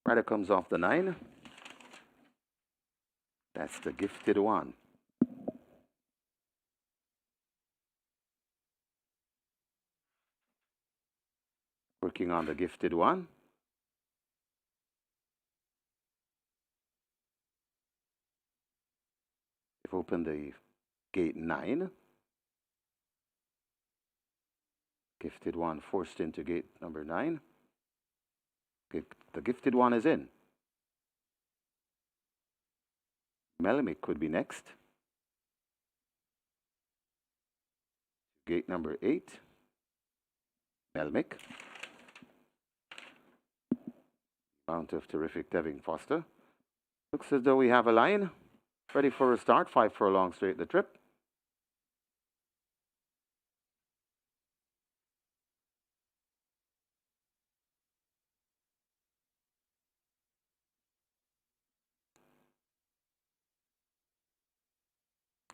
Rider comes off the 9. That's the Gifted One. Working on the Gifted One. They've opened the gate 9. Gifted One forced into gate number 9. The Gifted One is in. Melamic could be next. Gate number 8. Melmic. Mount of terrific Devin Foster. Looks as though we have a line. Ready for a start. 5 furlongs straight the trip.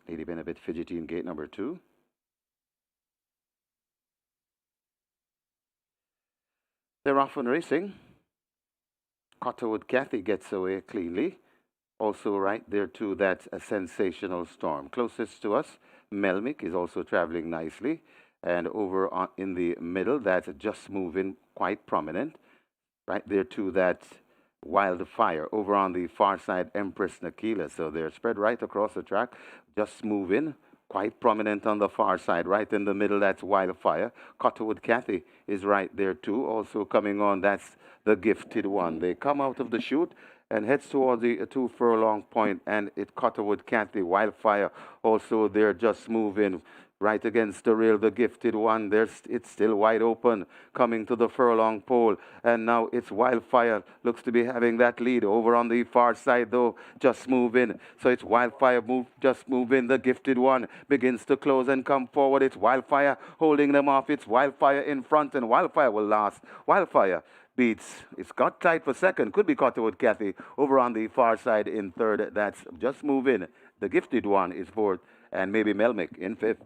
Lady been a bit fidgety in gate number 2. They're off and racing. Cotterwood Kathy gets away cleanly. Also right there too, that's a Sensational Storm. Closest to us, Melmic is also traveling nicely. And over in the middle, that's Just Moving, quite prominent. Right there too, that's Wildfire. Over on the far side, Empress Nakila. So they're spread right across the track. Just Moving, quite prominent on the far side. Right in the middle, that's Wildfire. Cotterwood Kathy is right there too. Also coming on, that's the Gifted One. They come out of the chute and heads towards the 2 furlong point, and it Cotterwood Kathy, Wildfire. Also, they're Just Moving right against the rail, the Gifted One. It's still wide open, coming to the furlong pole, and now it's Wildfire. Looks to be having that lead over on the far side, though. Just Moving. So it's Wildfire, Just Moving. The Gifted One begins to close and come forward. It's Wildfire holding them off. It's Wildfire in front, and Wildfire will last. Wildfire beats. It's got tight for second. Could be Cotterwood Kathy over on the far side in third. That's Just Moving. The Gifted One is fourth, and maybe Melmic in fifth.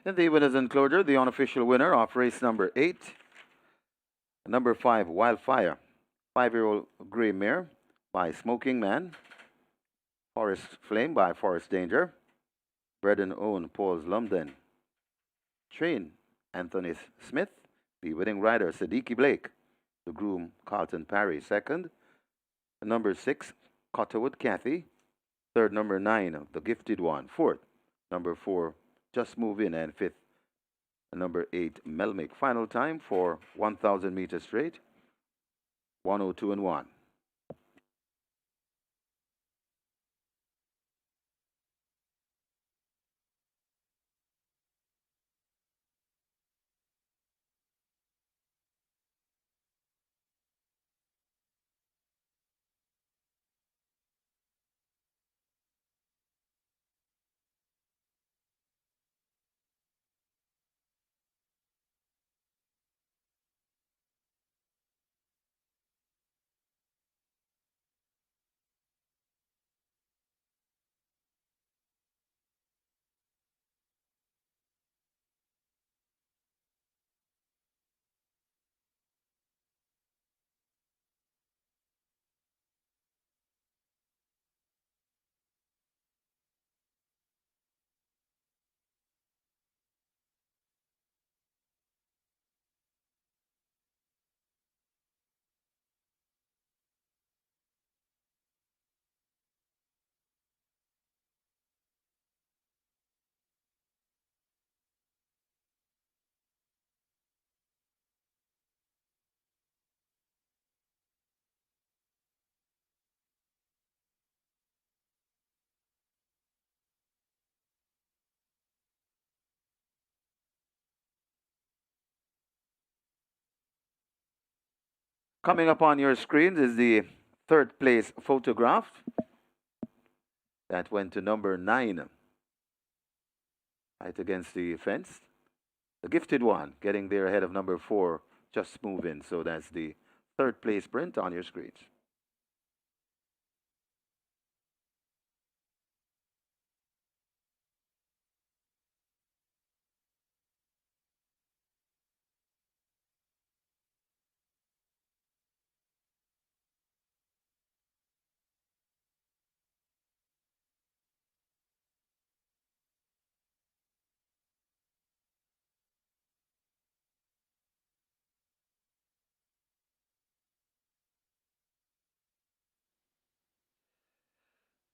In the winners enclosure, the unofficial winner of race number 8, number 5, Wildfire, 5-year-old gray mare by Smoking Man, Forest Flame by Forest Danger, bred and owned Paul's Lumden, train Anthony Smith, the winning rider Siddiqui Blake, the groom Carlton Parry, second, number 6, Cotterwood Cathy, third, number 9, The Gifted One, fourth, number 4, Just Move In, and fifth, number 8, Melmick. Final time for 1,000 meters straight, 102 and 1. Coming up on your screens is the third place photograph that went to number 9, right against the fence. The Gifted One getting there ahead of number 4, Just Move In. So that's the third place print on your screens.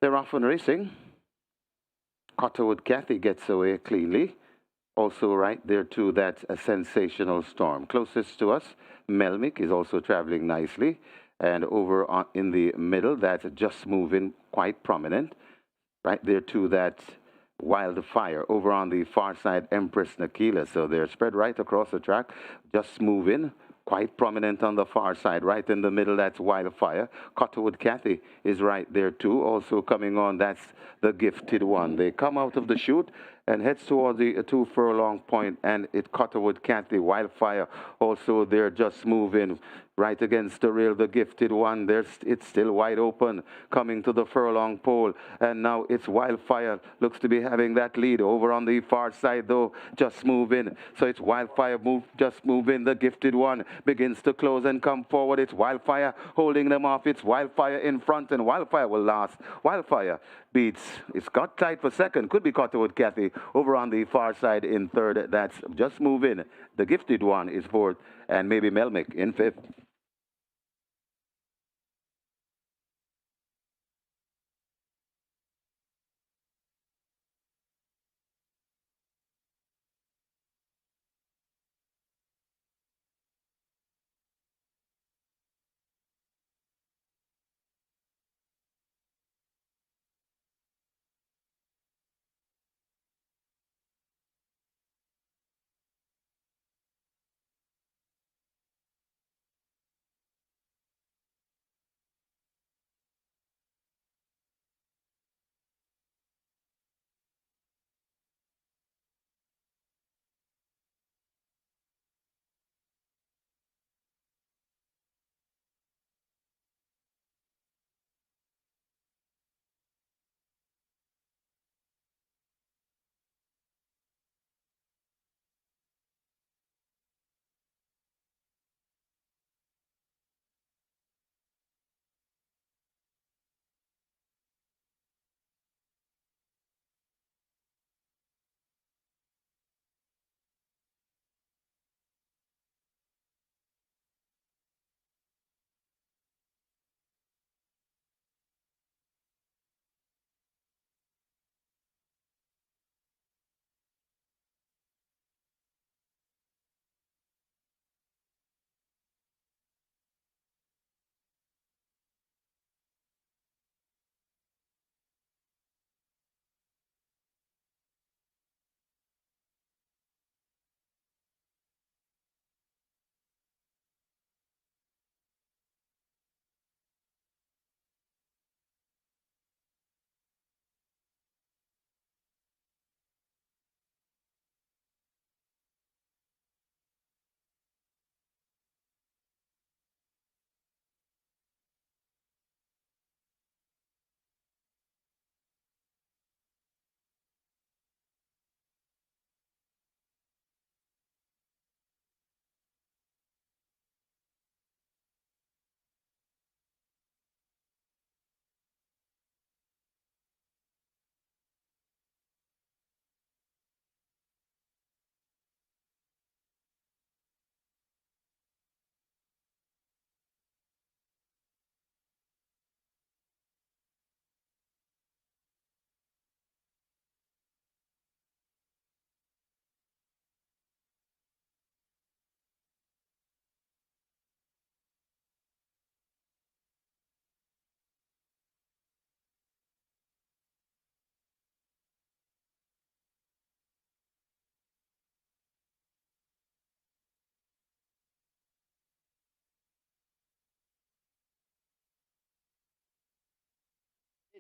They're off and racing. Cotterwood Cathy gets away cleanly. Also right there too, that's a sensational storm. Closest to us, Melmick is also traveling nicely. And over in the middle, that's Just Moving, quite prominent. Right there too, that's Wildfire. Over on the far side, Empress Nakila. So they're spread right across the track. Just Moving, quite prominent on the far side. Right in the middle, that's Wildfire. Cotterwood Cathy is right there too. Also coming on, that's the Gifted One. They come out of the chute and heads towards the 2 furlong point, and it Cotterwood Cathy, Wildfire. Also, they're Just Moving right against the rail, the Gifted One. It's still wide open, coming to the furlong pole, and now it's Wildfire. Looks to be having that lead over on the far side, though. Just Move In. So it's Wildfire, Just Move In. The Gifted One begins to close and come forward. It's Wildfire holding them off. It's Wildfire in front, and Wildfire will last. Wildfire beats. It's got tight for second. Could be Cotterwood Cathy over on the far side in third. That's Just Move In. The Gifted One is fourth, and maybe Melmick in fifth.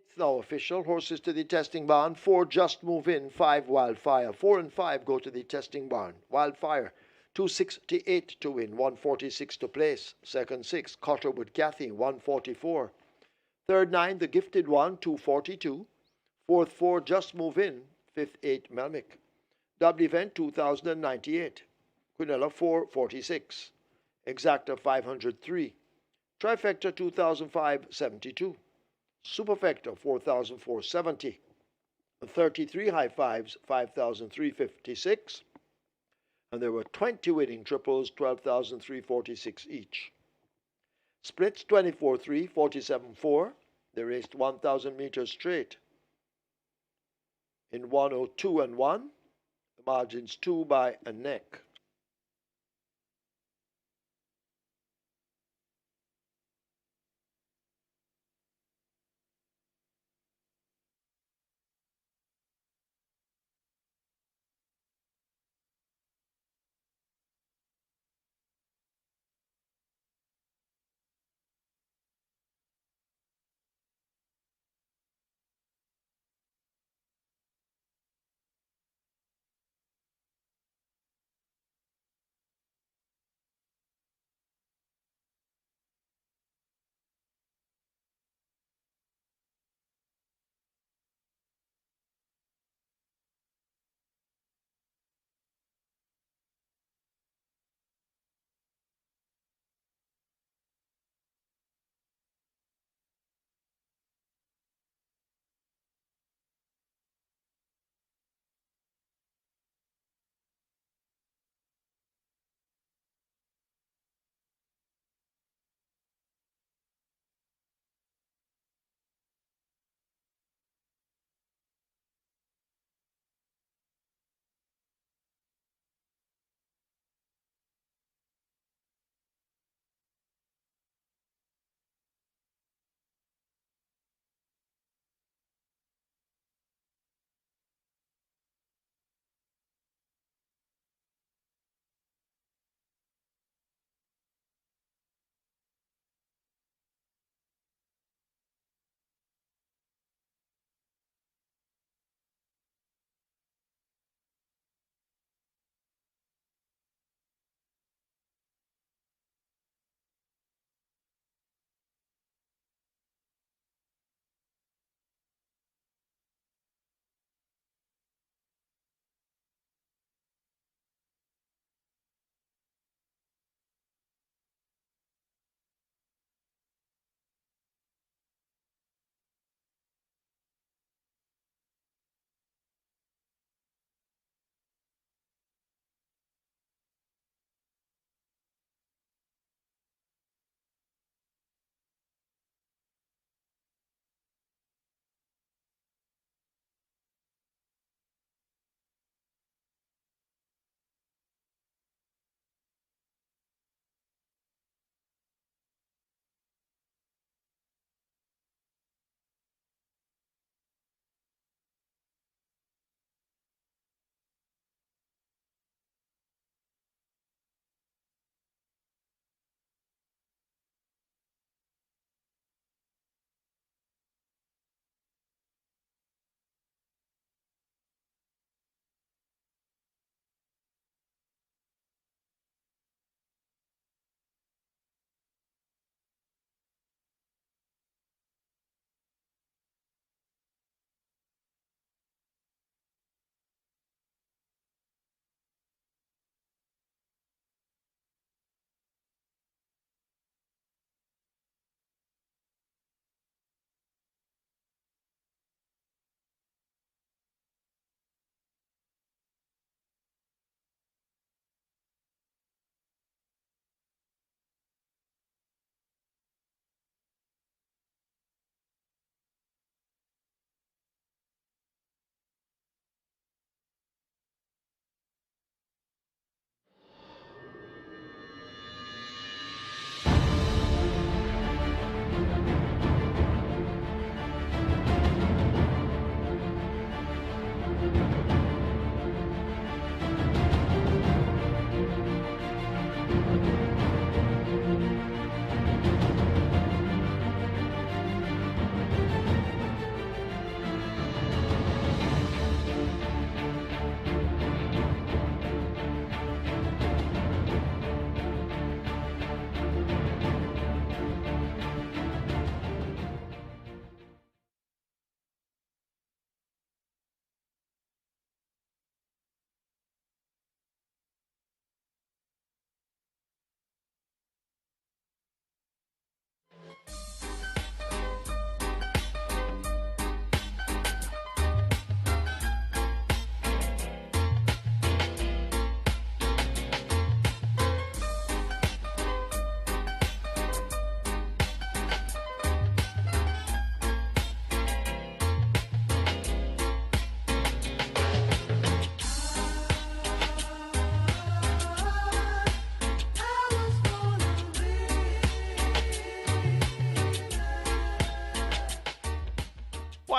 It's now official. Horses to the testing barn. 4 Just Move In. 5 Wildfire. 4 and 5 go to the testing barn. Wildfire. 268 to win. 146 to place. Second 6 Cotterwood Cathy. 144. Third 9 The Gifted One. 242. Fourth 4 Just Move In. Fifth 8 Melmick. Double event 2098. Quinella 446. Exacta 503. Trifecta 2005-72. Superfecta 4,470. 33 high fives 5,356. And there were 20 winning triples 12,346 each. Splits 24-3, 47-4. They raced 1,000 meters straight. In 102 and 1. The margins 2 by a neck.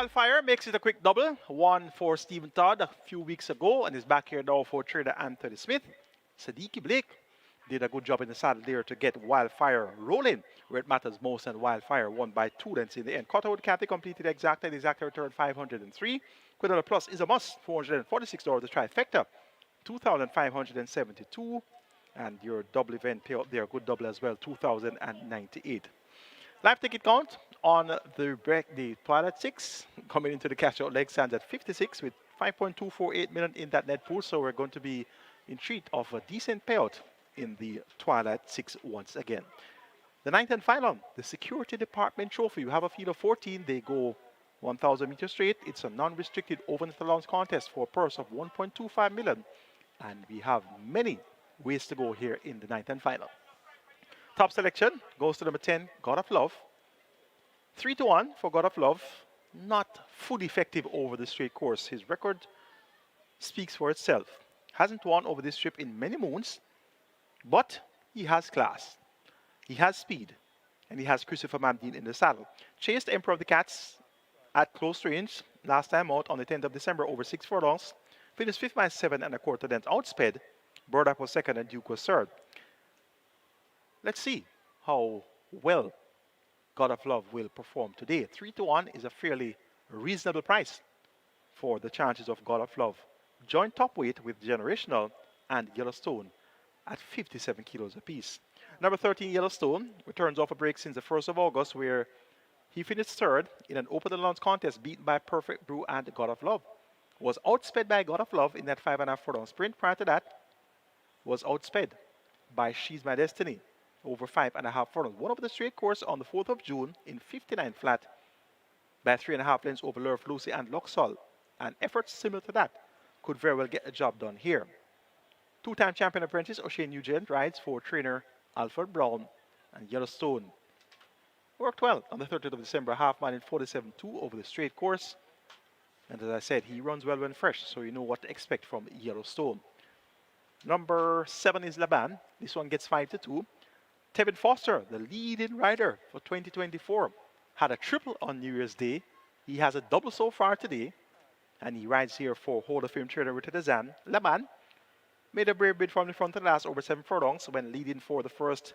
Wildfire makes it a quick double. One for Stephen Todd a few weeks ago, and is back here now for trader Anthony Smith. Sadiki Blake did a good job in the saddle there to get Wildfire rolling where it matters most, and Wildfire won by 2 lengths in the end. Cutterwood Cathy completed exactly. The exact return 503. Quidella Plus is a must, $446. The trifecta, 2,572. And your double event payout there, good double as well, 2,098. Live ticket count on the Twilight 6 coming into the cash out leg stands at 56 with 5.248 million in that net pool. So we're going to be in treat of a decent payout in the Twilight 6 once again. The ninth and final, the Security Department Trophy. You have a field of 14. They go 1,000 meters straight. It's a non-restricted overnight allowance contest for a purse of 1.25 million. And we have many ways to go here in the ninth and final. Top selection goes to number 10, God of Love. 3-1 for God of Love. Not fully effective over the straight course. His record speaks for itself. Hasn't won over this trip in many moons, but he has class. He has speed, and he has Christopher Mamdine in the saddle. Chased Emperor of the Cats at close range last time out on the 10th of December over 6 furlongs. Finished 5th by 7 1/4 lengths. Outsped. Buildup was second and Duke was third. Let's see how well God of Love will perform today. 3-1 is a fairly reasonable price for the chances of God of Love. Joint top weight with Generational and Yellowstone at 57 kilos apiece. Number 13, Yellowstone, returns off a break since the 1st of August, where he finished third in an open allowance contest, beaten by Perfect Brew and God of Love. Was outsped by God of Love in that 5.5 furlong sprint. Prior to that, was outsped by She's My Destiny over 5.5 furlongs. Won over the straight course on the 4th of June in 59 flat by 3.5 lengths over Lurf Lucy and Luxol. And efforts similar to that could very well get the job done here. Two-time champion apprentice O'Shane Nugent rides for trainer Alfred Brown, and Yellowstone worked well on the 30th of December, half mile in 47.2 over the straight course. And as I said, he runs well when fresh, so you know what to expect from Yellowstone. Number 7 is Laban. This one gets 5-2. Tevin Foster, the leading rider for 2024, had a triple on New Year's Day. He has a double so far today, and he rides here for Hall of Fame trainer Richard Azan. Laban made a brave bid from the front to the last over 7 furlongs when leading for the first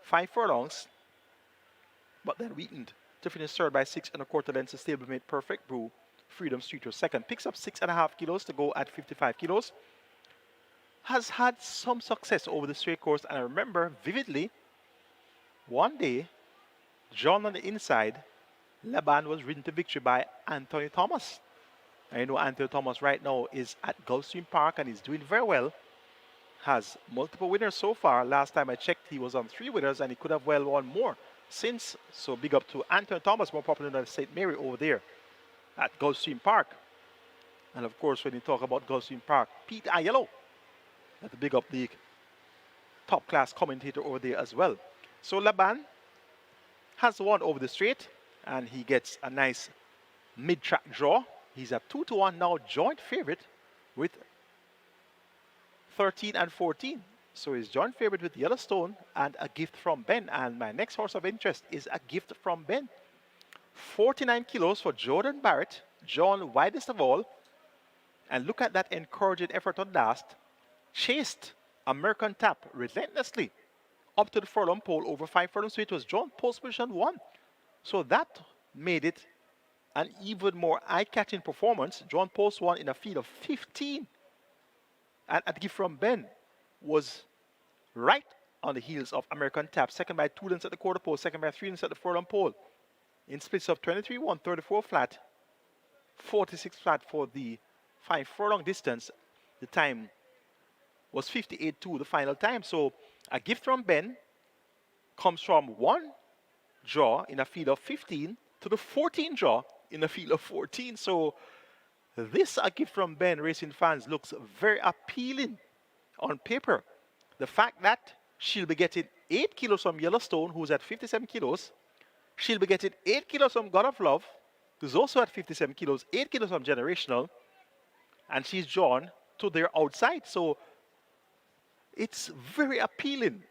5 furlongs, but then weakened to finish third by 6 1/4 lengths. The stablemate Perfect Brew. Freedom Street was second. Picks up 6.5 kilos to go at 55 kilos. Has had some success over the straight course, and I remember vividly one day, John on the inside, Laban was ridden to victory by Anthony Thomas. I know Anthony Thomas right now is at Gulfstream Park and he's doing very well. Has multiple winners so far. Last time I checked, he was on 3 winners and he could have well won more since. So big up to Anthony Thomas, more popular than St. Mary over there at Gulfstream Park. And of course, when you talk about Gulfstream Park, Pete Aiello, that's a big up the top class commentator over there as well. So Laban has won over the straight and he gets a nice mid-track draw. He's at 2-1 now, joint favorite with 13 and 14. So he's joint favorite with Yellowstone and a gift from Ben. And my next horse of interest is a gift from Ben. 49 kilos for Jordan Barrett, John widest of all. And look at that encouraging effort on last. Chased American Tap relentlessly up to the furlong pole over 5 furlongs. So it was John post position 1. So that made it an even more eye-catching performance. John Post won in a field of 15. And a gift from Ben was right on the heels of American Tap. Second by 2 lengths at the quarter pole. Second by 3 lengths at the furlong pole. In splits of 23-1, 34 flat, 46 flat for the 5 furlong distance. The time was 58-2, the final time. So a gift from Ben comes from 1 draw in a field of 15 to the 14 draw in a field of 14. So this a gift from Ben, racing fans, looks very appealing on paper. The fact that she'll be getting 8 kilos from Yellowstone, who's at 57 kilos. She'll be getting 8 kilos from God of Love, who's also at 57 kilos, 8 kilos from Generational, and she's drawn to their outside. So it's very appealing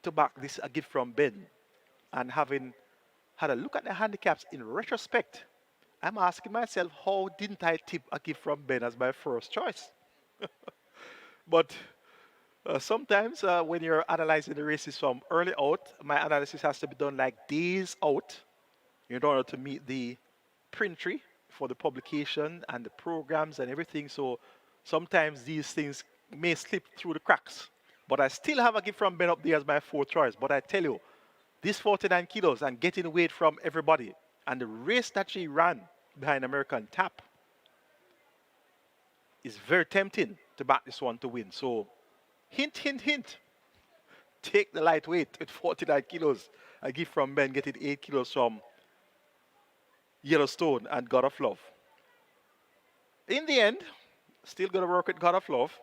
to back this a gift from Ben. And having had a look at the handicaps in retrospect, I'm asking myself, how didn't I tip a gift from Ben as my first choice? But sometimes when you're analyzing the races from early out, my analysis has to be done like days out in order to meet the printry for the publication and the programs and everything. So sometimes these things may slip through the cracks. But I still have a gift from Ben up there as my fourth choice. But I tell you, this 49 kilos and getting weight from everybody and the race that she ran behind American Tap is very tempting to back this one to win. So hint, hint, hint. Take the lightweight at 49 kilos. A gift from Ben getting 8 kilos from Yellowstone and God of Love. In the end, still going to work with God of Love.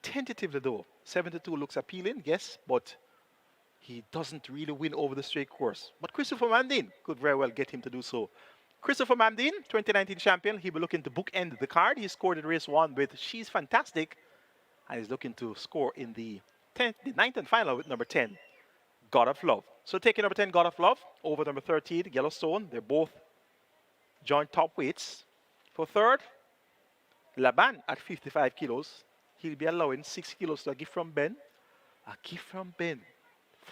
Tentatively, though, 72 looks appealing, yes, but he doesn't really win over the straight course. But Christopher Mandin could very well get him to do so. Christopher Mandin, 2019 champion, he'll be looking to bookend the card. He scored in race 1 with She's Fantastic, and he's looking to score in the ninth and final with number 10, God of Love. So taking number 10, God of Love, over number 13, Yellowstone. They're both joint top weights. For third, Laban at 55 kilos. He'll be allowing 6 kilos to a gift from Ben. A gift from Ben,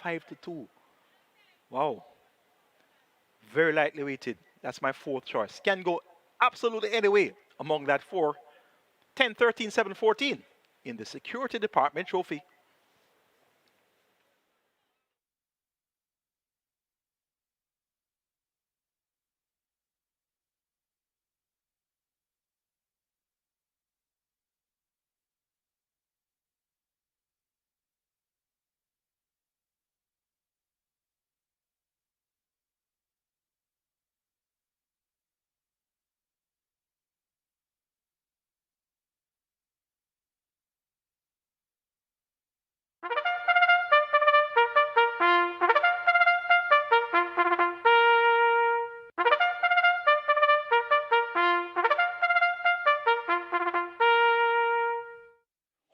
5-2. Wow. Very lightly weighted. That's my fourth choice. Can go absolutely any way among that four. 10, 13, 7, 14 in the Security Department Trophy.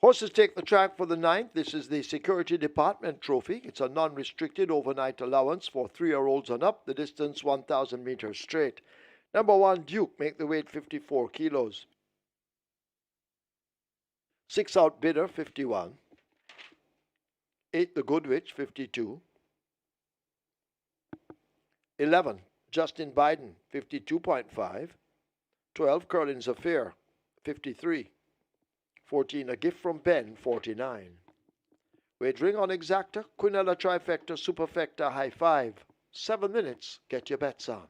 Horses take the track for the ninth. This is the Security Department Trophy. It's a non-restricted overnight allowance for 3-year-olds and up. The distance 1,000 meters straight. Number 1, Duke, make the weight 54 kilos. 6 Outbidder, 51. 8 The Good Witch, 52. 11 Justin Biden, 52.5. 12 Curlin's Affair, 53. 14 A Gift from Ben, 49. Wagering on Exacta, Quinella Trifecta, Superfecta, High Five. 7 minutes, get your bets on.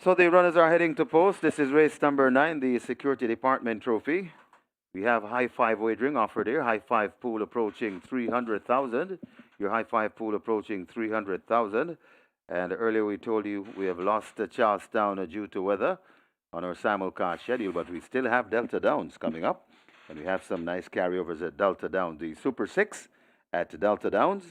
So the runners are heading to post. This is race number 9, the Security Department Trophy. We have high five wagering offered here. High five pool approaching 300,000. Your high five pool approaching 300,000. And earlier we told you we have lost Charlestown due to weather on our simulcast schedule, but we still have Delta Downs coming up. And we have some nice carryovers at Delta Downs. The Super 6 at Delta Downs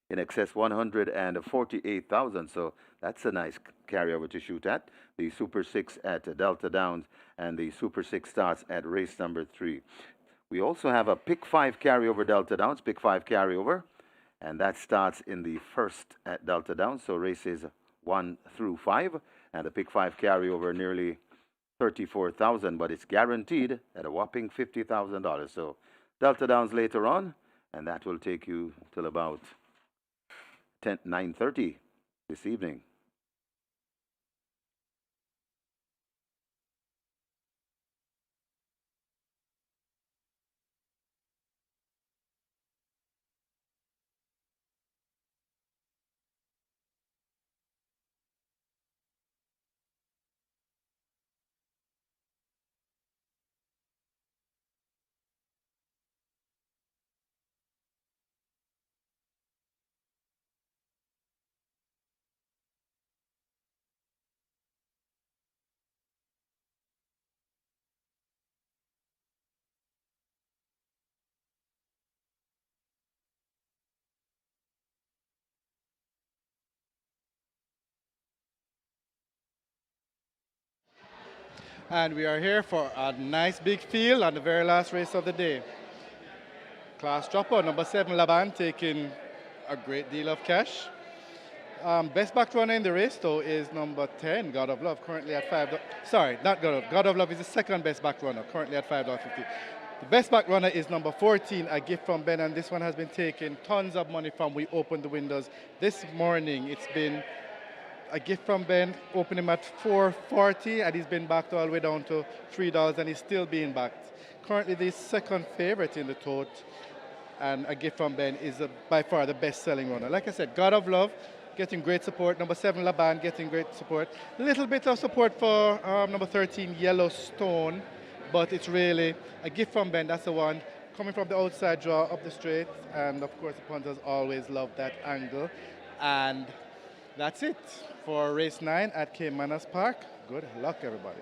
in excess 148,000. So that's a nice carryover to shoot at. The Super 6 at Delta Downs and the Super 6 starts at race number 3. We also have a Pick 5 carryover Delta Downs, Pick 5 carryover, and that starts in the first at Delta Downs. So races 1 through 5, and the Pick 5 carryover nearly 34,000, but it's guaranteed at a whopping $50,000. So Delta Downs later on, and that will take you till about 9:30 this evening. And we are here for a nice big field on the very last race of the day. Class dropper, number 7, Laban, taking a great deal of cash. Best back runner in the race, though, is number 10, God of Love, currently at $5. Sorry, not God of Love. God of Love is the second best back runner, currently at $5.50. The best back runner is number 14, A Gift from Ben, and this one has been taking tons of money from we opened the windows. This morning, it's been A Gift from Ben, opened him at $4.40, and he's been backed all the way down to $3, and he's still being backed. Currently, the second favorite in the tote, and A Gift from Ben is by far the best-selling runner. Like I said, God of Love getting great support. Number 7, Laban, getting great support. A little bit of support for number 13, Yellowstone, but it's really A Gift from Ben. That's the one coming from the outside draw up the straight, and of course the punters always love that angle. And that's it for race 9 at Caymanas Park. Good luck, everybody.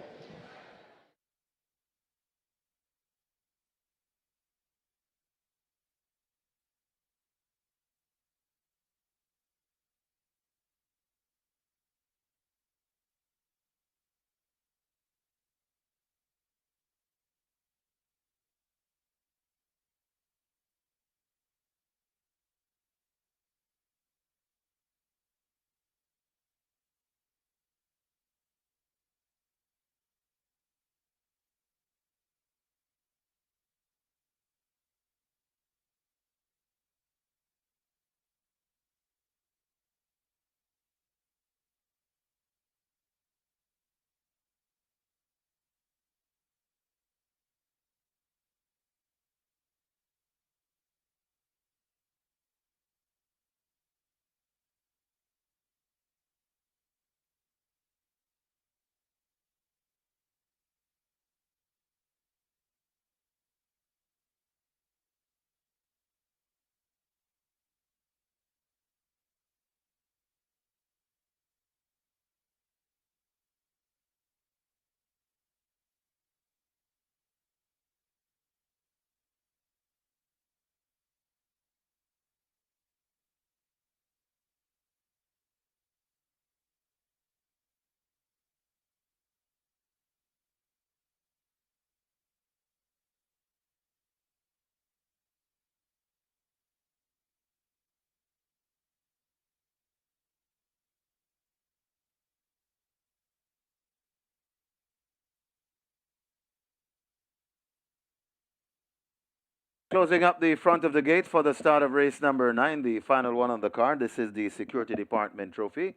Closing up the front of the gate for the start of race number 9, the final one on the card. This is the Security Department Trophy,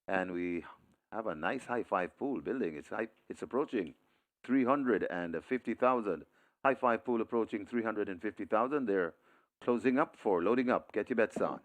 and we have a nice high five pool building. It's approaching 350,000. High five pool approaching 350,000. They're closing up for loading up. Get your bets on.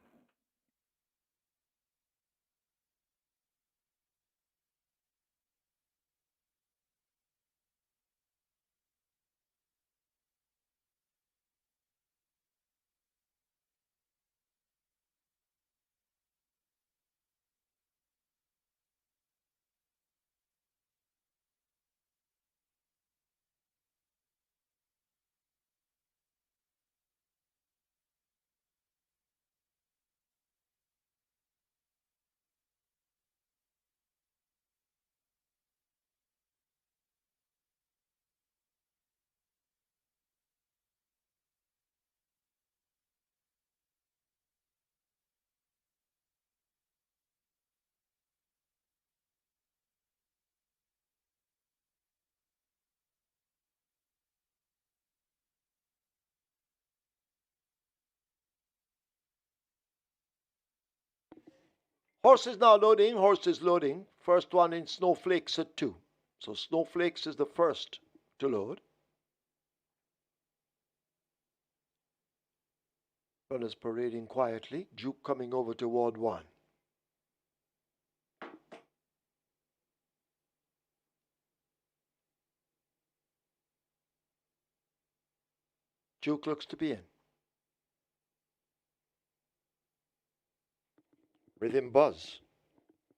Horse is now loading. Horse is loading. First one in Snowflakes at 2. So Snowflakes is the first to load. Runners parading quietly. Duke coming over toward 1. Duke looks to be in. Rhythm Buzz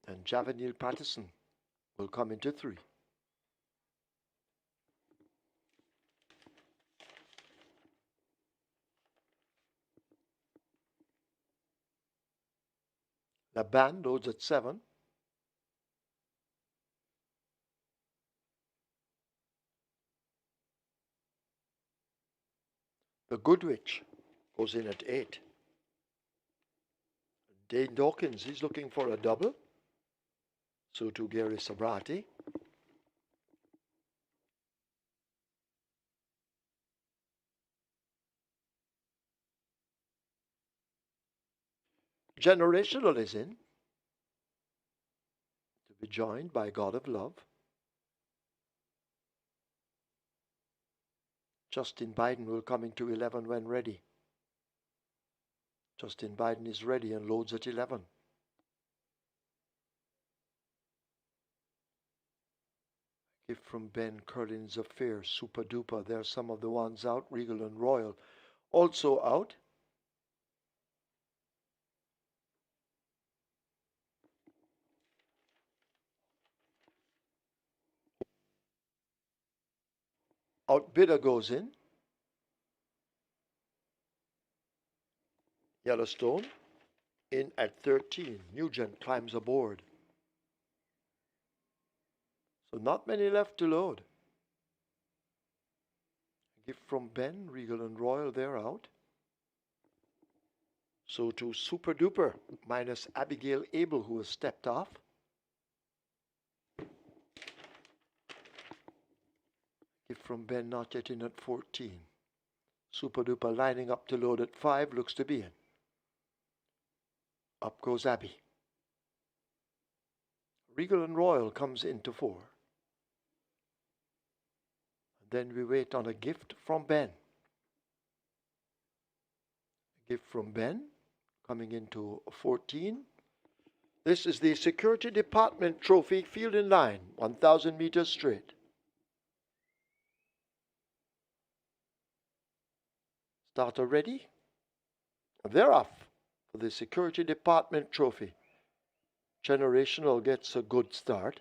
and Javanil Patterson will come into 3. The band loads at 7. The Goodwitch goes in at 8. Dane Dawkins, he's looking for a double. So to Gary Sabrati. Generational is in. To be joined by God of Love. Justin Biden will come into 11 when ready. Justin Biden is ready and loads at 11. Gift from Ben, Curlin's Affair, Super Duper. There are some of the ones out. Regal and Royal also out. Outbidder goes in. Yellowstone in at 13. Nugent climbs aboard. So not many left to load. Gift from Ben, Regal and Royal, they're out. So to Super Duper, minus Abigail Abel, who has stepped off. Gift from Ben, not yet in at 14. Super Duper lining up to load at 5, looks to be in. Up goes Abby. Regal and Royal comes into 4. Then we wait on a gift from Ben. A gift from Ben coming into 14. This is the Security Department Trophy Field in Line, 1,000 meters straight. Starter ready? They're off for the Security Department Trophy. Generational gets a good start.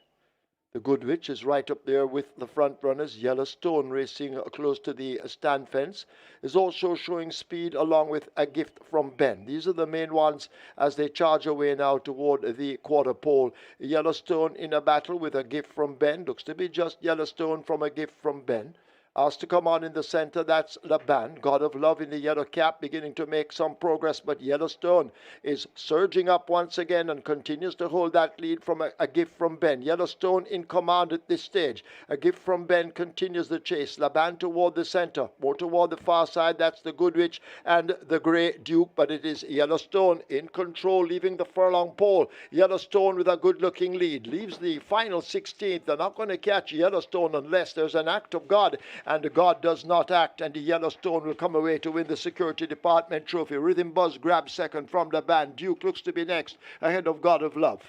The Goodwitch is right up there with the front runners. Yellowstone racing close to the stand fence is also showing speed along with a gift from Ben. These are the main ones as they charge away now toward the quarter pole. Yellowstone in a battle with a gift from Ben. Looks to be just Yellowstone from a gift from Ben. Asked to come on in the center, that's Laban, God of Love in the yellow cap, beginning to make some progress, but Yellowstone is surging up once again and continues to hold that lead from a gift from Ben. Yellowstone in command at this stage. A gift from Ben continues the chase. Laban toward the center, more toward the far side, that's the Goodwitch and the Grey Duke, but it is Yellowstone in control, leaving the furlong pole. Yellowstone with a good-looking lead, leaves the final 16th. They're not going to catch Yellowstone unless there's an act of God, and God does not act, and the Yellowstone will come away to win the Security Department Trophy. Rhythm Buzz grabs second from the band. Duke looks to be next, ahead of God of Love.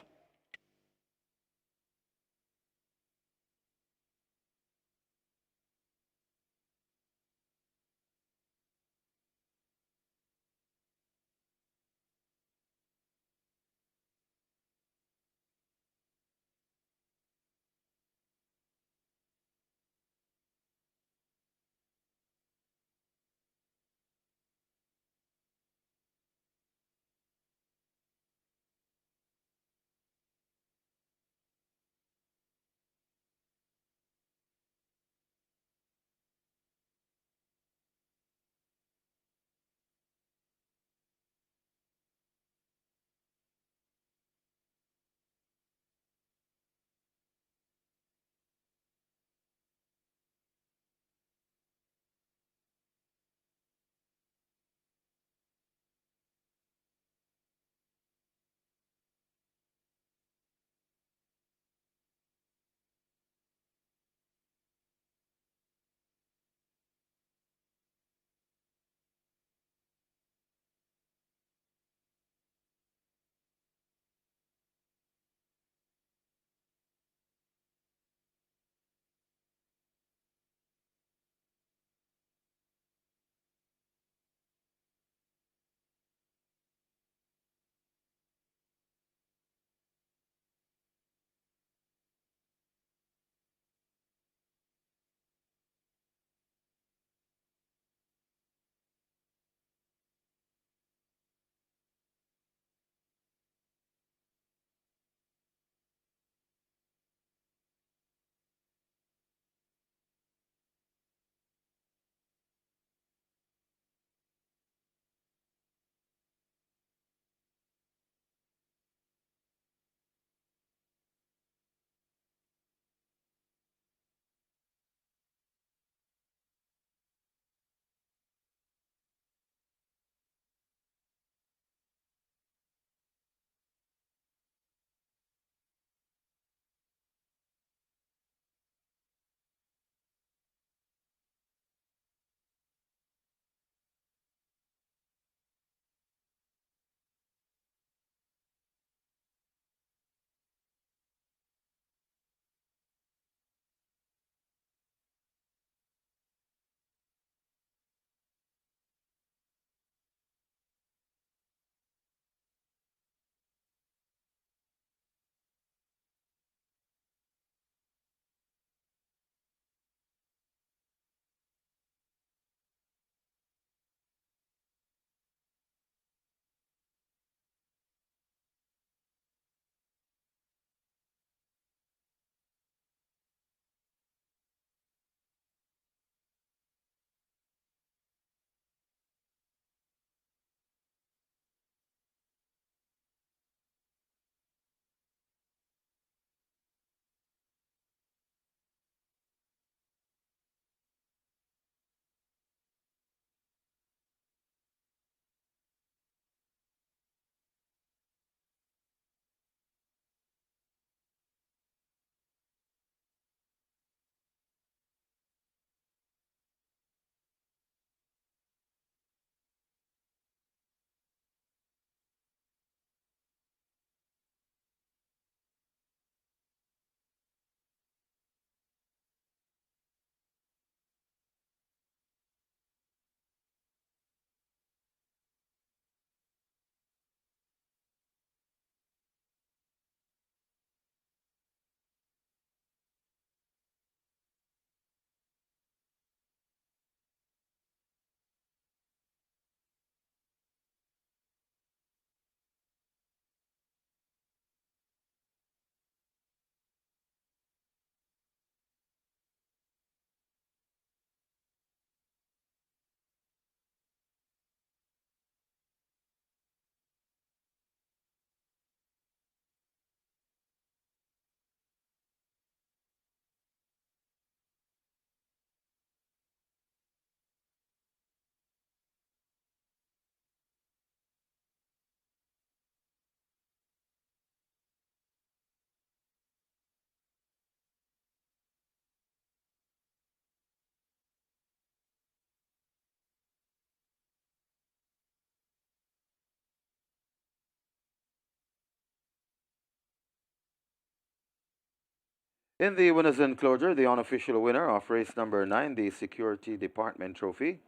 In the winners enclosure, the unofficial winner of race number 9, the Security Department Trophy,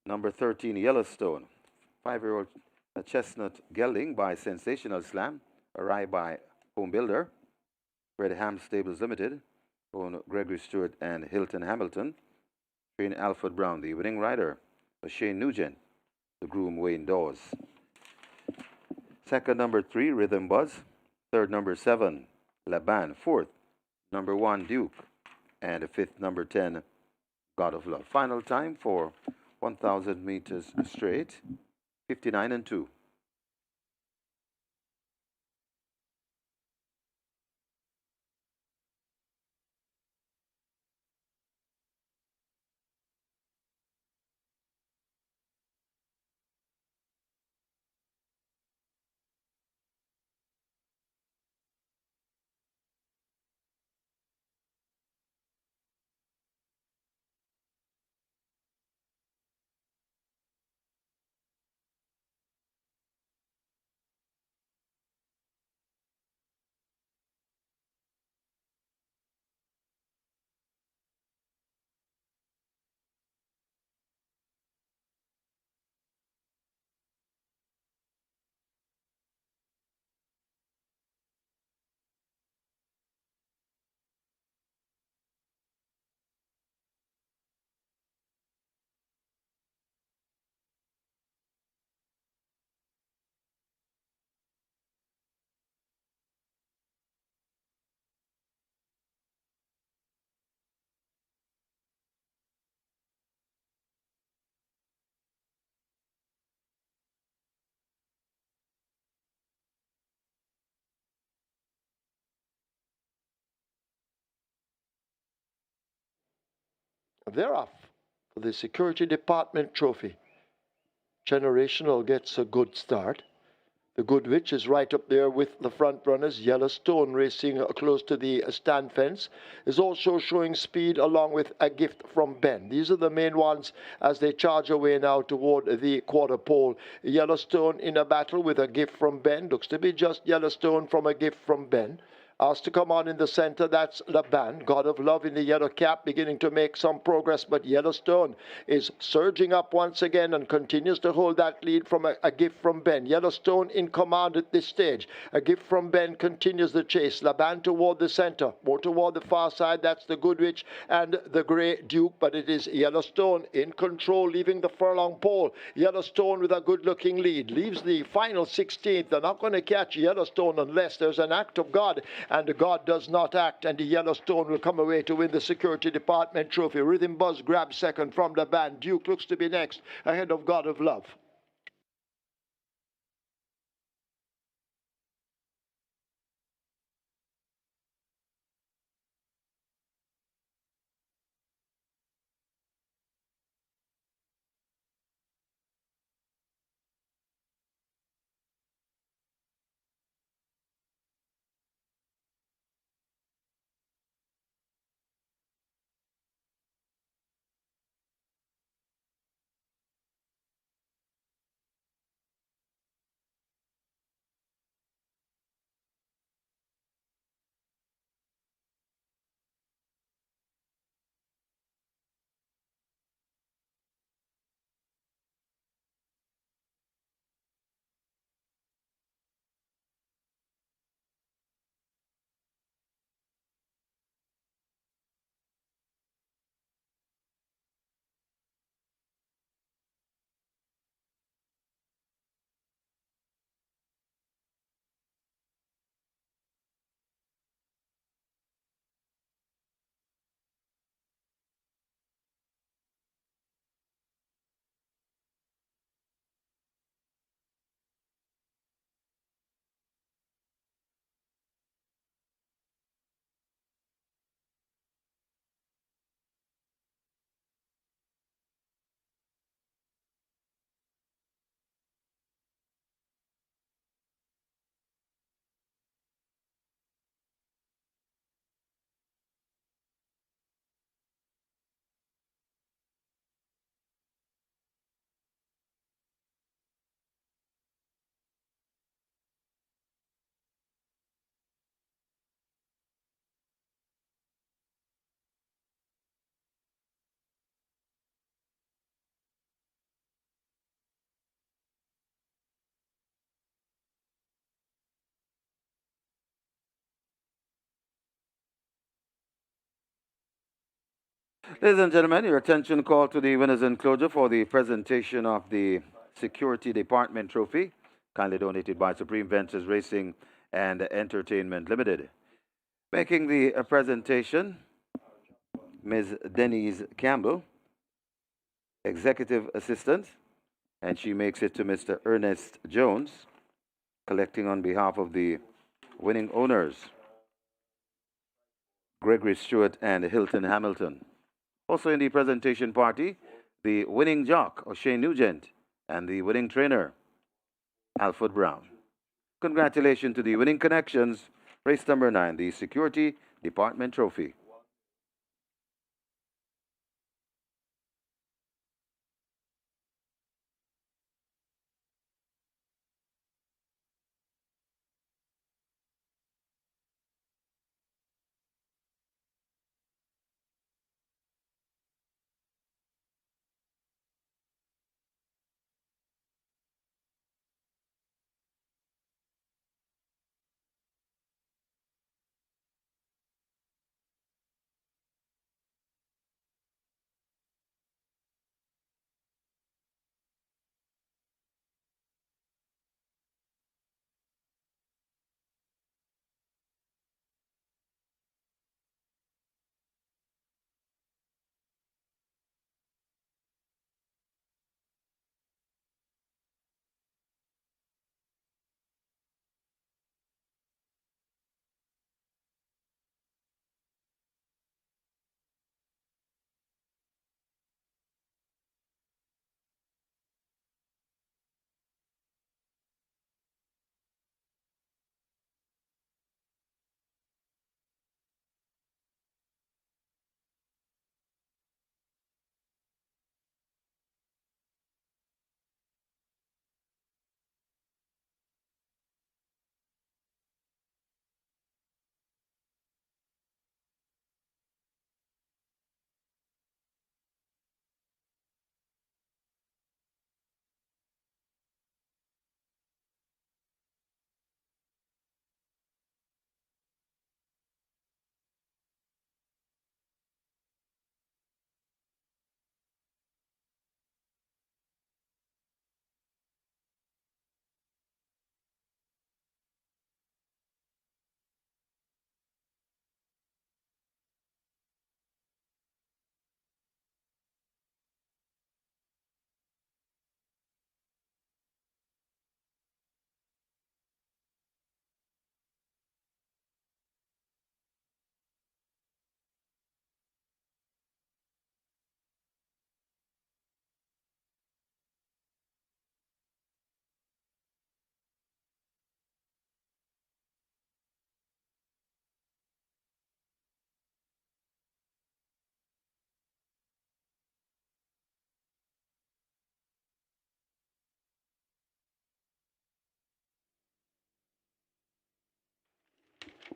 number 13, Yellowstone, 5-year-old chestnut gelding by Sensational Slam, arrived by Home Builder, Red Ham Stables Limited, own Gregory Stewart and Hilton Hamilton, train Alfred Brown, the winning rider, Shane Nugent, the groom Wayne Dawes. Second, number 3, Rhythm Buzz. Third, number 7, Laban. Fourth, number 1, Duke. And fifth, number 10, God of Love. Final time for 1,000 meters straight, 59 and 2. They're off for the Security Department Trophy. Generational gets a good start. The Good Witch is right up there with the front runners. Yellowstone racing close to the stand fence is also showing speed along with A Gift from Ben. These are the main ones as they charge away now toward the quarter pole. Yellowstone in a battle with A Gift from Ben. Looks to be just Yellowstone from A Gift from Ben. Asked to come on in the center, that's Laban, God of Love in the yellow cap, beginning to make some progress, but Yellowstone is surging up once again and continues to hold that lead from a gift from Ben. Yellowstone in command at this stage. A Gift from Ben continues the chase. Laban toward the center, more toward the far side, that's the Good Witch and the Grey Duke, but it is Yellowstone in control, leaving the furlong pole. Yellowstone with a good-looking lead, leaves the final 16th. They're not going to catch Yellowstone unless there's an act of God, and God does not act, and the Yellowstone will come away to win the Security Department Trophy. Rhythm Buzz grabs second from the band. Duke looks to be next, ahead of God of Love. Ladies and gentlemen, your attention call to the winners enclosure for the presentation of the Security Department Trophy, kindly donated by Supreme Ventures Racing and Entertainment Limited. Making the presentation, Ms. Denise Campbell, Executive Assistant, and she makes it to Mr. Ernest Jones, collecting on behalf of the winning owners, Gregory Stewart and Hilton Hamilton. Also in the presentation party, the winning jock, O'Shane Nugent, and the winning trainer, Alfred Brown. Congratulations to the winning connections, race number 9, the Security Department Trophy.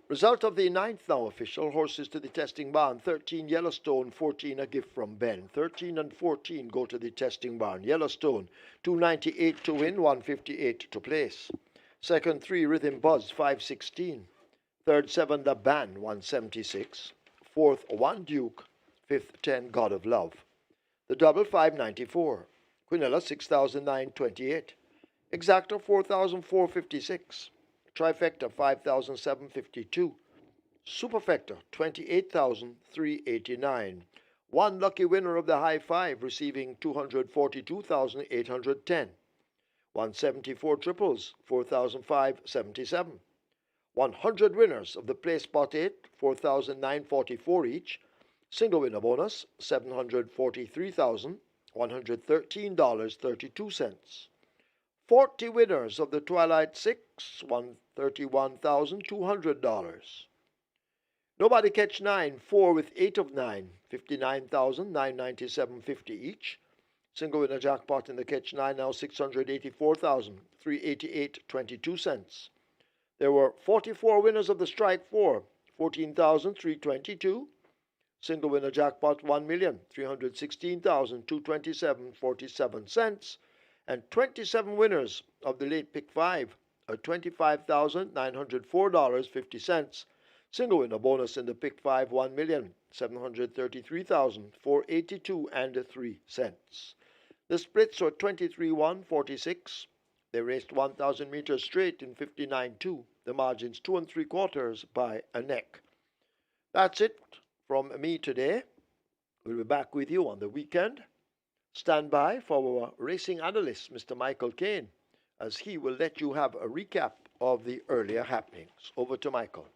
Result of the ninth now official. Horses to the testing barn. 13 Yellowstone, 14 a gift from Ben. 13 and 14 go to the testing barn. Yellowstone, 298 to win, 158 to place. Second 3 Rhythm Buzz, 516. Third 7 The Ban, 176. Fourth 1 Duke. Fifth 10 God of Love. The double 594. Quinella 6,928. Exacta 4,456. Trifecta 5,752. Superfecta 28,389. One lucky winner of the high five receiving 242,810. 174 triples 4,577. 100 winners of the play spot 8 4,944 each. Single winner bonus $743,113.32. 40 winners of the Twilight 6, $131,200. Nobody catch 9, 4 with 8 of 9, $59,997.50 each. Single winner jackpot in the catch 9 now $684,388.22. There were 44 winners of the strike 4, $14,322. Single winner jackpot $1,316,227.47. And 27 winners of the late pick 5 at $25,904.50. Single winner bonus in the pick 5 $1,700,000. 733,482 and 3 cents. The splits were 23-1, 46. They raced 1,000 meters straight in 59.2. The margins 2 3/4 by a neck. That's it from me today. We'll be back with you on the weekend. Stand by for our racing analyst, Mr. Michael Kane, as he will let you have a recap of the earlier happenings. Over to Michael.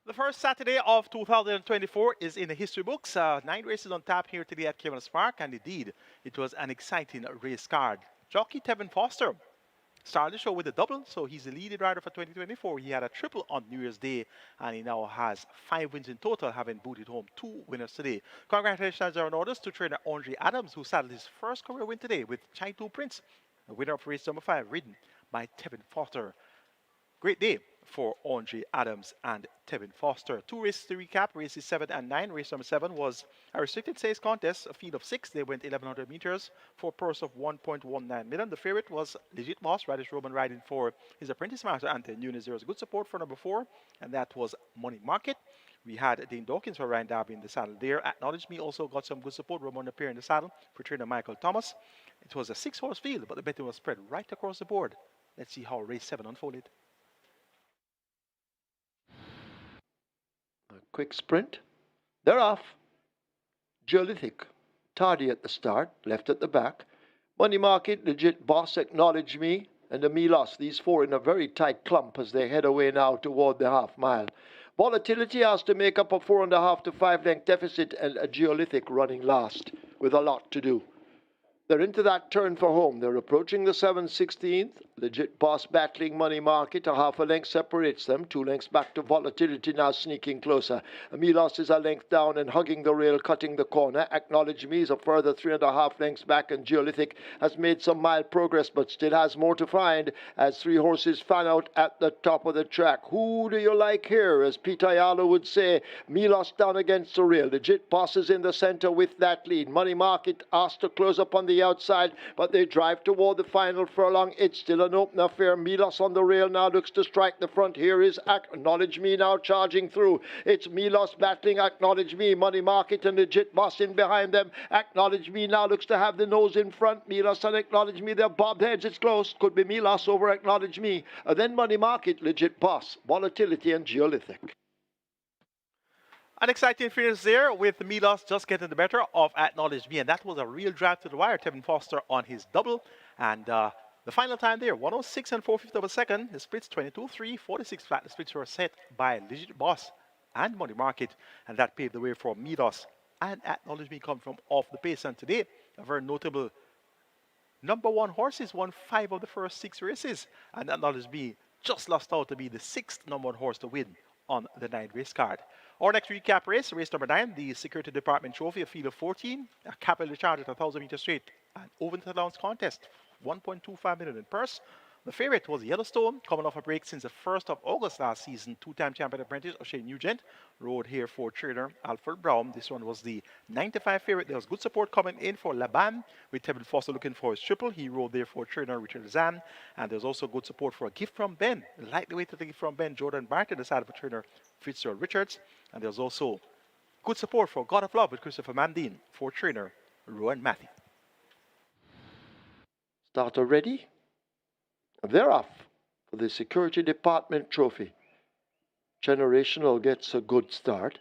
The first Saturday of 2024 is in the history books. 9 races on tap here today at Caymanas Park, and indeed, it was an exciting race card. Jockey Tevin Foster started the show with a double, so he's the leading rider for 2024. He had a triple on New Year's Day, and he now has 5 wins in total, having booted home 2 winners today. Congratulations are in orders to trainer Andre Adams, who saddled his first career win today with Chaitu Prince, the winner of race number 5, ridden by Tevin Foster. Great day for Andre Adams and Tevin Foster. 2 races to recap, races 7 and 9. Race number 7 was a restricted stakes contest, a field of 6. They went 1,100 meters for a purse of 1.19 million. The favorite was Legit Boss, Radish Roman riding for his apprentice master, Anthony Nunes. There was good support for number 4, and that was Money Market. We had Dane Dawkins for Ryan Darby in the saddle there. Acknowledge Me also got some good support. Ramon appeared in the saddle for trainer Michael Thomas. It was a 6-horse field, but the betting was spread right across the board. Let's see how race 7 unfolded. A quick sprint. They're off. Geolithic, tardy at the start, left at the back. Money Market, Legit Boss, Acknowledge Me, and the Milos. These 4 in a very tight clump as they head away now toward the half mile. Volatility has to make up a 4.5 to 5 length deficit, and a Geolithic running last with a lot to do. They're into that turn for home. They're approaching the 7/16th. Legit Boss battling Money Market. A half a length separates them. 2 lengths back to Volatility, now sneaking closer. Milos is a length down and hugging the rail, cutting the corner. Acknowledge Me is a further 3.5 lengths back, and Geolithic has made some mild progress, but still has more to find as 3 horses fan out at the top of the track. Who do you like here? As Peter Ayala would say, Milos down against the rail. Legit Boss is in the center with that lead. Money Market asked to close up on the outside, but they drive toward the final furlong. It's still an open affair. Milos on the rail now looks to strike the front. Here is Acknowledge Me now charging through. It's Milos battling Acknowledge Me. Money Market and Legit Boss in behind them. Acknowledge Me now looks to have the nose in front. Milos and Acknowledge Me, they're bobbed heads. It's close. Could be Milos over Acknowledge Me. Then Money Market, Legit Boss, Volatility and Geolithic. An exciting finish there with Milos just getting the better of Acknowledge Me, and that was a real drive to the wire. Tevin Foster on his double, and the final time there, 106 and 4/5 of a second. The splits 22-3, 46 flat. The splits were set by Legit Boss and Money Market, and that paved the way for Milos and Acknowledge Me come from off the pace. And today, a very notable number 1 horses won 5 of the first 6 races, and Acknowledge Me just lost out to be the 6th number 1 horse to win on the 9 race card. Our next recap race, race number 9, the Security Department Trophy, a field of 14, a capital charge at 1,000 meters straight, an over the allowance contest, 1.25 million in purse. The favorite was Yellowstone, coming off a break since the 1st of August last season. Two-time champion apprentice O'Shea Nugent rode here for trainer Alfred Brown. This one was the 9-5 favorite. There was good support coming in for Laban, with Tevin Foster looking for his triple. He rode there for trainer Richard Zan. And there's also good support for a gift from Ben. Like the way to take it from Ben, Jordan Barton decided for trainer Fitzgerald Richards. And there's also good support for God of Love with Christopher Mandine for trainer Rowan Matthew. Starter ready? They're off for the Security Department Trophy. Generational gets a good start.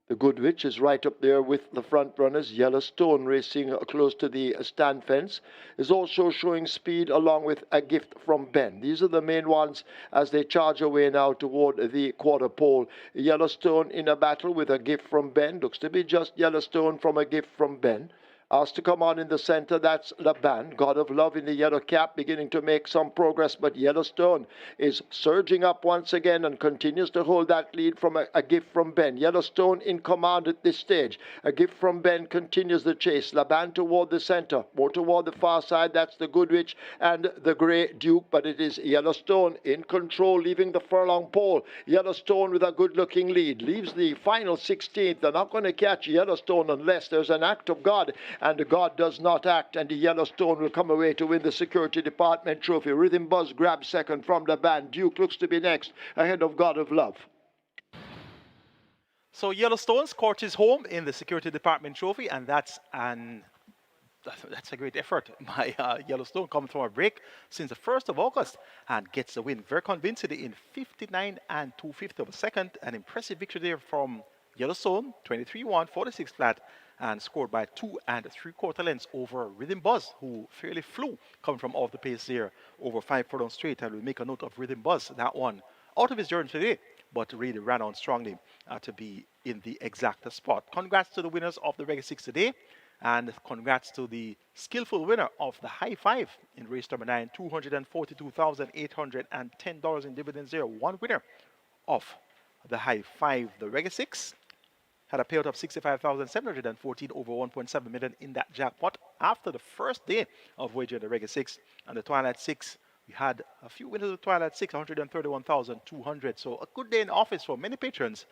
The Good Witch is right up there with the front runners. Yellowstone racing close to the stand fence is also showing speed along with a gift from Ben. These are the main ones as they charge away now toward the quarter pole. Yellowstone in a battle with a gift from Ben. Looks to be just Yellowstone from a gift from Ben. Asked to come on in the center, that's Laban, God of Love in the yellow cap, beginning to make some progress, but Yellowstone is surging up once again and continues to hold that lead from a gift from Ben. Yellowstone in command at this stage. A gift from Ben continues the chase. Laban toward the center, more toward the far side, that's the Good Witch and the Grey Duke, but it is Yellowstone in control, leaving the furlong pole. Yellowstone with a good-looking lead, leaves the final 16th. They're not going to catch Yellowstone unless there's an act of God, and God does not act, and the Yellowstone will come away to win the Security Department Trophy. Rhythm Buzz grabs second from the band. Duke looks to be next, ahead of God of Love. So Yellowstone scorches home in the Security Department Trophy, and that's a great effort by Yellowstone, coming from a break since the 1st of August and gets the win very convincingly in 59 and 2/5 of a second. An impressive victory there from Yellowstone, 23-1, 46 flat, and scored by 2 3/4 lengths over Rhythm Buzz, who fairly flew coming from off the pace there over 5 furlong straight. And we'll make a note of Rhythm Buzz, that one out of his journey today, but really ran on strongly to be in the exact spot. Congrats to the winners of the Reggae 6 today, and congrats to the skillful winner of the High Five in race number 9, $242,810 in dividends there. One winner of the High Five, the Reggae 6, had a payout of $65,714 over 1.7 million in that jackpot after the first day of wagering the Reggae 6. And the Twilight 6, we had a few winners of the Twilight 6, 131,200. So a good day in office for many patrons.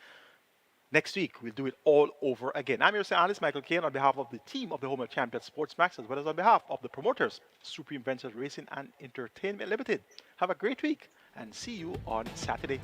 Next week, we'll do it all over again. I'm your analyst, Michael Kane, on behalf of the team of the Home of Champions Sportsmax, as well as on behalf of the promoters, Supreme Ventures Racing and Entertainment Limited. Have a great week, and see you on Saturday.